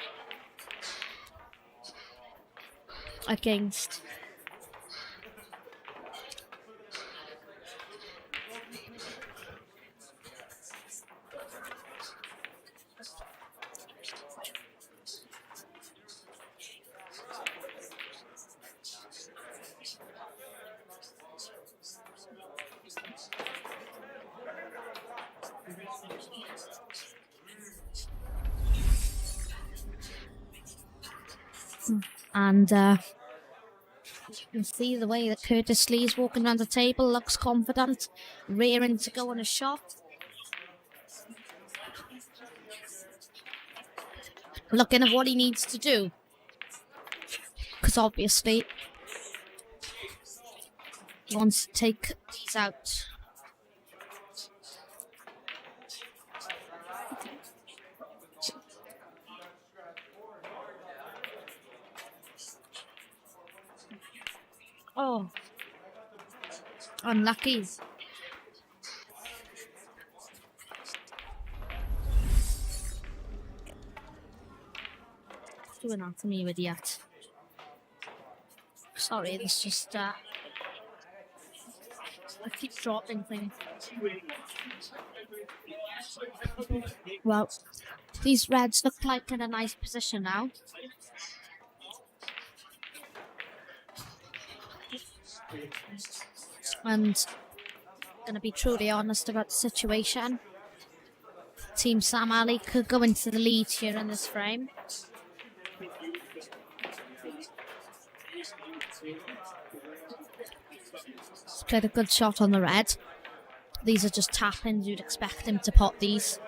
against and you can see the way that Curtis Lee is walking around the table, looks confident, rearing to go on a shot. Looking at what he needs to do. Because obviously he wants to take these out. Oh, unlucky. Doing that to me, idiot. Sorry, it's just I keep dropping things. Well, these reds look like in a nice position now. And gonna be truly honest about the situation. Team Sam Ali could go into the lead here in this frame. He's played a good shot on the red. These are just tap-ins, you'd expect him to pot these.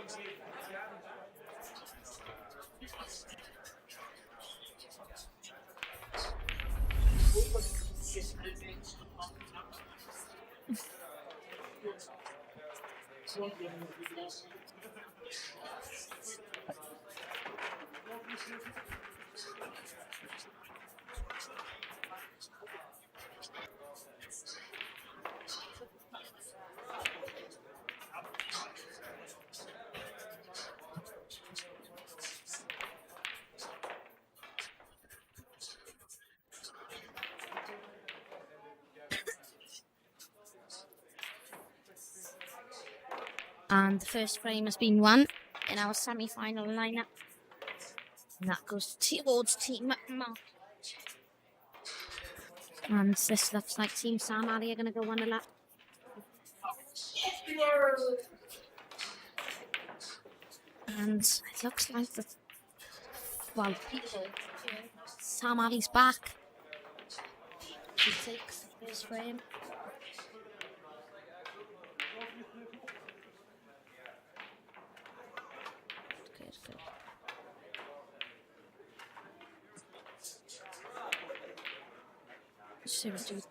And the first frame has been won in our semi-final lineup. And that goes towards Team Mark. And this looks like Team Sam Ali are going to go one a lap. And it looks like Sam Ali's back. He takes the first frame. Good. See what do.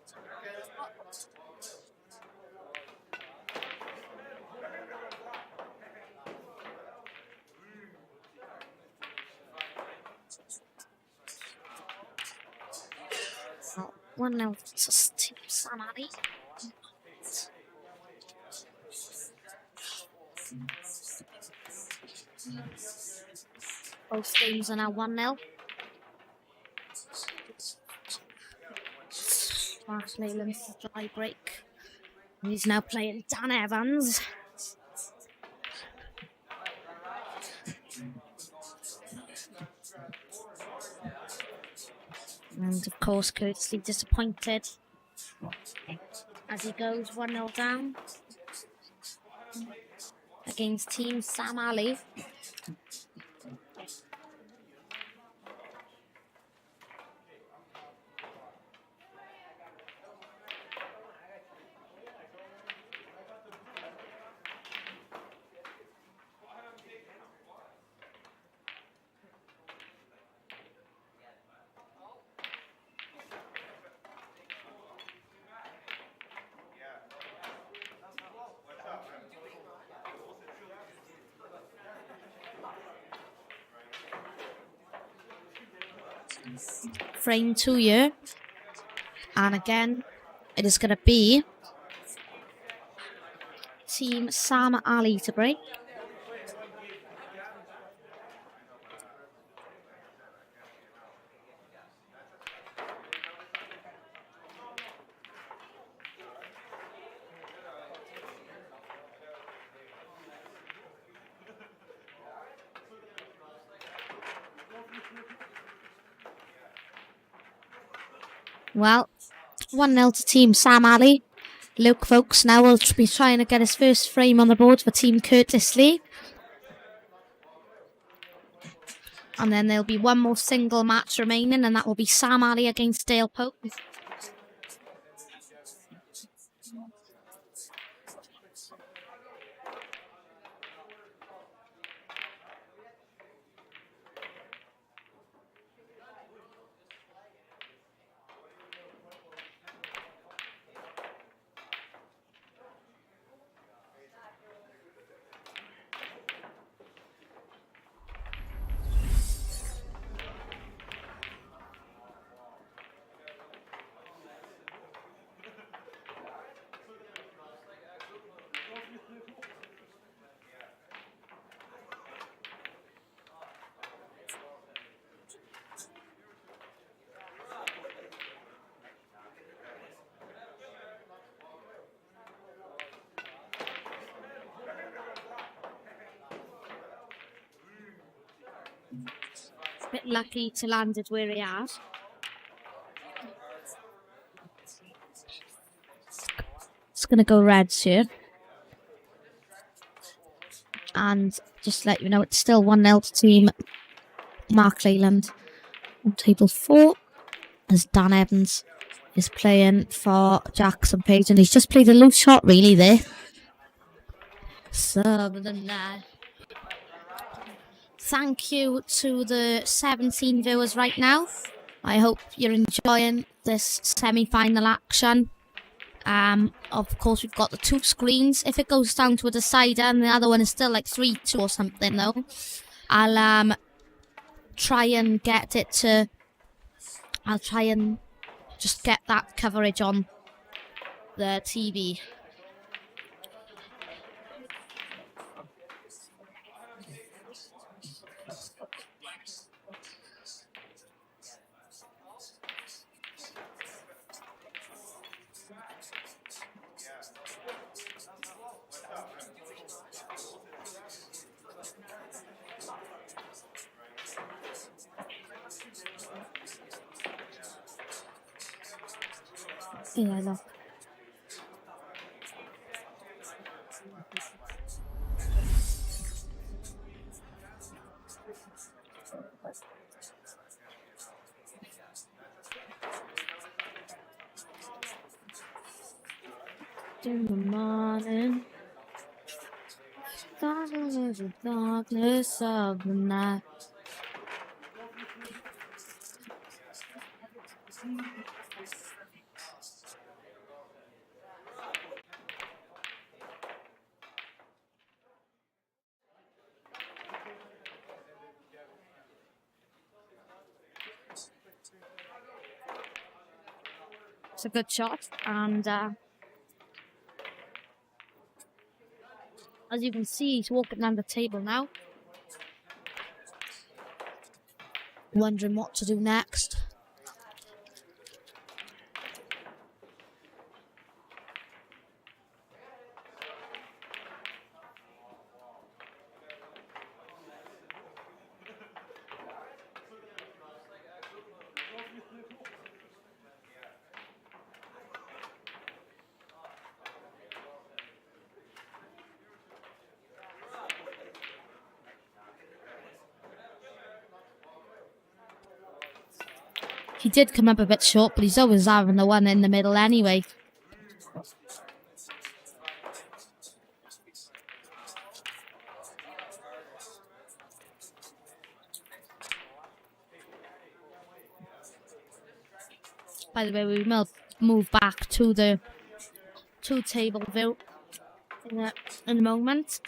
So 1-0 to Team Sam Ali. Both games are now 1-0. Mark Leyland's dry break. He's now playing Dan Evans. And of course, courtesy disappointed as he goes 1-0 down against Team Sam Ali. Frame 2 here, and again it is going to be Team Sam Ali to break. Well, 1-0 to Team Sam Ali. Luke Folks now will be trying to get his first frame on the board for Team Curtis Lee. And then there'll be one more single match remaining, and that will be Sam Ali against Dale Pope. Bit lucky to land it where he has. It's going to go reds here. And just to let you know, it's still 1-0 to Team Mark Leyland. On table 4, as Dan Evans is playing for Jackson Page, and he's just played a loose shot really there. So, other than that, thank you to the 17 viewers right now. I hope you're enjoying this semi-final action. Of course, we've got the 2 screens. If it goes down to a decider and the other one is still like 3-2 or something, though, I'll try and get it to. I'll try and just get that coverage on the TV. Yeah, look. in the morning. Darkness is the darkness of the night. It's a good shot, and as you can see, he's walking down the table now, wondering what to do next. He did come up a bit short, but he's always having the one in the middle anyway. By the way, we will move back to the two-table view in a moment.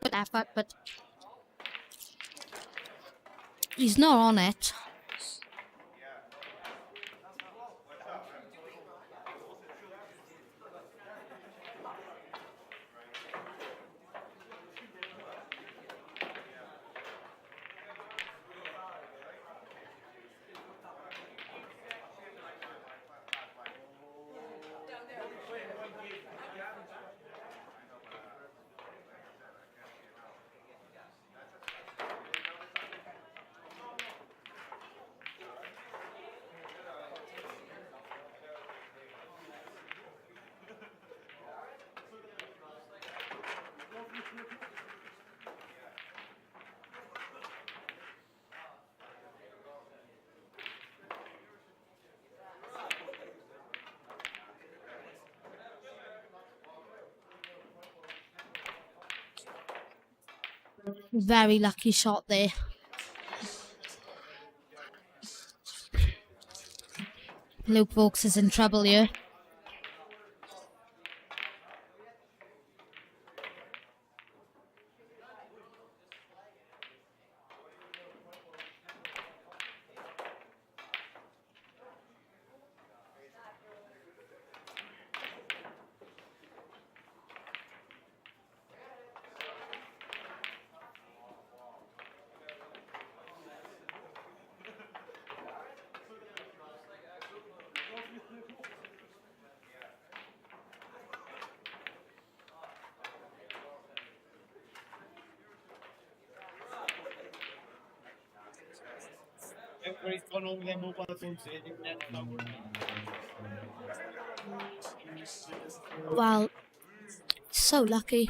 Good effort, but he's not on it. Very lucky shot there. Luke Vokes is in trouble here. Everybody's gone over their mobile phones. They didn't let them know. Well, so lucky.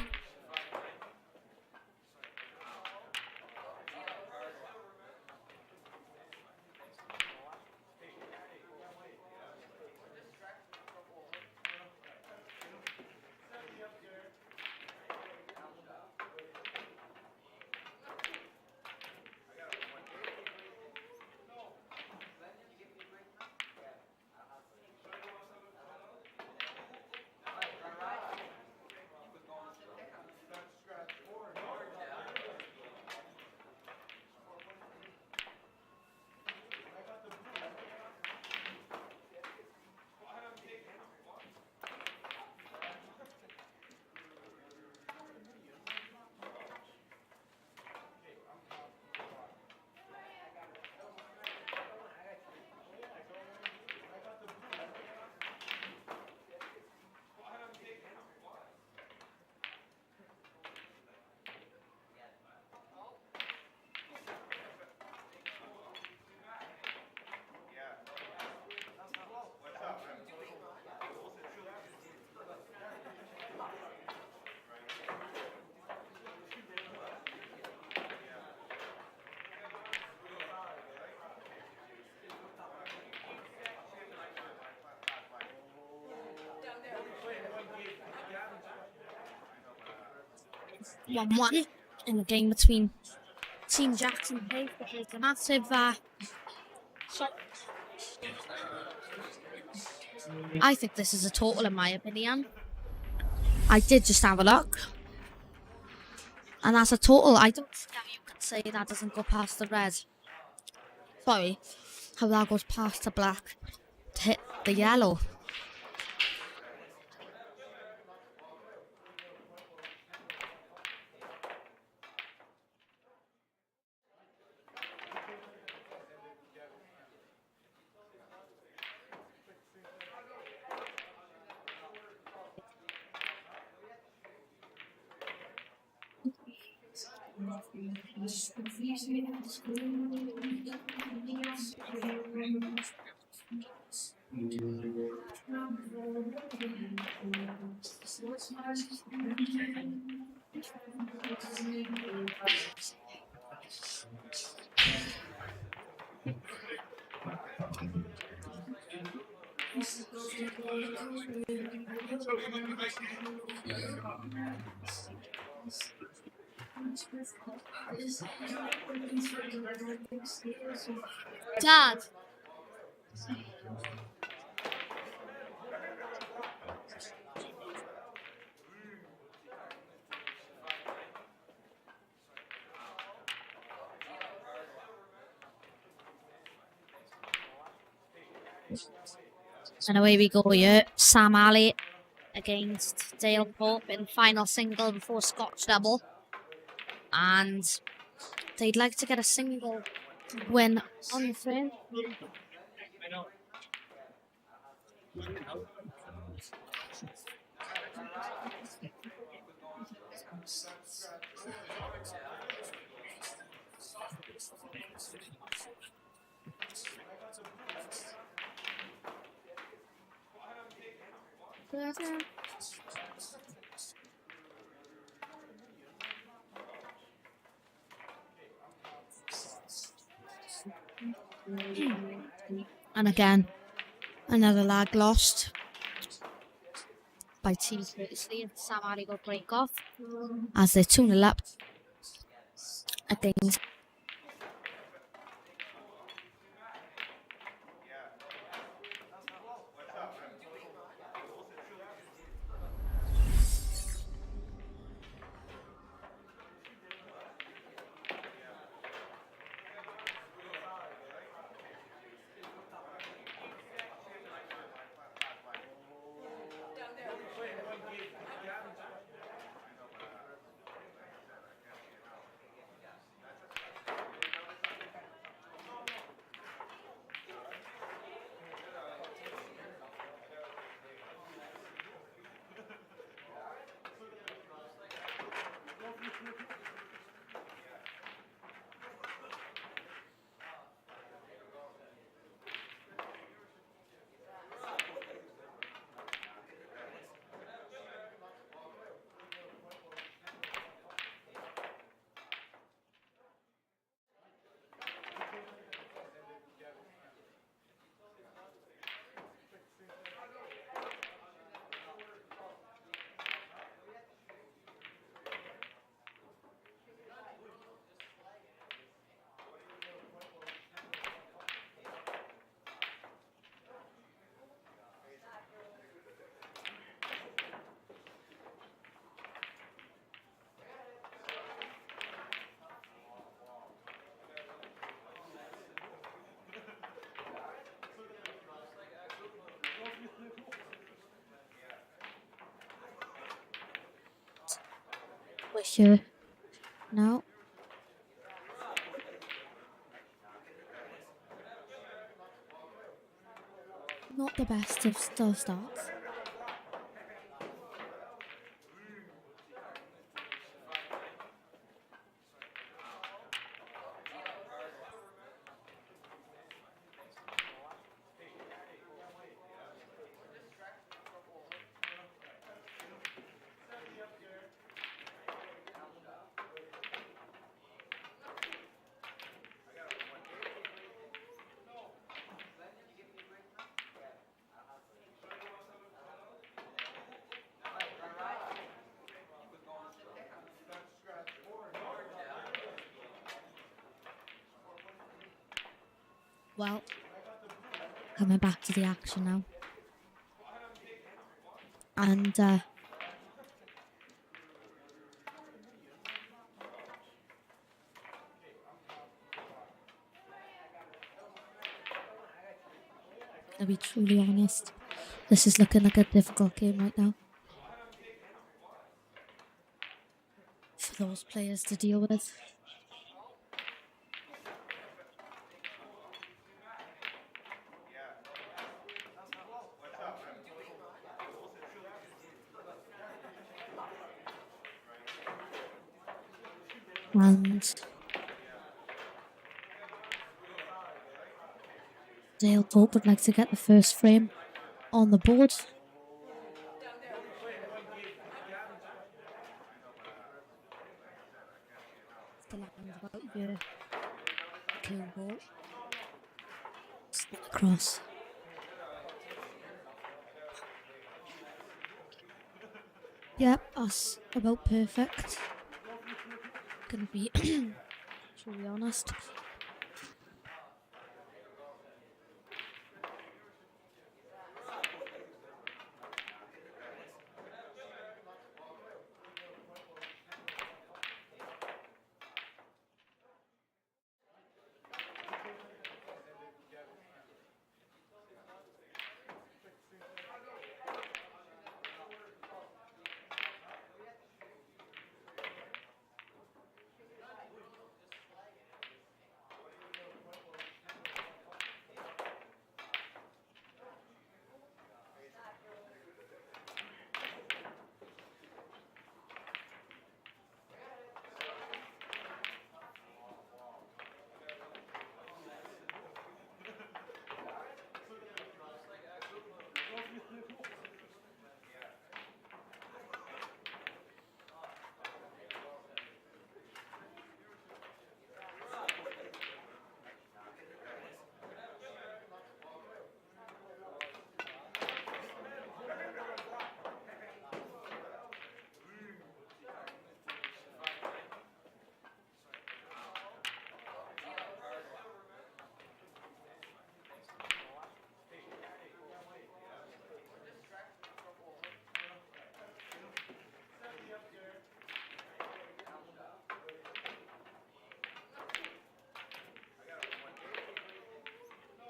1-1 in the game between Team Jackson Cave because the massive I think this is a total in my opinion. I did just have a look. And that's a total. I don't see how you can say that doesn't go past the red. Sorry. How that goes past the black to hit the yellow. Dad. And away we go here. Sam Alley against Dale Pope in final single before Scotch double. And they'd like to get a single win on the frame. And again, another lag lost by Team Courtesy and Sam Alley got break off as they're 2-0 up against. Wish you no. Not the best of starts. Well, coming back to the action now. And to be truly honest, this is looking like a difficult game right now for those players to deal with. And Dale Pope would like to get the first frame on the board. The land about your kill ball. Spin across. Yep, that's about perfect. Gonna be truly honest.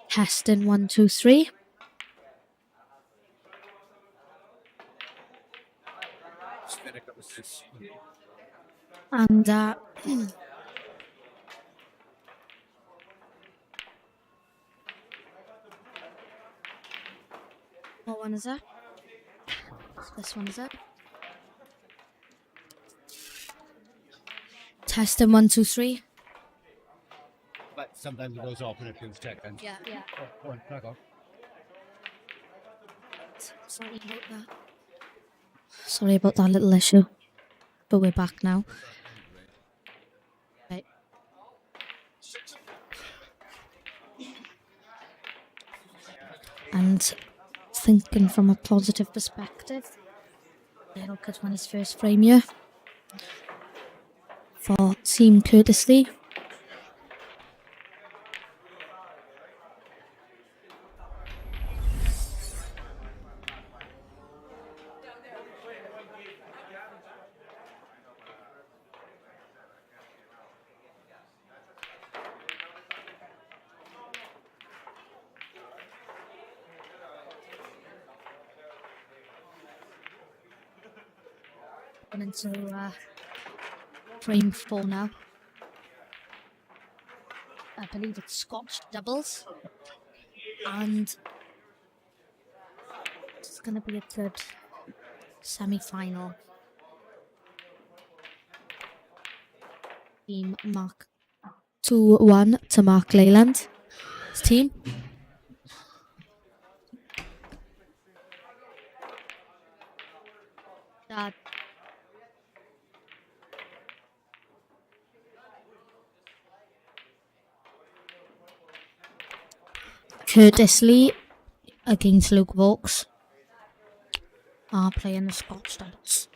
Testing 1, 2, 3. Spin a couple of this. And what one is that? This one is it. Testing 1, 2, 3. But sometimes it goes off in a few seconds. Yeah. Go on, crack on. Sorry about that. Sorry about that little issue. But we're back now. Right. And thinking from a positive perspective, Dale could win his first frame here for Team Courtesy. And into frame 4 now. I believe it's Scotch doubles. And it's going to be a good semi-final. Team Mark 2-1 to Mark Leyland's team. Curtis Lee against Luke Vaux are playing the Scotch doubles.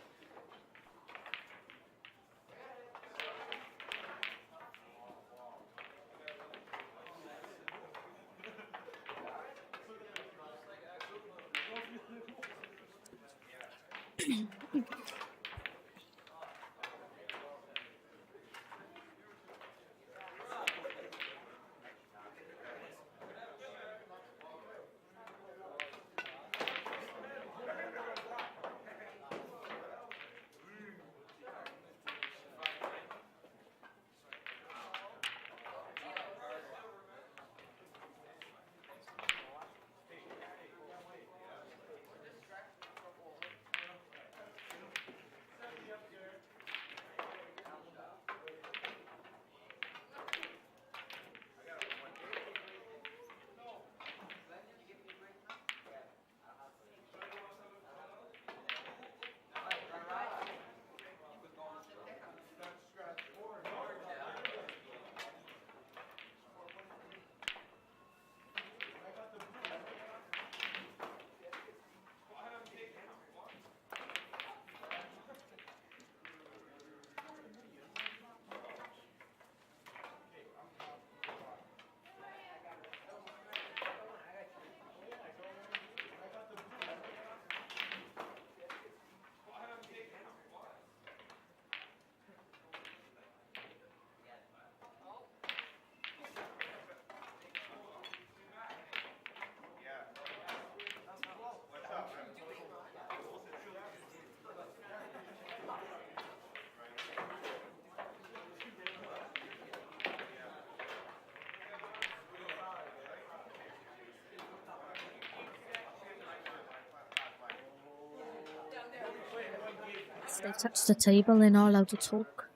If they touch the table, they're not allowed to talk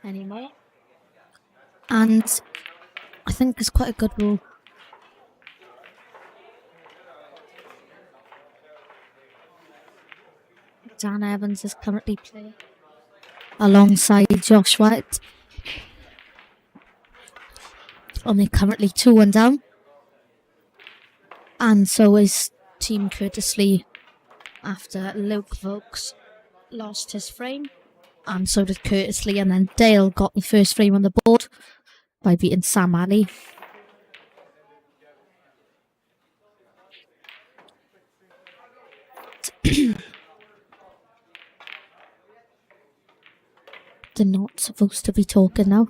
anymore. And I think it's quite a good rule. Dan Evans is currently playing alongside Josh White. Only currently 2-1 down. And so is Team Courtesy after Luke Vokes lost his frame. And so did Courtesy. And then Dale got the first frame on the board by beating Sam Ali. They're not supposed to be talking now.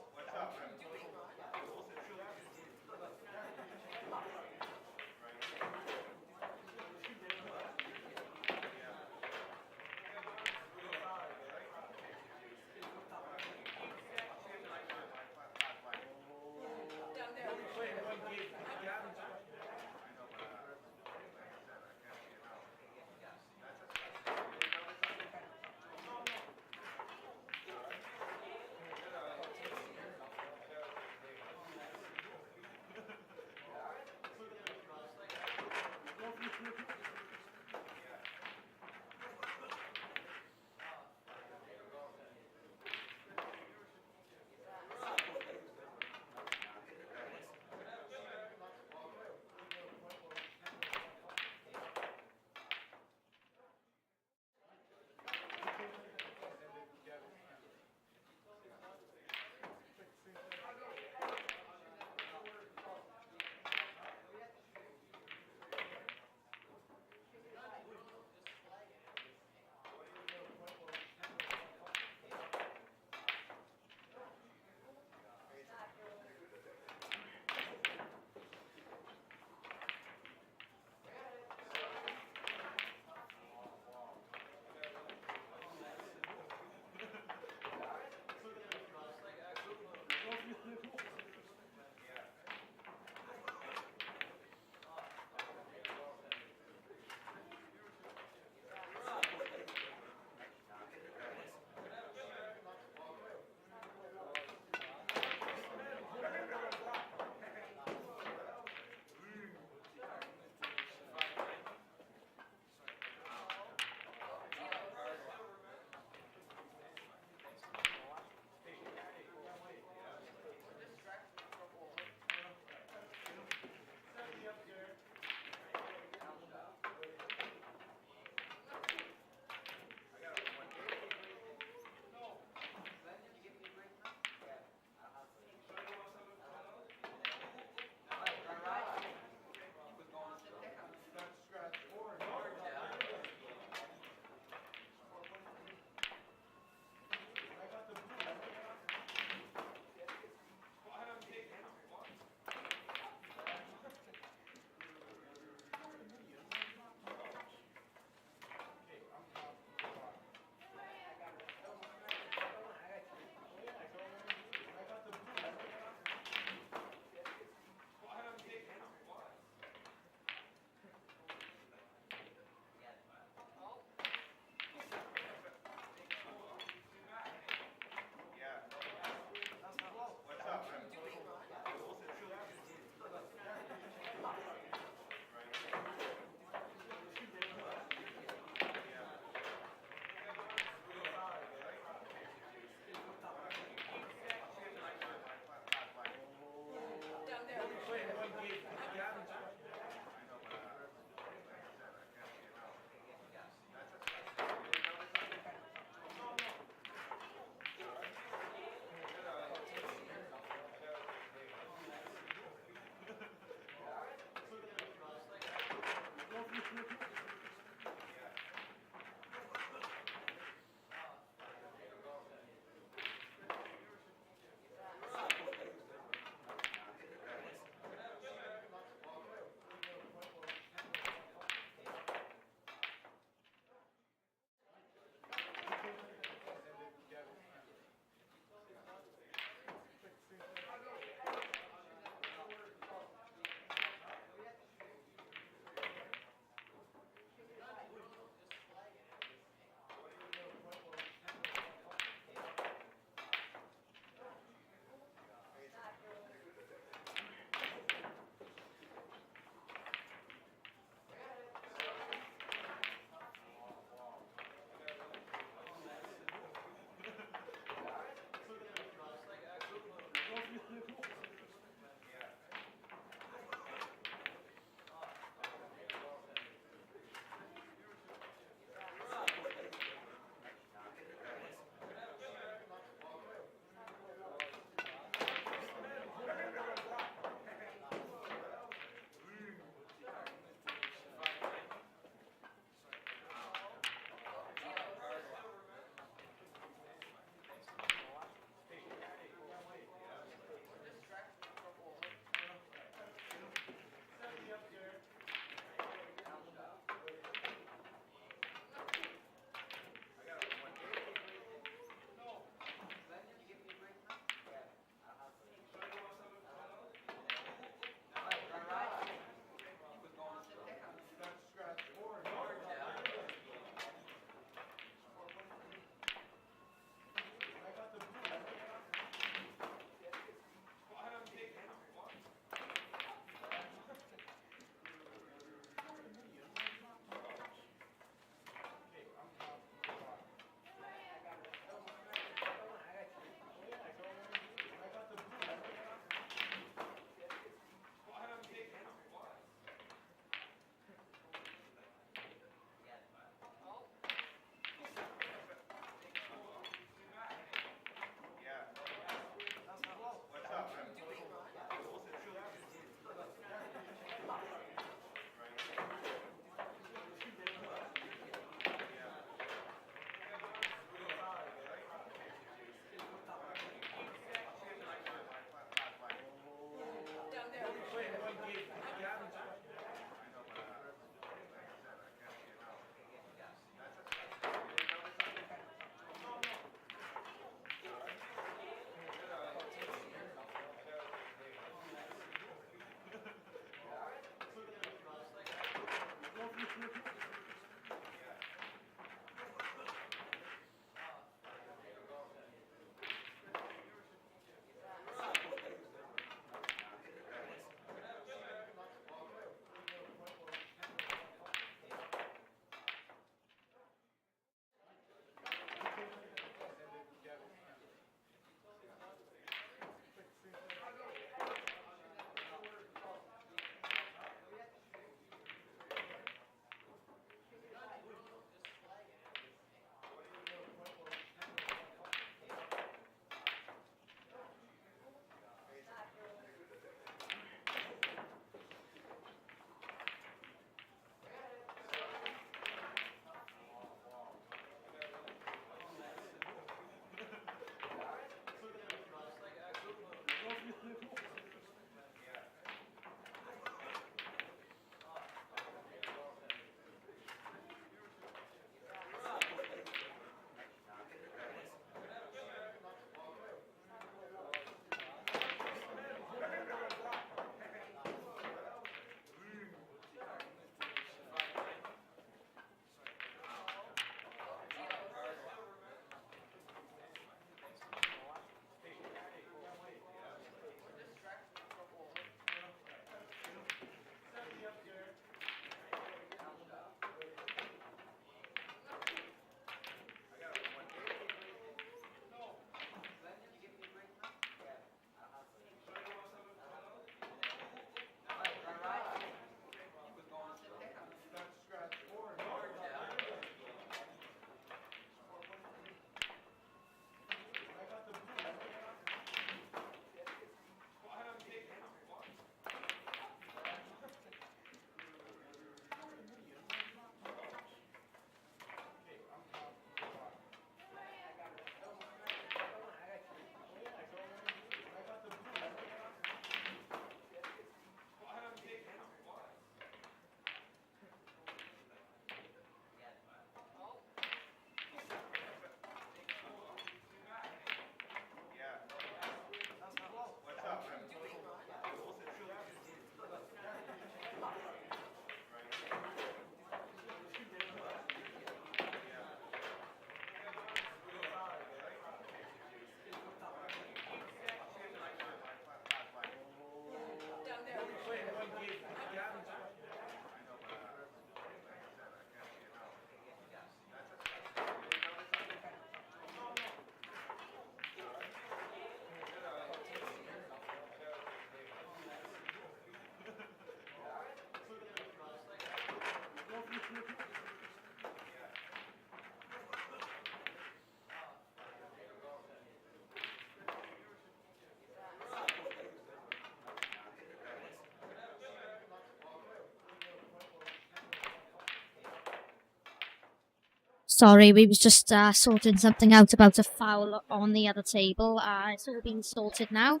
Sorry, we was just sorting something out about a foul on the other table. It's all been sorted now.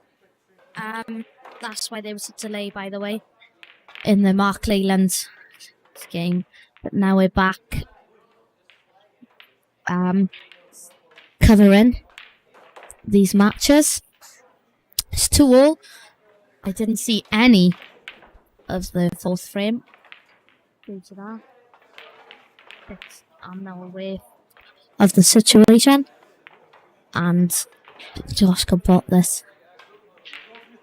That's why there was a delay, by the way, in the Mark Leyland game. But now we're back covering these matches. It's 2-2. I didn't see any of the fourth frame due to that. But I'm now aware of the situation, and Josh can put this.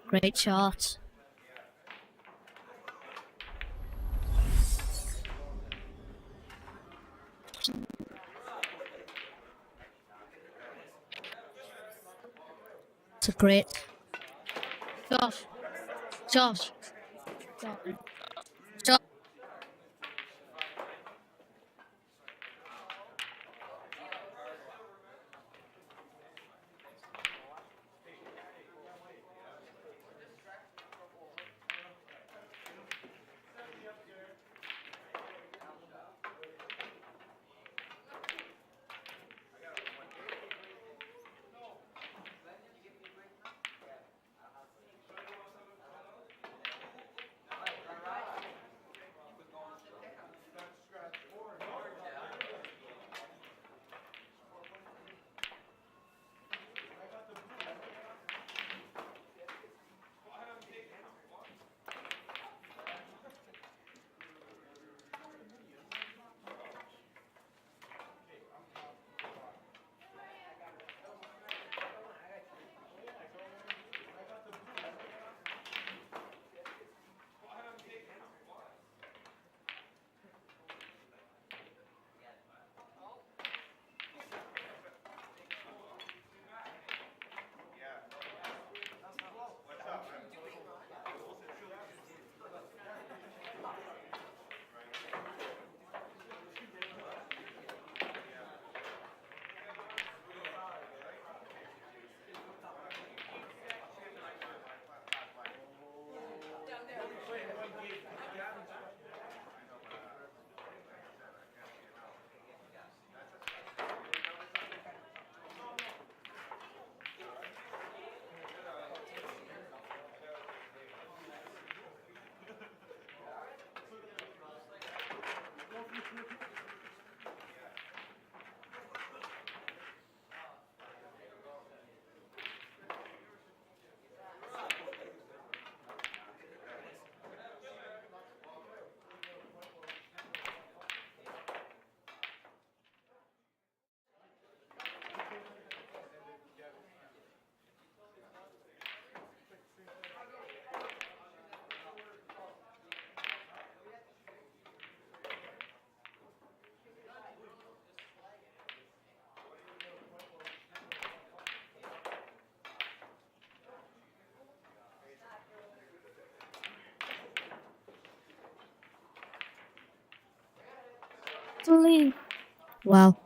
Great shot. It's a great. Josh. Josh. Josh. Josh. Well,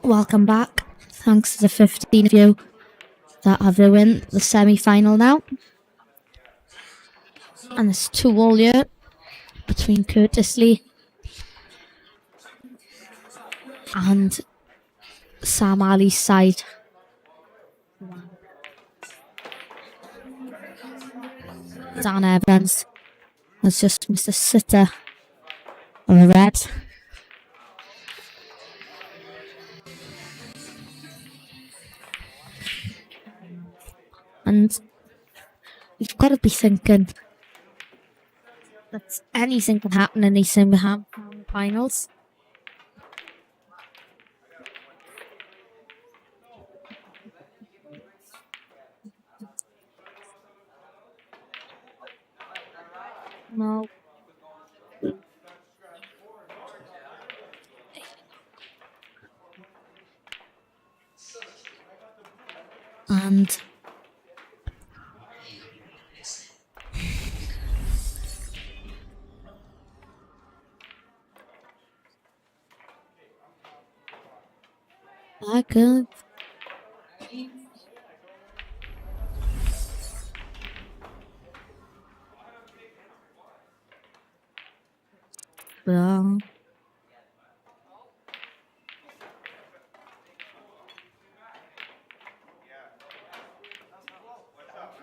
welcome back. Thanks to the 15 of you that have ruined the semi-final now. And it's 2-2 here between Curtis Lee and Sam Ali's side. Dan Evans was just Mr. Sitter of a red. And you've got to be thinking that anything can happen in these semi-finals. No. And back up. Well,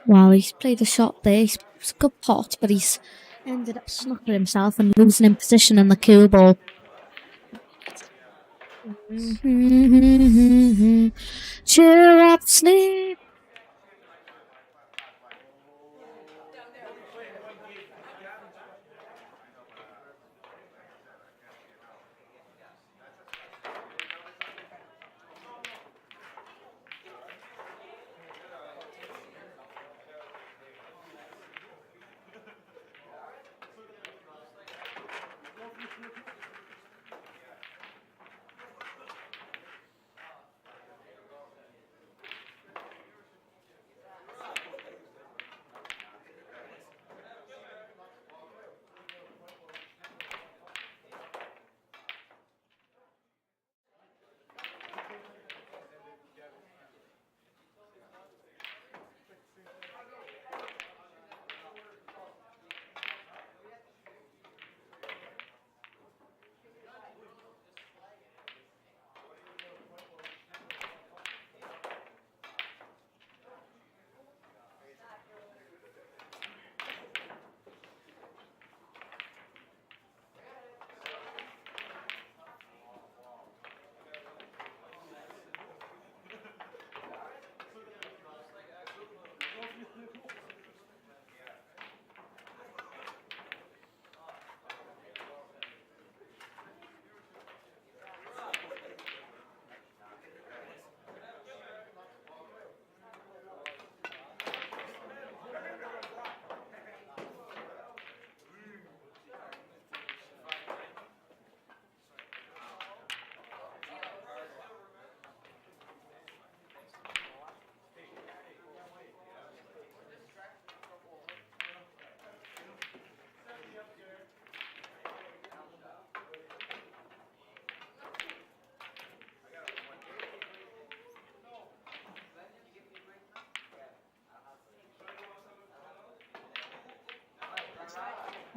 Wow, he's played a shot there. It's a good pot, but he's ended up snooker himself and losing in position in the cue ball. Cheer up, sleep.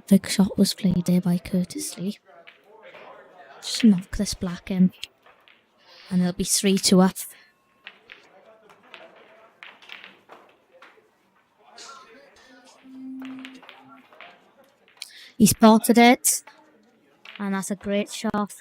Big shot was played there by Curtis Lee. Just knock this black in. And it'll be 3-2 up. He spotted it. And that's a great shot.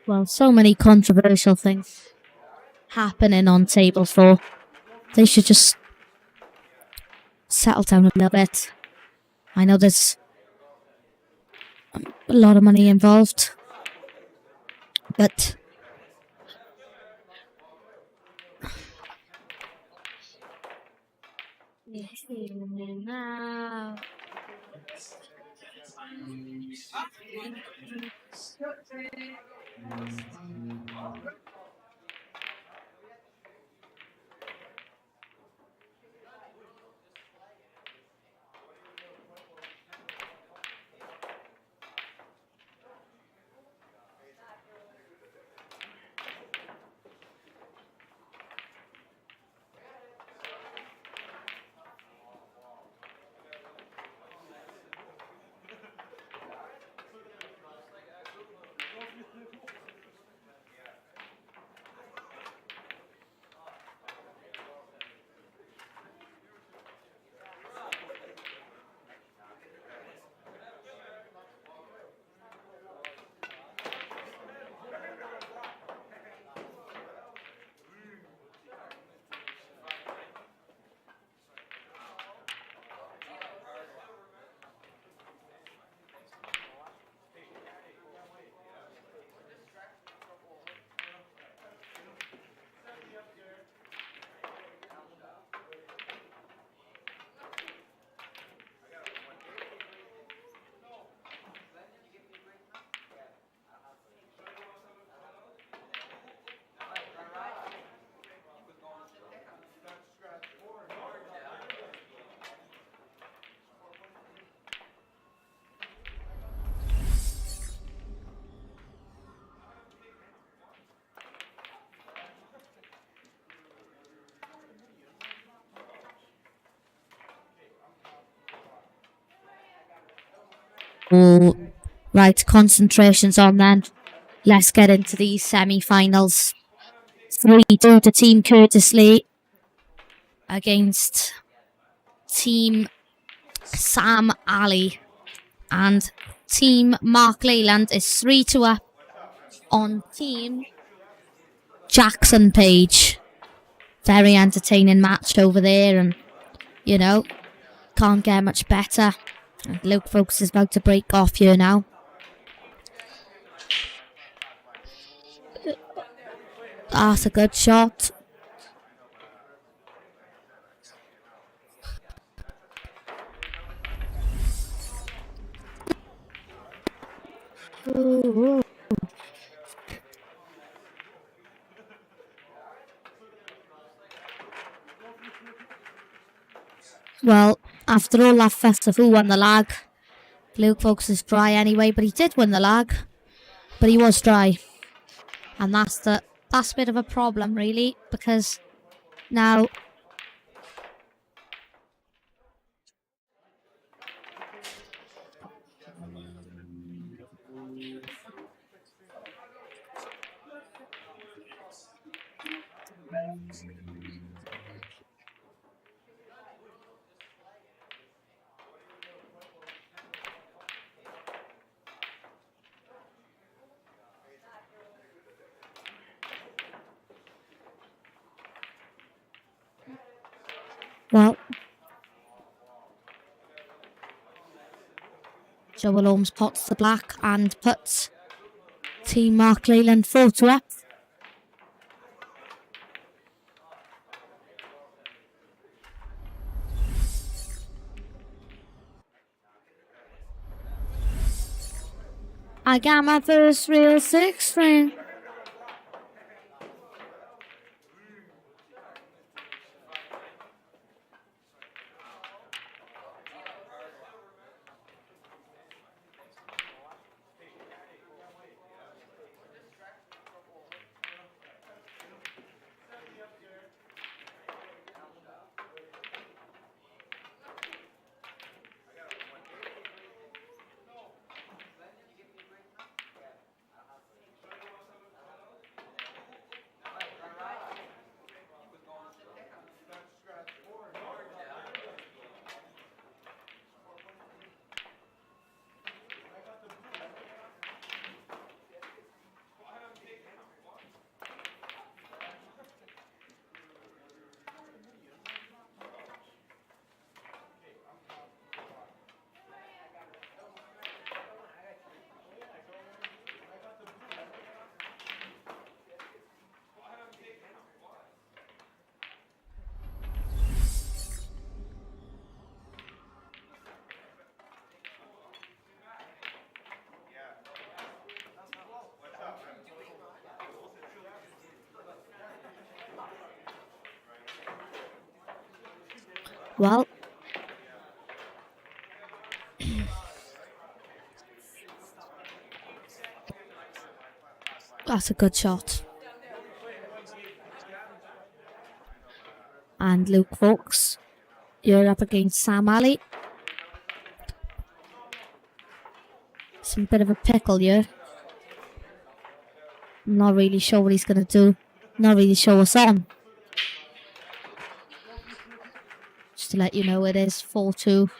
Well, so many controversial things happening on table 4. They should just settle down a little bit. I know there's a lot of money involved, but Right, concentration's on then. Let's get into these semi-finals. 3-2 to Team Courteously against Team Sam Ali. And Team Mark Leyland is 3-2 up on Team Jackson Page. Very entertaining match over there, and you know, can't get much better. And Luke Folks is about to break off here now. That's a good shot. Ooh. Well, after all that fuss of who won the lag, Luke Folks is dry anyway, but he did win the lag. But he was dry. And that's a bit of a problem, really, because now well, Joel Holmes pots the black and puts Team Mark Leyland 4-2 up. I got my first real six string. Well, that's a good shot. And Luke Folks, you're up against Sam Ali. Some bit of a pickle here. I'm not really sure what he's going to do. Not really sure what's on. Just to let you know, it is 4-2 to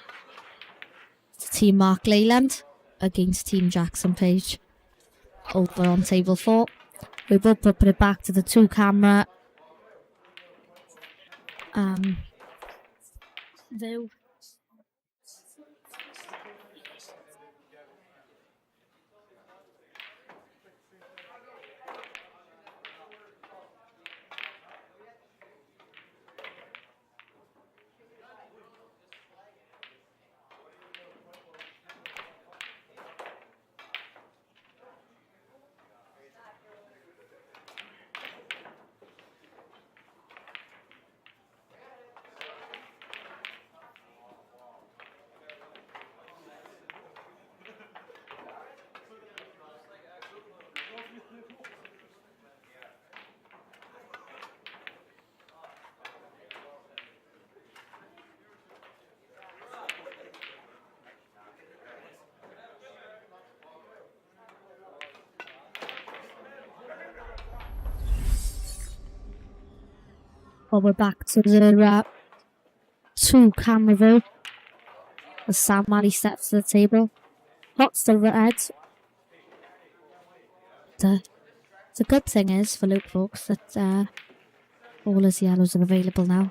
Team Mark Leyland against Team Jackson Page. Over on table 4. We will put it back to the 2-camera view. But we're back to the two-camera view as Sam Malley steps to the table. Hots the red. The good thing is for Luke, folks, that all his yellows are available now.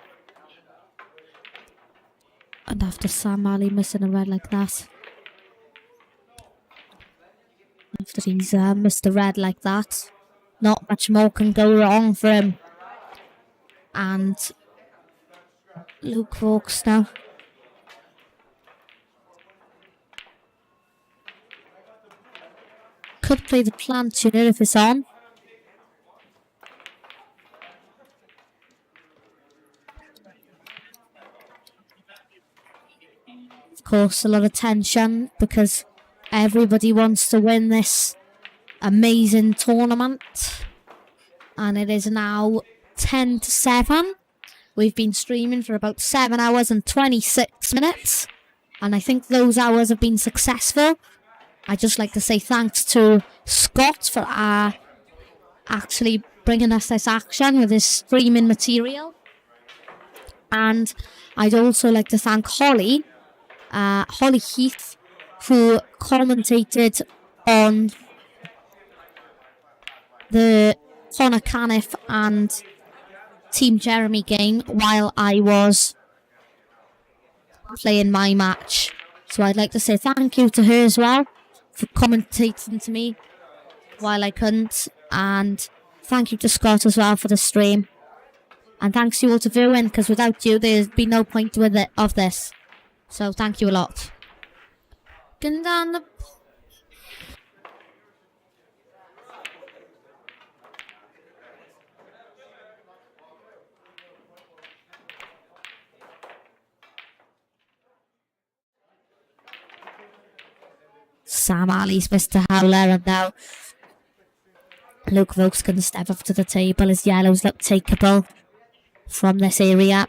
And after Sam Malley missing a red like that, after he's missed a red like that, not much more can go wrong for him. And Luke Vokes now. Could play the plant tuner if it's on. Of course, a lot of tension because everybody wants to win this amazing tournament. And it is now 10-7. We've been streaming for about 7 hours and 26 minutes. And I think those hours have been successful. I'd just like to say thanks to Scott for actually bringing us this action with his streaming material. And I'd also like to thank Holly Heath, who commentated on the Connor Caniff and Team Jeremy game while I was playing my match. So I'd like to say thank you to her as well for commentating to me while I couldn't, and thank you to Scott as well for the stream, and thanks to you all to viewing, because without you there'd be no point with it of this. So thank you a lot. Going down the Sam Ali's Mr. Howler, and now Luke Vokes can step up to the table. His yellows look takeable from this area.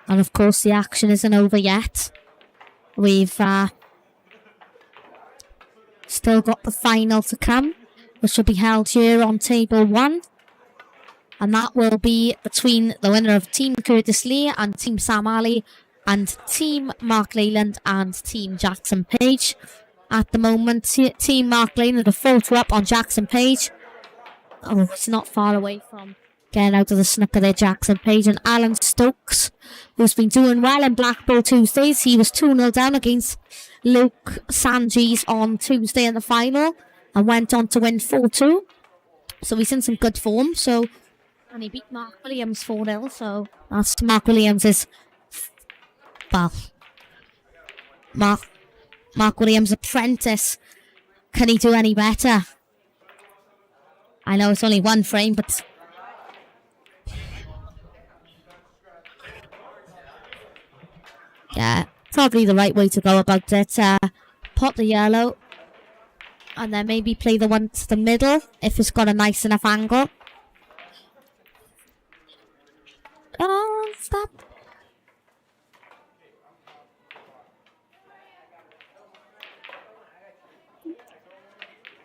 And of course the action isn't over yet. We've still got the final to come, which will be held here on table 1. And that will be between the winner of Team Curtis Lee and Team Sam Ali and Team Mark Leyland and Team Jackson Page. At the moment, Team Mark Leyland are 4-2 up on Jackson Page. Oh, it's not far away from getting out of the snooker there, Jackson Page. And Alan Stokes, who's been doing well in Blackpool Tuesdays. He was 2-0 down against Luke Sanjis on Tuesday in the final and went on to win 4-2. So he's in some good form. And he beat Mark Williams 4-0. So that's Mark Williams' Mark Williams' apprentice. Can he do any better? I know it's only one frame, but yeah, probably the right way to go about it. Pot the yellow and then maybe play the one to the middle if it's got a nice enough angle. Oh, stop.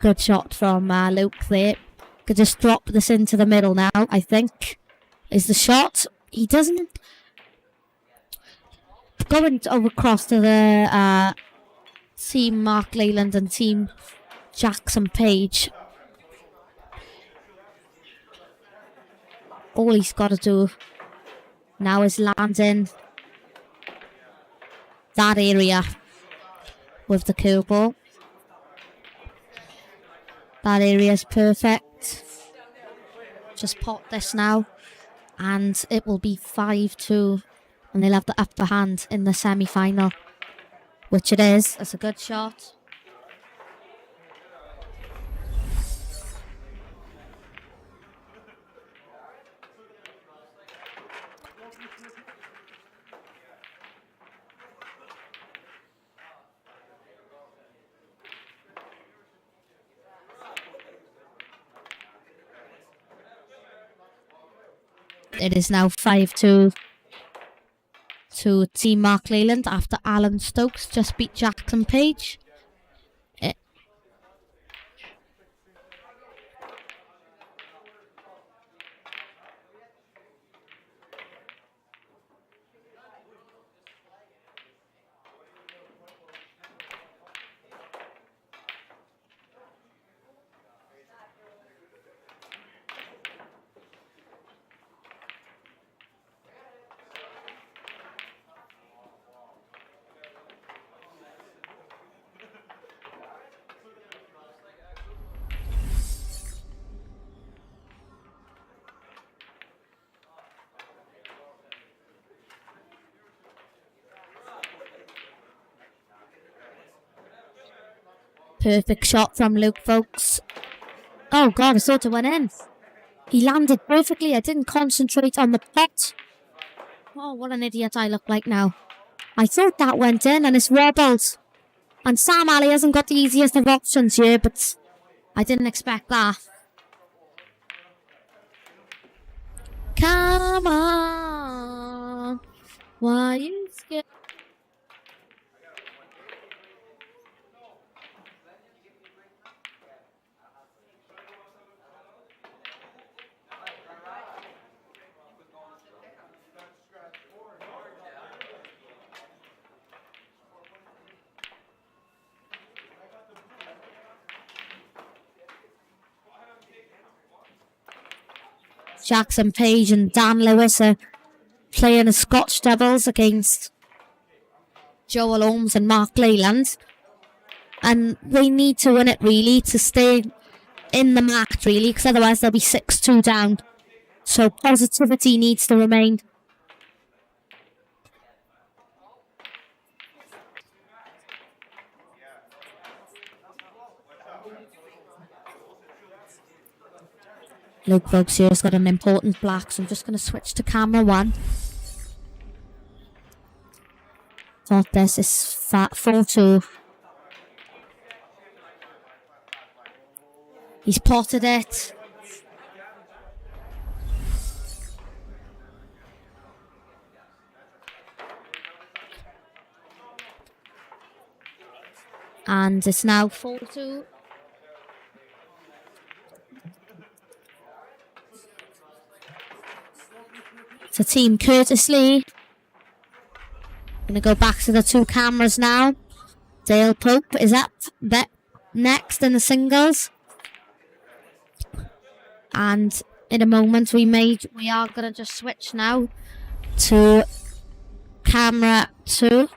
Good shot from Luke there. Could just drop this into the middle now, I think, is the shot. He doesn't. Going over across to the Team Mark Leyland and Team Jackson Page. All he's got to do now is land in that area with the curveball. That area is perfect. Just pot this now and it will be 5-2 and they'll have the upper hand in the semi-final, which it is. It's a good shot. It is now 5-2 to Team Mark Leyland after Alan Stokes just beat Jackson Page. Perfect shot from Luke, folks. Oh god, I thought it went in. He landed perfectly. I didn't concentrate on the pot. Oh, what an idiot I look like now. I thought that went in and it's wobbled. And Sam Ali hasn't got the easiest of options here, but I didn't expect that. Come on. Why you scared? Jackson Page and Dan Lewis are playing a Scotch doubles against Joel Holmes and Mark Leyland. And they need to win it really to stay in the match really, because otherwise they'll be 6-2 down. So positivity needs to remain. Luke Brooks here has got an important black, so I'm just going to switch to camera 1. Thought this is 4-2. He's potted it. And it's now 4-2. So Team Curtis Lee. Going to go back to the 2 cameras now. Dale Pope is up next in the singles. And in a moment we are going to just switch now to camera 2.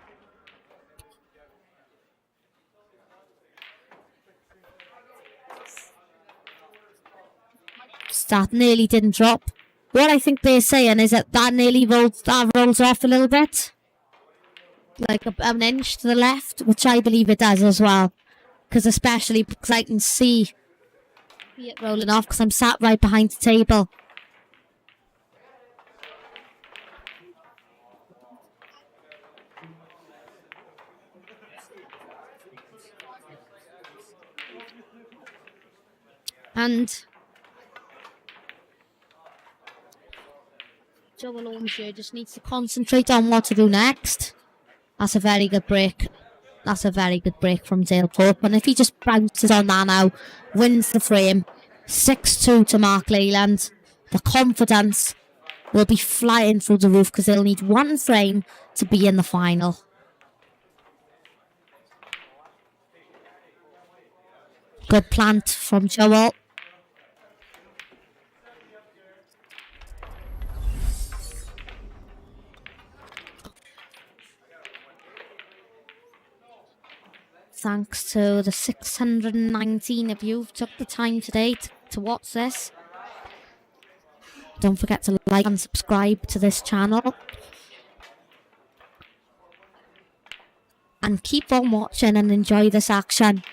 That nearly didn't drop. What I think they're saying is that nearly rolls off a little bit. Like an inch to the left, which I believe it does as well. Especially because I can see it rolling off because I'm sat right behind the table. And Joel Holmes here just needs to concentrate on what to do next. That's a very good break. That's a very good break from Dale Pope. And if he just bounces on that now, wins the frame, 6-2 to Mark Leyland, the confidence will be flying through the roof because they'll need 1 frame to be in the final. Good plant from Joel. Thanks to the 619 of you who took the time today to watch this. Don't forget to like and subscribe to this channel. And keep on watching and enjoy this action.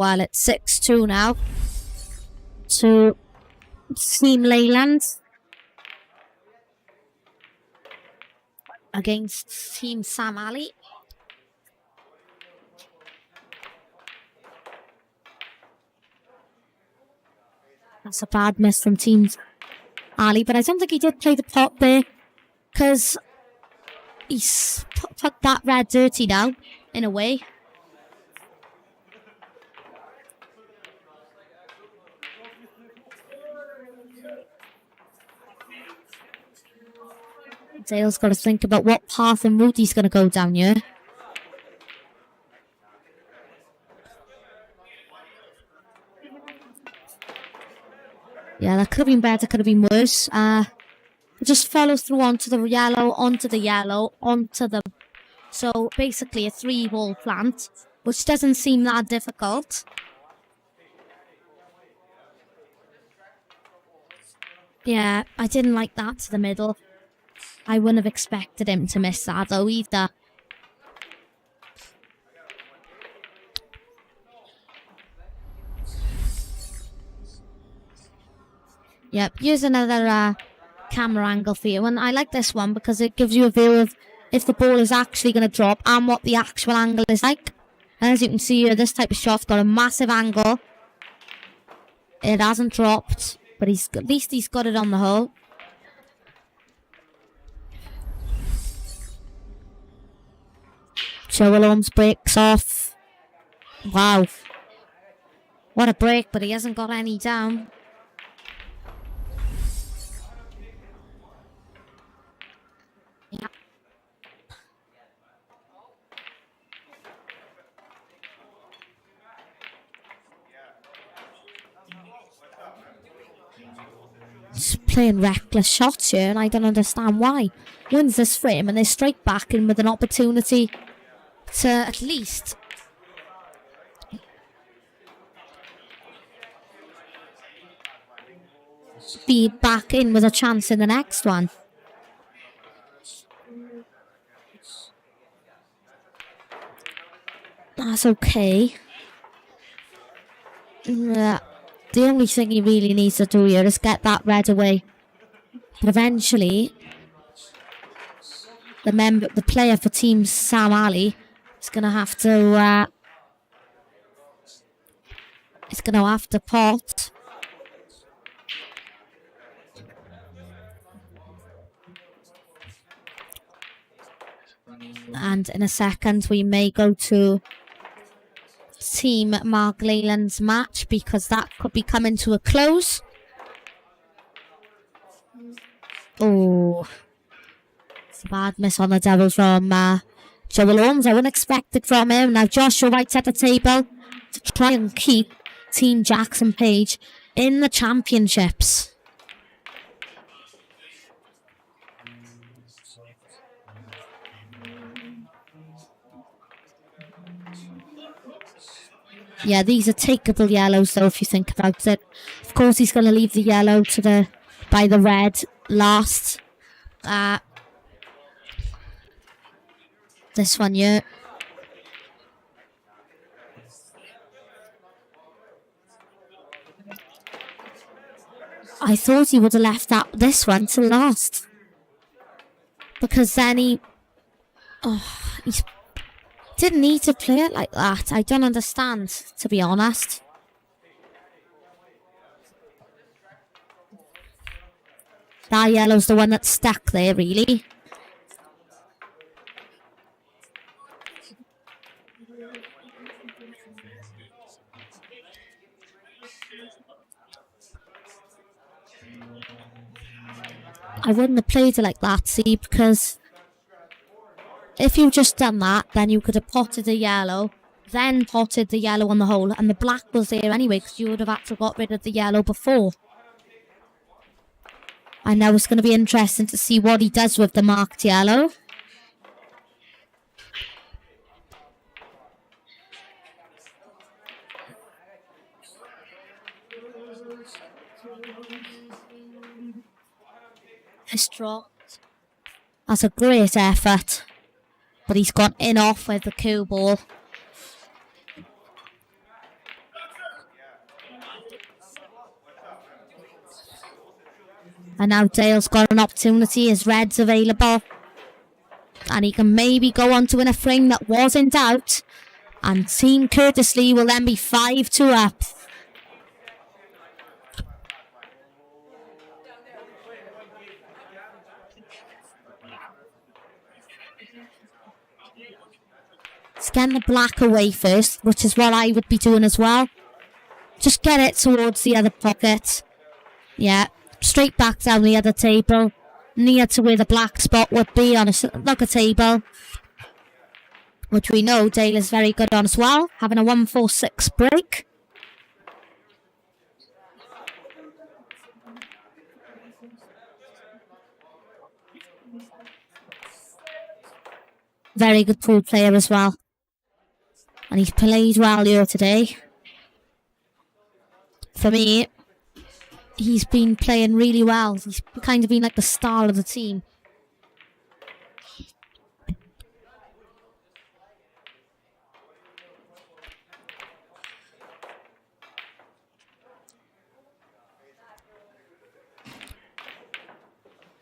Well, it's 6-2 now to Team Leyland against Team Sam Ali. That's a bad miss from Team Ali, but I don't think he did play the pot there because he's put that red dirty down in a way. Dale's got to think about what path and route he's going to go down here. Yeah, that could have been better, could have been worse. Just follows through onto the yellow, onto the yellow, onto the... So basically a 3-hole plant, which doesn't seem that difficult. Yeah, I didn't like that to the middle. I wouldn't have expected him to miss that though either. Yep, here's another camera angle for you. And I like this one because it gives you a view of if the ball is actually going to drop and what the actual angle is like. And as you can see here, this type of shot's got a massive angle. It hasn't dropped, but at least he's got it on the hole. Joel Holmes breaks off. Wow. What a break, but he hasn't got any down. Yeah. Just playing reckless shots here, and I don't understand why. Wins this frame, and they strike back in with an opportunity to at least be back in with a chance in the next one. That's okay. The only thing he really needs to do here is get that red away. But eventually, the player for Team Sam Ali is going to have to pot. And in a second, we may go to Team Mark Leyland's match because that could be coming to a close. Oh, it's a bad miss on the double from Joel Holmes. I wouldn't expect it from him. Now Joshua Wright's at the table to try and keep Team Jackson Page in the championships. Yeah, these are takeable yellows though if you think about it. Of course he's going to leave the yellow by the red last. This one here. I thought he would have left this one to last. Because then he didn't need to play it like that. I don't understand, to be honest. That yellow's the one that's stuck there, really. I wouldn't have played it like that, see, because if you just done that, then you could have potted the yellow, then potted the yellow on the hole, and the black was there anyway, because you would have had to got rid of the yellow before. And now it's going to be interesting to see what he does with the marked yellow. It's dropped. That's a great effort. But he's gone in off with the cue ball. And now Dale's got an opportunity. His red's available. And he can maybe go on to win a frame that was in doubt. And Team Courtesy will then be 5-2 up. Let's get the black away first, which is what I would be doing as well. Just get it towards the other pocket. Yeah, straight back down the other table. Near to where the black spot would be on a snooker table. Which we know Dale is very good on as well. Having a 1-4-6 break. Very good pool player as well. And he's played well here today. For me, he's been playing really well. He's kind of been like the star of the team.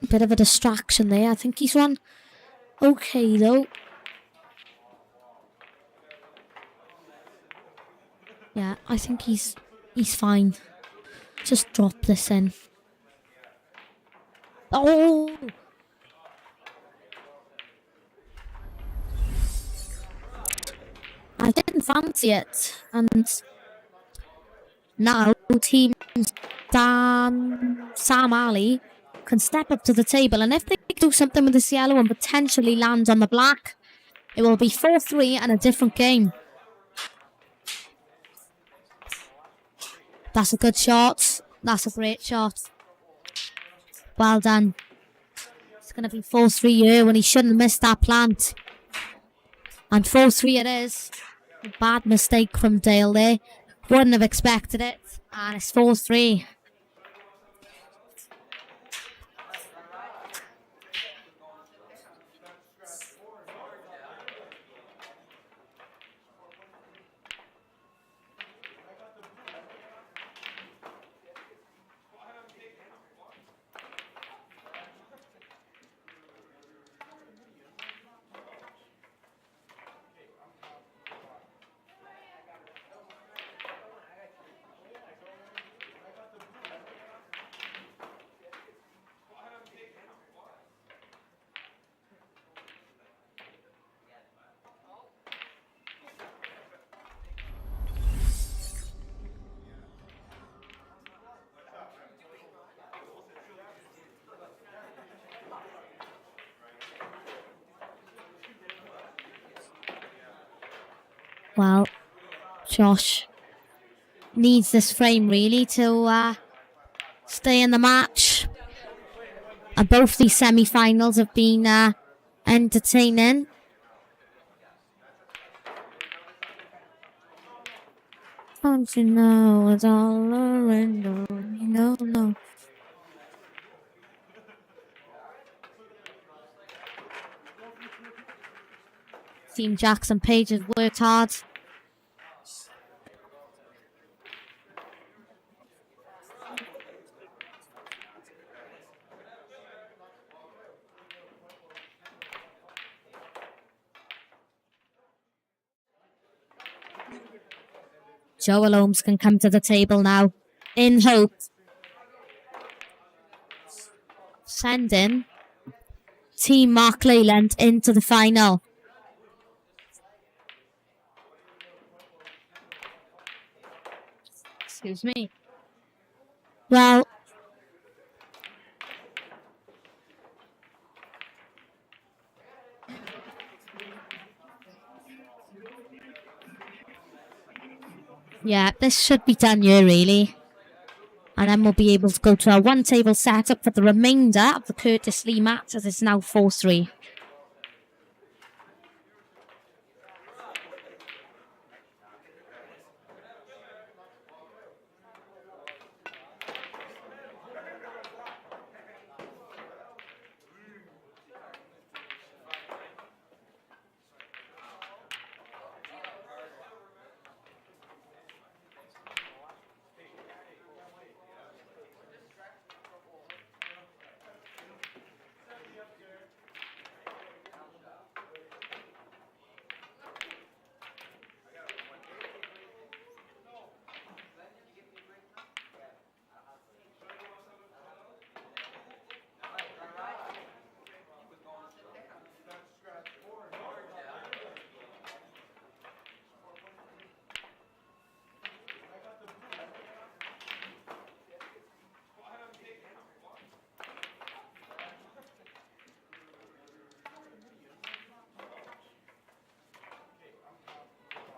Bit of a distraction there. I think he's run okay though. Yeah, I think he's fine. Just drop this in. Oh! I didn't fancy it. And now Team Sam Ali can step up to the table, and if they do something with this yellow and potentially land on the black, it will be 4-3 and a different game. That's a good shot. That's a great shot. Well done. It's going to be 4-3 here when he shouldn't have missed that plant. And 4-3 it is. A bad mistake from Dale there. Wouldn't have expected it. And it's 4-3. Well, Josh needs this frame really to stay in the match. And both these semi-finals have been entertaining. Don't you know it's all a window? No. Team Jackson Page has worked hard. Joel Holmes can come to the table now, in hope. Sending Team Mark Leyland into the final. Excuse me. Well, yeah, this should be done here really. And then we'll be able to go to our one table setup for the remainder of the Curtis Lee match, as it's now 4-3.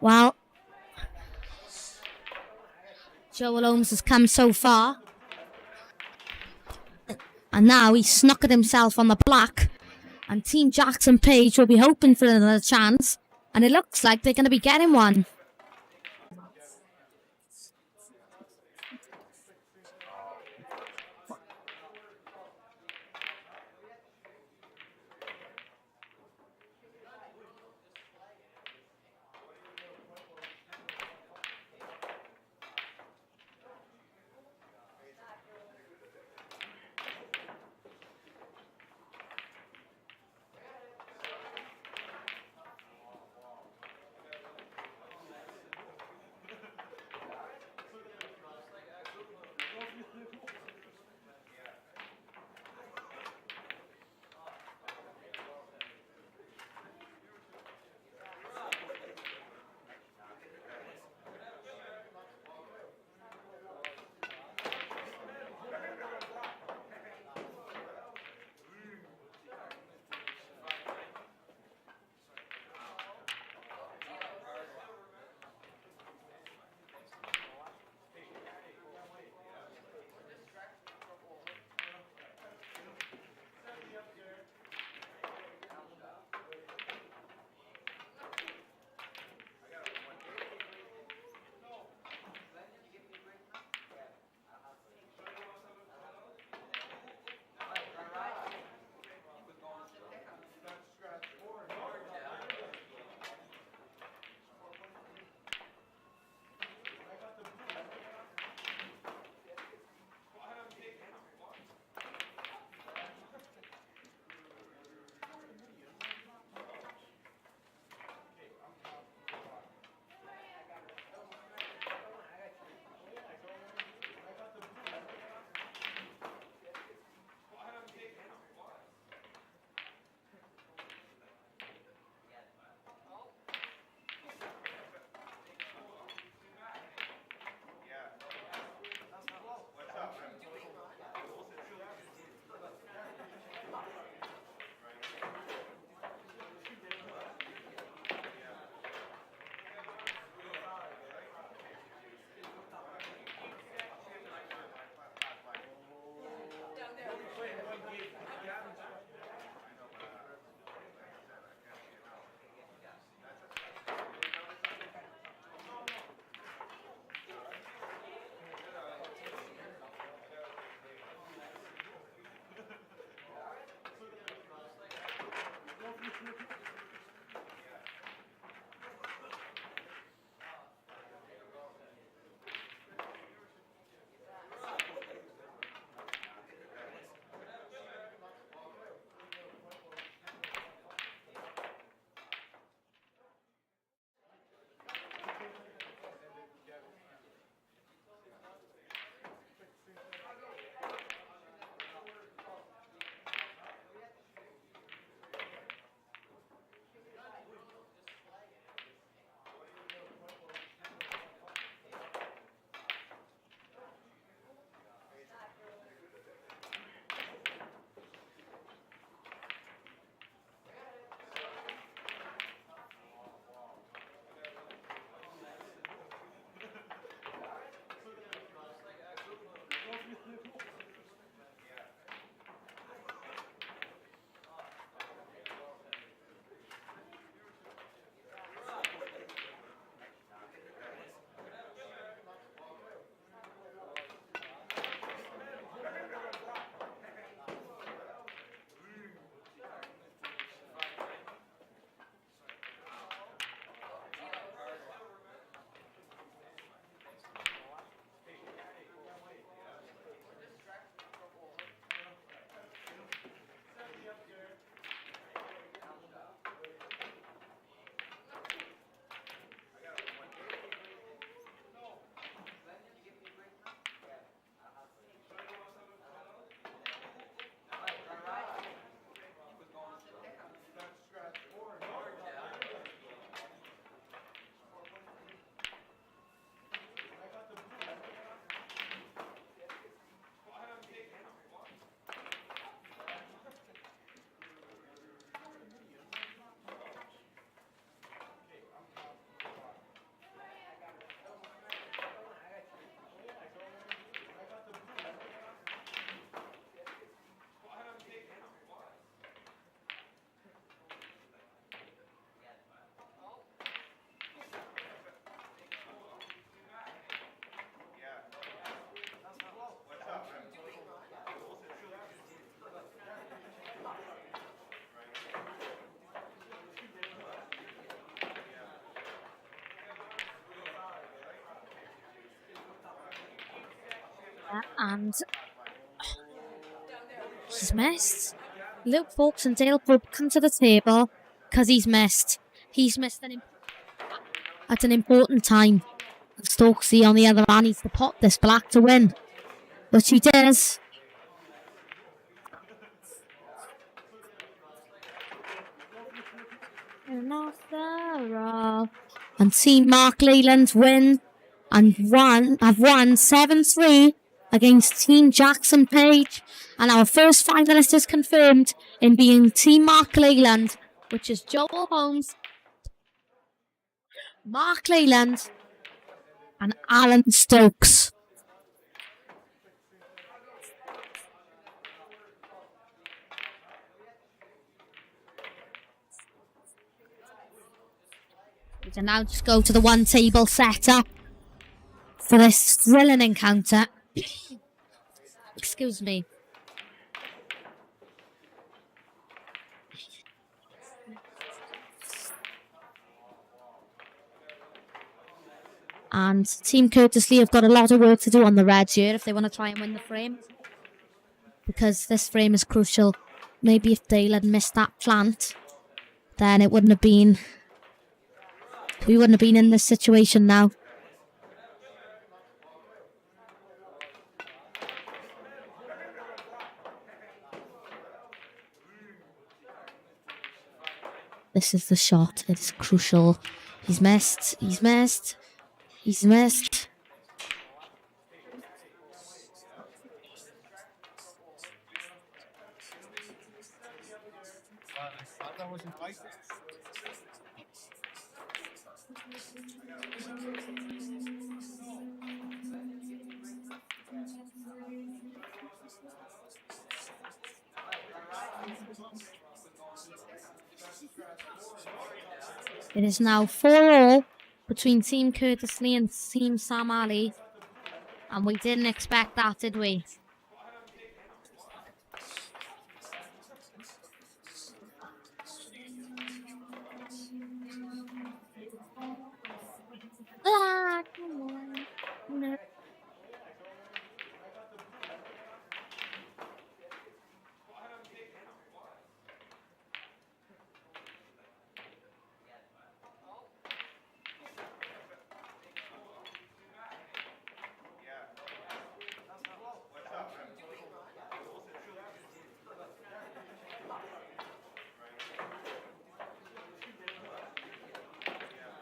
Well, Joel Holmes has come so far. And now he's snookered himself on the black. And Team Jackson Page will be hoping for another chance. And it looks like they're going to be getting one. And he's missed. Luke Folks and Dale Pope come to the table because he's missed. He's missed at an important time. Stokesy, on the other hand, needs to pot this black to win, which he does. And Team Mark Leyland win and have won 7-3 against Team Jackson Page. And our first finalist is confirmed in being Team Mark Leyland, which is Joel Holmes, Mark Leyland, and Alan Stokes. We can now just go to the one table setup for this thrilling encounter. Excuse me. And Team Curtis Lee have got a lot of work to do on the reds here if they want to try and win the frame. Because this frame is crucial. Maybe if Dale had missed that plant, then it wouldn't have been... We wouldn't have been in this situation now. This is the shot. It is crucial. He's missed. He's missed. He's missed. It is now 4-4 between Team Curtis Lee and Team Sam Ali. And we didn't expect that, did we? Come on. No.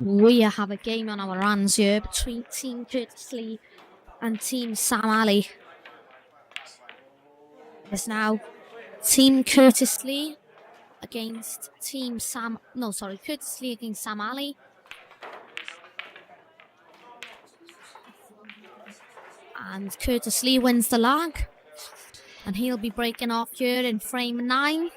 We have a game on our hands here between Team Curtis Lee and Team Sam Ali. It's now Team Curtis Lee against Team Sam... No, sorry, Curtis Lee against Sam Ali. And Curtis Lee wins the lag. And he'll be breaking off here in frame 9.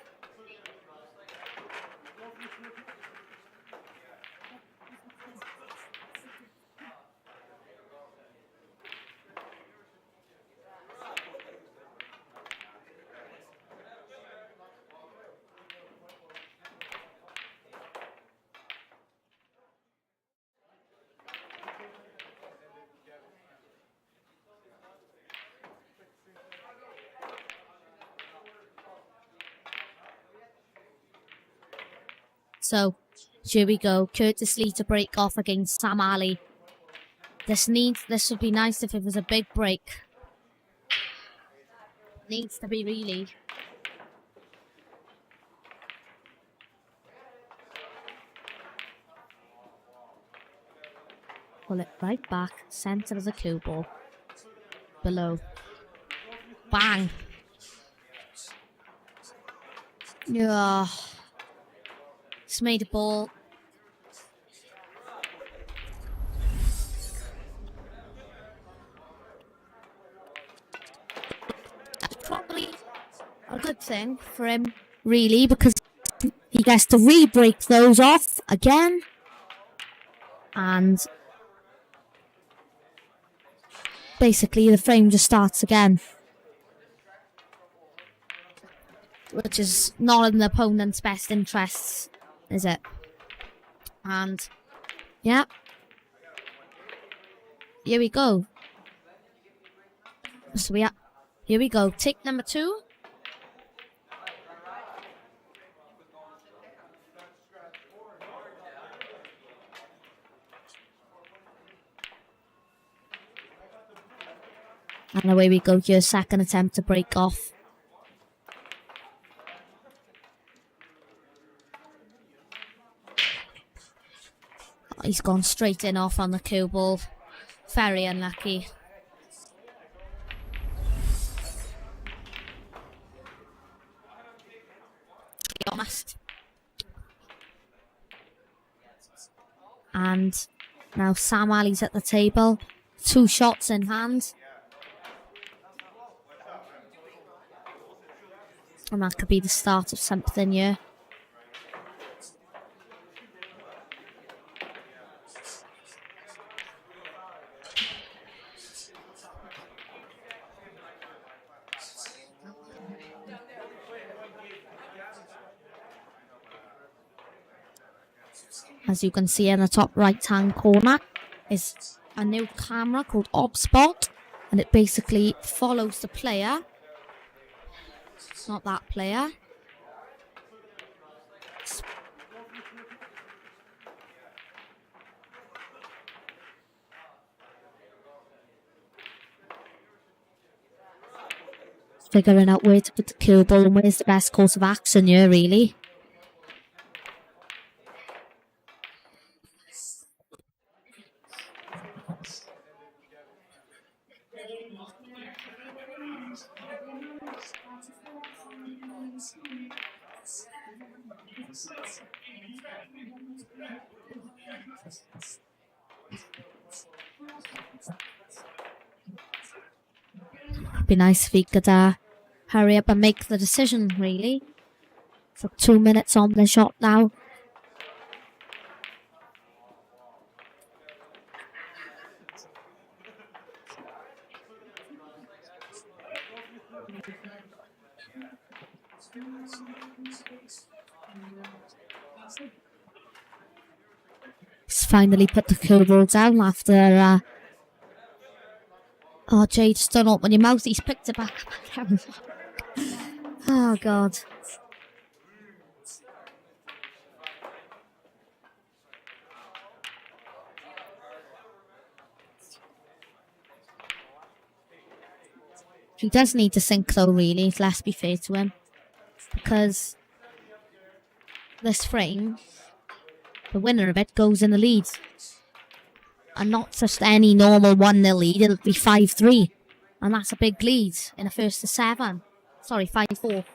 So, here we go. Curtis Lee to break off against Sam Ali. This would be nice if it was a big break. Needs to be, really. Pull it right back, centre of the cue ball. Below. Bang! Yeah. It's made a ball. That's probably a good thing for him, really, because he gets to re-break those off again. And basically the frame just starts again. Which is not in the opponent's best interests, is it? And, yeah. Here we go. So here we go. Take number 2. And away we go. Your second attempt to break off. He's gone straight in off on the cue ball. Very unlucky. Be honest. And now Sam Ali's at the table. 2 shots in hand. And that could be the start of something here. As you can see in the top right hand corner is a new camera called ObSpot, and it basically follows the player. It's not that player. Figuring out where to put the cue ball and where's the best course of action here, really. Be nice if he could hurry up and make the decision, really. For 2 minutes on the shot now. He's finally put the cue ball down after oh, Jay, just don't open your mouth. He's picked it back up. Oh, God. He does need to sink, though, really. Let's be fair to him. Because this frame, the winner of it goes in the lead. And not just any normal 1-0 lead, it'll be 5-3. And that's a big lead in a first to 7. Sorry, 5-4.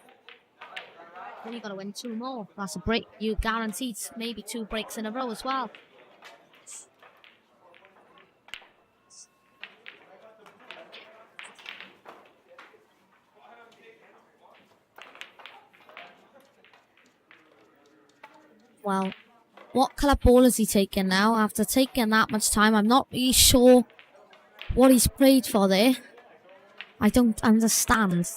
Then you've got to win 2 more. That's a break. You guaranteed maybe 2 breaks in a row as well. Well, what colour ball is he taking now? After taking that much time, I'm not really sure what he's prayed for there. I don't understand.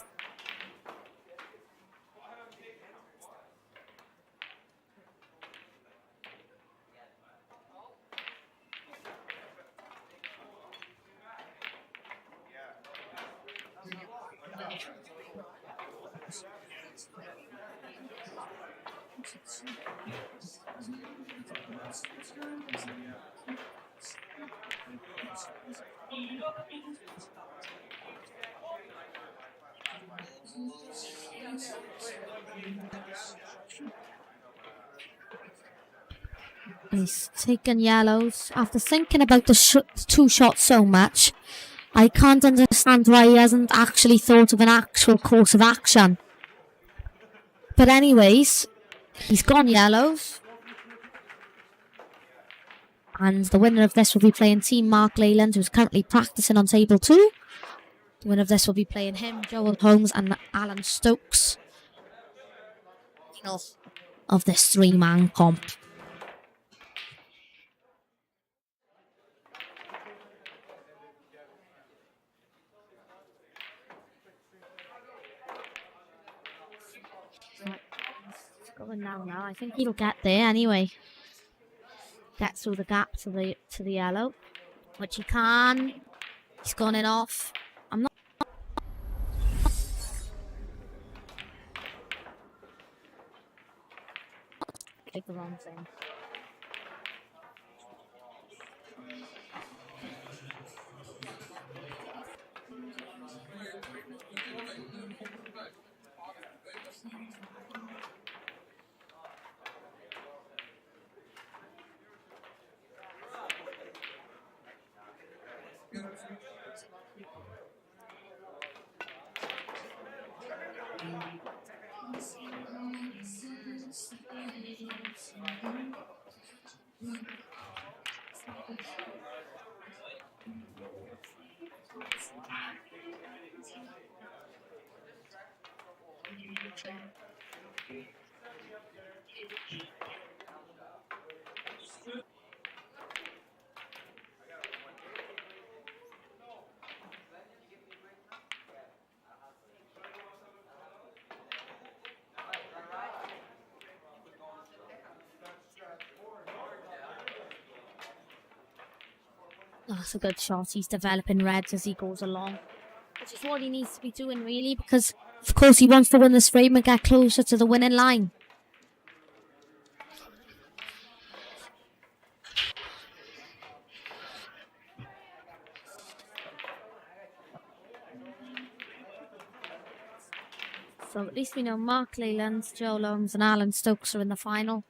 He's taken yellows. After thinking about the 2 shots so much, I can't understand why he hasn't actually thought of an actual course of action. But anyways, he's gone yellows. And the winner of this will be playing Team Mark Leyland, who's currently practicing on table 2. The winner of this will be playing him, Joel Holmes and Alan Stokes. Final of this 3-man comp. Going now. I think he'll get there anyway. Get through the gap to the yellow, which he can. He's gone in off. I'm not click the wrong thing. That's a good shot. He's developing reds as he goes along, which is what he needs to be doing, really, because, of course, he wants to win this frame and get closer to the winning line. So at least we know Mark Leyland, Joe Loams and Alan Stokes are in the final.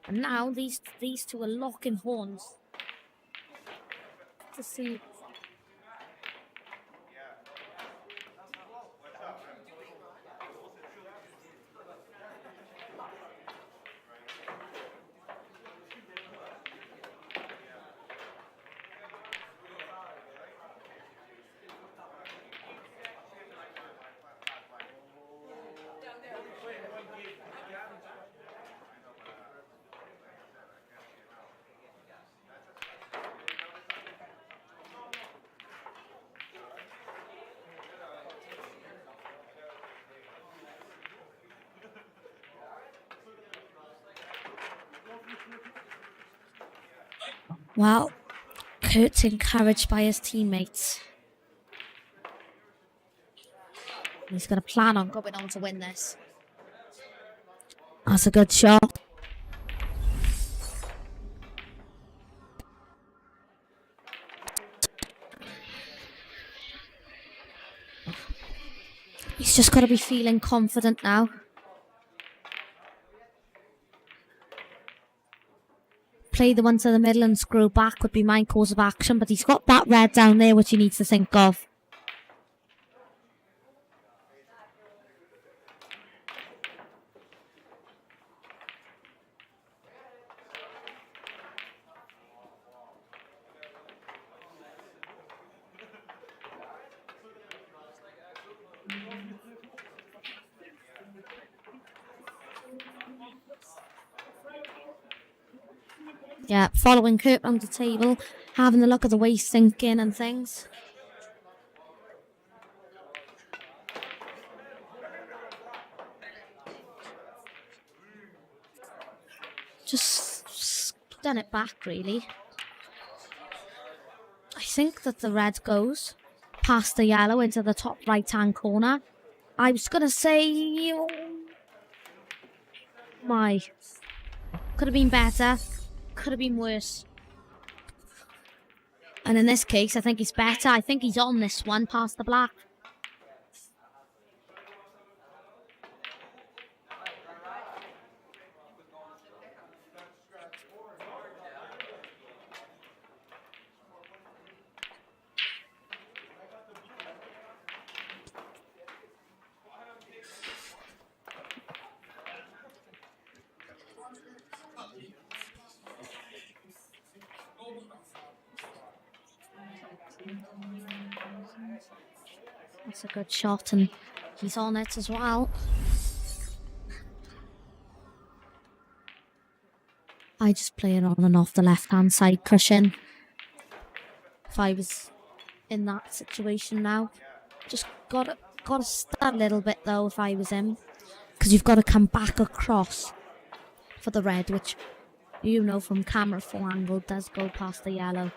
And now these two are locking horns to see. Well, Kurt's encouraged by his teammates. He's going to plan on going on to win this. That's a good shot. He's just got to be feeling confident now. Play the one to the middle and screw back would be my course of action, but he's got that red down there which he needs to think of. Yeah, following Kurt round the table, having a look at the way he's thinking and things. Just done it back, really. I think that the red goes past the yellow into the top right-hand corner. I was going to say... My. Could have been better. Could have been worse. And in this case, I think he's better. I think he's on this one past the black. That's a good shot, and he's on it as well. I just play it on and off the left-hand side cushion. If I was in that situation now, just gotta start a little bit though. If I was him, because you've got to come back across for the red, which you know from camera full angle does go past the yellow.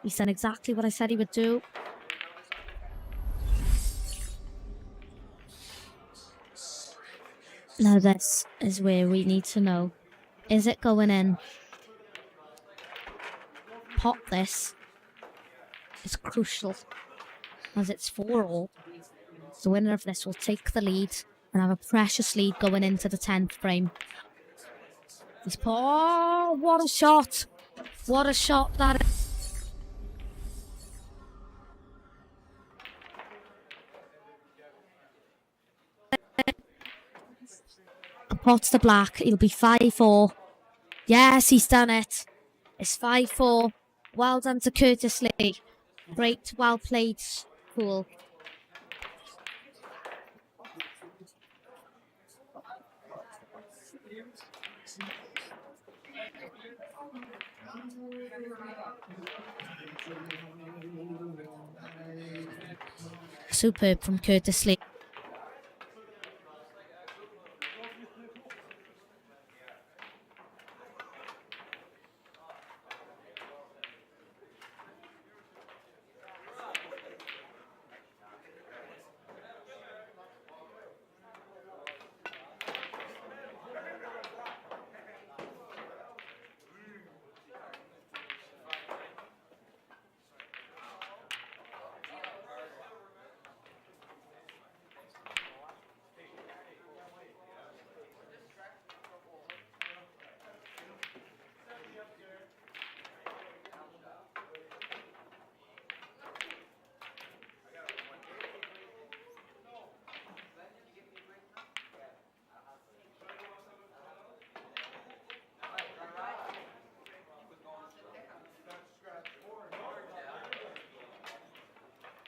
He's done exactly what I said he would do. Now this is where we need to know. Is it going in? Pop this is crucial, as it's 4-all. The winner of this will take the lead and have a precious lead going into the 10th frame. Oh, what a shot! What a shot that is. Pots to black. It'll be 5-4. Yes, he's done it. It's 5-4. Well done to Curtis Lee. Great, well played. Cool. Superb from Curtis Lee.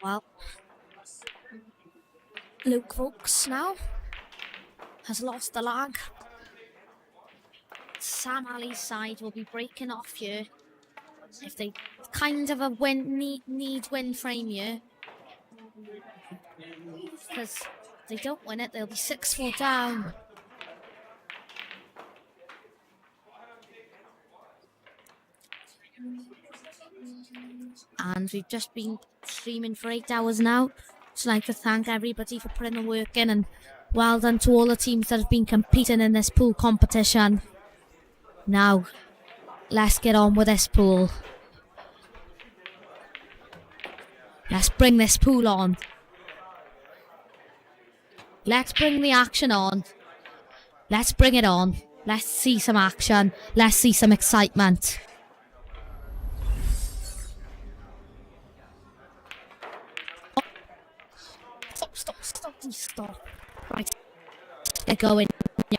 Well, Luke Vokes now has lost the lag. Sam Ali's side will be breaking off here. If they kind of a need win frame here. Because if they don't win it, they'll be 6-4 down. And we've just been streaming for 8 hours now. So I'd like to thank everybody for putting the work in, and well done to all the teams that have been competing in this pool competition. Now, let's get on with this pool. Let's bring this pool on. Let's bring the action on. Let's bring it on. Let's see some action. Let's see some excitement. Stop. Right. Get going. Yeah.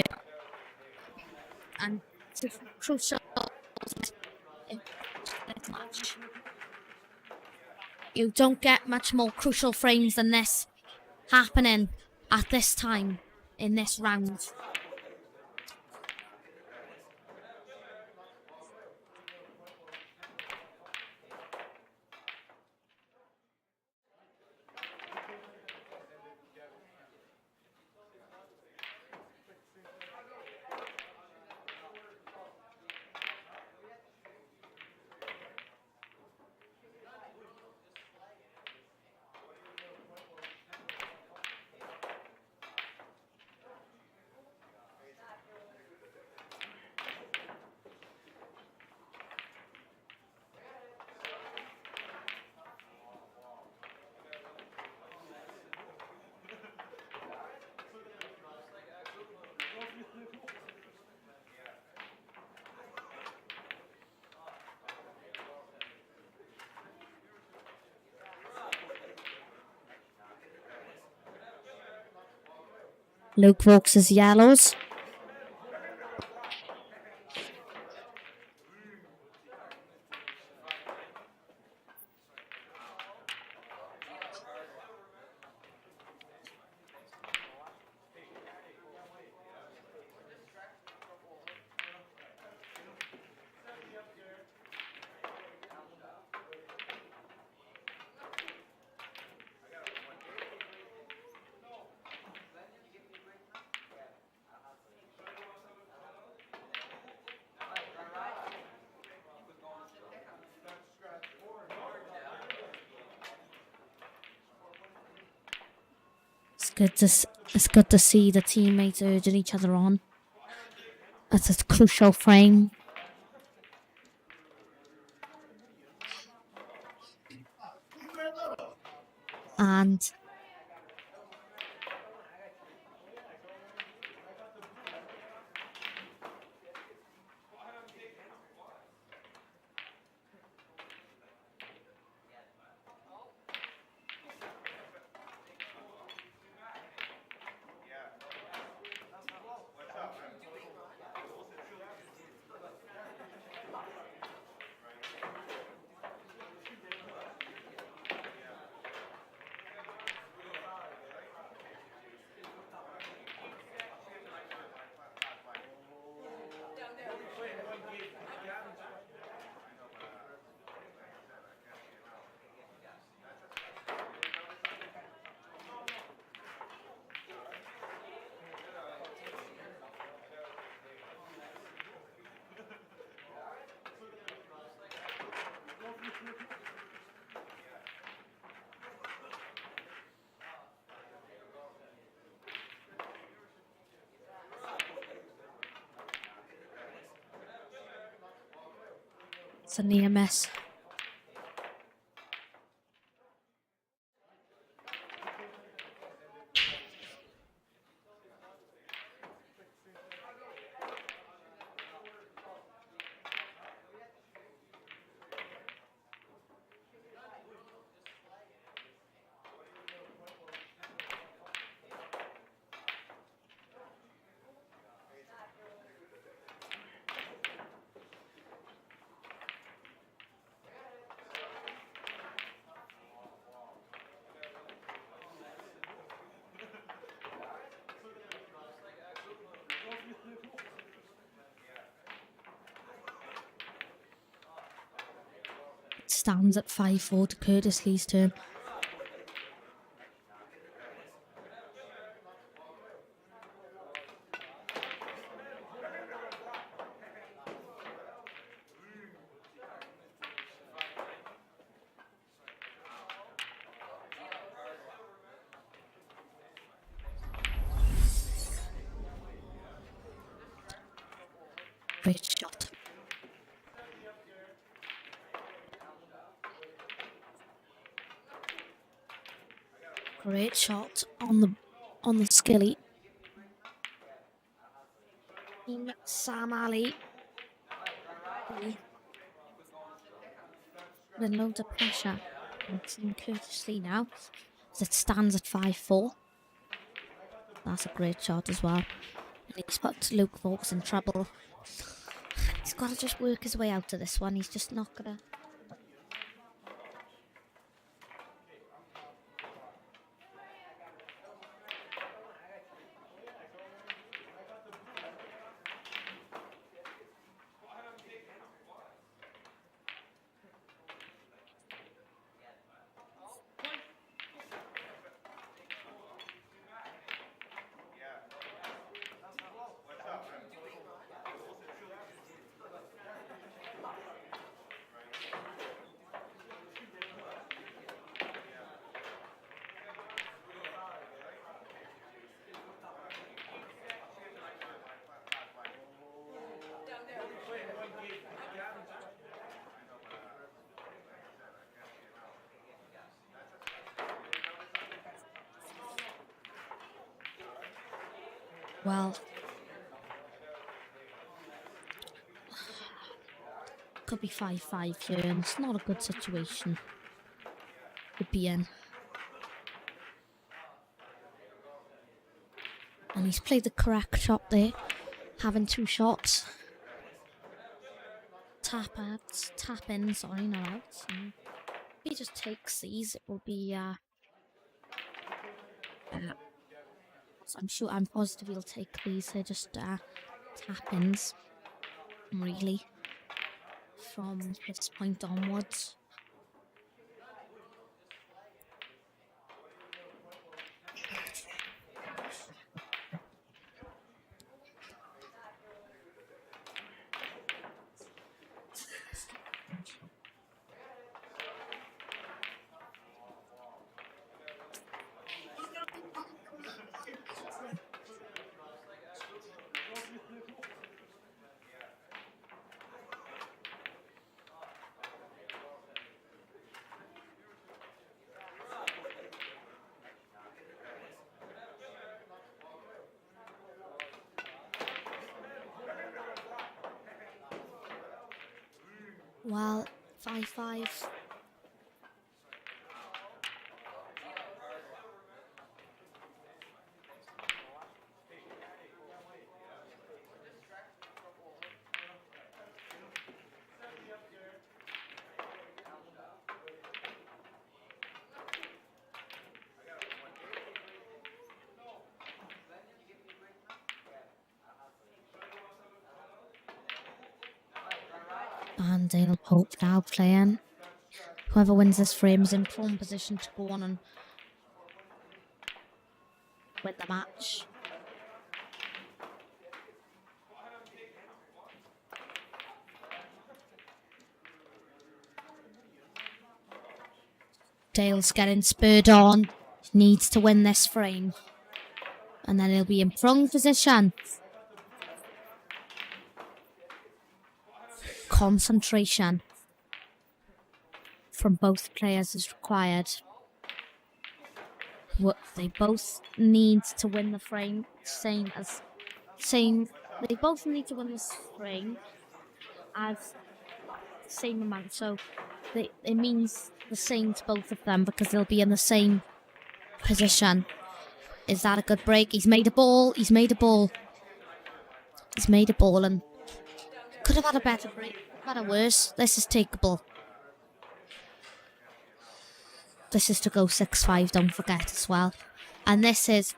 And it's crucial in this match. You don't get much more crucial frames than this happening at this time in this round. Luke Vokes' yellows. It's good to see the teammates urging each other on. That's a crucial frame. And it's a near miss. It stands at 5-4 to Curtis Lee's turn. Great shot. Great shot on the skilly. Team Sam Ali. With loads of pressure on Team Curtis Lee now. As it stands at 5-4. That's a great shot as well. And he's put Luke Vokes in trouble. He's got to just work his way out of this one. He's just not gonna. Well, could be 5-5 here, and it's not a good situation to be in. And he's played the correct shot there, having 2 shots. Tap-ins, sorry, not outs. And if he just takes these, it will be, I'm positive he'll take these. They're just tap-ins, really, from this point onwards. Well, 5-5. And they'll hope now playing. Whoever wins this frame is in prone position to go on and win the match. Dale's getting spurred on. Needs to win this frame. And then he'll be in prone position. Concentration from both players is required. They both need to win the frame. They both need to win this frame as the same amount. So it means the same to both of them because they'll be in the same position. Is that a good break? He's made a ball. He's made a ball. He's made a ball and could have had a better break. Better worse. This is takeable. This is to go 6-5, don't forget as well. And this is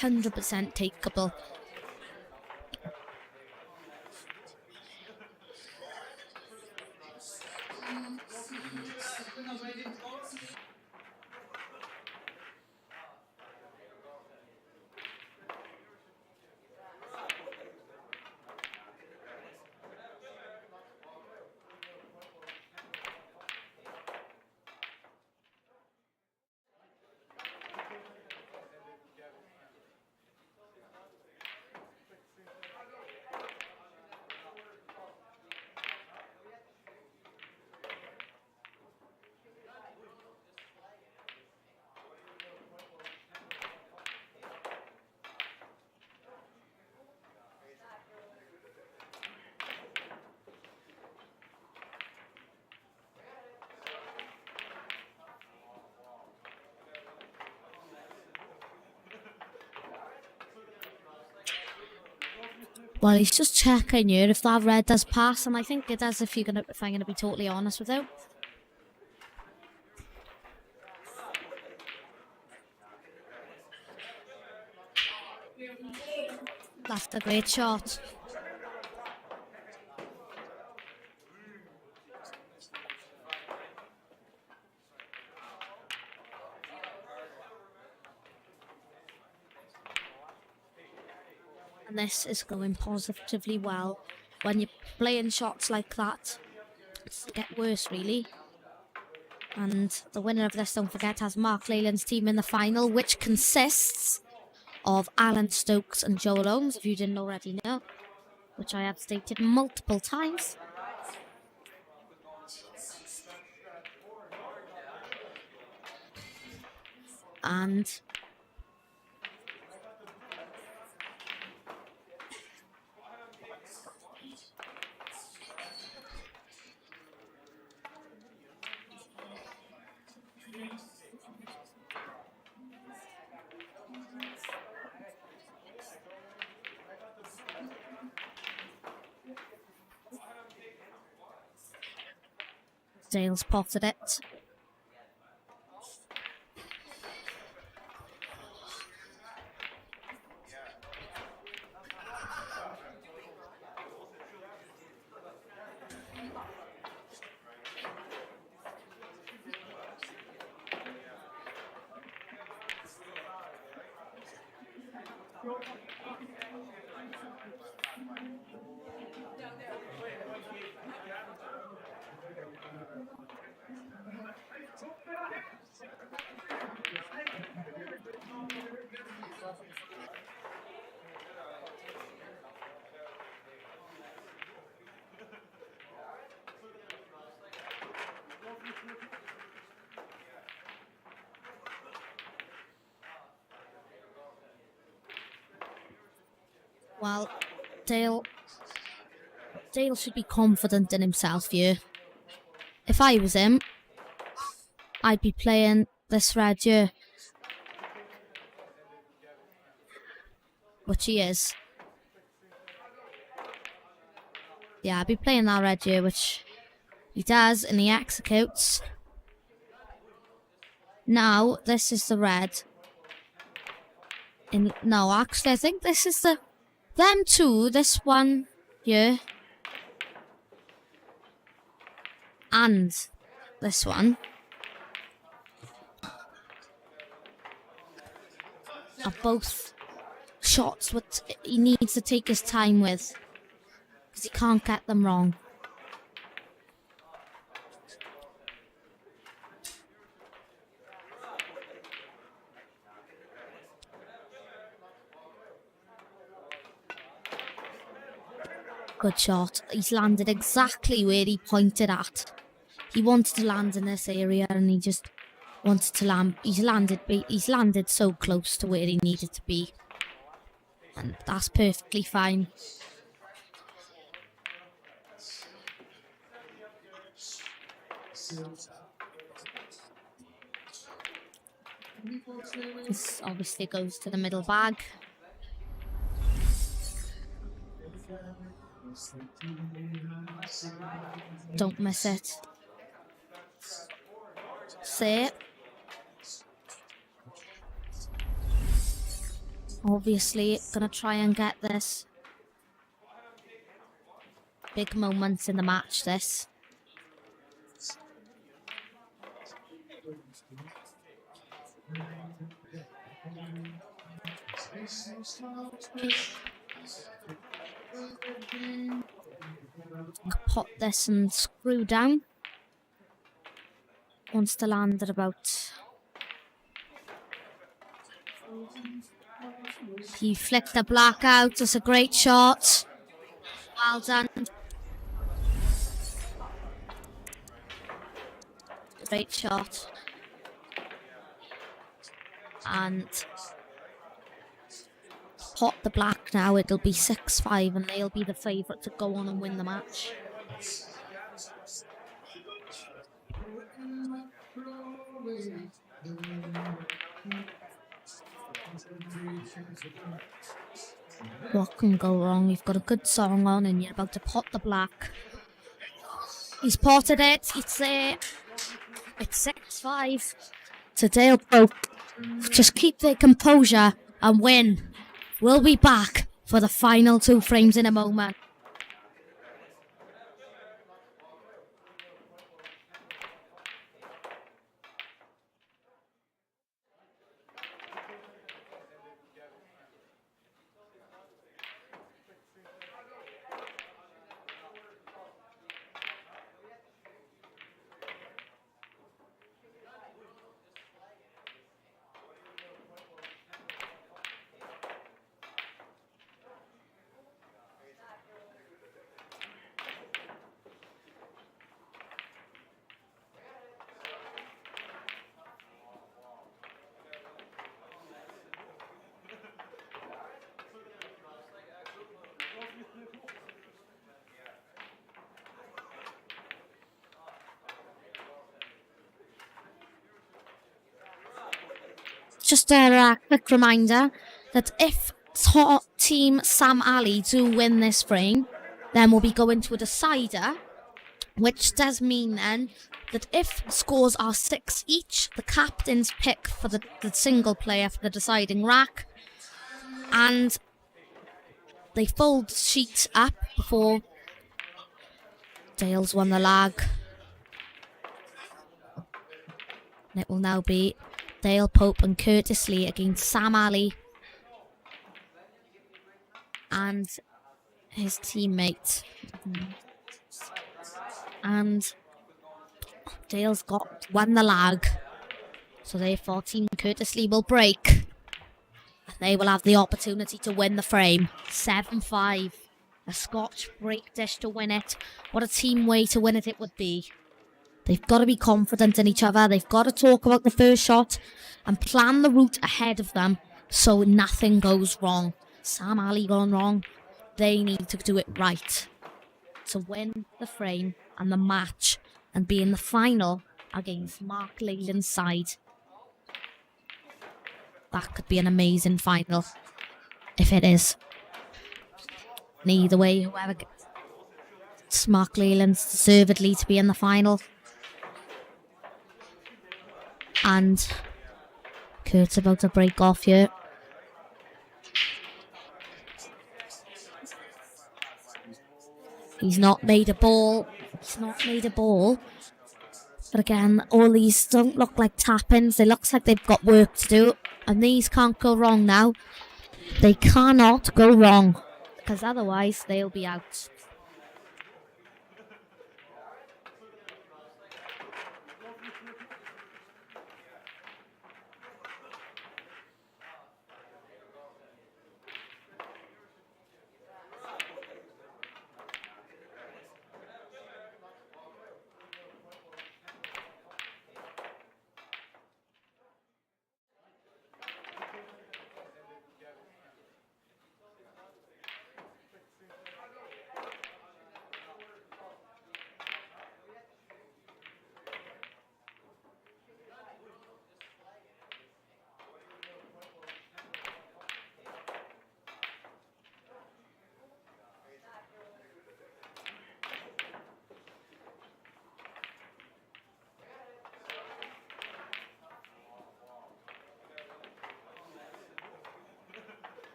100% takeable. Well, he's just checking here if that red does pass, and I think it does if I'm gonna be totally honest with you. That's a great shot. And this is going positively well. When you're playing shots like that, it's get worse really. And the winner of this, don't forget, has Mark Leyland's team in the final, which consists of Alan Stokes and Joel Holmes, if you didn't already know, which I have stated multiple times. And Dale's potted it. Well, Dale Dale should be confident in himself here. If I was him, I'd be playing this red here. Which he is. Yeah, I'd be playing that red here, which he does, and he executes. Now, this is the red. No, actually, I think this is the... Them two, this one here. And this one. Are both shots what he needs to take his time with. Because he can't get them wrong. Good shot. He's landed exactly where he pointed at. He wanted to land in this area and he just wanted to land. He's landed so close to where he needed to be. And that's perfectly fine. This obviously goes to the middle bag. Don't miss it. Sit. Obviously, gonna try and get this. Big moments in the match, this. Pot this and screw down. Wants to land at about... He flicked the black out. That's a great shot. Well done. Great shot. And pot the black now. It'll be 6-5 and they'll be the favourite to go on and win the match. What can go wrong? You've got a good song on and you're about to pot the black. He's potted it. It's there. It's 6-5. So Dale Pope just keep their composure and win. We'll be back for the final 2 frames in a moment. Just a quick reminder that if Team Sam Ali do win this frame, then we'll be going to a decider, which does mean then that if scores are 6 each, the captains pick for the single player for the deciding rack, and they fold the sheet up before Dale's won the lag. And it will now be Dale Pope and Curtis Lee against Sam Ali and his teammate. And Dale's won the lag, so therefore Team Curtis Lee will break. And they will have the opportunity to win the frame. 7-5. A Scotch break dish to win it. What a team way to win it would be. They've got to be confident in each other. They've got to talk about the first shot and plan the route ahead of them so nothing goes wrong. Sam Ali gone wrong. They need to do it right. to win the frame and the match and be in the final against Mark Leyland's side. That could be an amazing final, if it is. And either way, whoever gets Mark Leyland's deservedly to be in the final. And Kurt's about to break off here. He's not made a ball. He's not made a ball. But again, all these don't look like tap-ins. It looks like they've got work to do. And these can't go wrong now. They cannot go wrong. Because otherwise, they'll be out.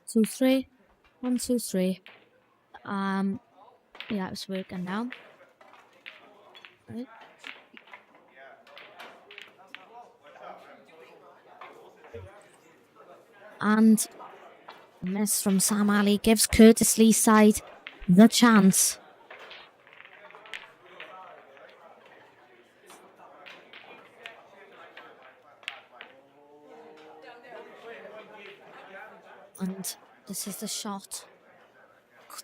Two, three. 1, 2, 3. Yeah, it's working now. Right. And a miss from Sam Ali gives Curtis Lee's side the chance. And this is the shot.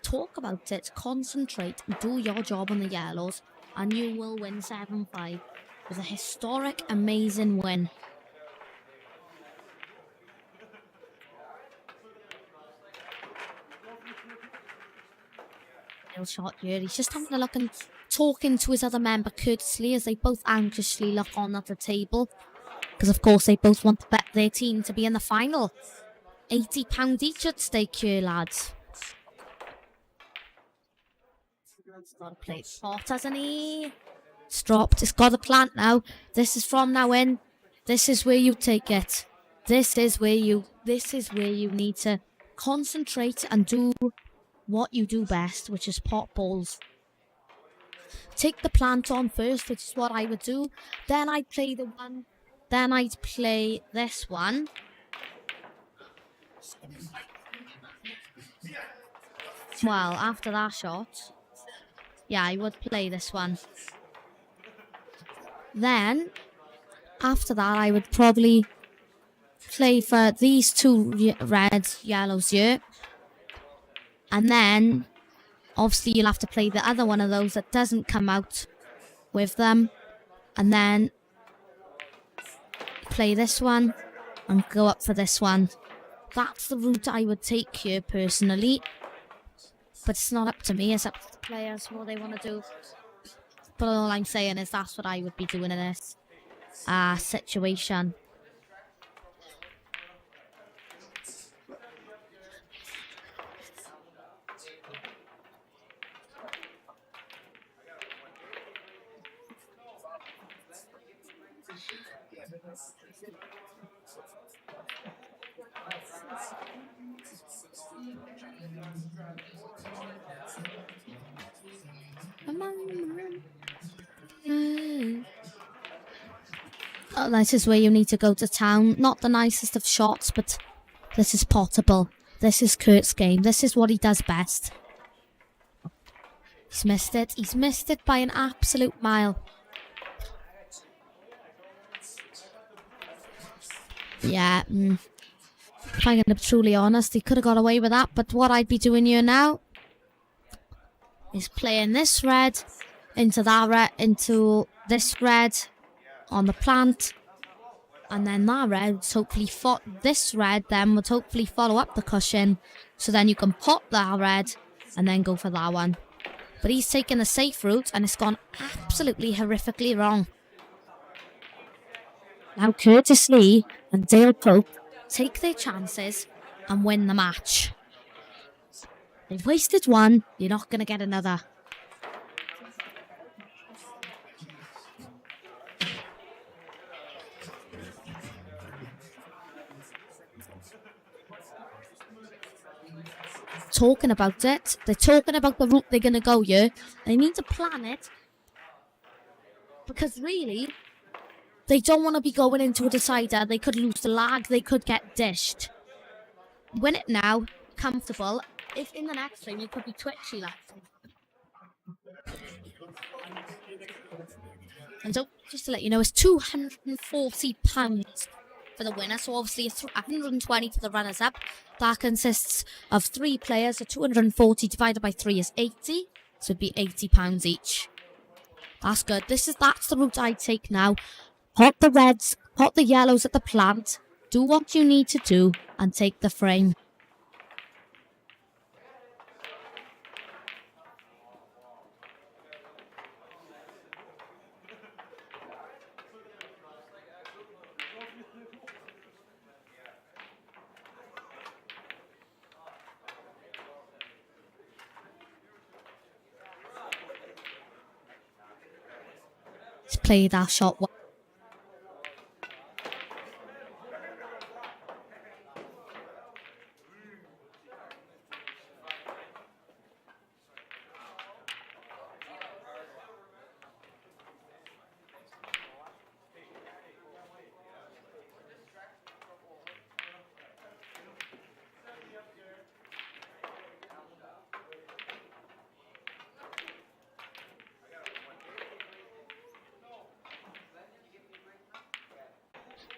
Talk about it, concentrate, do your job on the yellows, and you will win 7-5 with a historic, amazing win. Real shot here. He's just having a look and talking to his other member, Curtis Lee, as they both anxiously look on at the table. Because, of course, they both want to bet their team to be in the final. £80 each at stake here, lads. Got to play hot, hasn't he? It's dropped. It's got a plant now. This is from now in. This is where you take it. This is where you need to concentrate and do what you do best, which is pot balls. Take the plant on first, which is what I would do. Then I'd play the one. Then I'd play this one. Well, after that shot, yeah, I would play this one. Then, after that, I would probably play for these two reds, yellows here. And then, obviously, you'll have to play the other one of those that doesn't come out with them. And then, play this one. and go up for this one. That's the route I would take here personally. But it's not up to me, it's up to the players what they want to do. But all I'm saying is that's what I would be doing in this situation. Oh, this is where you need to go to town. Not the nicest of shots, but this is potable. This is Kurt's game. This is what he does best. He's missed it. He's missed it by an absolute mile. Yeah, if I'm going to be truly honest, he could have got away with that. But what I'd be doing here now is playing this red into that red, into this red on the plant. And then that red, hopefully this red then would hopefully follow up the cushion. So then you can pop that red and then go for that one. But he's taken the safe route and it's gone absolutely horrifically wrong. Now Curtis Lee and Dale Pope take their chances and win the match. They've wasted one, you're not going to get another. Talking about it, they're talking about the route they're going to go here. They need to plan it because really they don't want to be going into a decider. They could lose the lag, they could get dished. Win it now, comfortable. If in the next frame you could be twitchy like. And so, just to let you know, it's £240 for the winner. So obviously it's 120 to the runners up. That consists of 3 players. So 240 divided by 3 is 80. So it'd be £80 each. That's good. That's the route I take now. Pot the reds, pot the yellows at the plant. Do what you need to do and take the frame. Let's play that shot.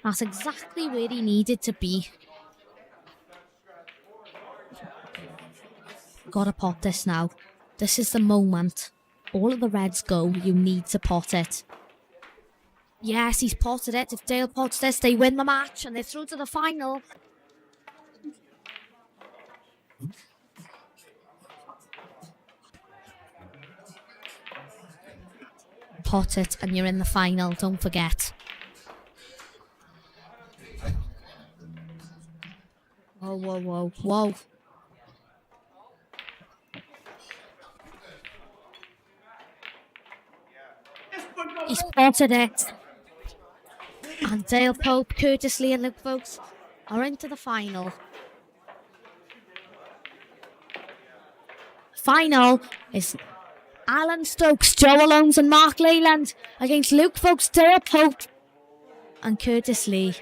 That's exactly where he needed to be. Gotta pot this now. This is the moment. All of the reds go. You need to pot it. Yes, he's potted it. If Dale pots this, they win the match and they're through to the final. Pot it and you're in the final, don't forget. Whoa, whoa, whoa, whoa. He's potted it. And Dale Pope, Curtis Lee and Luke Folks are into the final. Final is Alan Stokes, Joe Alones and Mark Leyland against Luke Folks, Dale Pope and Curtis Lee.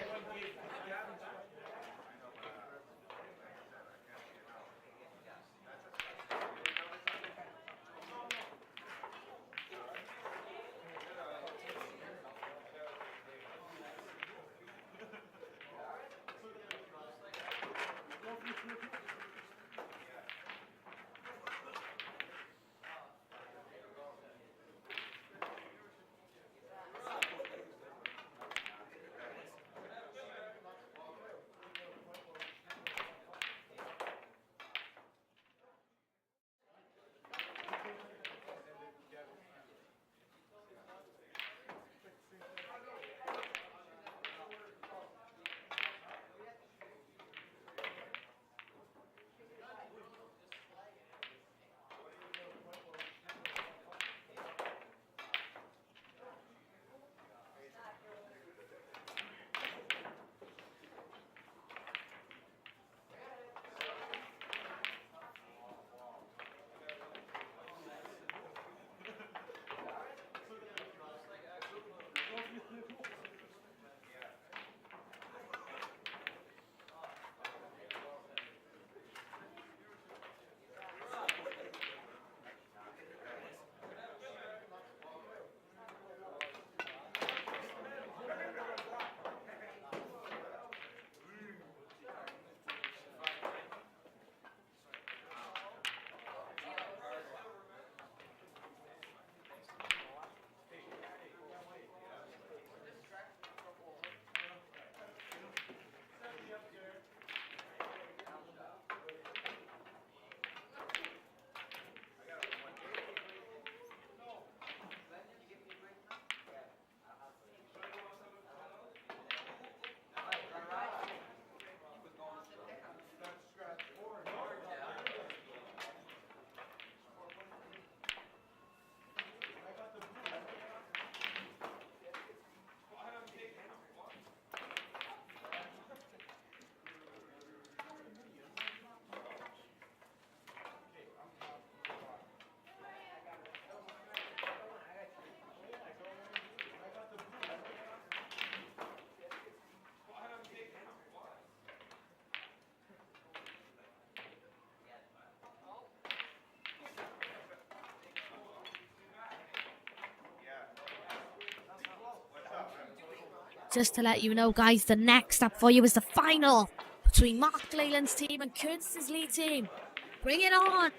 just to let you know, guys, the next up for you is the final between Mark Leyland's team and Curtis's Lee team. Bring it on!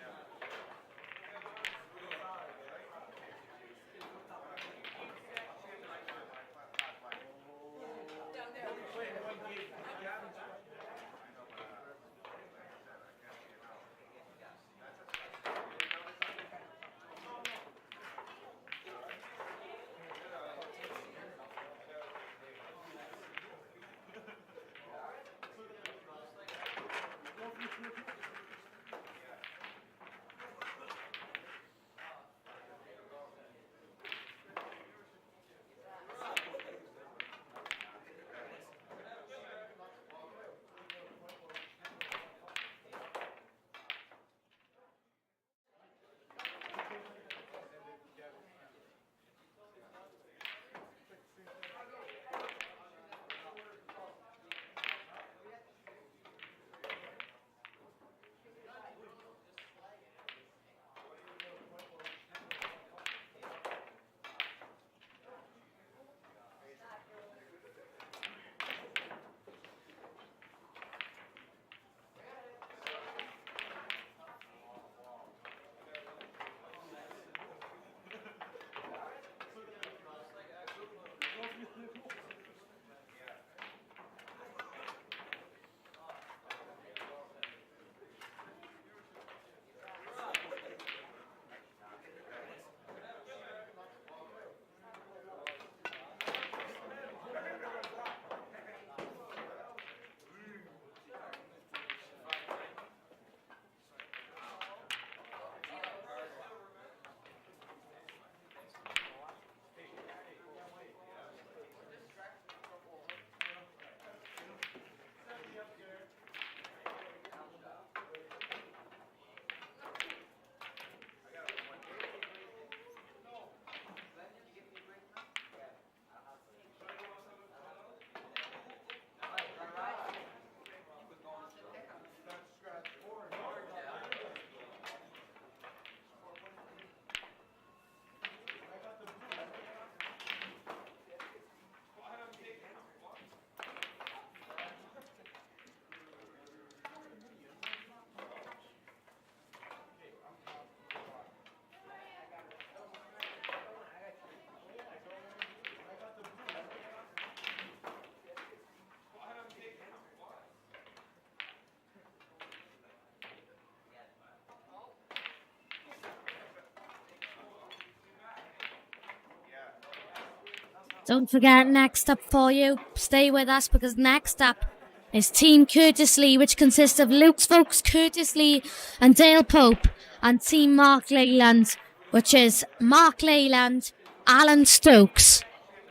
Don't forget, next up for you, stay with us because next up is Team Curtis Lee, which consists of Luke Folks, Curtis Lee and Dale Pope, and Team Mark Leyland, which is Mark Leyland, Alan Stokes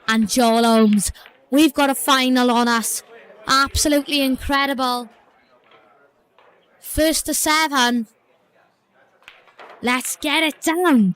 and Joel Holmes. We've got a final on us. Absolutely incredible. First to 7. Let's get it down.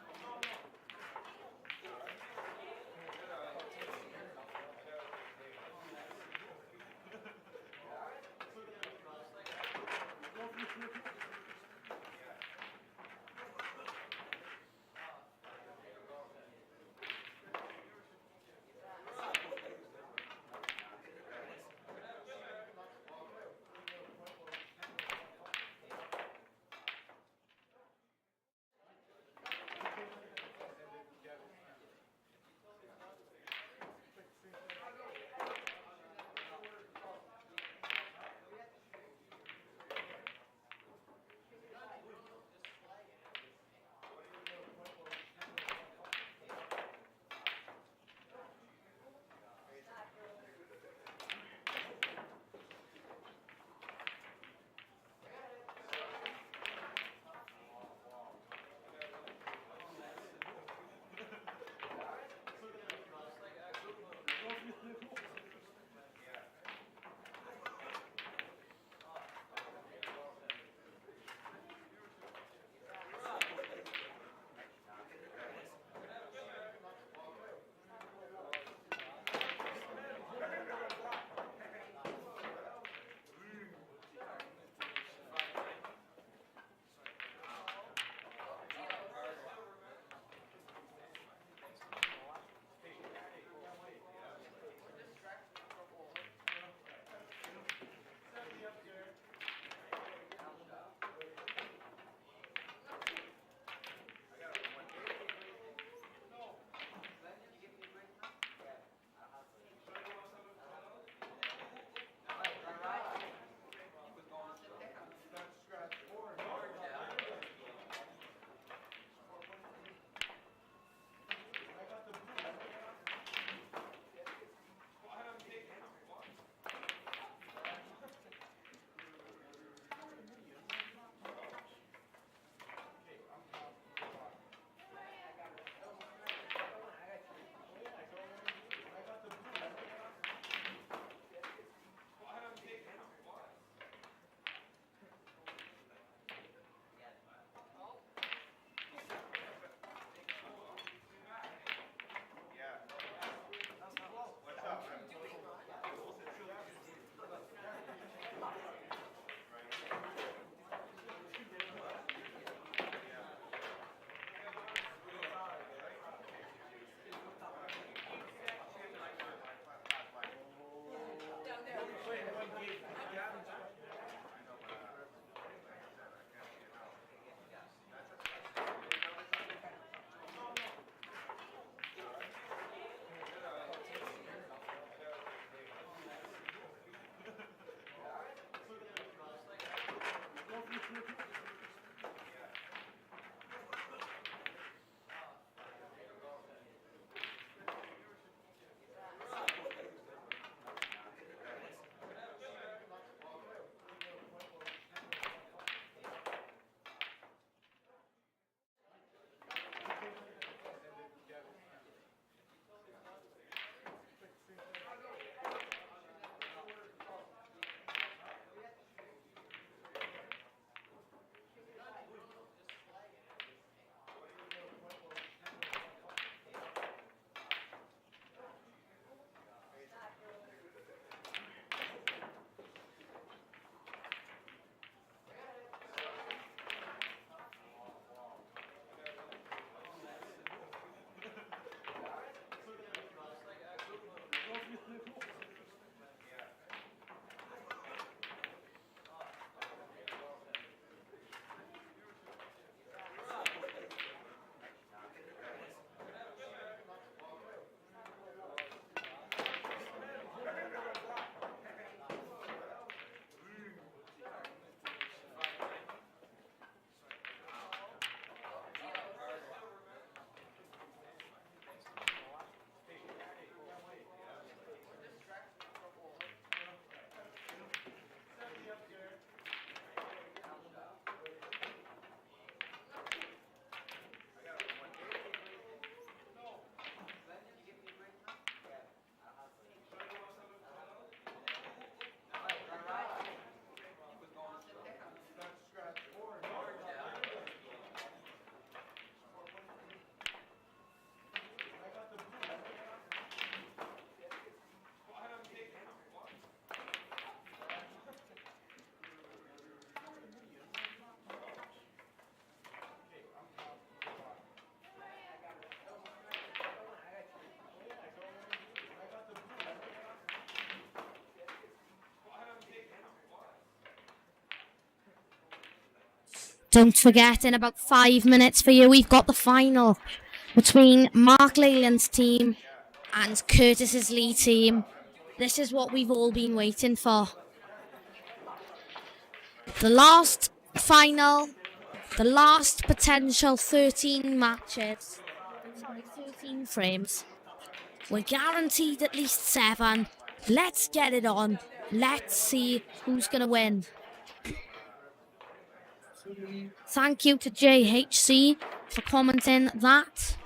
Don't forget, in about 5 minutes for you, we've got the final between Mark Leyland's team and Curtis's Lee team. This is what we've all been waiting for. The last final, the last potential 13 matches, 13 frames. We're guaranteed at least 7. Let's get it on. Let's see who's going to win. Thank you to JHC for commenting that.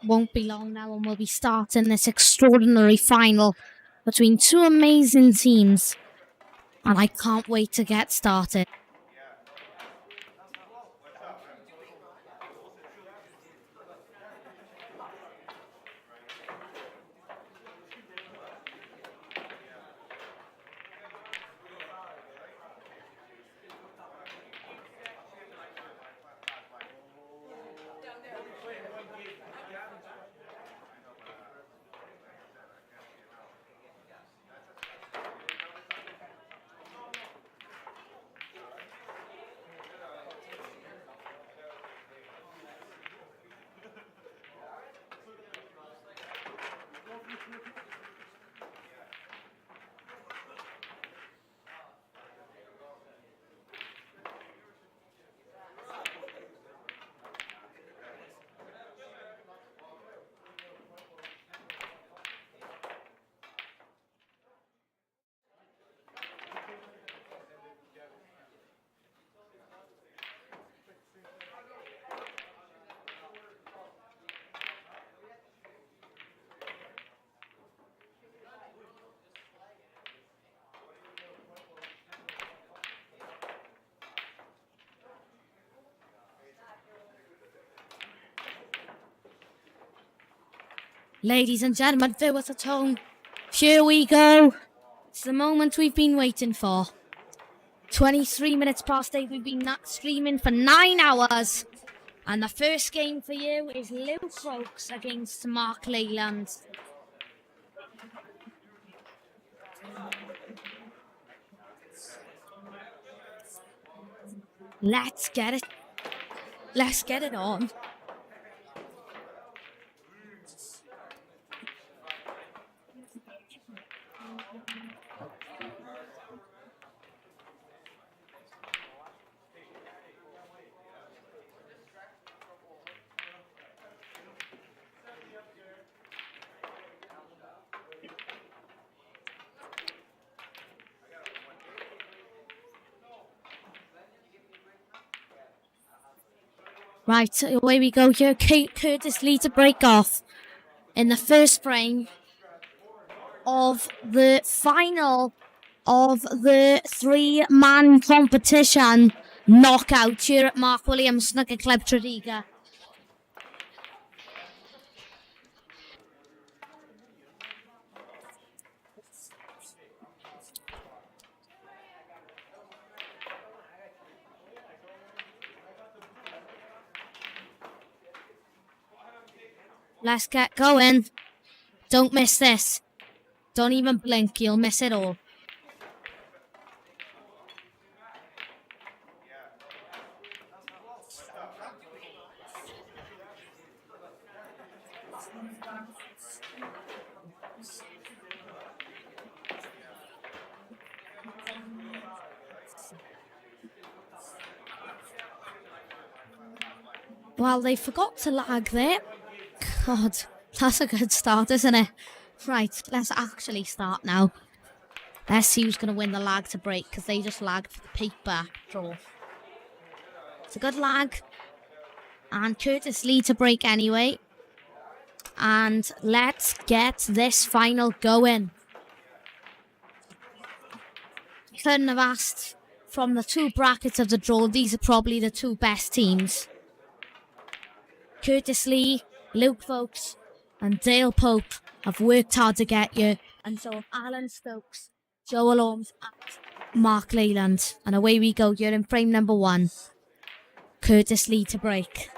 won't be long now, and we'll be starting this extraordinary final between two amazing teams. And I can't wait to get started. Ladies and gentlemen, viewers at home, here we go. It's the moment we've been waiting for. 23 minutes past 8, we've been streaming for 9 hours. And the first game for you is Luke Folks against Mark Leyland. Let's get it. Let's get it on. Right, away we go here. Curtis Lee to break off in the first frame of the final of the 3-man competition knockout here at Mark Williams Snooker Club Tredeagar. Let's get going. Don't miss this. Don't even blink, you'll miss it all. Well, they forgot to lag there. God, that's a good start, isn't it? Right, let's actually start now. Let's see who's going to win the lag to break, because they just lagged for the paper draw. It's a good lag. And Curtis Lee to break anyway. And let's get this final going. Couldn't have asked from the two brackets of the draw. These are probably the two best teams. Curtis Lee, Luke Folks and Dale Pope have worked hard to get you, and so have Alan Stokes, Joel Holmes and Mark Leyland. And away we go, you're in frame number 1. Curtis Lee to break.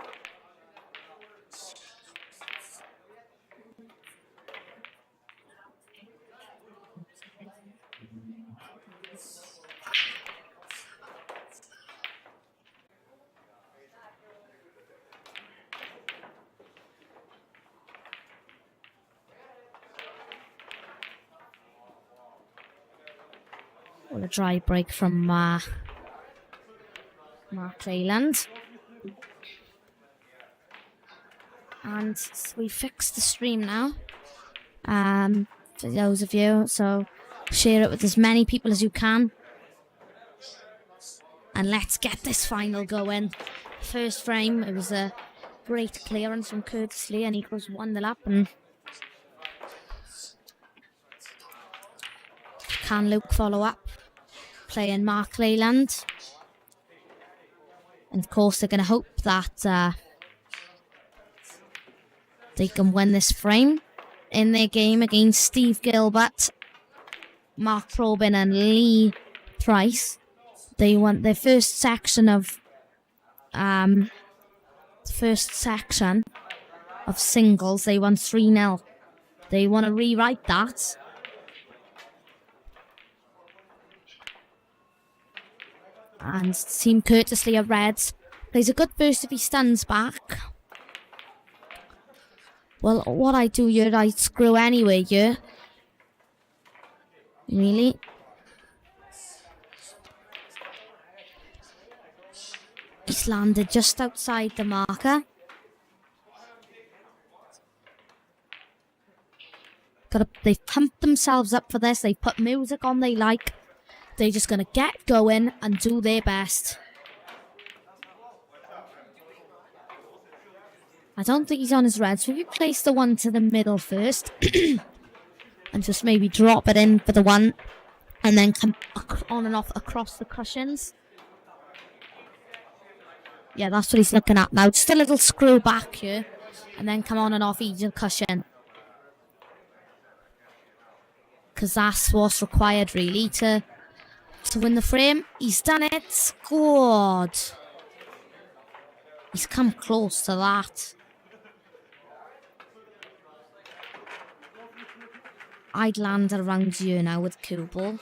Well, a dry break from Mark Leyland. And we fixed the stream now. For those of you, so share it with as many people as you can. And let's get this final going. First frame, it was a Great clearance from Curtis Lee, and he goes 1-0 up. And can Luke follow up? Playing Mark Leyland. And of course, they're going to hope that they can win this frame in their game against Steve Gilbert, Mark Probin, and Lee Price. They want their first section of singles. They won 3-0. They want to rewrite that. And Team Curtis Lee of Reds plays a good burst if he stands back. Well, what I do here, I screw anyway here. Really? He's landed just outside the marker. They've pumped themselves up for this. They've put music on they like. They're just going to get going and do their best. I don't think he's on his reds. So if you place the one to the middle first and just maybe drop it in for the one and then come on and off across the cushions. Yeah, that's what he's looking at now. Just a little screw back here and then come on and off each cushion. Because that's what's required really to win the frame. He's done it. Scored. He's come close to that. I'd land around here now with Kubel.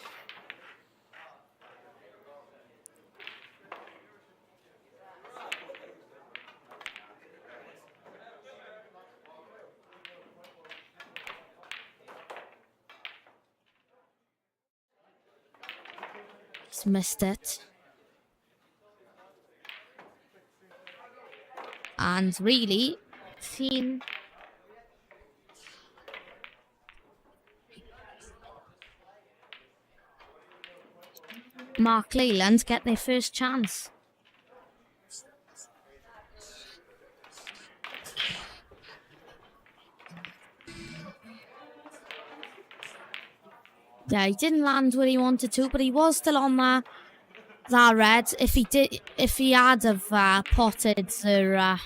He's missed it. And really, seen Mark Leyland get their first chance. Yeah, he didn't land where he wanted to, but he was still on that red. If he had have potted the,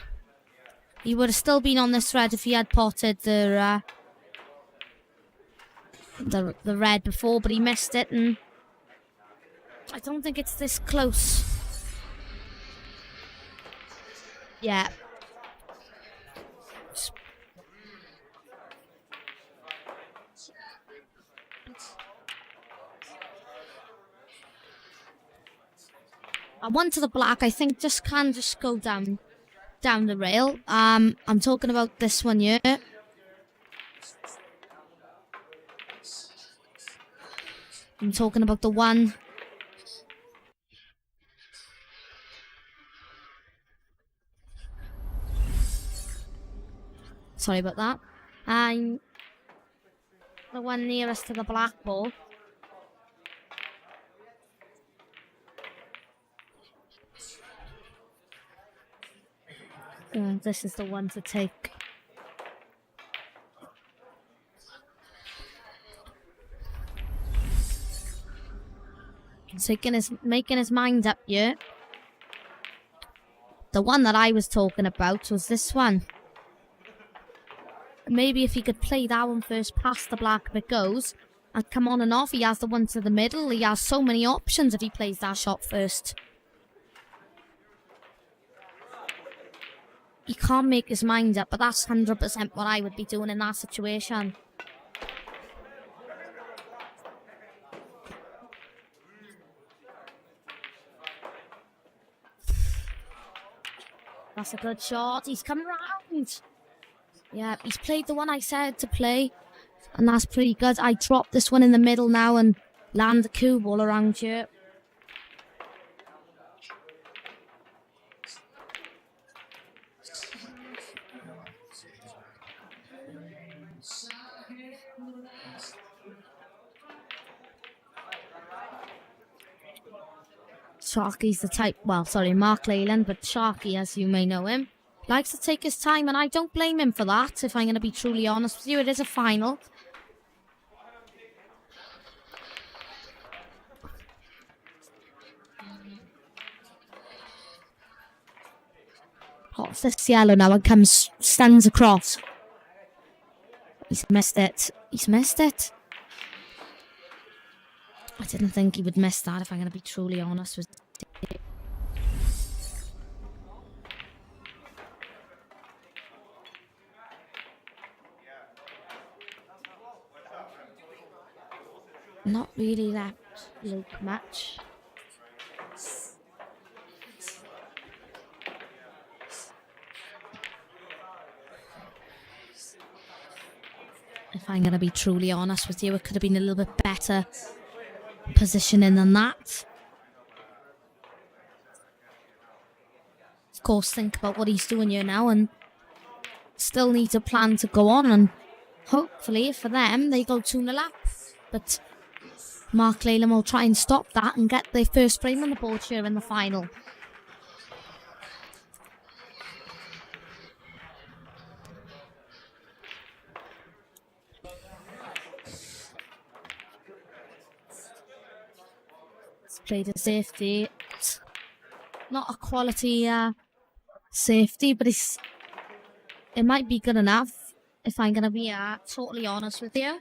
he would have still been on this red if he had potted the red before, but he missed it, and I don't think it's this close. Yeah. I went to the black. I think just go down the rail. I'm talking about this one here. I'm talking about the one. Sorry about that. And the one nearest to the black ball. This is the one to take. He's making his mind up here. The one that I was talking about was this one. Maybe if he could play that one first past the black if it goes and come on and off. He has the one to the middle. He has so many options if he plays that shot first. He can't make his mind up, but that's 100% what I would be doing in that situation. That's a good shot. He's come round. Yeah, he's played the one I said to play, and that's pretty good. I dropped this one in the middle now and land the cue ball around here. Sharky's the type, well, sorry, Mark Leyland, but Sharky, as you may know him, Likes to take his time, and I don't blame him for that, if I'm going to be truly honest with you. It is a final. Pots this yellow now and stands across. He's missed it. He's missed it. I didn't think he would miss that, if I'm going to be truly honest with you. Not really that Luke much. If I'm going to be truly honest with you, it could have been a little bit better positioning than that. Of course, think about what he's doing here now and still needs a plan to go on, and hopefully for them they go 2-0 up. But Mark Leyland will try and stop that and get their first frame on the board here in the final. Played a safety. It's not a quality safety, but it might be good enough, if I'm going to be totally honest with you.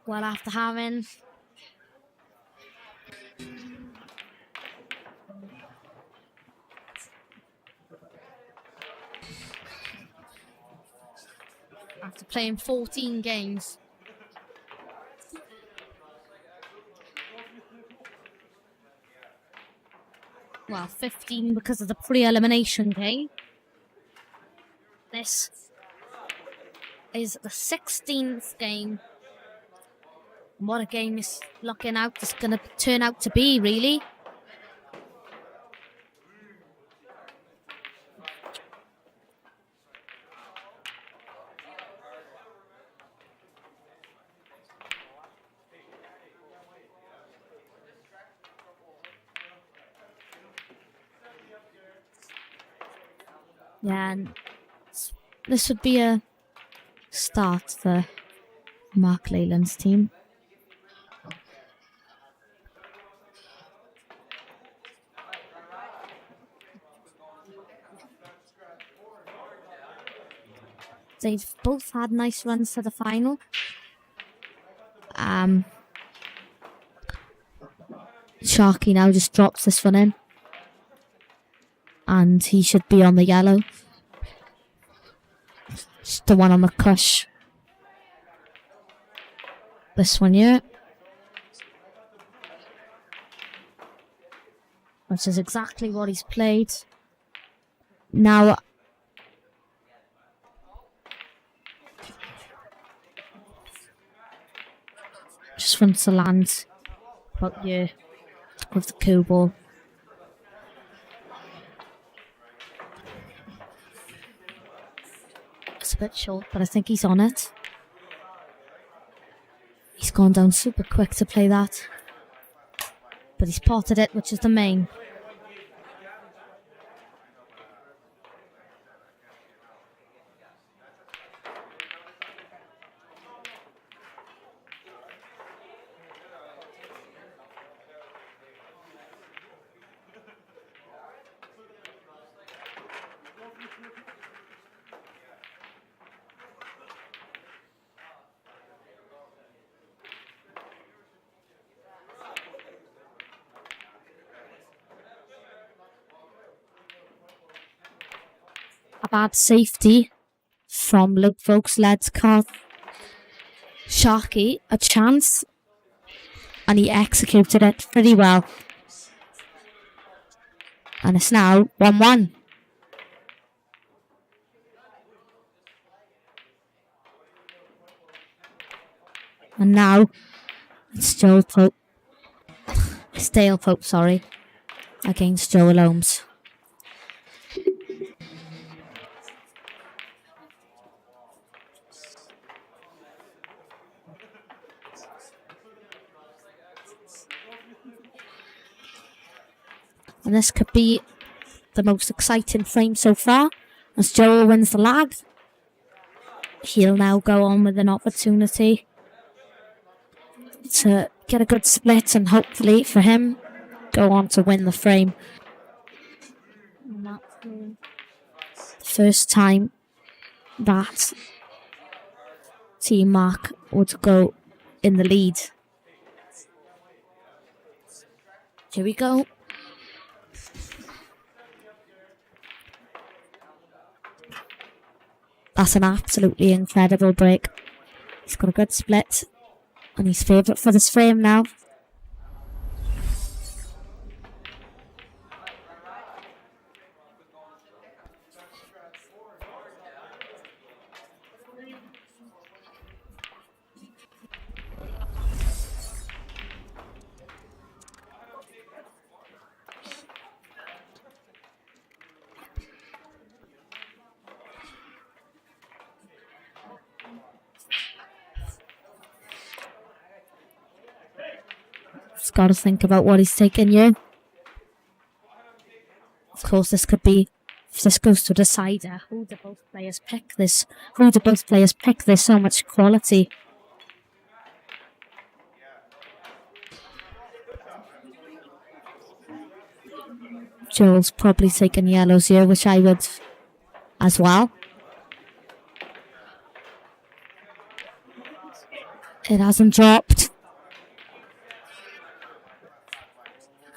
Well, after having playing 14 games. Well, 15 because of the pre-elimination game. This is the 16th game. And what a game is looking out, it's going to turn out to be, really. Yeah, and this would be a start for Mark Leyland's team. They've both had nice runs to the final. Sharky now just drops this one in. And he should be on the yellow. Just the one on the cush. This one here. Which is exactly what he's played. Now, just wants to land about here with the coup ball. It's a bit short, but I think he's on it. He's gone down super quick to play that. But he's potted it, which is the main. A bad safety from Luke Folks led card Sharky a chance, and he executed it pretty well. And it's now 1-1. And now it's Stale Pope, against Joel Holmes. And this could be the most exciting frame so far. As Joel wins the lag, he'll now go on with an opportunity to get a good split and hopefully for him go on to win the frame. And that's the first time that Team Mark would go in the lead. Here we go. That's an absolutely incredible break. He's got a good split and he's favourite for this frame now. He's got to think about what he's taking here. Of course, this could be, if this goes to decider, who do both players pick? There's so much quality. Joel's probably taking yellows here, which I would as well. It hasn't dropped.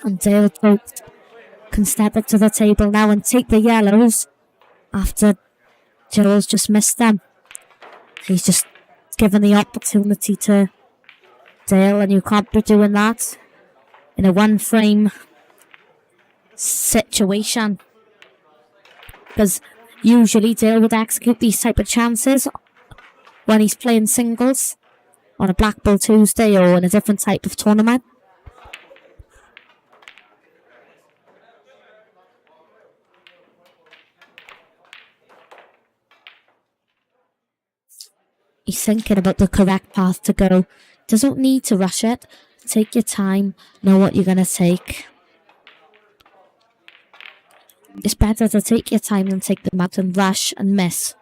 And Dale both can step up to the table now and take the yellows after Joel's just missed them. He's just given the opportunity to Dale, and you can't be doing that in a one frame situation, because usually Dale would execute these type of chances when he's playing singles on a Black Bull Tuesday or in a different type of tournament. He's thinking about the correct path to go. Doesn't need to rush it. Take your time. Know what you're going to take. It's better to take your time than take them out and rush and miss.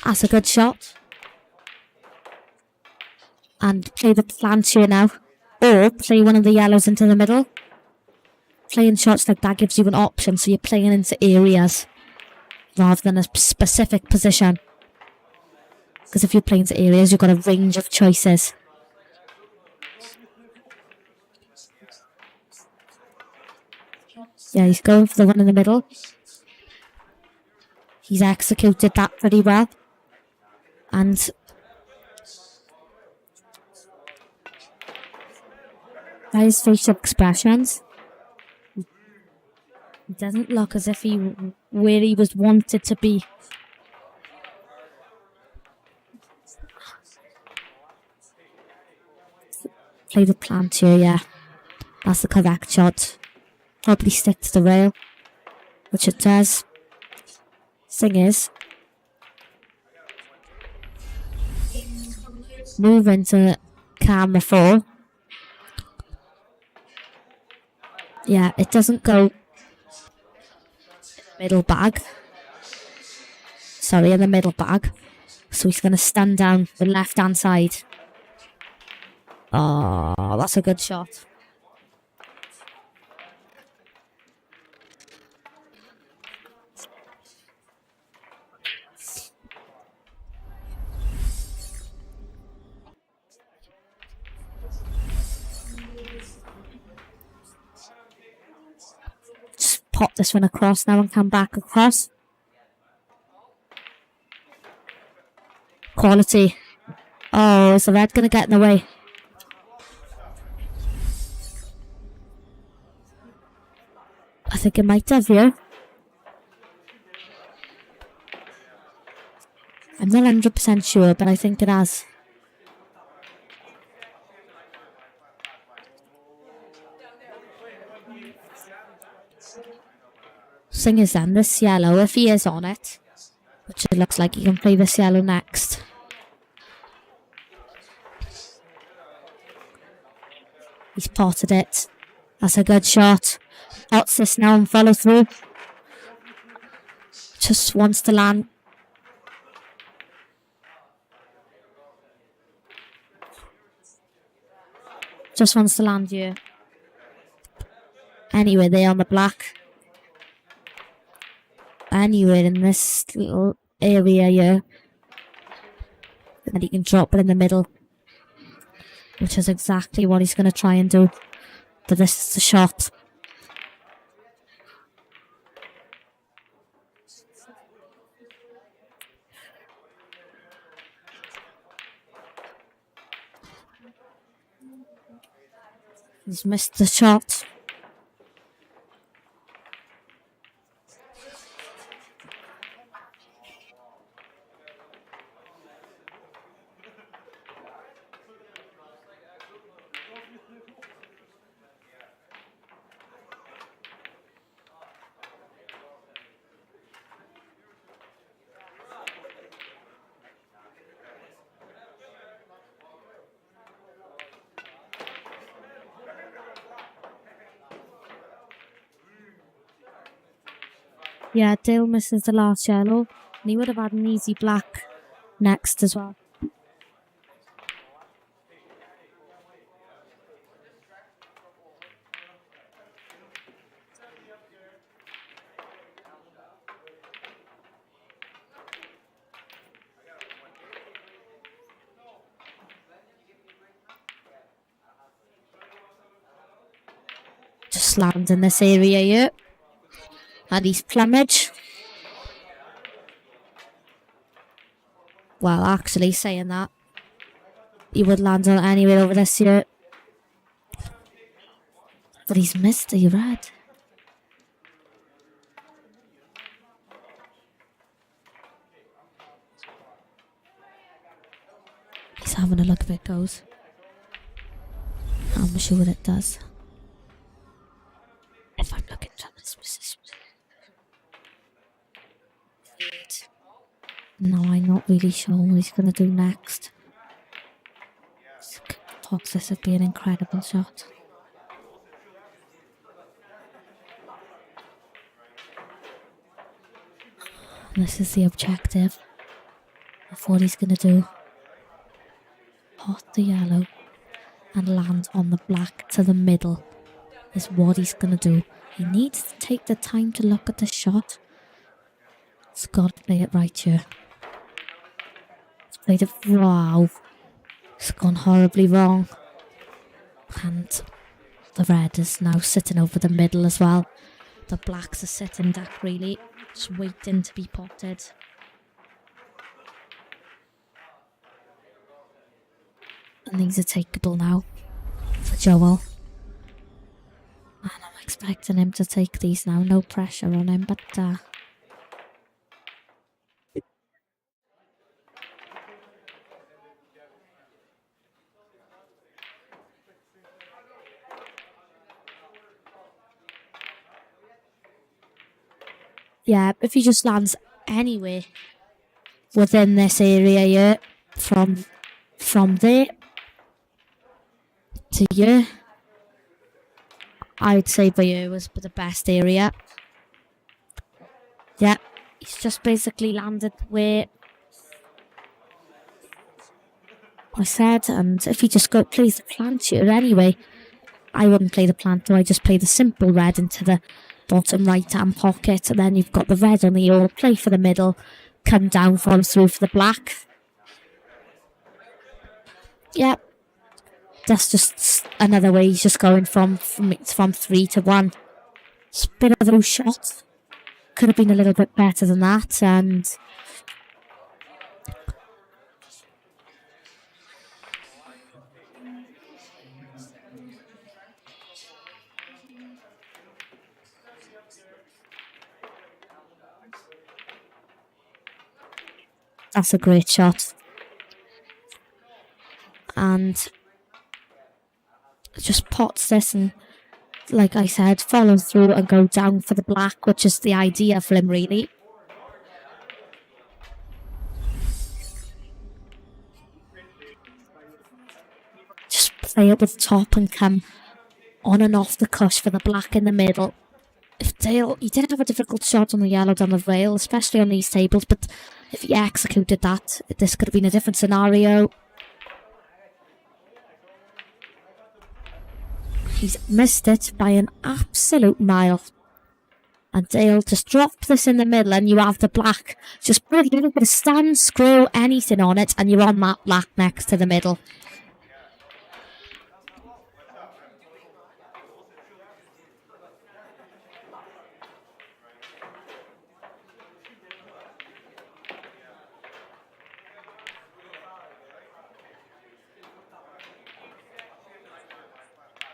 That's a good shot. And play the planche now. Or play one of the yellows into the middle. Playing shots like that gives you an option, so you're playing into areas rather than a specific position. Because if you're playing to areas, you've got a range of choices. Yeah, he's going for the one in the middle. He's executed that pretty well. And by his facial expressions, it doesn't look as if he where he was wanted to be. Play the plant here, yeah. That's the correct shot. Probably stick to the rail, which it does. Thing is, move into camera 4. Yeah, it doesn't go middle bag. Sorry, in the middle bag. So he's going to stand down the left hand side. Oh, that's a good shot. Just pop this one across now and come back across. Quality. Oh, is the red going to get in the way? I think it might have, yeah. I'm not 100% sure, but I think it has. Thing is then, this yellow, if he is on it, which it looks like he can play this yellow next. He's potted it. That's a good shot. Pots this now and follow through. Just wants to land. Just wants to land here. Anywhere there on the black. Anywhere in this little area here. And he can drop it in the middle. Which is exactly what he's going to try and do. But this is the shot. He's missed the shot. Yeah, Dale misses the last yellow. And he would have had an easy black next as well. Just lands in this area here. And he's plumage. Well, actually, saying that, he would land on anywhere over this here. But he's missed the red. He's having a look if it goes. I'm sure it does. If I'm looking from this position. No, I'm not really sure what he's going to do next. Thought this would be an incredible shot. And this is the objective of what he's going to do. Pot the yellow and land on the black to the middle is what he's going to do. He needs to take the time to look at the shot. He's got to play it right here. Played it. Wow. It's gone horribly wrong. And the red is now sitting over the middle as well. The blacks are sitting back really, just waiting to be potted. And these are takeable now for Joel. And I'm expecting him to take these now. No pressure on him, but yeah, if he just lands anywhere within this area here, from there to here, I would say by here was the best area. Yeah, he's just basically landed where I said, and if he just plays the plant here anyway, I wouldn't play the plant, though. I just play the simple red into the bottom right hand pocket, and then you've got the red on the all, play for the middle, come down, follow through for the black. Yeah, that's just another way he's just going from 3 to 1. It's a bit of those shots. Could have been a little bit better than that, and that's a great shot. And just pots this and, like I said, follow through and go down for the black, which is the idea for him, really. Just play it with top and come on and off the cush for the black in the middle. If Dale, he did have a difficult shot on the yellow down the rail, especially on these tables, but if he executed that, this could have been a different scenario. He's missed it by an absolute mile. And Dale just dropped this in the middle and you have the black. Just put a little bit of stand, screw, anything on it, and you're on that black next to the middle.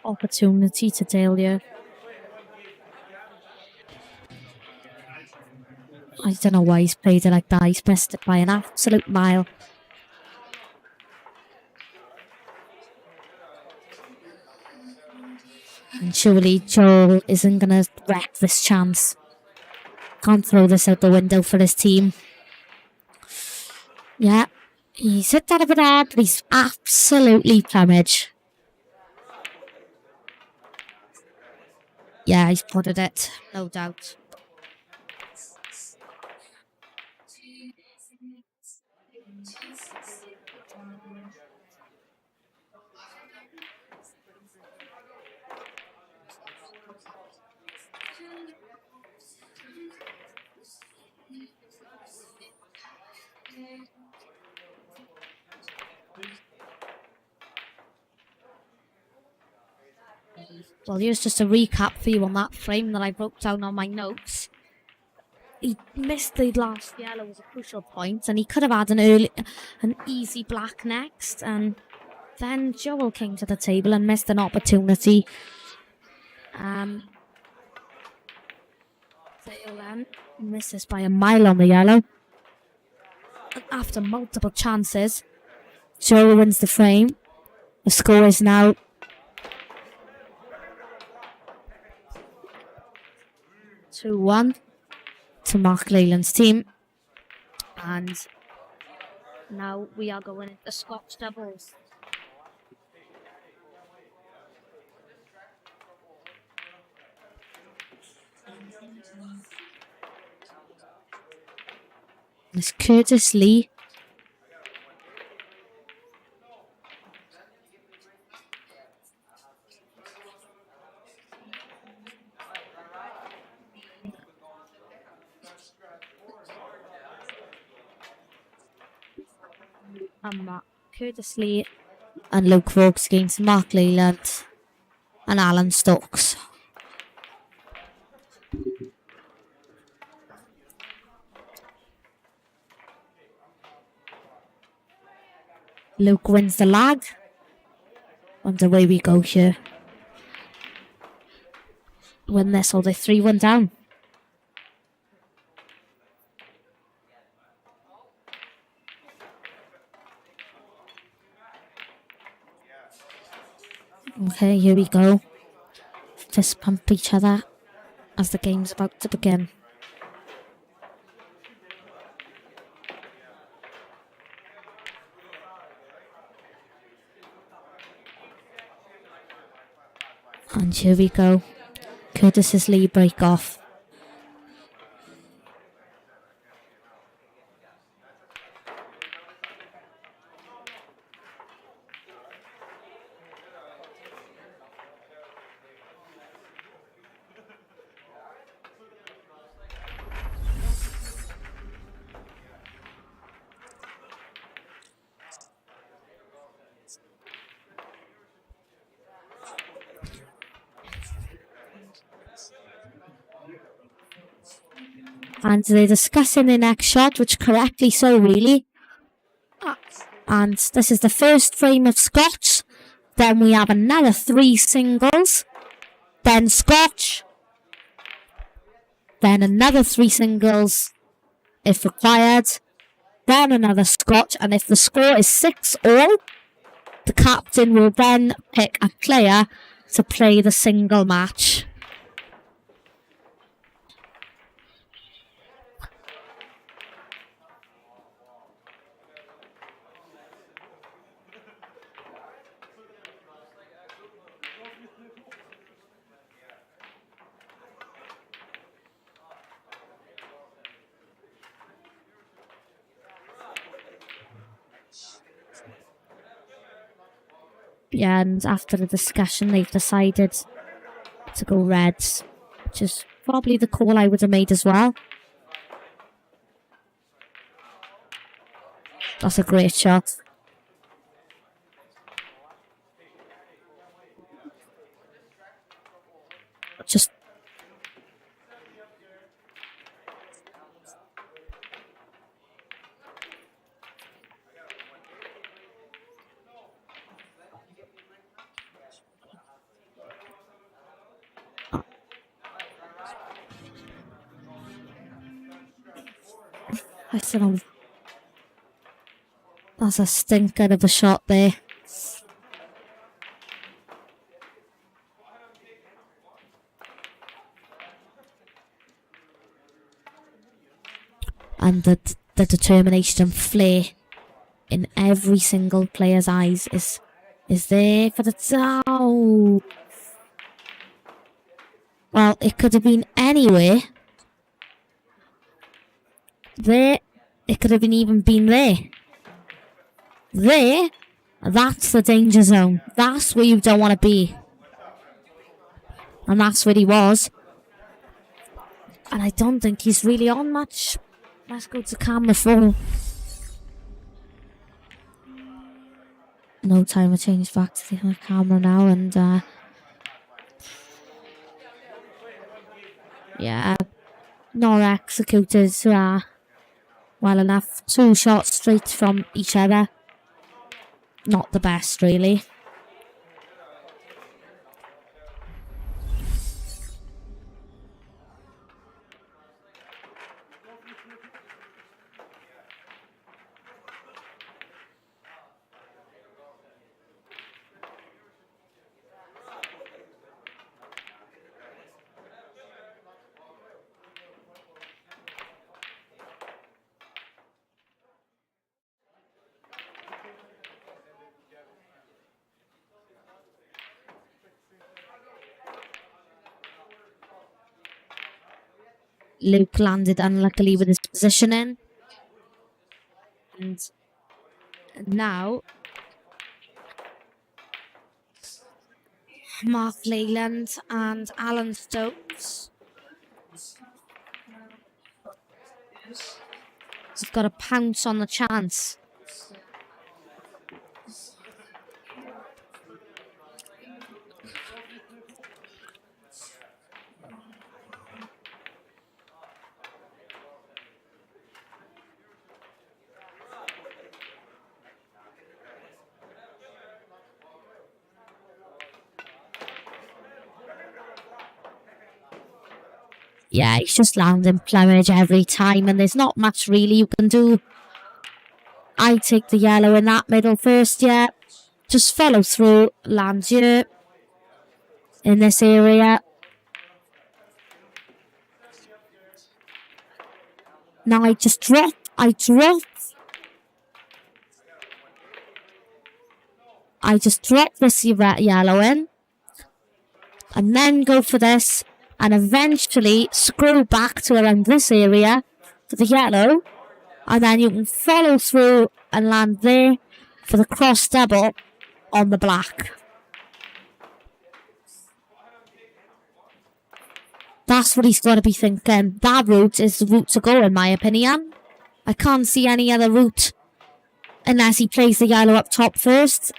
Opportunity to Dale here. I don't know why he's played it like that. He's missed it by an absolute mile. And surely Joel isn't going to wreck this chance. Can't throw this out the window for his team. Yeah, he's hit that a bit hard, but he's absolutely plumage. Yeah, he's putted it, no doubt. Well, here's just a recap for you on that frame that I broke down on my notes. He missed the last yellow as a crucial point, and he could have had an easy black next, and then Joel came to the table and missed an opportunity. Dale then misses by a mile on the yellow. And after multiple chances, Joel wins the frame. The score is now 2-1 to Mark Leyland's team. And now we are going into Scotch doubles. It's Curtis Lee. And Curtis Lee and Luke Vokes against Mark Leyland and Alan Stokes. Luke wins the lag. And away we go here. Win this or they 3-1 down. Okay, here we go. Fist pump each other as the game's about to begin. And here we go. Curtis's Lee break off. And they're discussing the next shot, which correctly so, really. And this is the first frame of Scotch. Then we have another 3 singles. Then Scotch. Then another 3 singles, if required. Then another Scotch. And if the score is 6-all, the captain will then pick a player to play the single match. Yeah, and after the discussion, they've decided to go reds, which is probably the call I would have made as well. That's a great shot. Just I don't know. That's a stinker of a shot there. And the determination and flair in every single player's eyes is there for the oh. Well, it could have been anywhere. There, it could have even been there. There, that's the danger zone. That's where you don't want to be. And that's where he was. And I don't think he's really on much. Let's go to camera 4. No time to change back to the camera now, and yeah, not executed well enough. 2 shots straight from each other. Not the best, really. Luke landed unluckily with his positioning. And now Mark Leyland and Alan Stokes have got to pounce on the chance. Yeah, he's just landing plumage every time, and there's not much really you can do. I take the yellow in that middle first, yeah. Just follow through, land here in this area. Now I just drop. I just drop this yellow in, and then go for this, and eventually scroll back to around this area for the yellow, and then you can follow through and land there for the cross double on the black. That's what he's got to be thinking. That route is the route to go, in my opinion. I can't see any other route unless he plays the yellow up top first.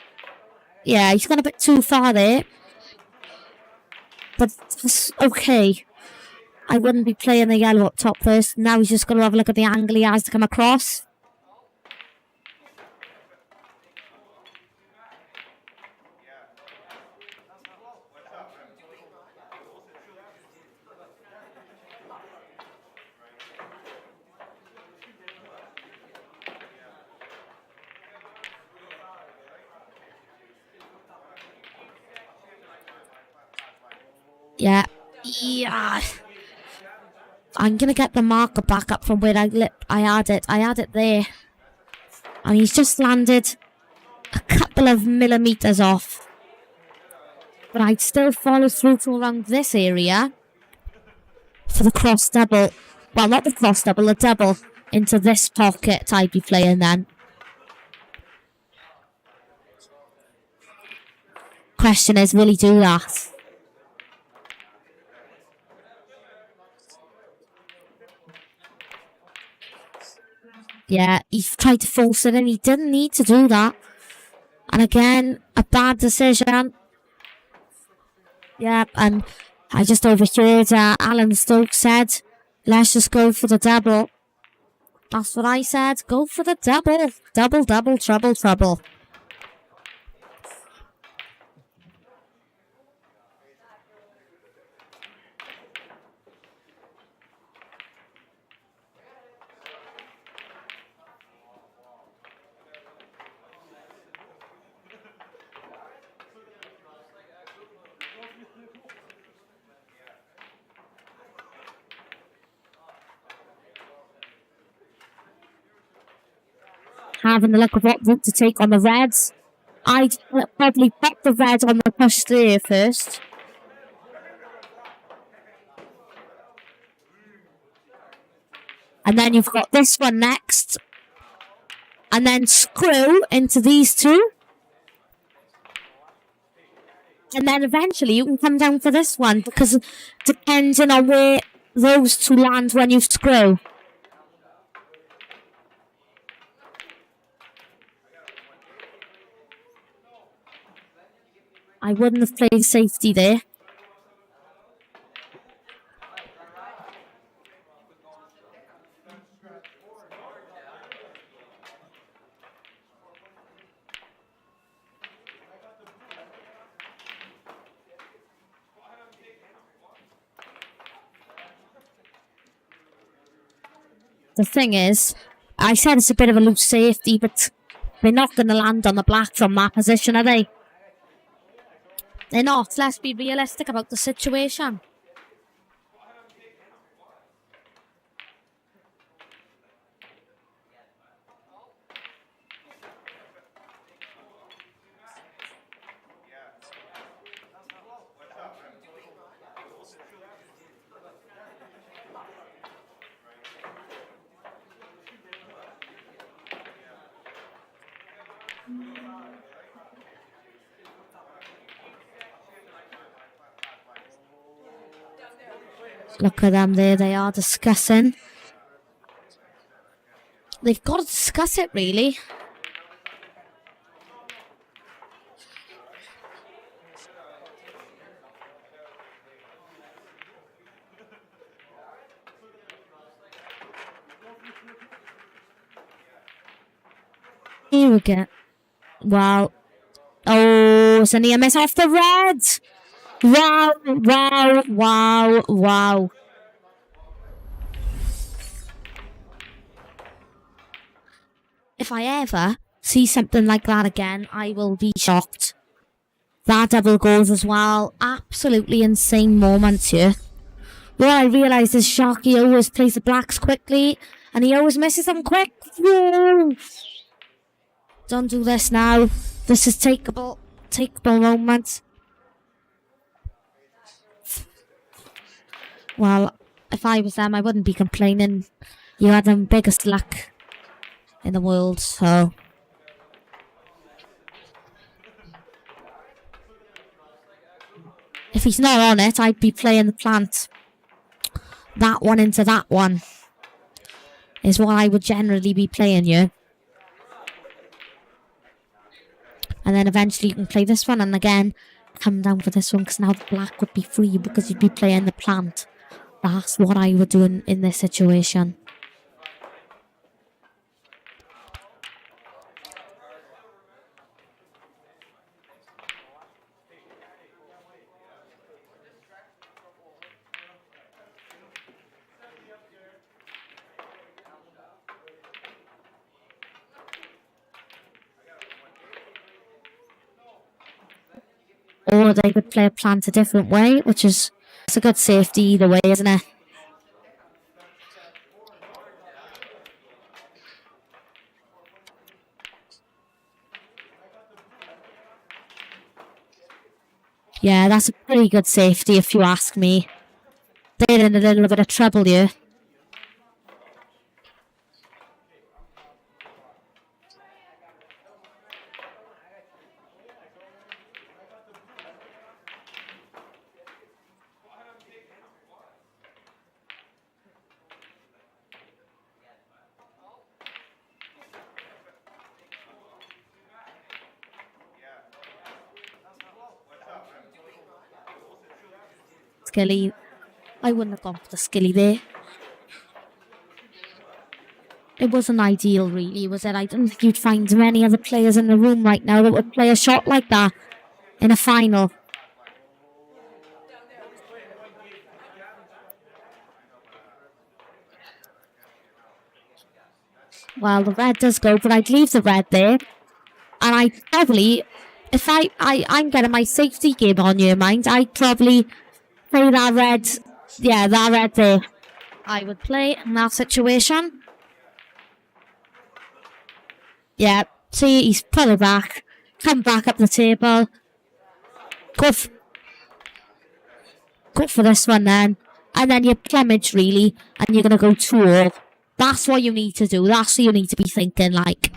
Yeah, he's gone a bit too far there. But that's okay. I wouldn't be playing the yellow up top first. Now he's just going to have a look at the angle he has to come across. Yeah. I'm going to get the marker back up from where I had it. I had it there. And he's just landed a couple of millimetres off. But I'd still follow through to around this area for the cross double. Well, not the cross double, the double into this pocket I'd be playing then. Question is, will he do that? Yeah, he tried to force it in. He didn't need to do that. And again, a bad decision. Yeah, and I just overheard Alan Stokes said, let's just go for the double. That's what I said. Go for the double. Double, double, trouble, trouble. Having a look at what route to take on the reds. I'd probably pop the red on the push there first. And then you've got this one next. And then screw into these two. And then eventually you can come down for this one, because depending on where those two land when you screw. I wouldn't have played safety there. The thing is, I said it's a bit of a loose safety, but they're not going to land on the black from that position, are they? They're not. Let's be realistic about the situation. Look at them there, they are discussing. They've got to discuss it, really. Here we go. Wow. Oh, it's a near miss off the red. Wow, wow, wow, wow. If I ever see something like that again, I will be shocked. That double goes as well. Absolutely insane moments here. What I realised is Sharky always plays the blacks quickly, and he always misses them quick. Whoa. Don't do this now. This is takeable moment. Well, if I was them, I wouldn't be complaining. You had the biggest luck in the world, so... If he's not on it, I'd be playing the plant. That one into that one is what I would generally be playing here. And then eventually you can play this one, and again, come down for this one, because now the black would be free because you'd be playing the plant. That's what I would do in this situation. Or they could play a plant a different way, which is it's a good safety either way, isn't it? Yeah, that's a pretty good safety if you ask me. They're in a little bit of trouble here. skilly. I wouldn't have gone for the skilly there. It wasn't ideal, really, was it? I don't think you'd find many other players in the room right now that would play a shot like that in a final. Well, the red does go, but I'd leave the red there. And I'd probably, if I'm getting my safety game on your mind, I'd probably play that red. Yeah, that red there. I would play in that situation. Yeah, see, he's put it back. Come back up the table. Go for this one then. And then you plumage, really, and you're going to go 2-all. That's what you need to do. That's what you need to be thinking, like.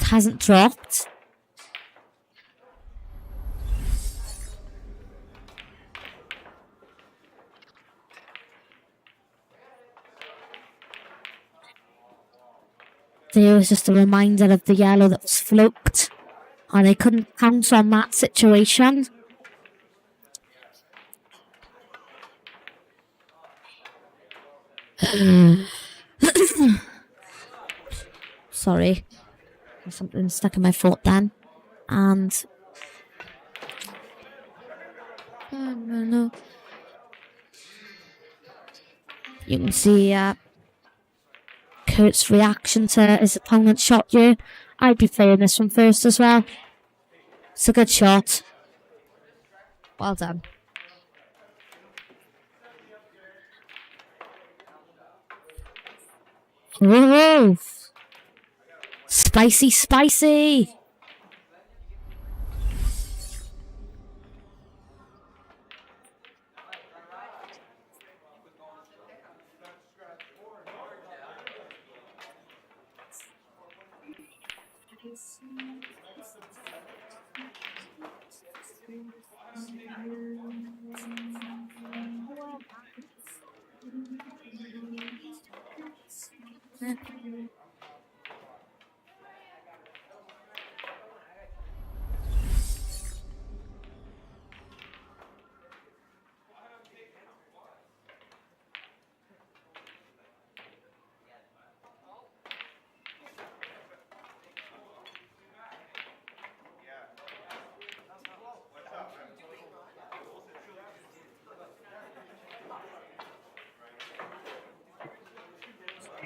It hasn't dropped. There was just a reminder of the yellow that was fluked, and they couldn't count on that situation. Sorry, there's something stuck in my throat then, and no. You can see Kurt's reaction to his opponent's shot here. I'd be playing this one first as well. It's a good shot. Well done. Whoa! Spicy, spicy!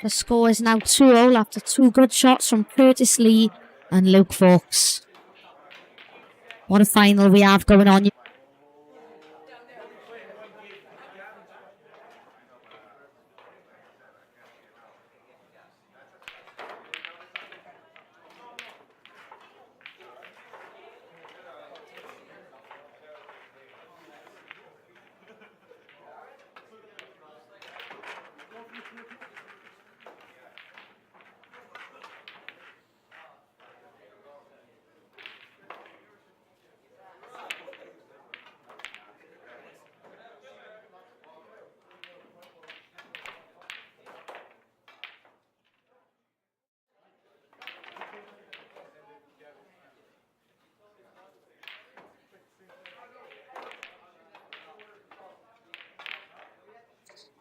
The score is now 2-all after 2 good shots from Curtis Lee and Luke Vokes. What a final we have going on.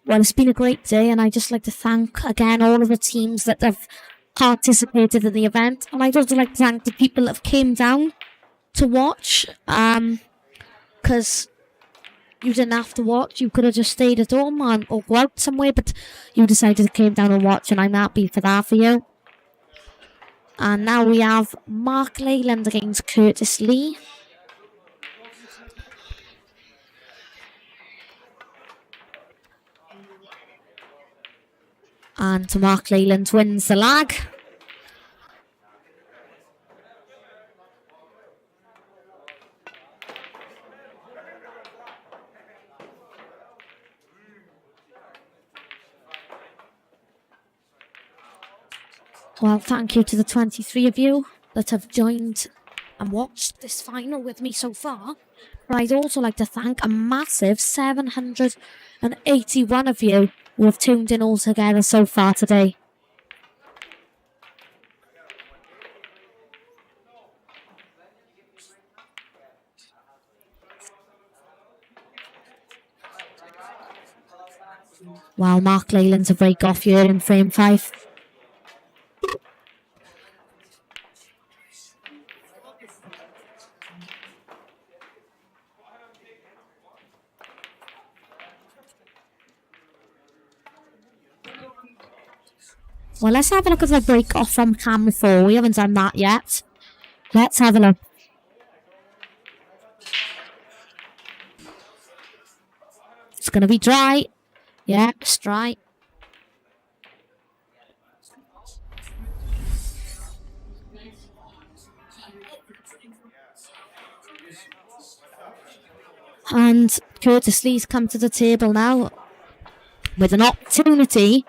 Well, it's been a great day, and I'd just like to thank again all of the teams that have participated in the event, and I'd also like to thank the people that have came down to watch, because you didn't have to watch. You could have just stayed at home or go out somewhere, but you decided to come down and watch, and I'm happy for that for you. And now we have Mark Leyland against Curtis Lee. And Mark Leyland wins the lag. Well, thank you to the 23 of you that have joined and watched this final with me so far. But I'd also like to thank a massive 781 of you who have tuned in all together so far today. While Mark Leyland's a break off here in frame 5. Well, let's have a look at the break off from camera 4. We haven't done that yet. Let's have a look. It's going to be dry. Yeah, it's dry. And Curtis Lee's come to the table now with an opportunity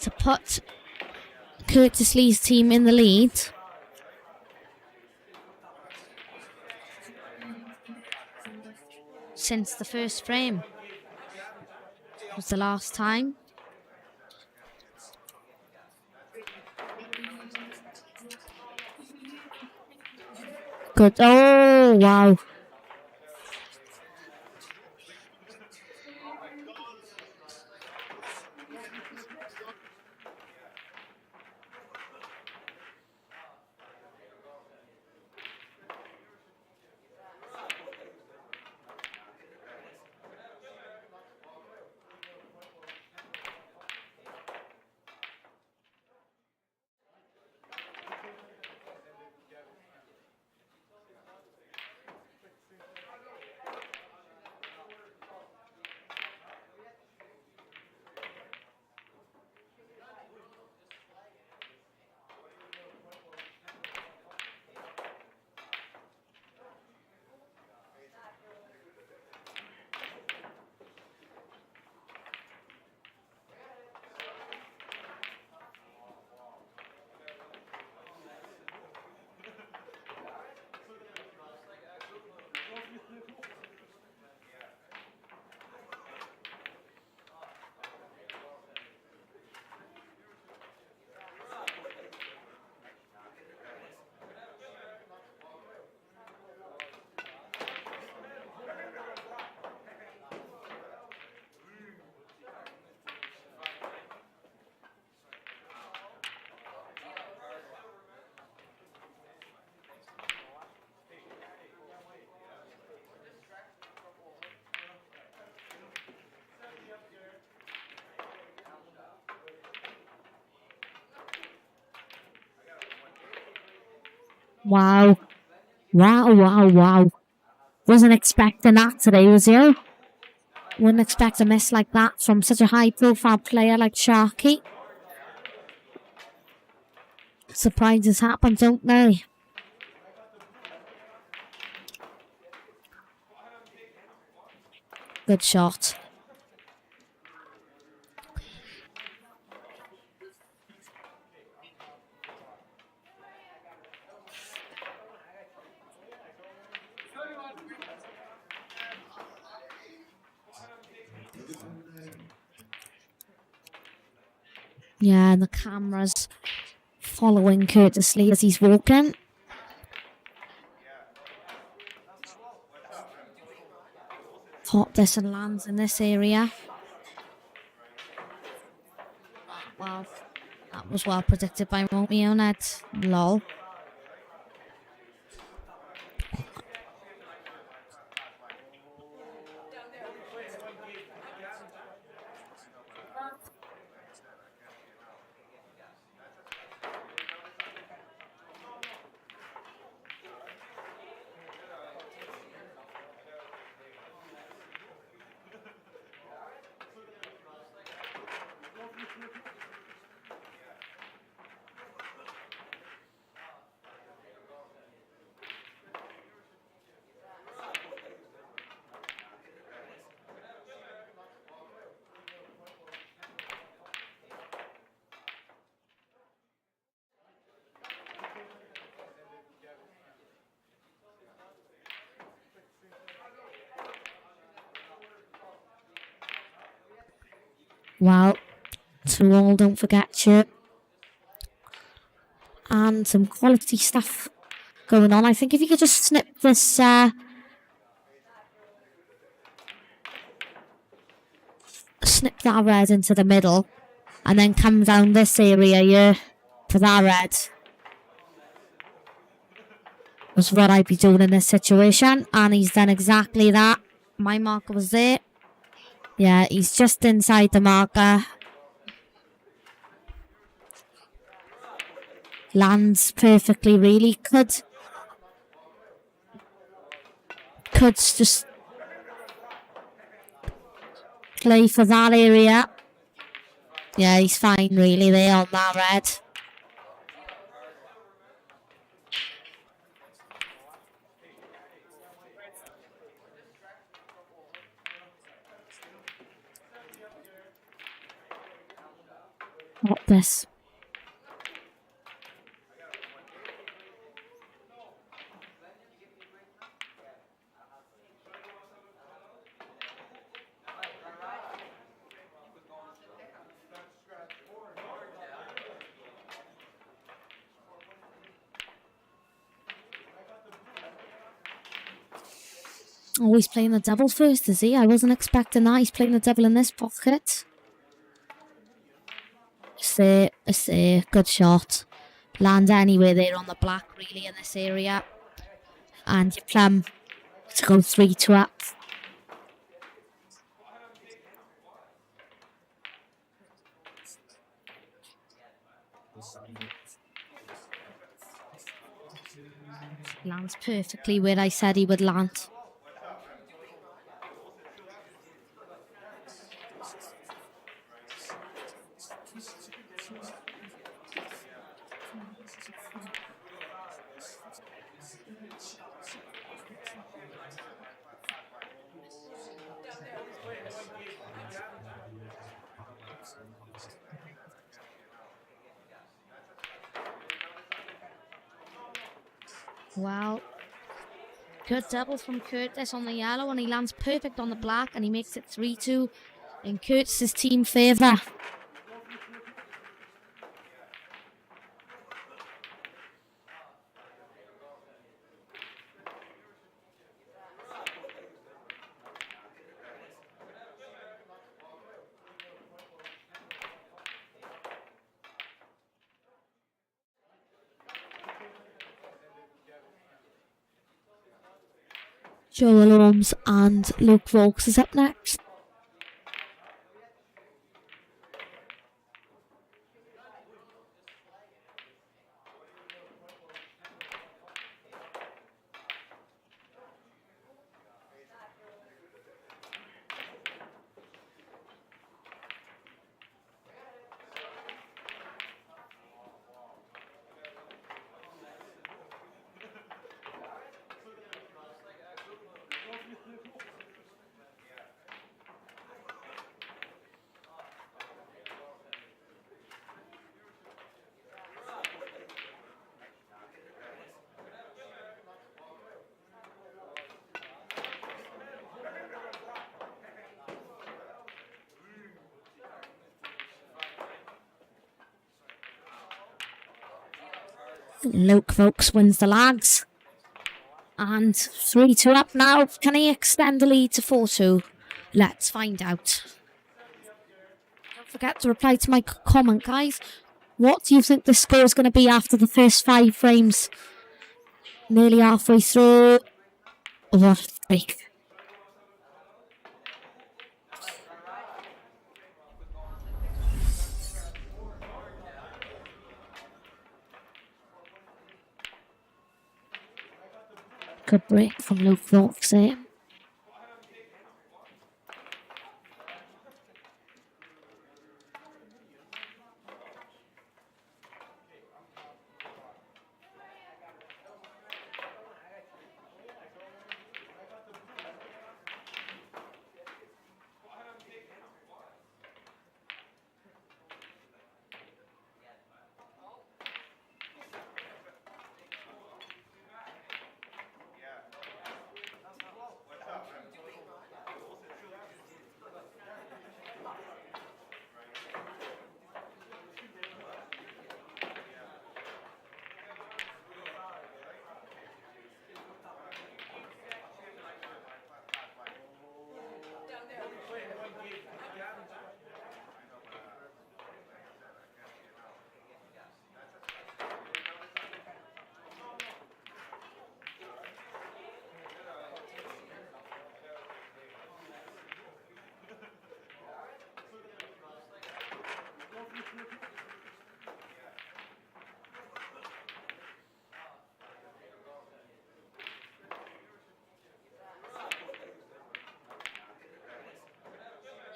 to put Curtis Lee's team in the lead. Since the first frame was the last time. Good. Oh, wow. Wow. Wow, wow, wow. Wasn't expecting that today, was you? Wouldn't expect a miss like that from such a high-profile player like Sharky. Surprises happen, don't they? Good shot. Yeah, and the camera's following Curtis Lee as he's walking. Hot this and lands in this area. Wow, that was well predicted by Romeo Ned. Lol. Wow. 2-all, don't forget you. And some quality stuff going on. I think if you could just snip this snip that red into the middle and then come down this area here for that red. Was what I'd be doing in this situation, and he's done exactly that. My marker was there. Yeah, he's just inside the marker. Lands perfectly, really. Could just play for that area. Yeah, he's fine really there on that red. What this? Oh, he's playing the double first, is he? I wasn't expecting that. He's playing the double in this pocket. It's there. Good shot. Land anywhere there on the black, really, in this area. And you plumb to go 3-2 up. Lands perfectly where I said he would land. Wow. Good double from Curtis on the yellow, and he lands perfect on the black, and he makes it 3-2 in Curtis's team favour. Joel Holmes and Luke Vokes is up next. Luke Vokes wins the lags. And 3-2 up now. Can he extend the lead to 4-2? Let's find out. Don't forget to reply to my comment, guys. What do you think the score is going to be after the first 5 frames? Nearly halfway through. What a break. Good break from Luke Vokes there.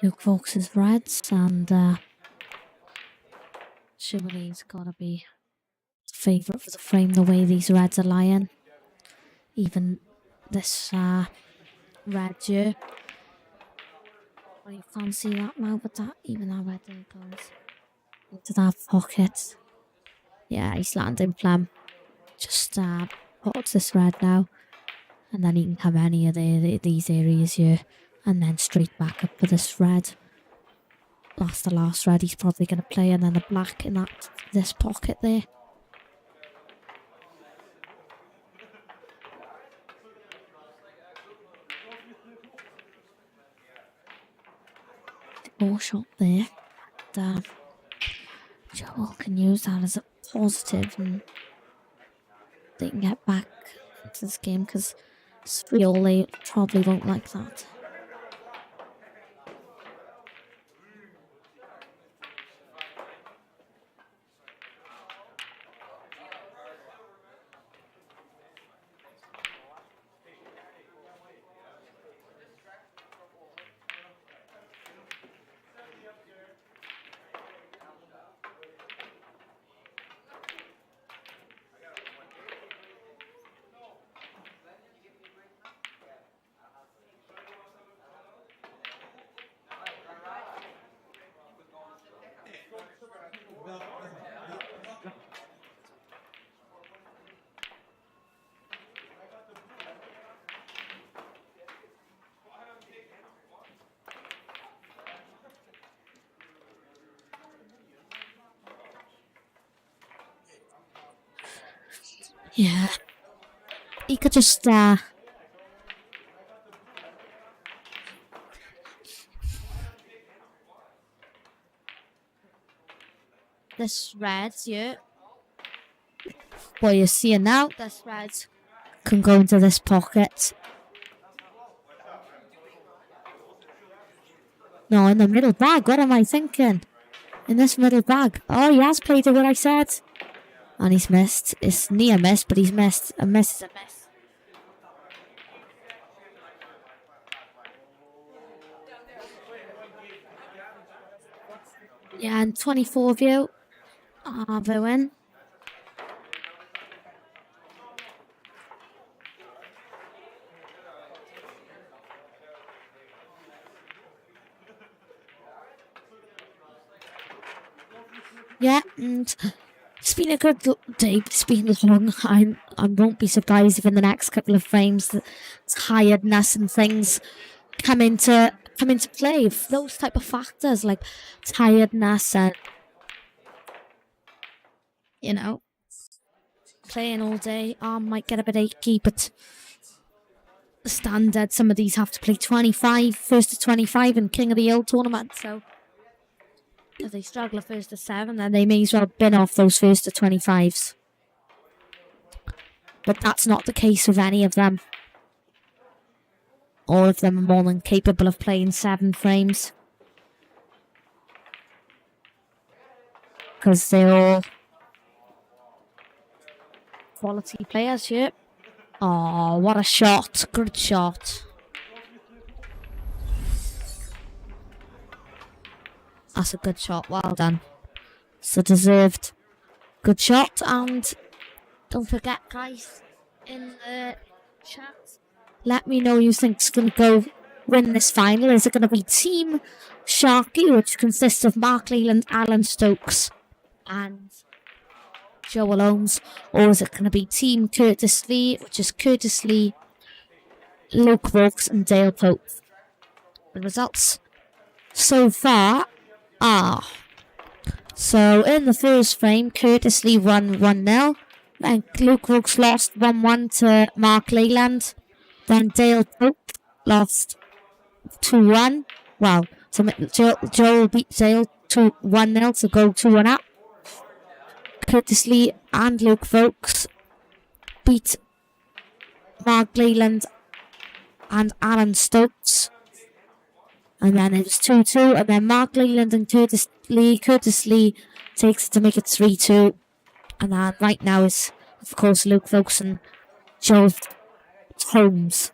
Luke Vokes' reds, and surely he's got to be favourite for the frame the way these reds are lying. Even this red here. Well, you can't see that now, but that even that red there goes into that pocket. Yeah, he's landing plumb. Just pots this red now, and then he can have any of these areas here, and then straight back up for this red. That's the last red he's probably going to play, and then the black in this pocket there. More shot there. And, Joel can use that as a positive, and they can get back into this game because they probably won't like that. Yeah. He could just this red here. What you're seeing now, this red can go into this pocket. No, in the middle bag. What am I thinking? In this middle bag. Oh, he has played it what I said. And he's missed. It's near miss, but he's missed. A miss is a miss. Yeah, and 24 of you are viewing. Yeah, and it's been a good day, but it's been long. I won't be surprised if in the next couple of frames the tiredness and things come into play. If those type of factors like tiredness and playing all day, arm might get a bit achy, but standard, some of these have to play 25, first to 25 in King of the Hill tournament, so if they struggle at first to 7, then they may as well bin off those first to 25s. But that's not the case with any of them. All of them are more than capable of playing 7 frames. Because they're all quality players here. Oh, what a shot. Good shot. That's a good shot. Well done. It's a deserved good shot. And don't forget, guys, in the chat, let me know who you think's going to go win this final. Is it going to be Team Sharky, which consists of Mark Leland, Alan Stokes, and Joel Holmes, or is it going to be Team Curtis Lee, which is Curtis Lee, Luke Vokes, and Dale Pope? The results so far are: so in the first frame, Curtis Lee won 1-0, then Luke Vokes lost 1-1 to Mark Leland, then Dale Pope lost 2-1. Wow, so Joel beat Dale 1-0 to go 2-1 up. Curtis Lee and Luke Vokes beat Mark Leland and Alan Stokes. And then it was 2-2, and then Mark Leland and Curtis Lee takes it to make it 3-2. And then right now is, of course, Luke Vokes and Joel Holmes.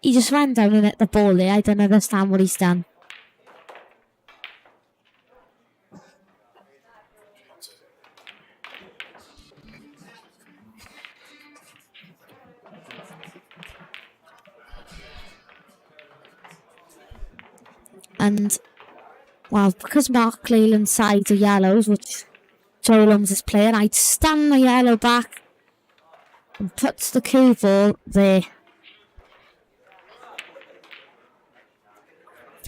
He just ran down and hit the ball there. I don't understand what he's done. And, well, because Mark Cleland's sides are yellows, which Joel Holmes is playing, I'd stand the yellow back and put the cue ball there.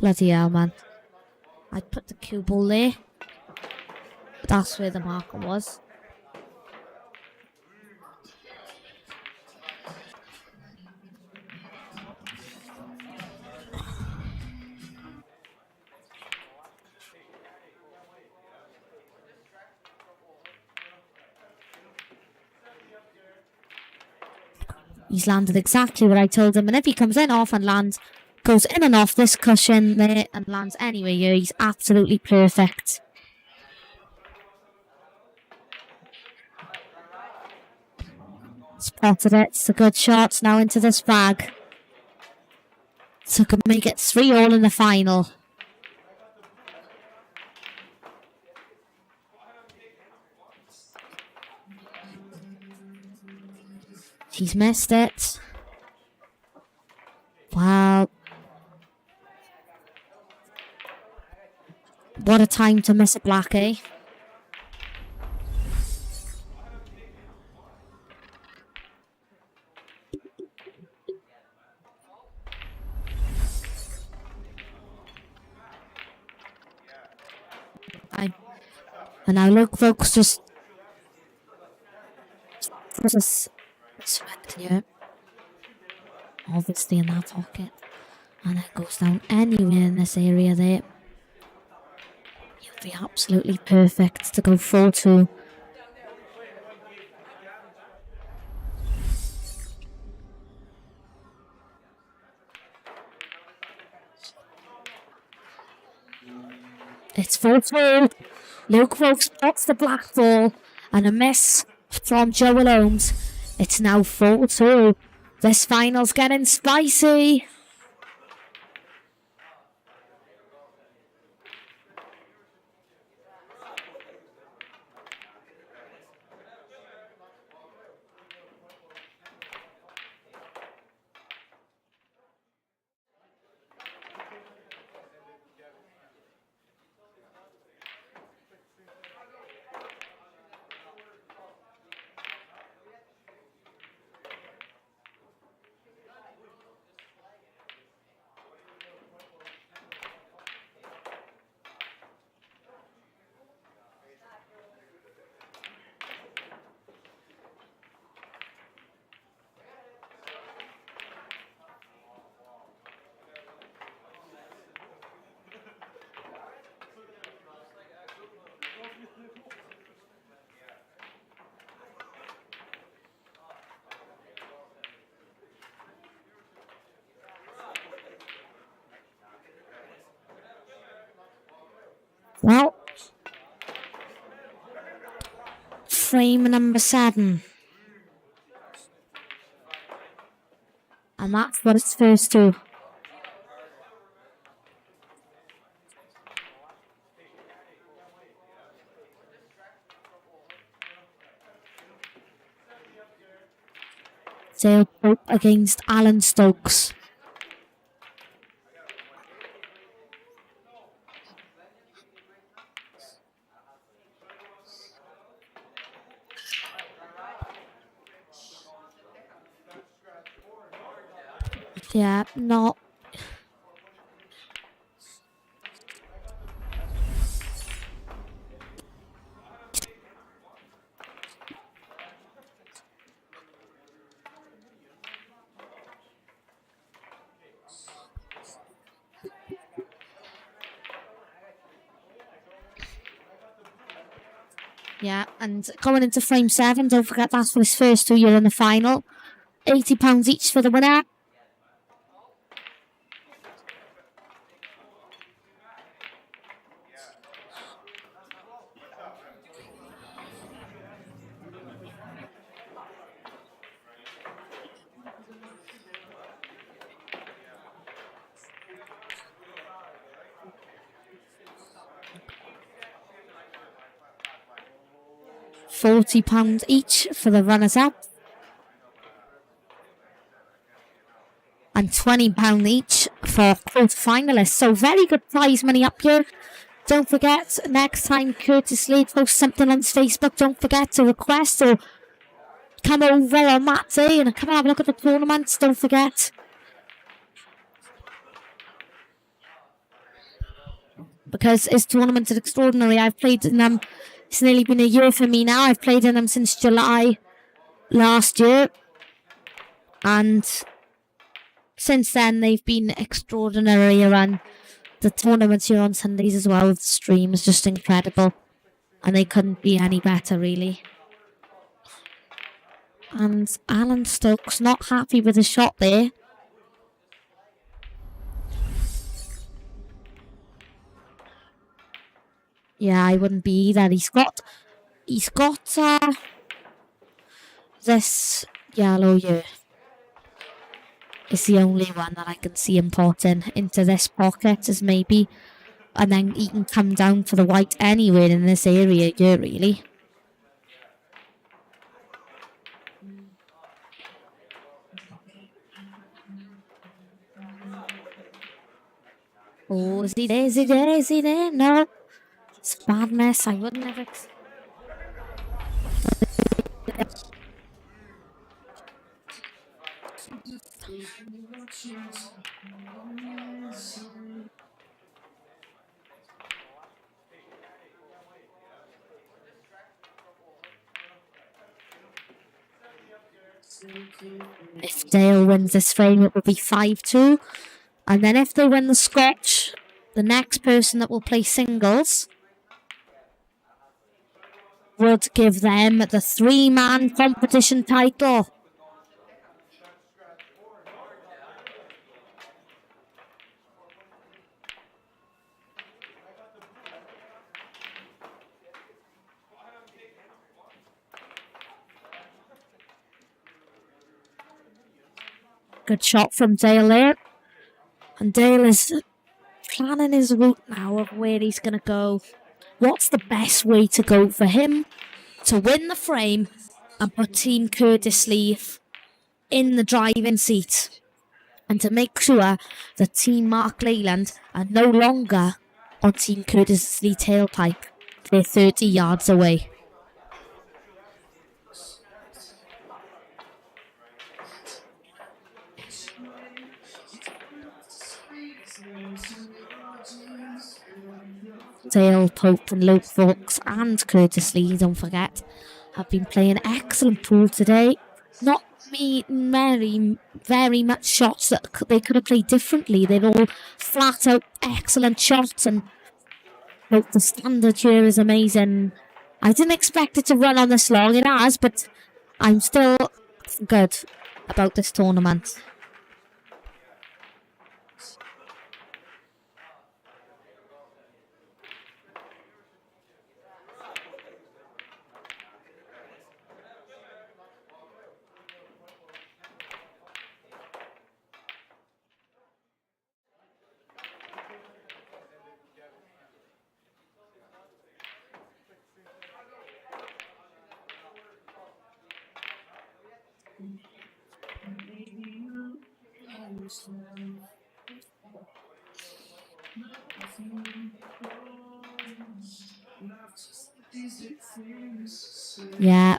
Bloody hell, man. I'd put the cue ball there. That's where the marker was. He's landed exactly what I told him, and if he comes in off and lands, goes in and off this cushion there and lands anywhere here, he's absolutely perfect. Spotted it. It's a good shot now into this bag. So can make it 3-all in the final. He's missed it. Wow. What a time to miss a black, eh? And now look, folks, just yeah, obviously in that pocket, and it goes down anywhere in this area there. You'll be absolutely perfect to go 4-2. It's 4-2. Luke Folks spots the black ball and a miss from Joel Holmes. It's now 4-2. This final's getting spicy. Well, frame number 7. And that's what it's first to. Dale Pope against Alan Stokes. Yeah, not. Yeah, and going into frame 7, don't forget that's for his first 2 year in the final. £80 each for the winner. £40 each for the runners-up. And £20 each for quarter-finalists. So very good prize money up here. Don't forget, next time Curtis Lee posts something on his Facebook, don't forget to request or come over on that day and come and have a look at the tournaments. Don't forget. Because his tournaments are extraordinary. I've played in them. It's nearly been a year for me now. I've played in them since July last year. And since then, they've been extraordinary around the tournaments here on Sundays as well. The stream is just incredible. And they couldn't be any better, really. And Alan Stokes not happy with his shot there. Yeah, I wouldn't be either. He's got this yellow here. It's the only one that I can see him potting into this pocket as maybe. And then he can come down for the white anywhere in this area here, really. Oh, is he there? Is he there? Is he there? No. It's a bad mess. I wouldn't have it. If Dale wins this frame, it will be 5-2. And then if they win the Scotch, the next person that will play singles would give them the 3-man competition title. Good shot from Dale there. And Dale is planning his route now of where he's going to go. What's the best way to go for him to win the frame and put Team Curtis Lee in the driving seat? And to make sure that Team Mark Leyland are no longer on Team Curtis Lee tailpipe. They're 30 yards away. Dale, Pope and Luke Vaux and Curtis Lee, don't forget, have been playing excellent pool today. Not very much shots that they could have played differently. They're all flat out excellent shots, and look, the standard here is amazing. I didn't expect it to run on this long. It has, but I'm still good about this tournament. Yeah,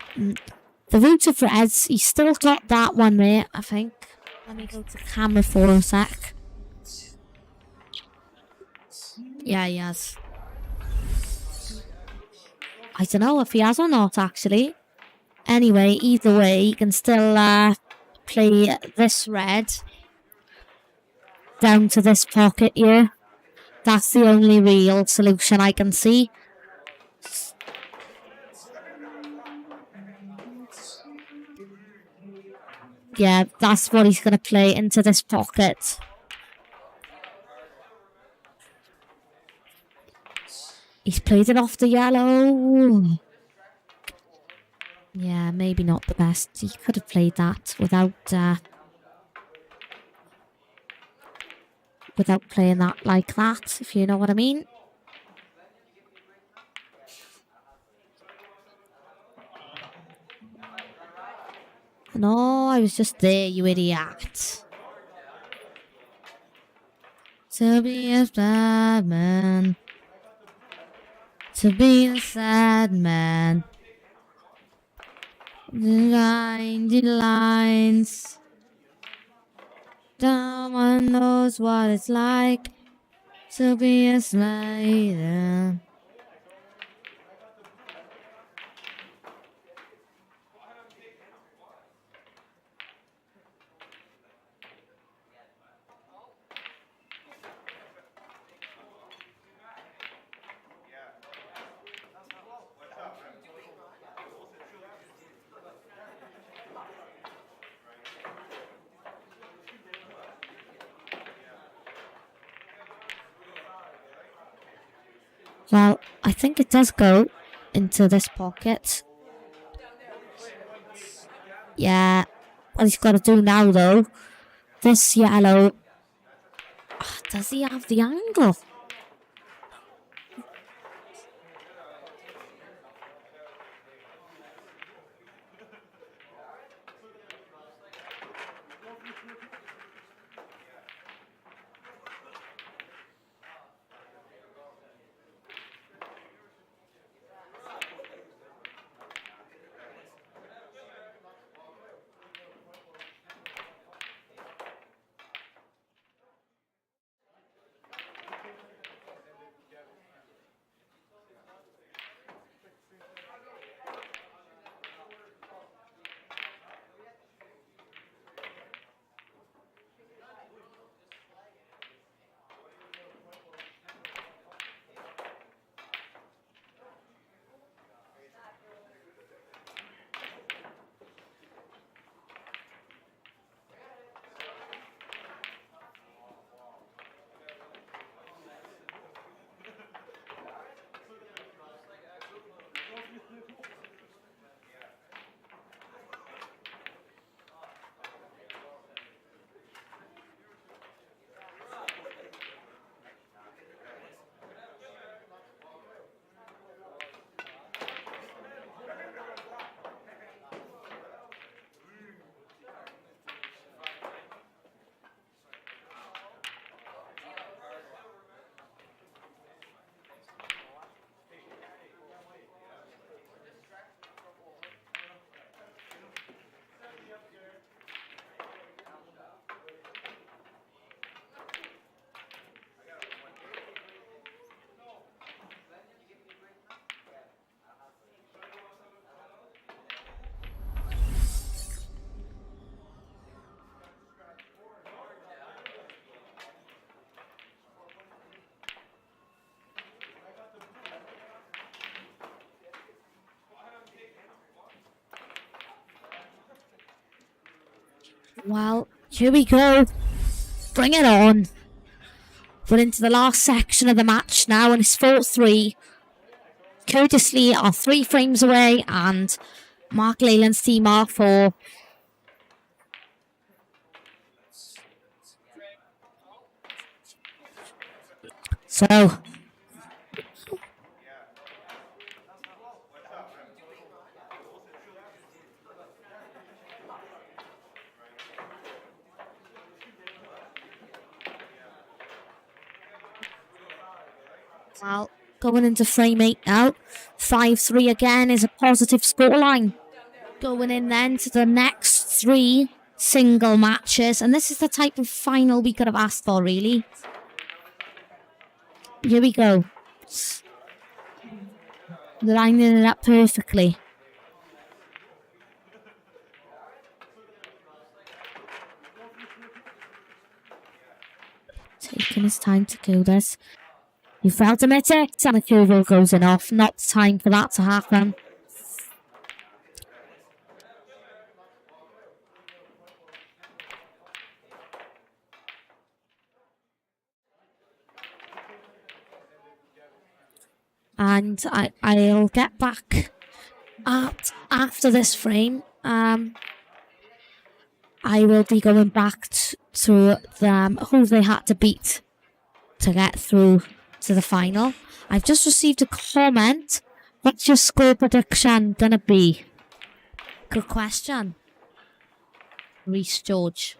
the route of Reds, he's still got that one there, I think. Let me go to camera for a sec. Yeah, he has. I don't know if he has or not, actually. Anyway, either way, he can still play this red down to this pocket here. That's the only real solution I can see. Yeah, that's what he's going to play into this pocket. He's played it off the yellow. Yeah, maybe not the best. He could have played that without playing that like that, if you know what I mean. No, I was just there, you idiot. To be a sad man. To be a sad man. The lines. No one knows what it's like to be a slider. Well, I think it does go into this pocket. Yeah. What he's got to do now, though, this yellow. Does he have the angle? Well, here we go. Bring it on. We're into the last section of the match now, and it's 4-3. Curtis Lee are 3 frames away, and Mark Leyland's team are 4. So, well, going into frame 8 now. 5-3 again is a positive scoreline. Going in then to the next 3 single matches, and this is the type of final we could have asked for, really. Here we go. Lining it up perfectly. Taking his time to do this. You failed to admit it, and a curve goes in off. Not time for that to happen. And I'll get back after this frame. I will be going back to them who they had to beat to get through to the final. I've just received a comment. What's your score prediction gonna be? Good question. Reece George.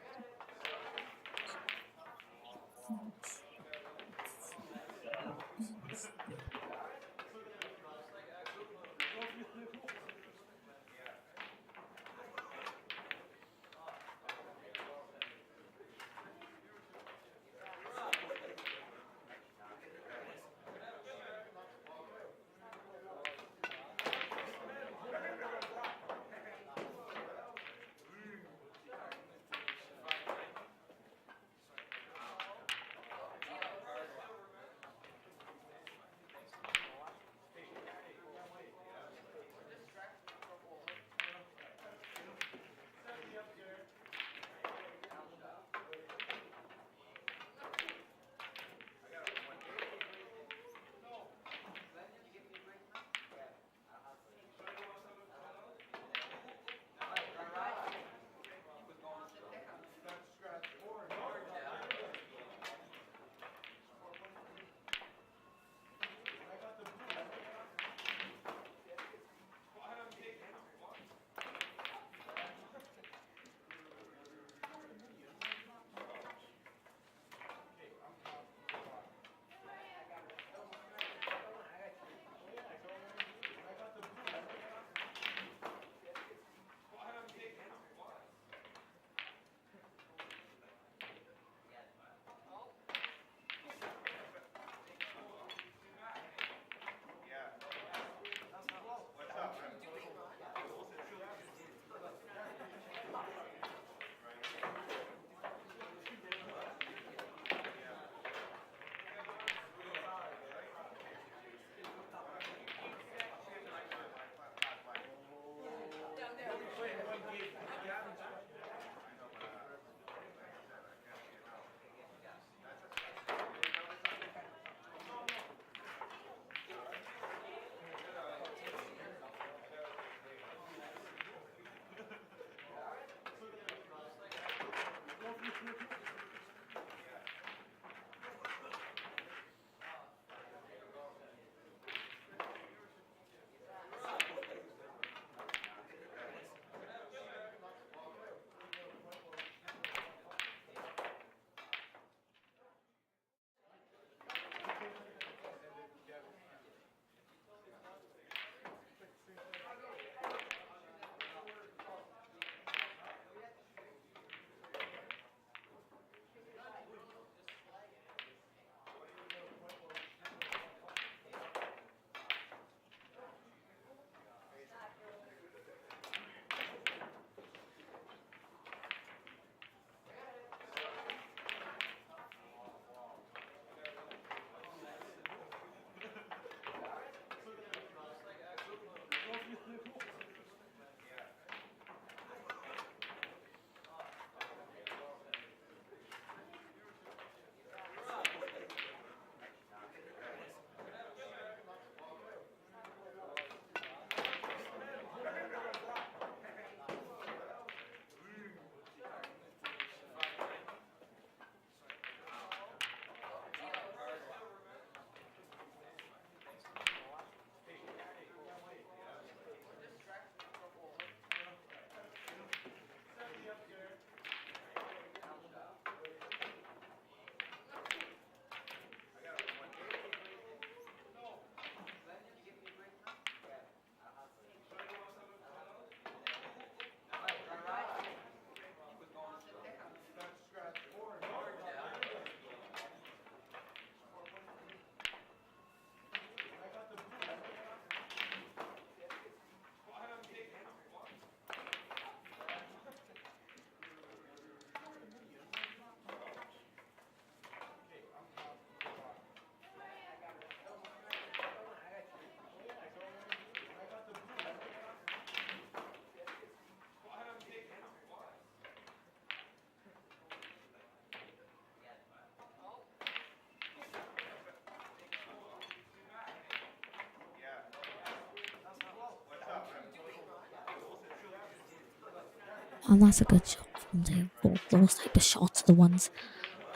And that's a good shot from Dale. Those type of shots are the ones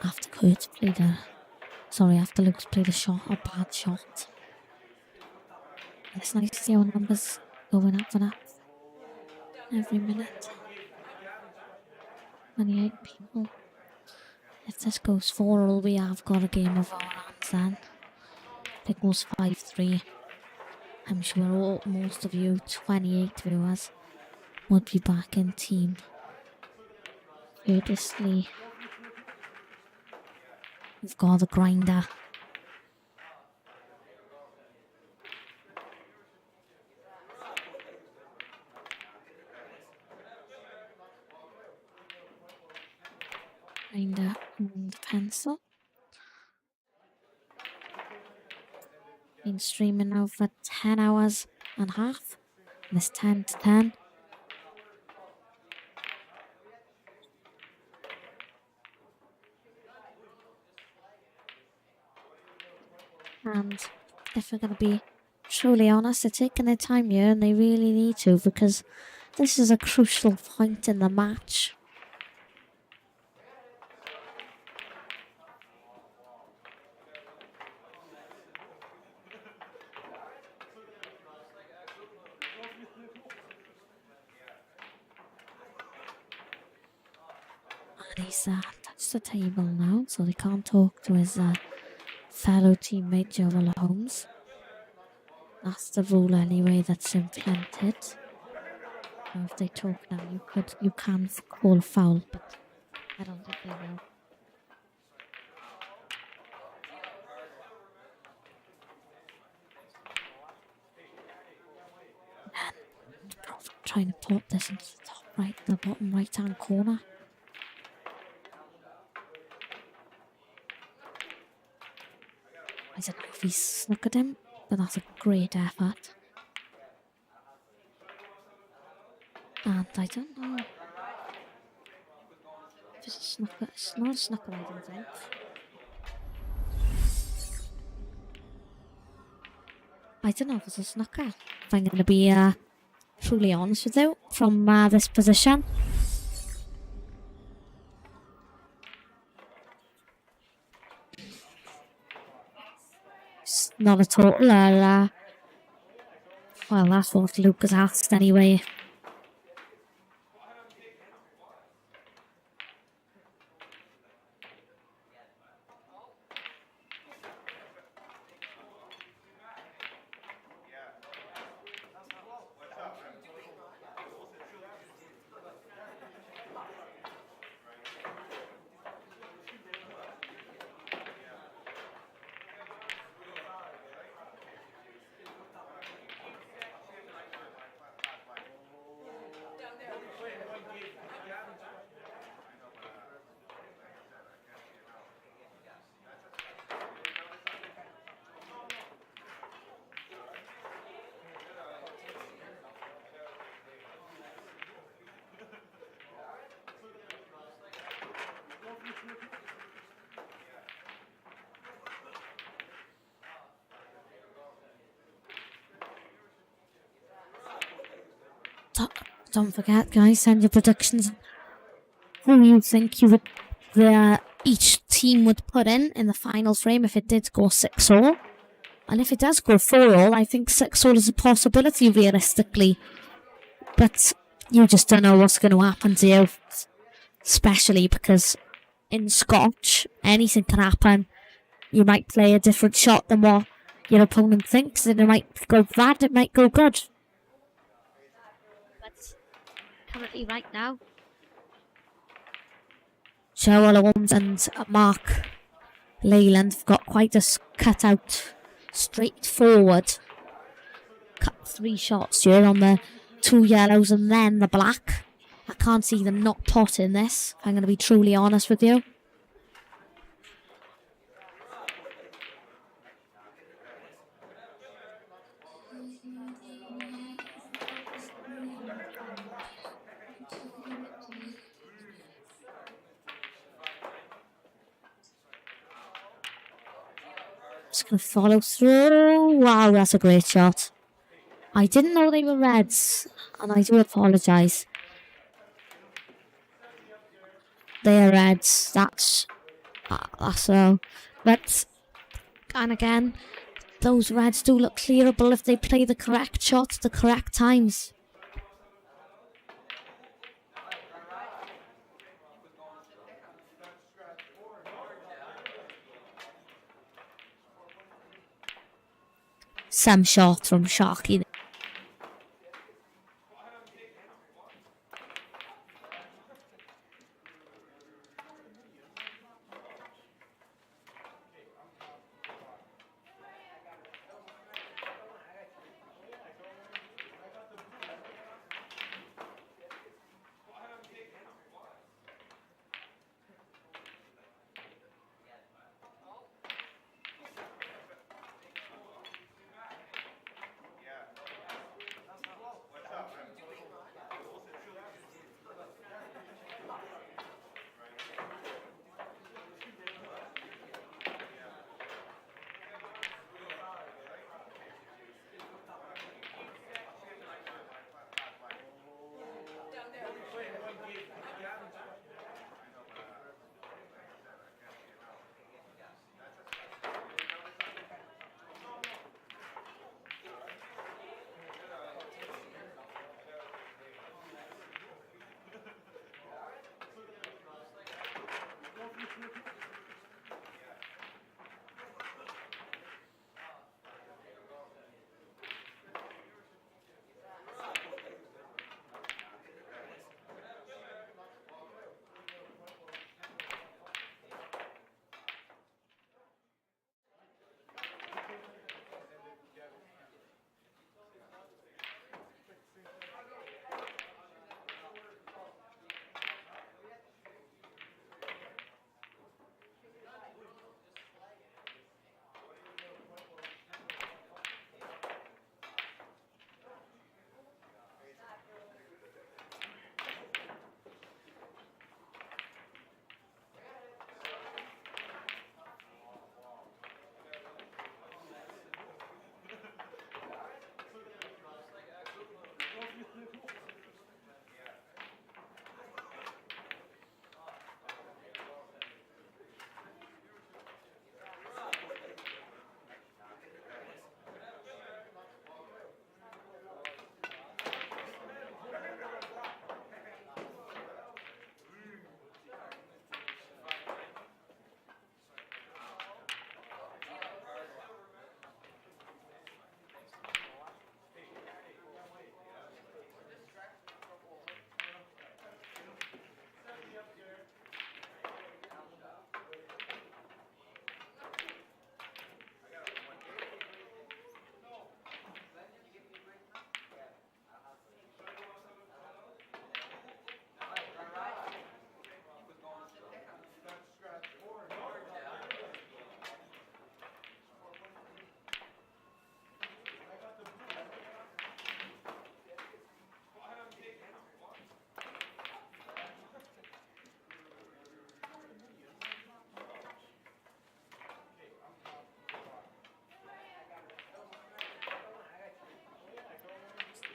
after Luke's played a shot, a bad shot. It's nice to see our numbers going up and up every minute. 28 people. If this goes 4-all, we have got a game of our hands then. If it goes 5-3, I'm sure most of you 28 viewers would be back in team Courtesy. We've got the grinder. Grinder and pencil. Been streaming now for 10 hours and a half. And it's 10 to 10. And if we're going to be truly honest, they're taking their time here and they really need to, because this is a crucial point in the match. And he's touched the table now, so he can't talk to his fellow teammate Joel Holmes. That's the rule anyway that's implemented. So if they talk now, you can call foul, but I don't think they will. And trying to pop this into the top right, the bottom right hand corner. I don't know if he's snookered him, but that's a great effort. And I don't know if it's a snooker. It's not a snooker, I don't think. I don't know if it's a snooker. If I'm going to be truly honest with you from this position. It's not a total. Well, that's what Luke has asked anyway. Don't forget, guys, send your predictions. Who you think each team would put in the final frame if it did go 6-all. And if it does go 4-all, I think 6-all is a possibility realistically. But you just don't know what's going to happen to you. Especially because in Scotch, anything can happen. You might play a different shot than what your opponent thinks, and it might go bad, it might go good. But currently right now, Joel Holmes and Mark Leyland have got quite a cutout, straightforward. Cut 3 shots here on the 2 yellows and then the black. I can't see them not potting this. I'm going to be truly honest with you. Just going to follow through. Wow, that's a great shot. I didn't know they were reds, and I do apologise. They are reds. That's all. But, and again, those reds do look clearable if they play the correct shots, the correct times. some shot from Sharky.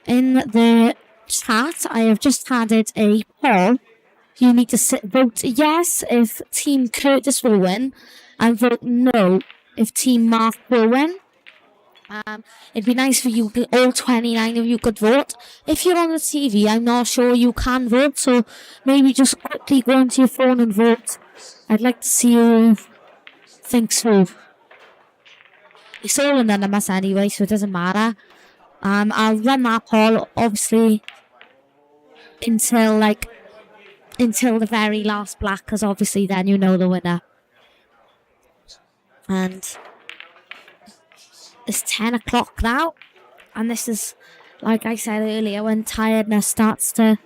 In the chat, I have just added a poll. You need to vote yes if Team Curtis will win, and vote no if Team Mark will win. It'd be nice for you, all 29 of you could vote. If you're on the TV, I'm not sure you can vote, so maybe just quickly go onto your phone and vote. I'd like to see you think so. It's all anonymous anyway, so it doesn't matter. I'll run that poll, obviously, until the very last black, because obviously then you know the winner. And it's 10 o'clock now, and this is, like I said earlier, when tiredness starts to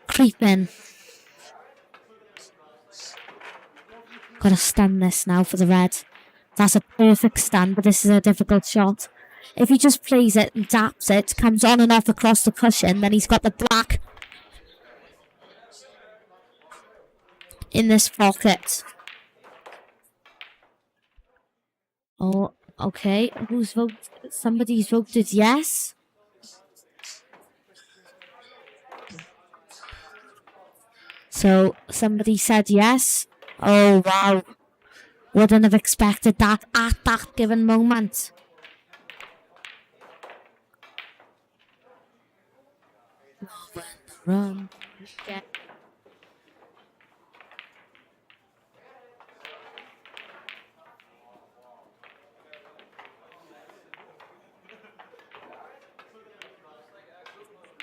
creep in. Gotta stun this now for the red. That's a perfect stun, but this is a difficult shot. If he just plays it and daps it, comes on and off across the cushion, then he's got the black in this pocket. Oh, okay. Who's voted? Somebody's voted yes. So somebody said yes. Oh wow. Wouldn't have expected that at that given moment. Run. Yeah.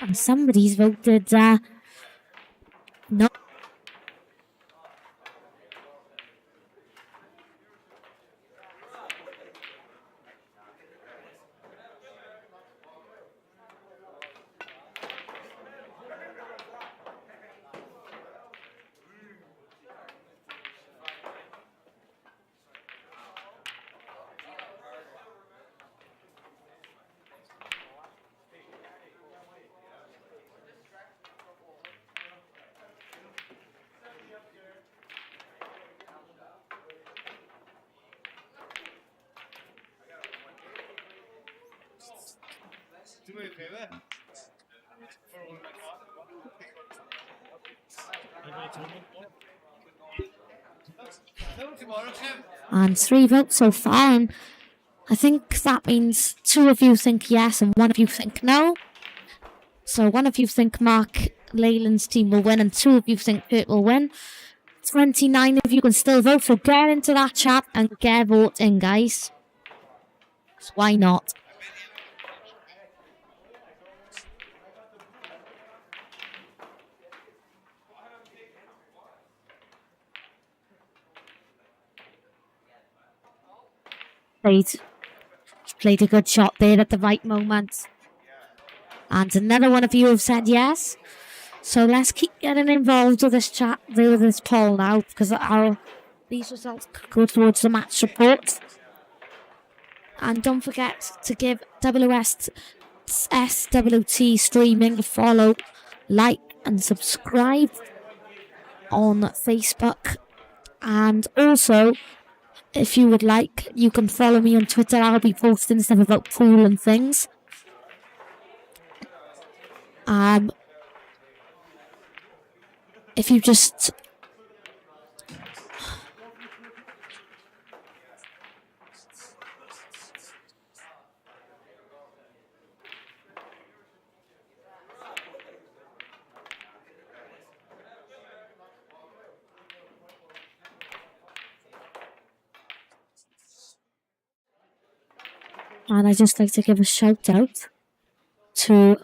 And somebody's voted no. Do me a favour. No, tomorrow, Tim. And 3 votes so far. And I think that means 2 of you think yes and 1 of you think no. So 1 of you think Mark Leyland's team will win and 2 of you think Kurt will win. 29 of you can still vote, so get into that chat and get voting, guys. So why not? Played a good shot there at the right moment. And another 1 of you have said yes. So let's keep getting involved with this chat, with this poll now, because these results could go towards the match report. And don't forget to give SWT Streaming a follow, like and subscribe on Facebook. And also, if you would like, you can follow me on Twitter. I'll be posting stuff about pool and things. If you just and I'd just like to give a shout out to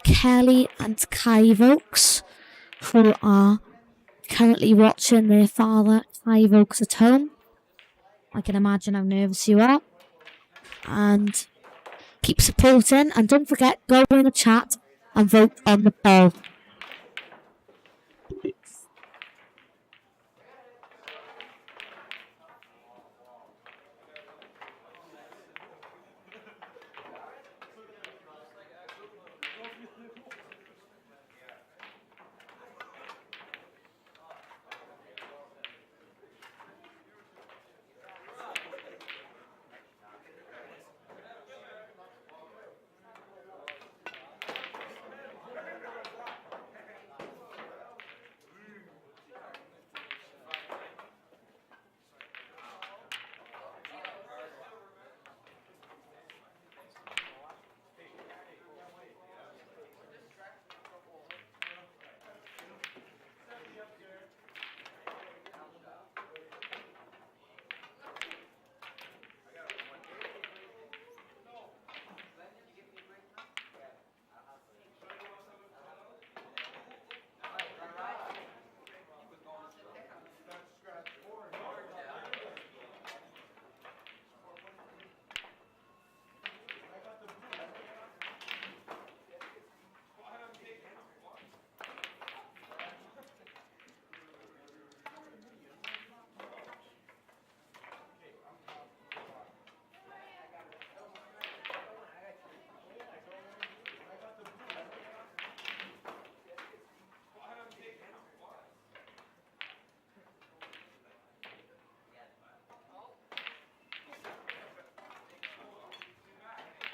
Kelly and Kai Vokes, who are currently watching their father, Kai Vokes, at home. I can imagine how nervous you are. And keep supporting. And don't forget, go in the chat and vote on the poll.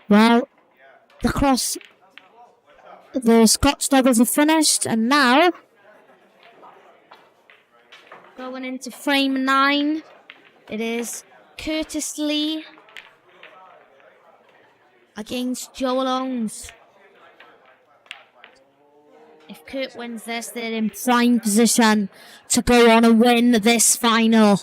Well, the Scotch doubles are finished, and now going into frame 9, it is Curtis Lee against Joel Owens. If Kurt wins this, they're in prime position to go on and win this final.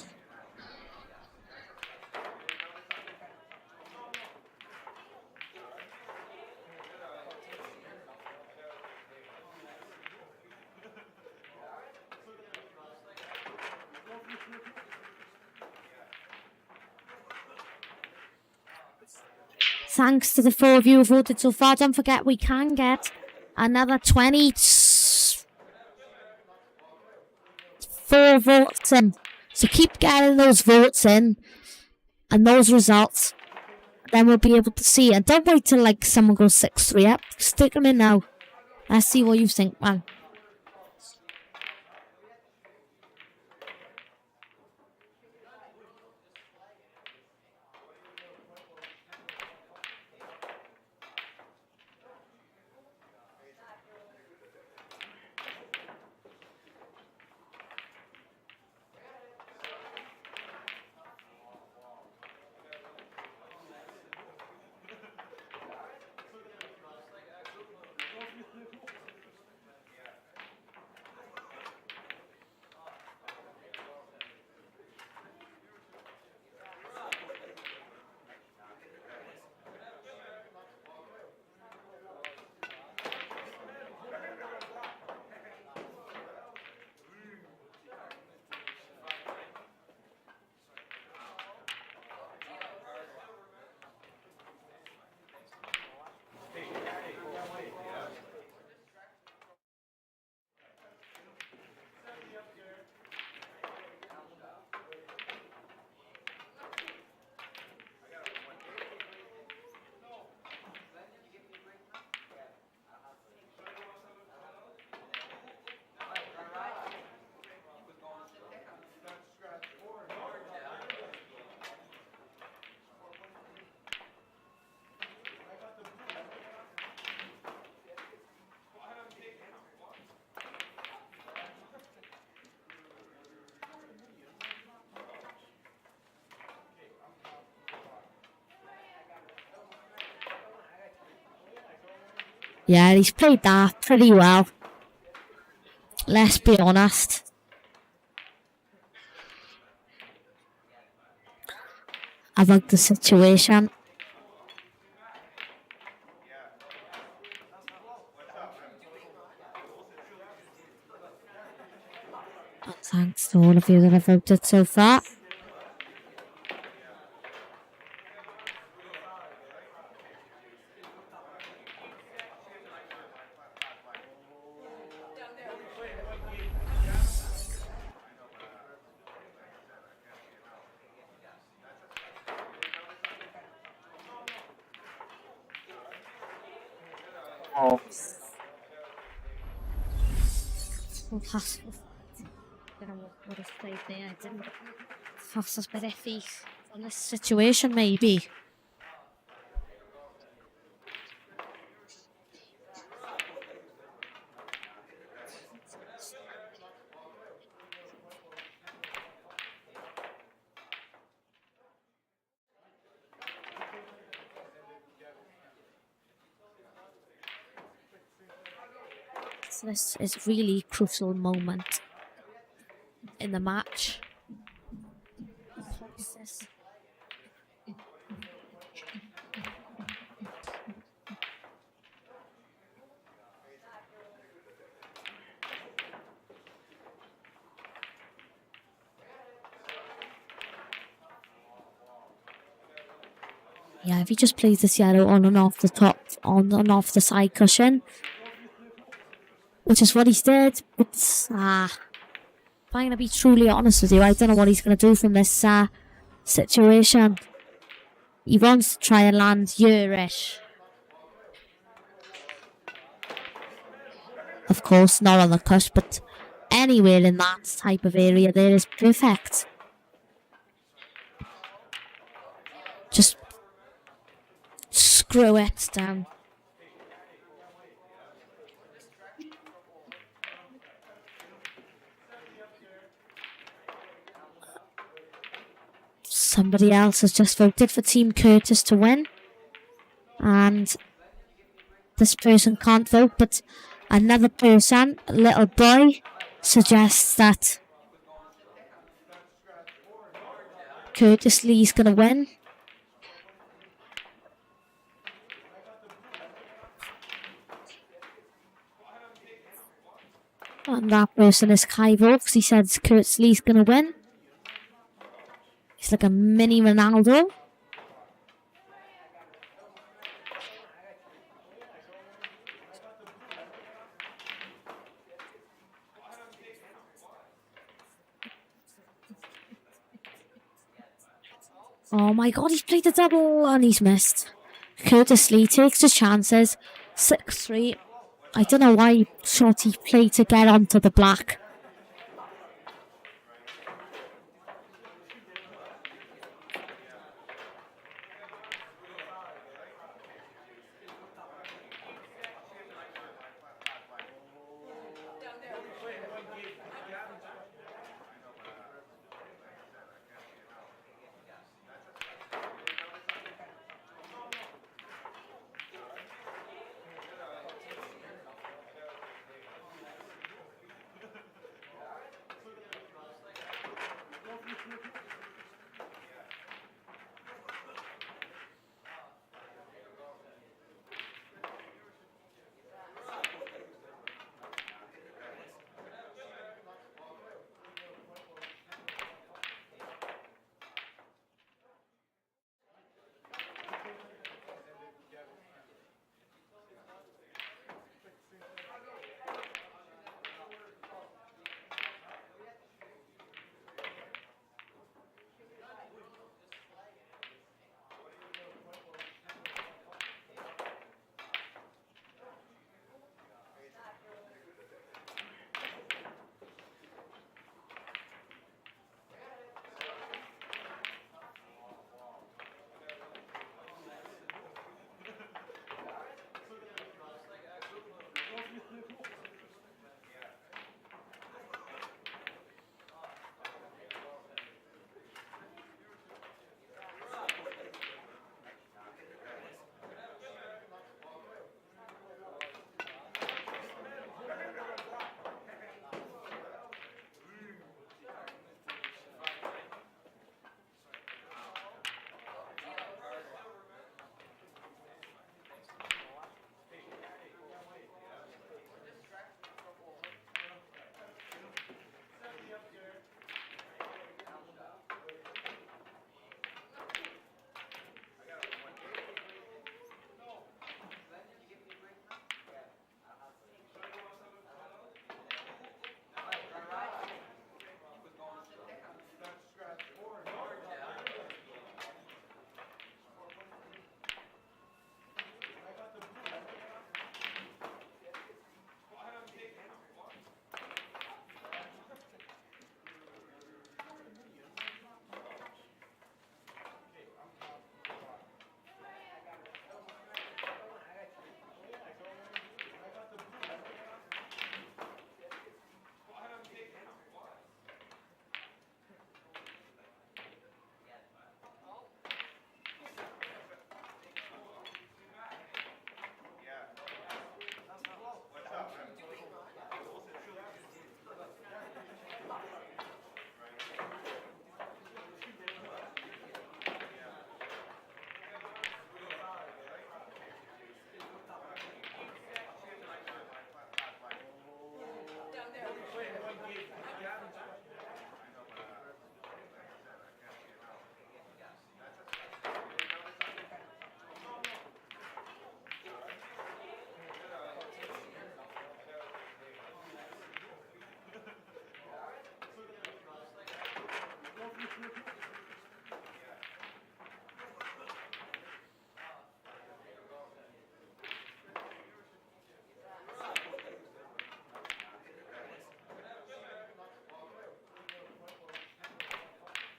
Thanks to the 4 of you who voted so far. Don't forget, we can get another 24 votes in. So keep getting those votes in and those results. Then we'll be able to see. And don't wait till like someone goes 6-3 up. Stick them in now. Let's see what you think, man. Yeah, he's played that pretty well. Let's be honest. About the situation. And thanks to all of you that have voted so far. Well, that's what has played there. I didn't. That's a bit iffy on this situation, maybe. So this is a really crucial moment in the match. What is this? Yeah, if he just plays this yellow on and off the top, on and off the side cushion, which is what he did, but if I'm going to be truly honest with you, I don't know what he's going to do from this situation. He wants to try and land Urish. Of course, not on the cusp, but anywhere in that type of area there is perfect. Just screw it down. Somebody else has just voted for Team Curtis to win. And this person can't vote, but another person, a little boy, suggests that Curtis Lee's going to win. And that person is Kaivo, because he says Curtis Lee's going to win. He's like a mini Ronaldo. Oh my god, he's played a double and he's missed. Curtis Lee takes his chances. 6-3. I don't know why shot he played to get onto the black.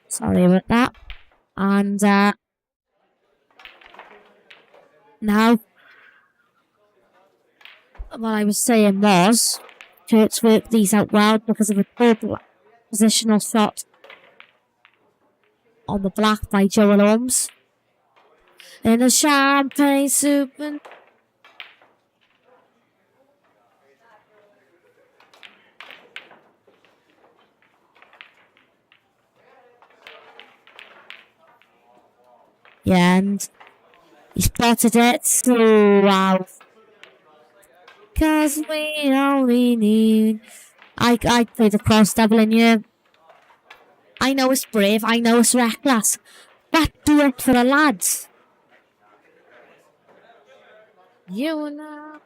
Sorry about that. And now, what I was saying was, Kurt's worked these out well because of a good positional shot on the black by Joel Holmes. In a champagne soup and... Yeah, and he spotted it. So, wow. Cause we only need... I played a cross double in you. I know it's brave, I know it's reckless, but do it for the lads. You know.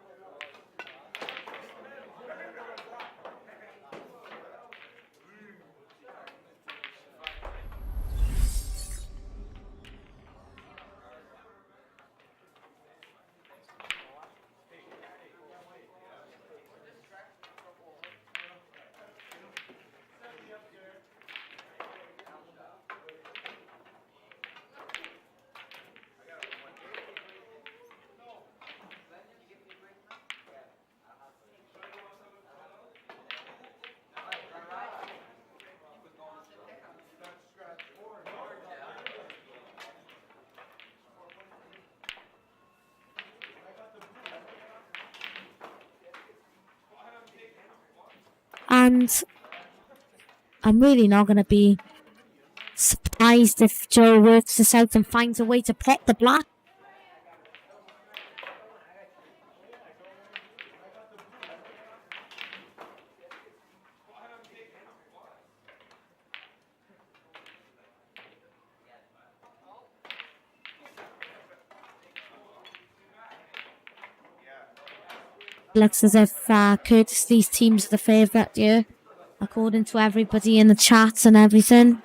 And I'm really not going to be surprised if Joe works this out and finds a way to pot the black. Looks as if Curtis team's the favourite here, according to everybody in the chats and everything.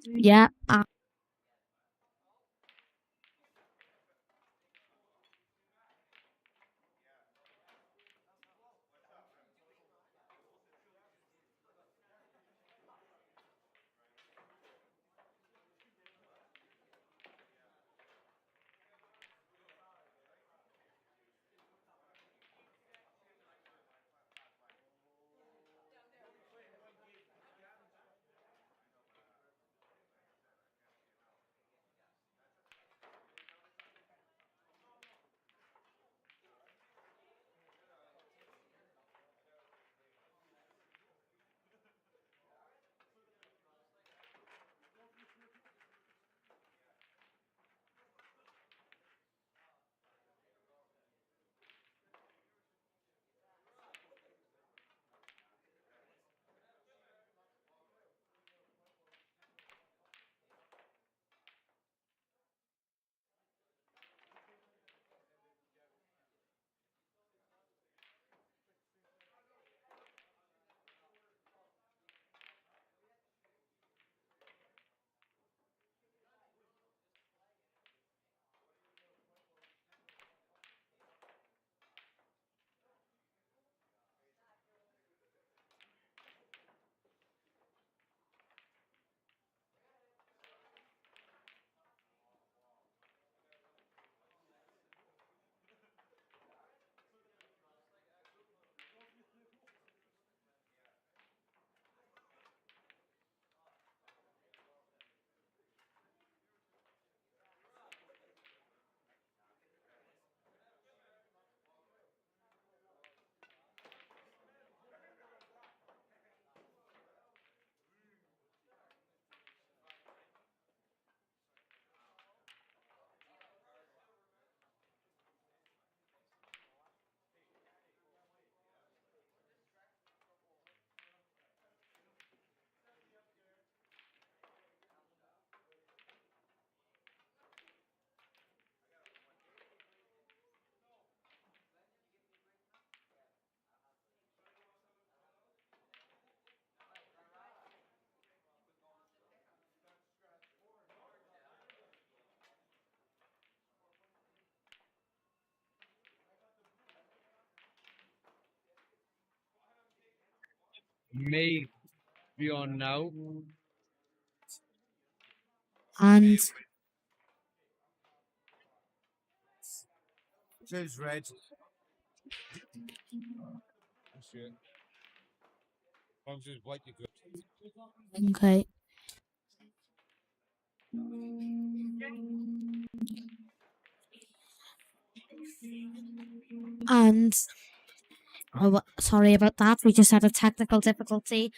Yeah. may be on now. And Choose red. White, you good. okay. And sorry about that. We just had a technical difficulty.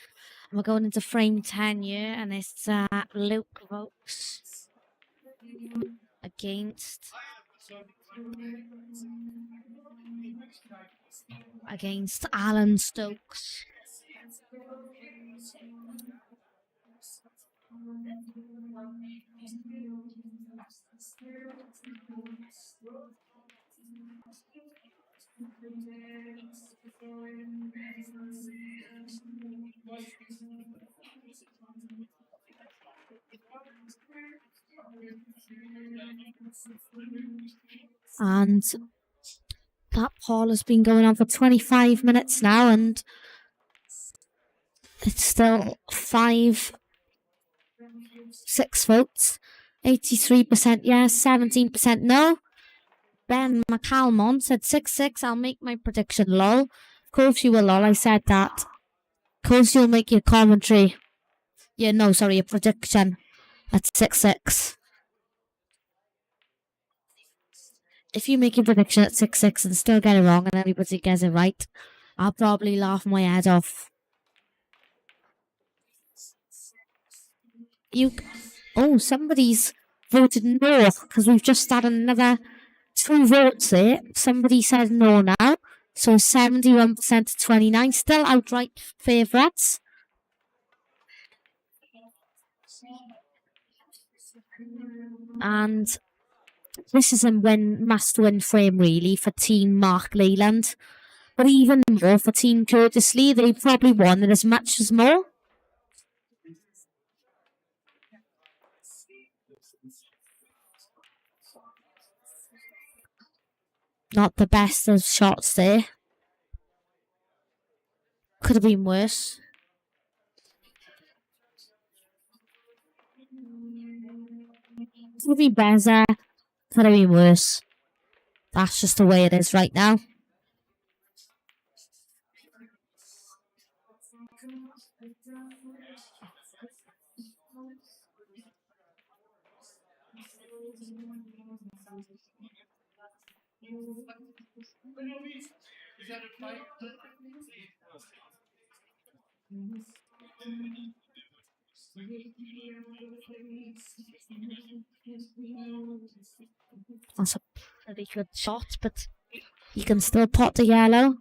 We're going into frame 10 here, and it's Luke Vokes against Alan Stokes. And that poll has been going on for 25 minutes now, and it's still 6 votes. 83% yes, 17% no. Ben McCalmon said 6-6. I'll make my prediction, lol. Of course you will, lol. I said that. Of course you'll make your commentary. Yeah, no, sorry, your prediction at 6-6. If you make your prediction at 6-6 and still get it wrong and everybody gets it right, I'll probably laugh my head off. Somebody's voted no because we've just had another 2 votes there. Somebody said no now. So 71% to 29. Still outright favourites. And this is a must-win frame, really, for Team Mark Leyland. But even more for Team Curtis Lee. They probably won it as much as more. Not the best of shots there. Could have been worse. Could have been better. Could have been worse. That's just the way it is right now. That's a pretty good shot, but you can still pot the yellow.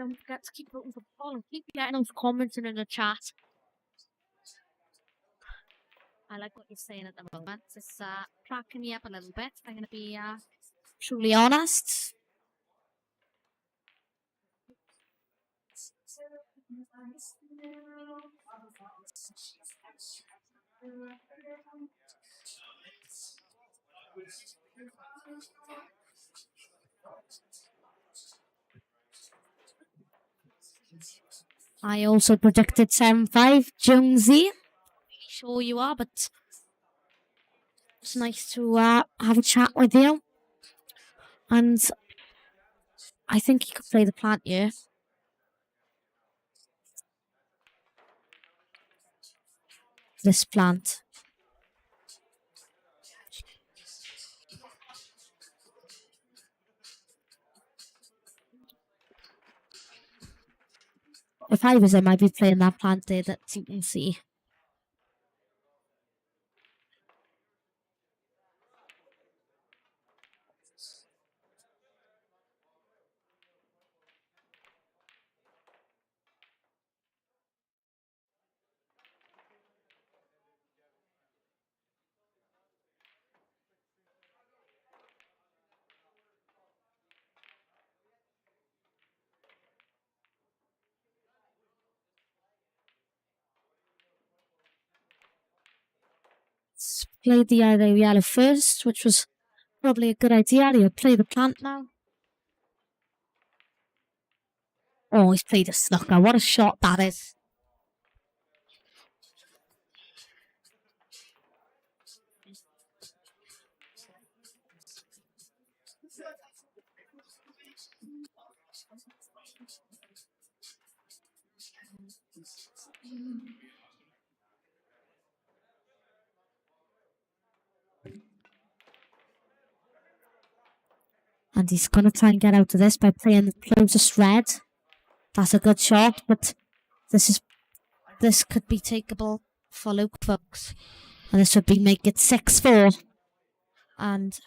don't forget to keep voting for Paul and keep getting those comments in the chat. I like what you're saying at the moment. It's cracking me up a little bit. I'm going to be truly honest. I also predicted 7-5. Jonesy. Sure you are, but it's nice to have a chat with you. And I think you could play the plant here. This plant. If I was him, I'd be playing that plant there that you can see. Played the yellow first, which was probably a good idea. He'll play the plant now. Oh, he's played a snooker. What a shot that is. And he's going to try and get out of this by playing the closest red. That's a good shot, but this could be takeable for Luke, folks. And this would make it 6-4. And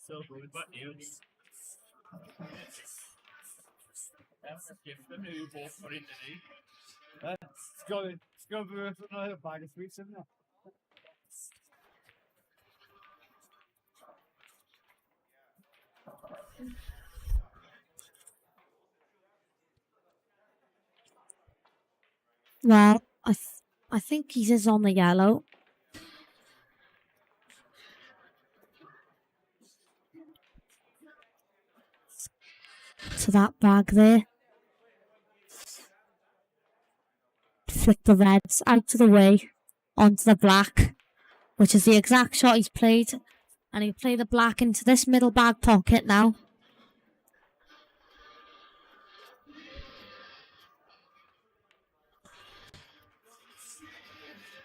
So good, but you. Give them new ball for it today. It's got to be another bag of sweets in there. well, I think he is on the yellow. To that bag there. Flick the reds out of the way onto the black, which is the exact shot he's played. And he'll play the black into this middle bag pocket now.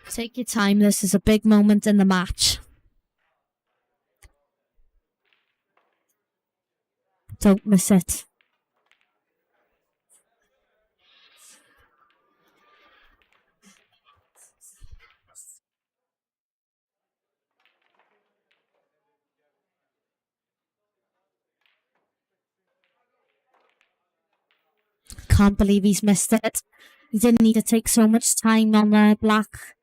Take your time, this is a big moment in the match. Don't miss it. Can't believe he's missed it. He didn't need to take so much time on the black.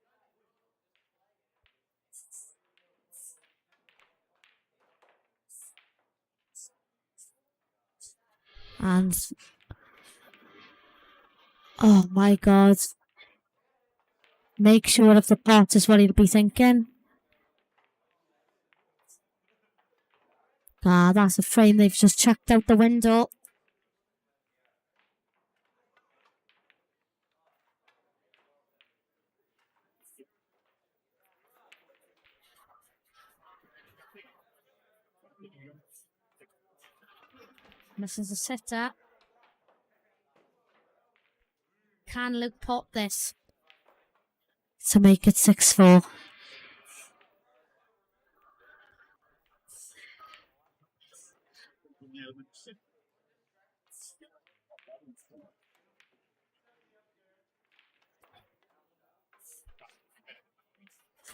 And oh my god. Make sure of the pot is what he'll be thinking. Ah, that's a frame they've just chucked out the window. Misses a sitter. Can Luke pot this to make it 6-4?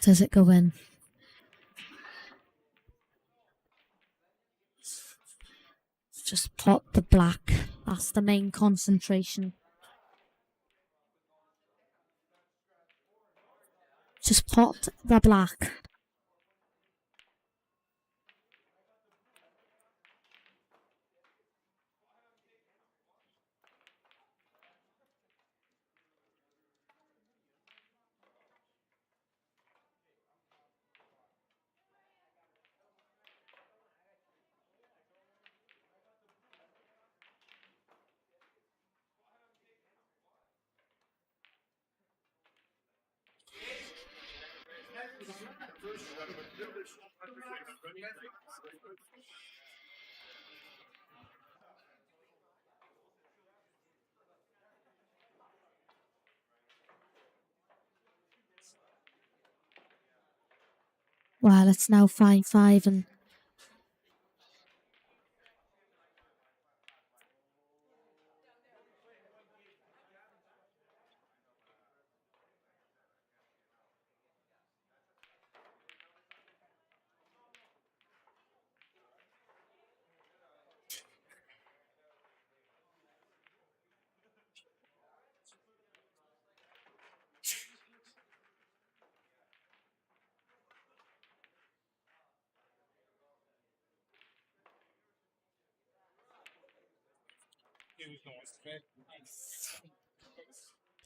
Does it go in? Just pot the black. That's the main concentration. Just pot the black. Well, it's now 5-5 and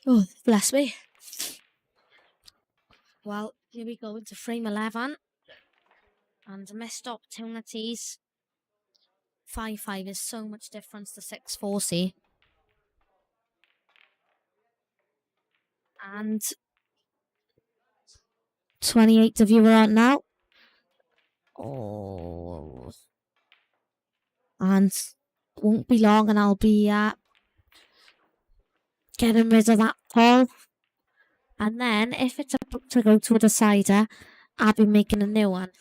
oh, bless me. Well, here we go into frame 11. And missed opportunities. 5-5 is so much difference to 6-4, see. And 28 of you are out now. Oh. And won't be long and I'll be getting rid of that pole. And then if it's about to go to a decider, I'll be making a new one.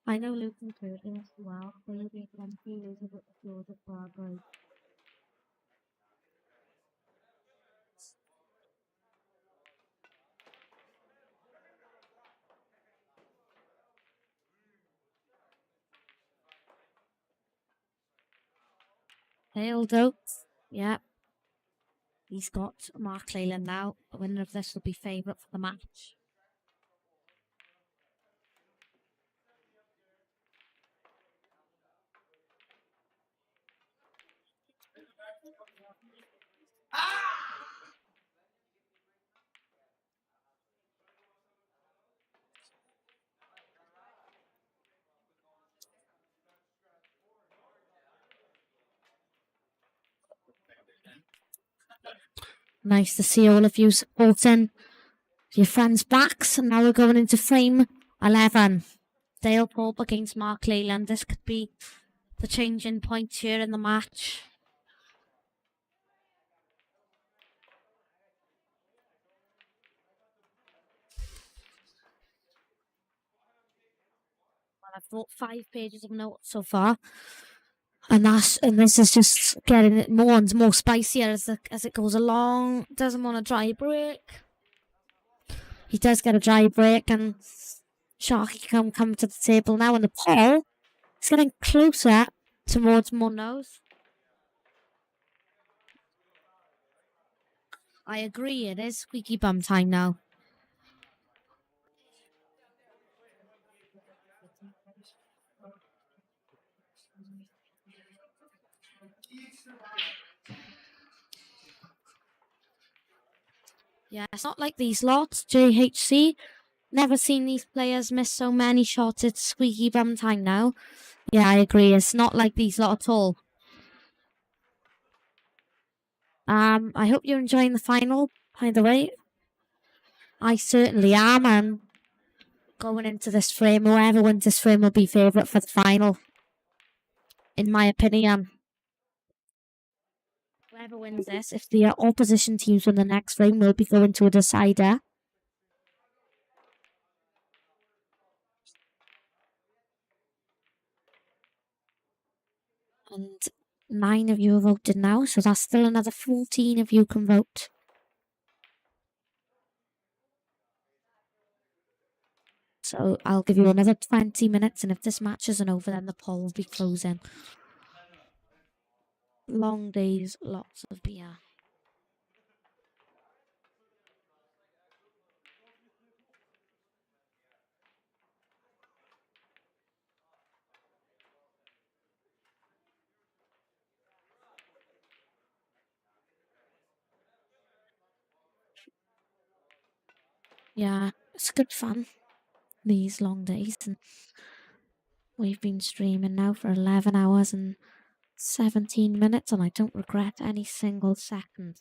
I know Luke and Curtin as well. They'll be confused with the floors of Broadway. Hailed out. Yeah. He's got Mark Leyland now. The winner of this will be favourite for the match. Nice to see all of you supporting your friends' backs. And now we're going into frame 11. Dale Pope against Mark Leyland. This could be the changing point here in the match. Well, I've brought 5 pages of notes so far. And this is just getting it more and more spicier as it goes along. Doesn't want a dry break. He does get a dry break, and Sharky can come to the table now. And the pole is getting closer towards Munoz. I agree, it is squeaky bum time now. Yeah, it's not like these lots, JHC. Never seen these players miss so many shots. It's squeaky bum time now. Yeah, I agree. It's not like these lot at all. I hope you're enjoying the final, by the way. I certainly am, and going into this frame, whoever wins this frame will be favourite for the final, in my opinion. Whoever wins this, if the opposition teams win the next frame, will be going to a decider. And 9 of you have voted now, so that's still another 14 of you can vote. So I'll give you another 20 minutes, and if this match isn't over, then the poll will be closing. Long days, lots of beer. Yeah, it's good fun, these long days. And we've been streaming now for 11 hours and 17 minutes, and I don't regret any single second.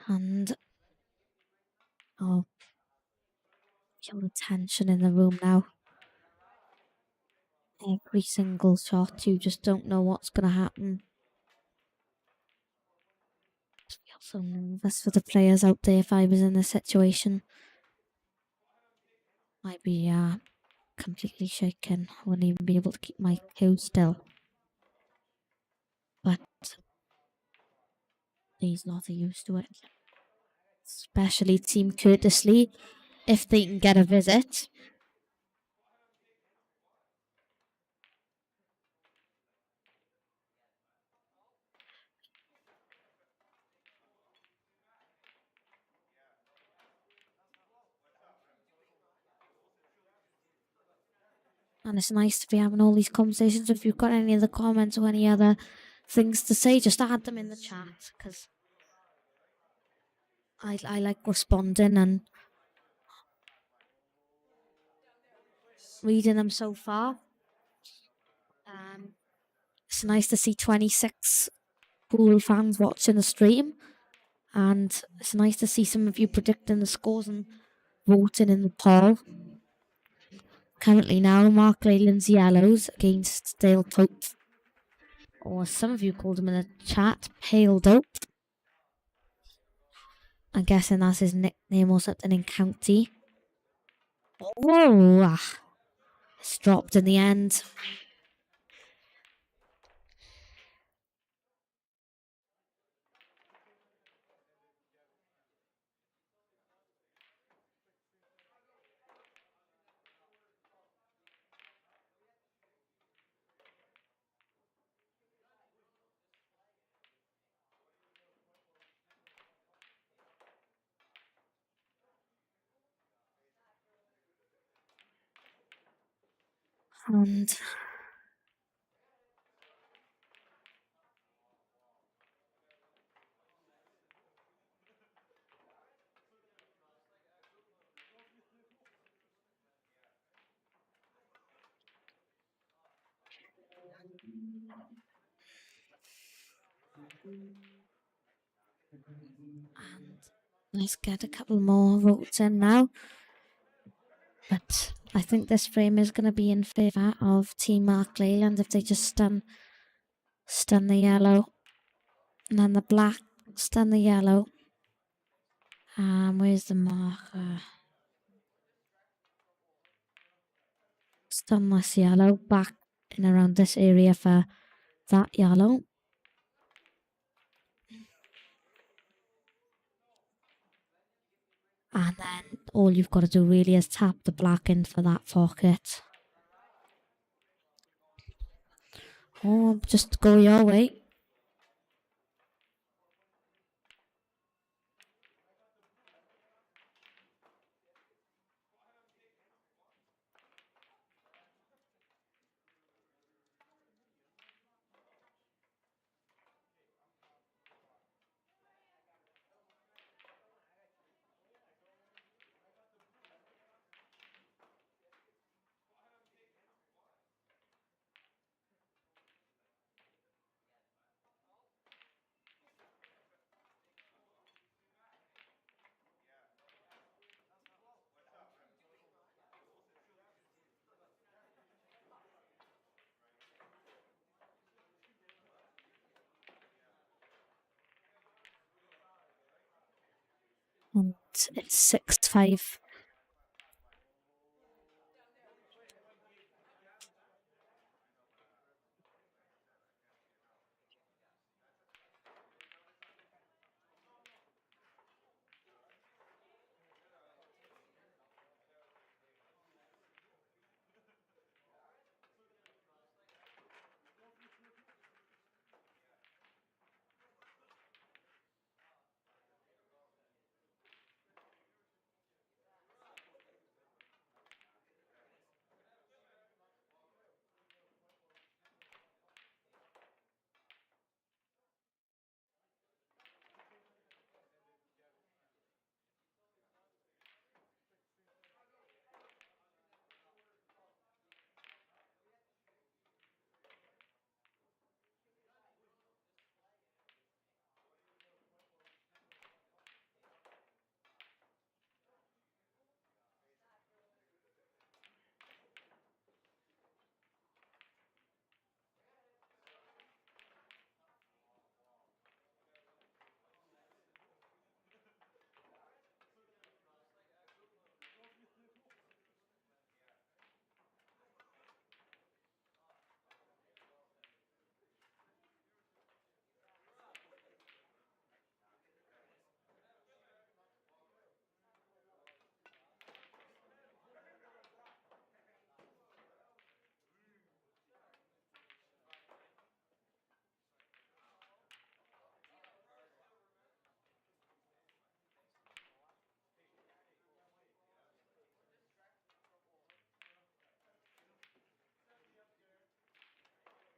And oh, feel the tension in the room now. Every single shot, you just don't know what's going to happen. I feel so nervous for the players out there. If I was in this situation, I'd be completely shaken. I wouldn't even be able to keep my cool still. But these lot are used to it. Especially Team Courteously, if they can get a visit. And it's nice to be having all these conversations. If you've got any other comments or any other things to say, just add them in the chat, because I like responding and reading them so far. It's nice to see 26 pool fans watching the stream, and it's nice to see some of you predicting the scores and voting in the poll. Currently now, Mark Leyland's yellows against Dale Pope, or some of you called him in the chat, Pale Dope. I'm guessing that's his nickname or something in county. Whoa! It's dropped in the end. And let's get a couple more votes in now. But I think this frame is going to be in favour of Team Mark Leyland if they just stun the yellow. And then the black stun the yellow. Where's the marker? Stun this yellow back in around this area for that yellow. And then all you've got to do really is tap the black in for that pocket. Or just go your way. but it's 6-5.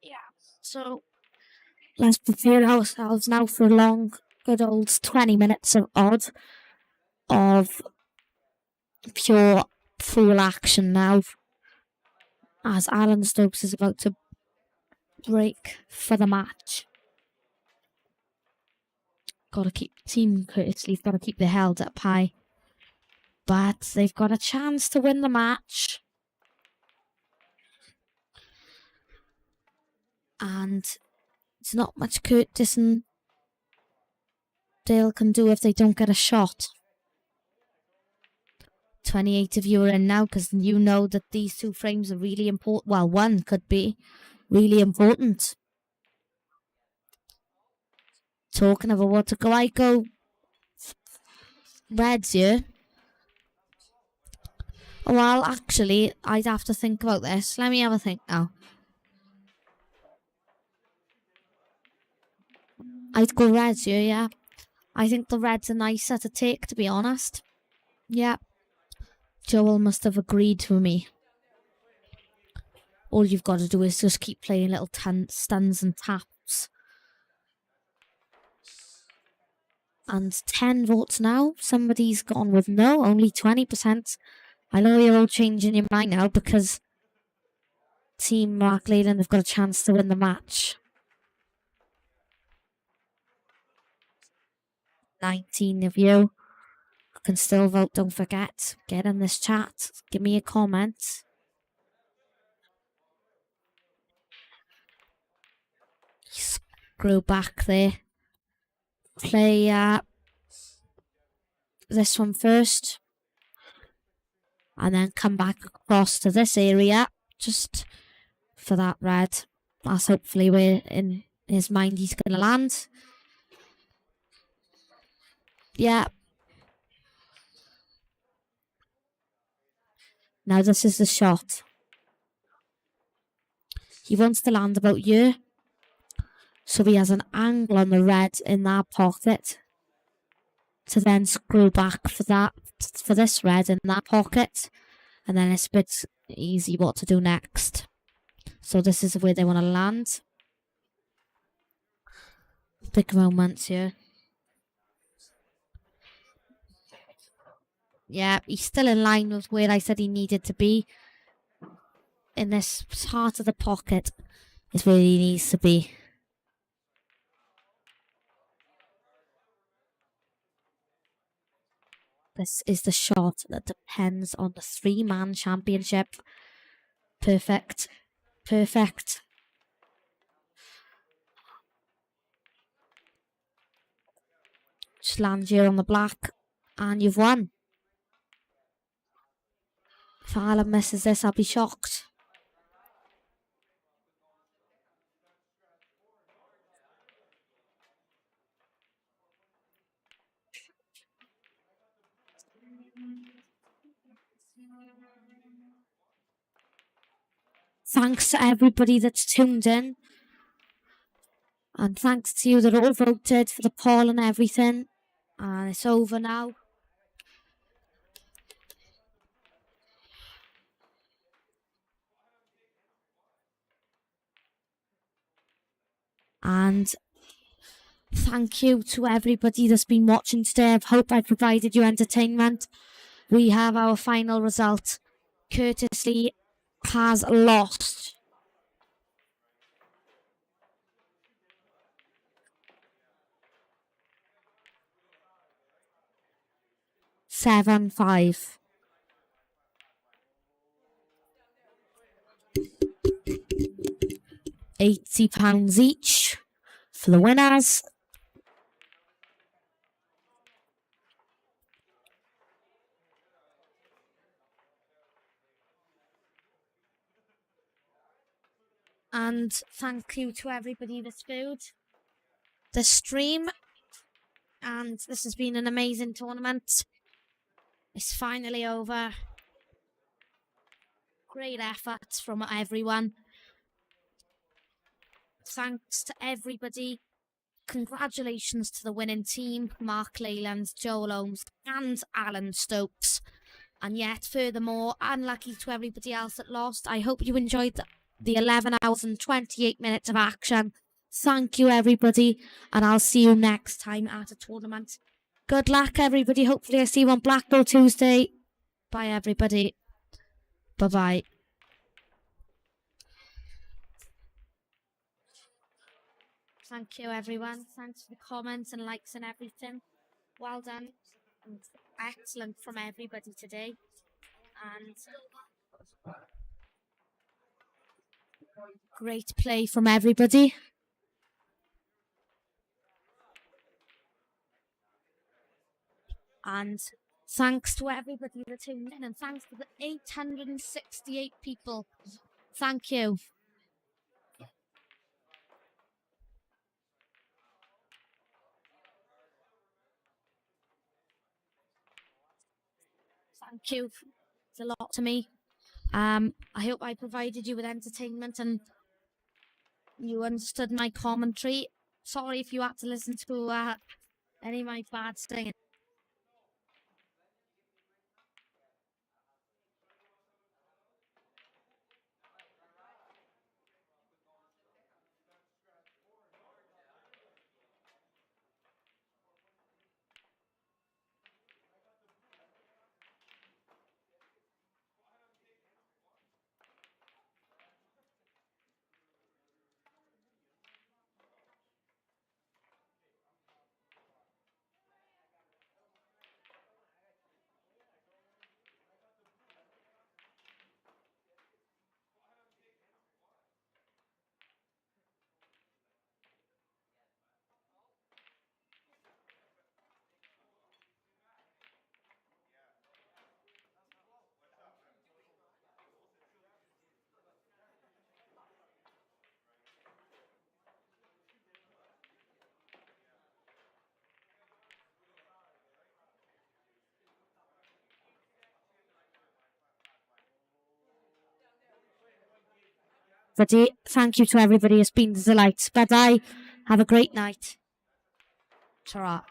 Yeah, so let's prepare ourselves now for a long, good old 20 minutes of pure full action now, as Alan Stokes is about to break for the match. Got to keep Team Curtis Leaf, got to keep their heads up high, but they've got a chance to win the match. And it's not much Curtis and Dale can do if they don't get a shot. 28 of you are in now, because you know that these two frames are really important. Well, one could be really important. Talking about what to go, I go Reds here. Well, actually, I'd have to think about this. Let me have a think now. I'd go Reds here, yeah. I think the Reds are nicer to take, to be honest. Yeah. Joel must have agreed with me. All you've got to do is just keep playing little stuns and taps. And 10 votes now. Somebody's gone with no, only 20%. I know you're all changing your mind now because Team Mark Leyland have got a chance to win the match. 19 of you can still vote, don't forget. Get in this chat. Give me a comment. Screw back there. Play this one first. And then come back across to this area. Just for that red. That's hopefully where in his mind he's going to land. Yeah. Now this is the shot. He wants to land about here. So he has an angle on the red in that pocket. To then screw back for this red in that pocket. And then it's a bit easy what to do next. So this is where they want to land. Big moments here. Yeah, he's still in line with where I said he needed to be. In this heart of the pocket is where he needs to be. This is the shot that depends on the 3-man championship. Perfect. Perfect. Just land here on the black. And you've won. If Alan misses this, I'll be shocked. Thanks to everybody that's tuned in. And thanks to you that all voted for the poll and everything. And it's over now. And thank you to everybody that's been watching today. I hope I provided you entertainment. We have our final result. Curtis Lee has lost. £7-5. £80 each for the winners. And thank you to everybody that's viewed the stream. And this has been an amazing tournament. It's finally over. Great effort from everyone. Thanks to everybody. Congratulations to the winning team, Mark Leyland, Joel Holmes and Alan Stokes. And yet, furthermore, unlucky to everybody else that lost. I hope you enjoyed the 11 hours and 28 minutes of action. Thank you, everybody, and I'll see you next time at a tournament. Good luck, everybody. Hopefully I see you on Blackpool Tuesday. Bye, everybody. Bye-bye. Thank you, everyone. Thanks for the comments and likes and everything. Well done. And excellent from everybody today. And great play from everybody. And thanks to everybody that tuned in, and thanks to the 868 people. Thank you. Thank you. It's a lot to me. I hope I provided you with entertainment and you understood my commentary. Sorry if you had to listen to any of my bad singing. Thank you to everybody. It's been a delight. Bye-bye. Have a great night. Ta-ra.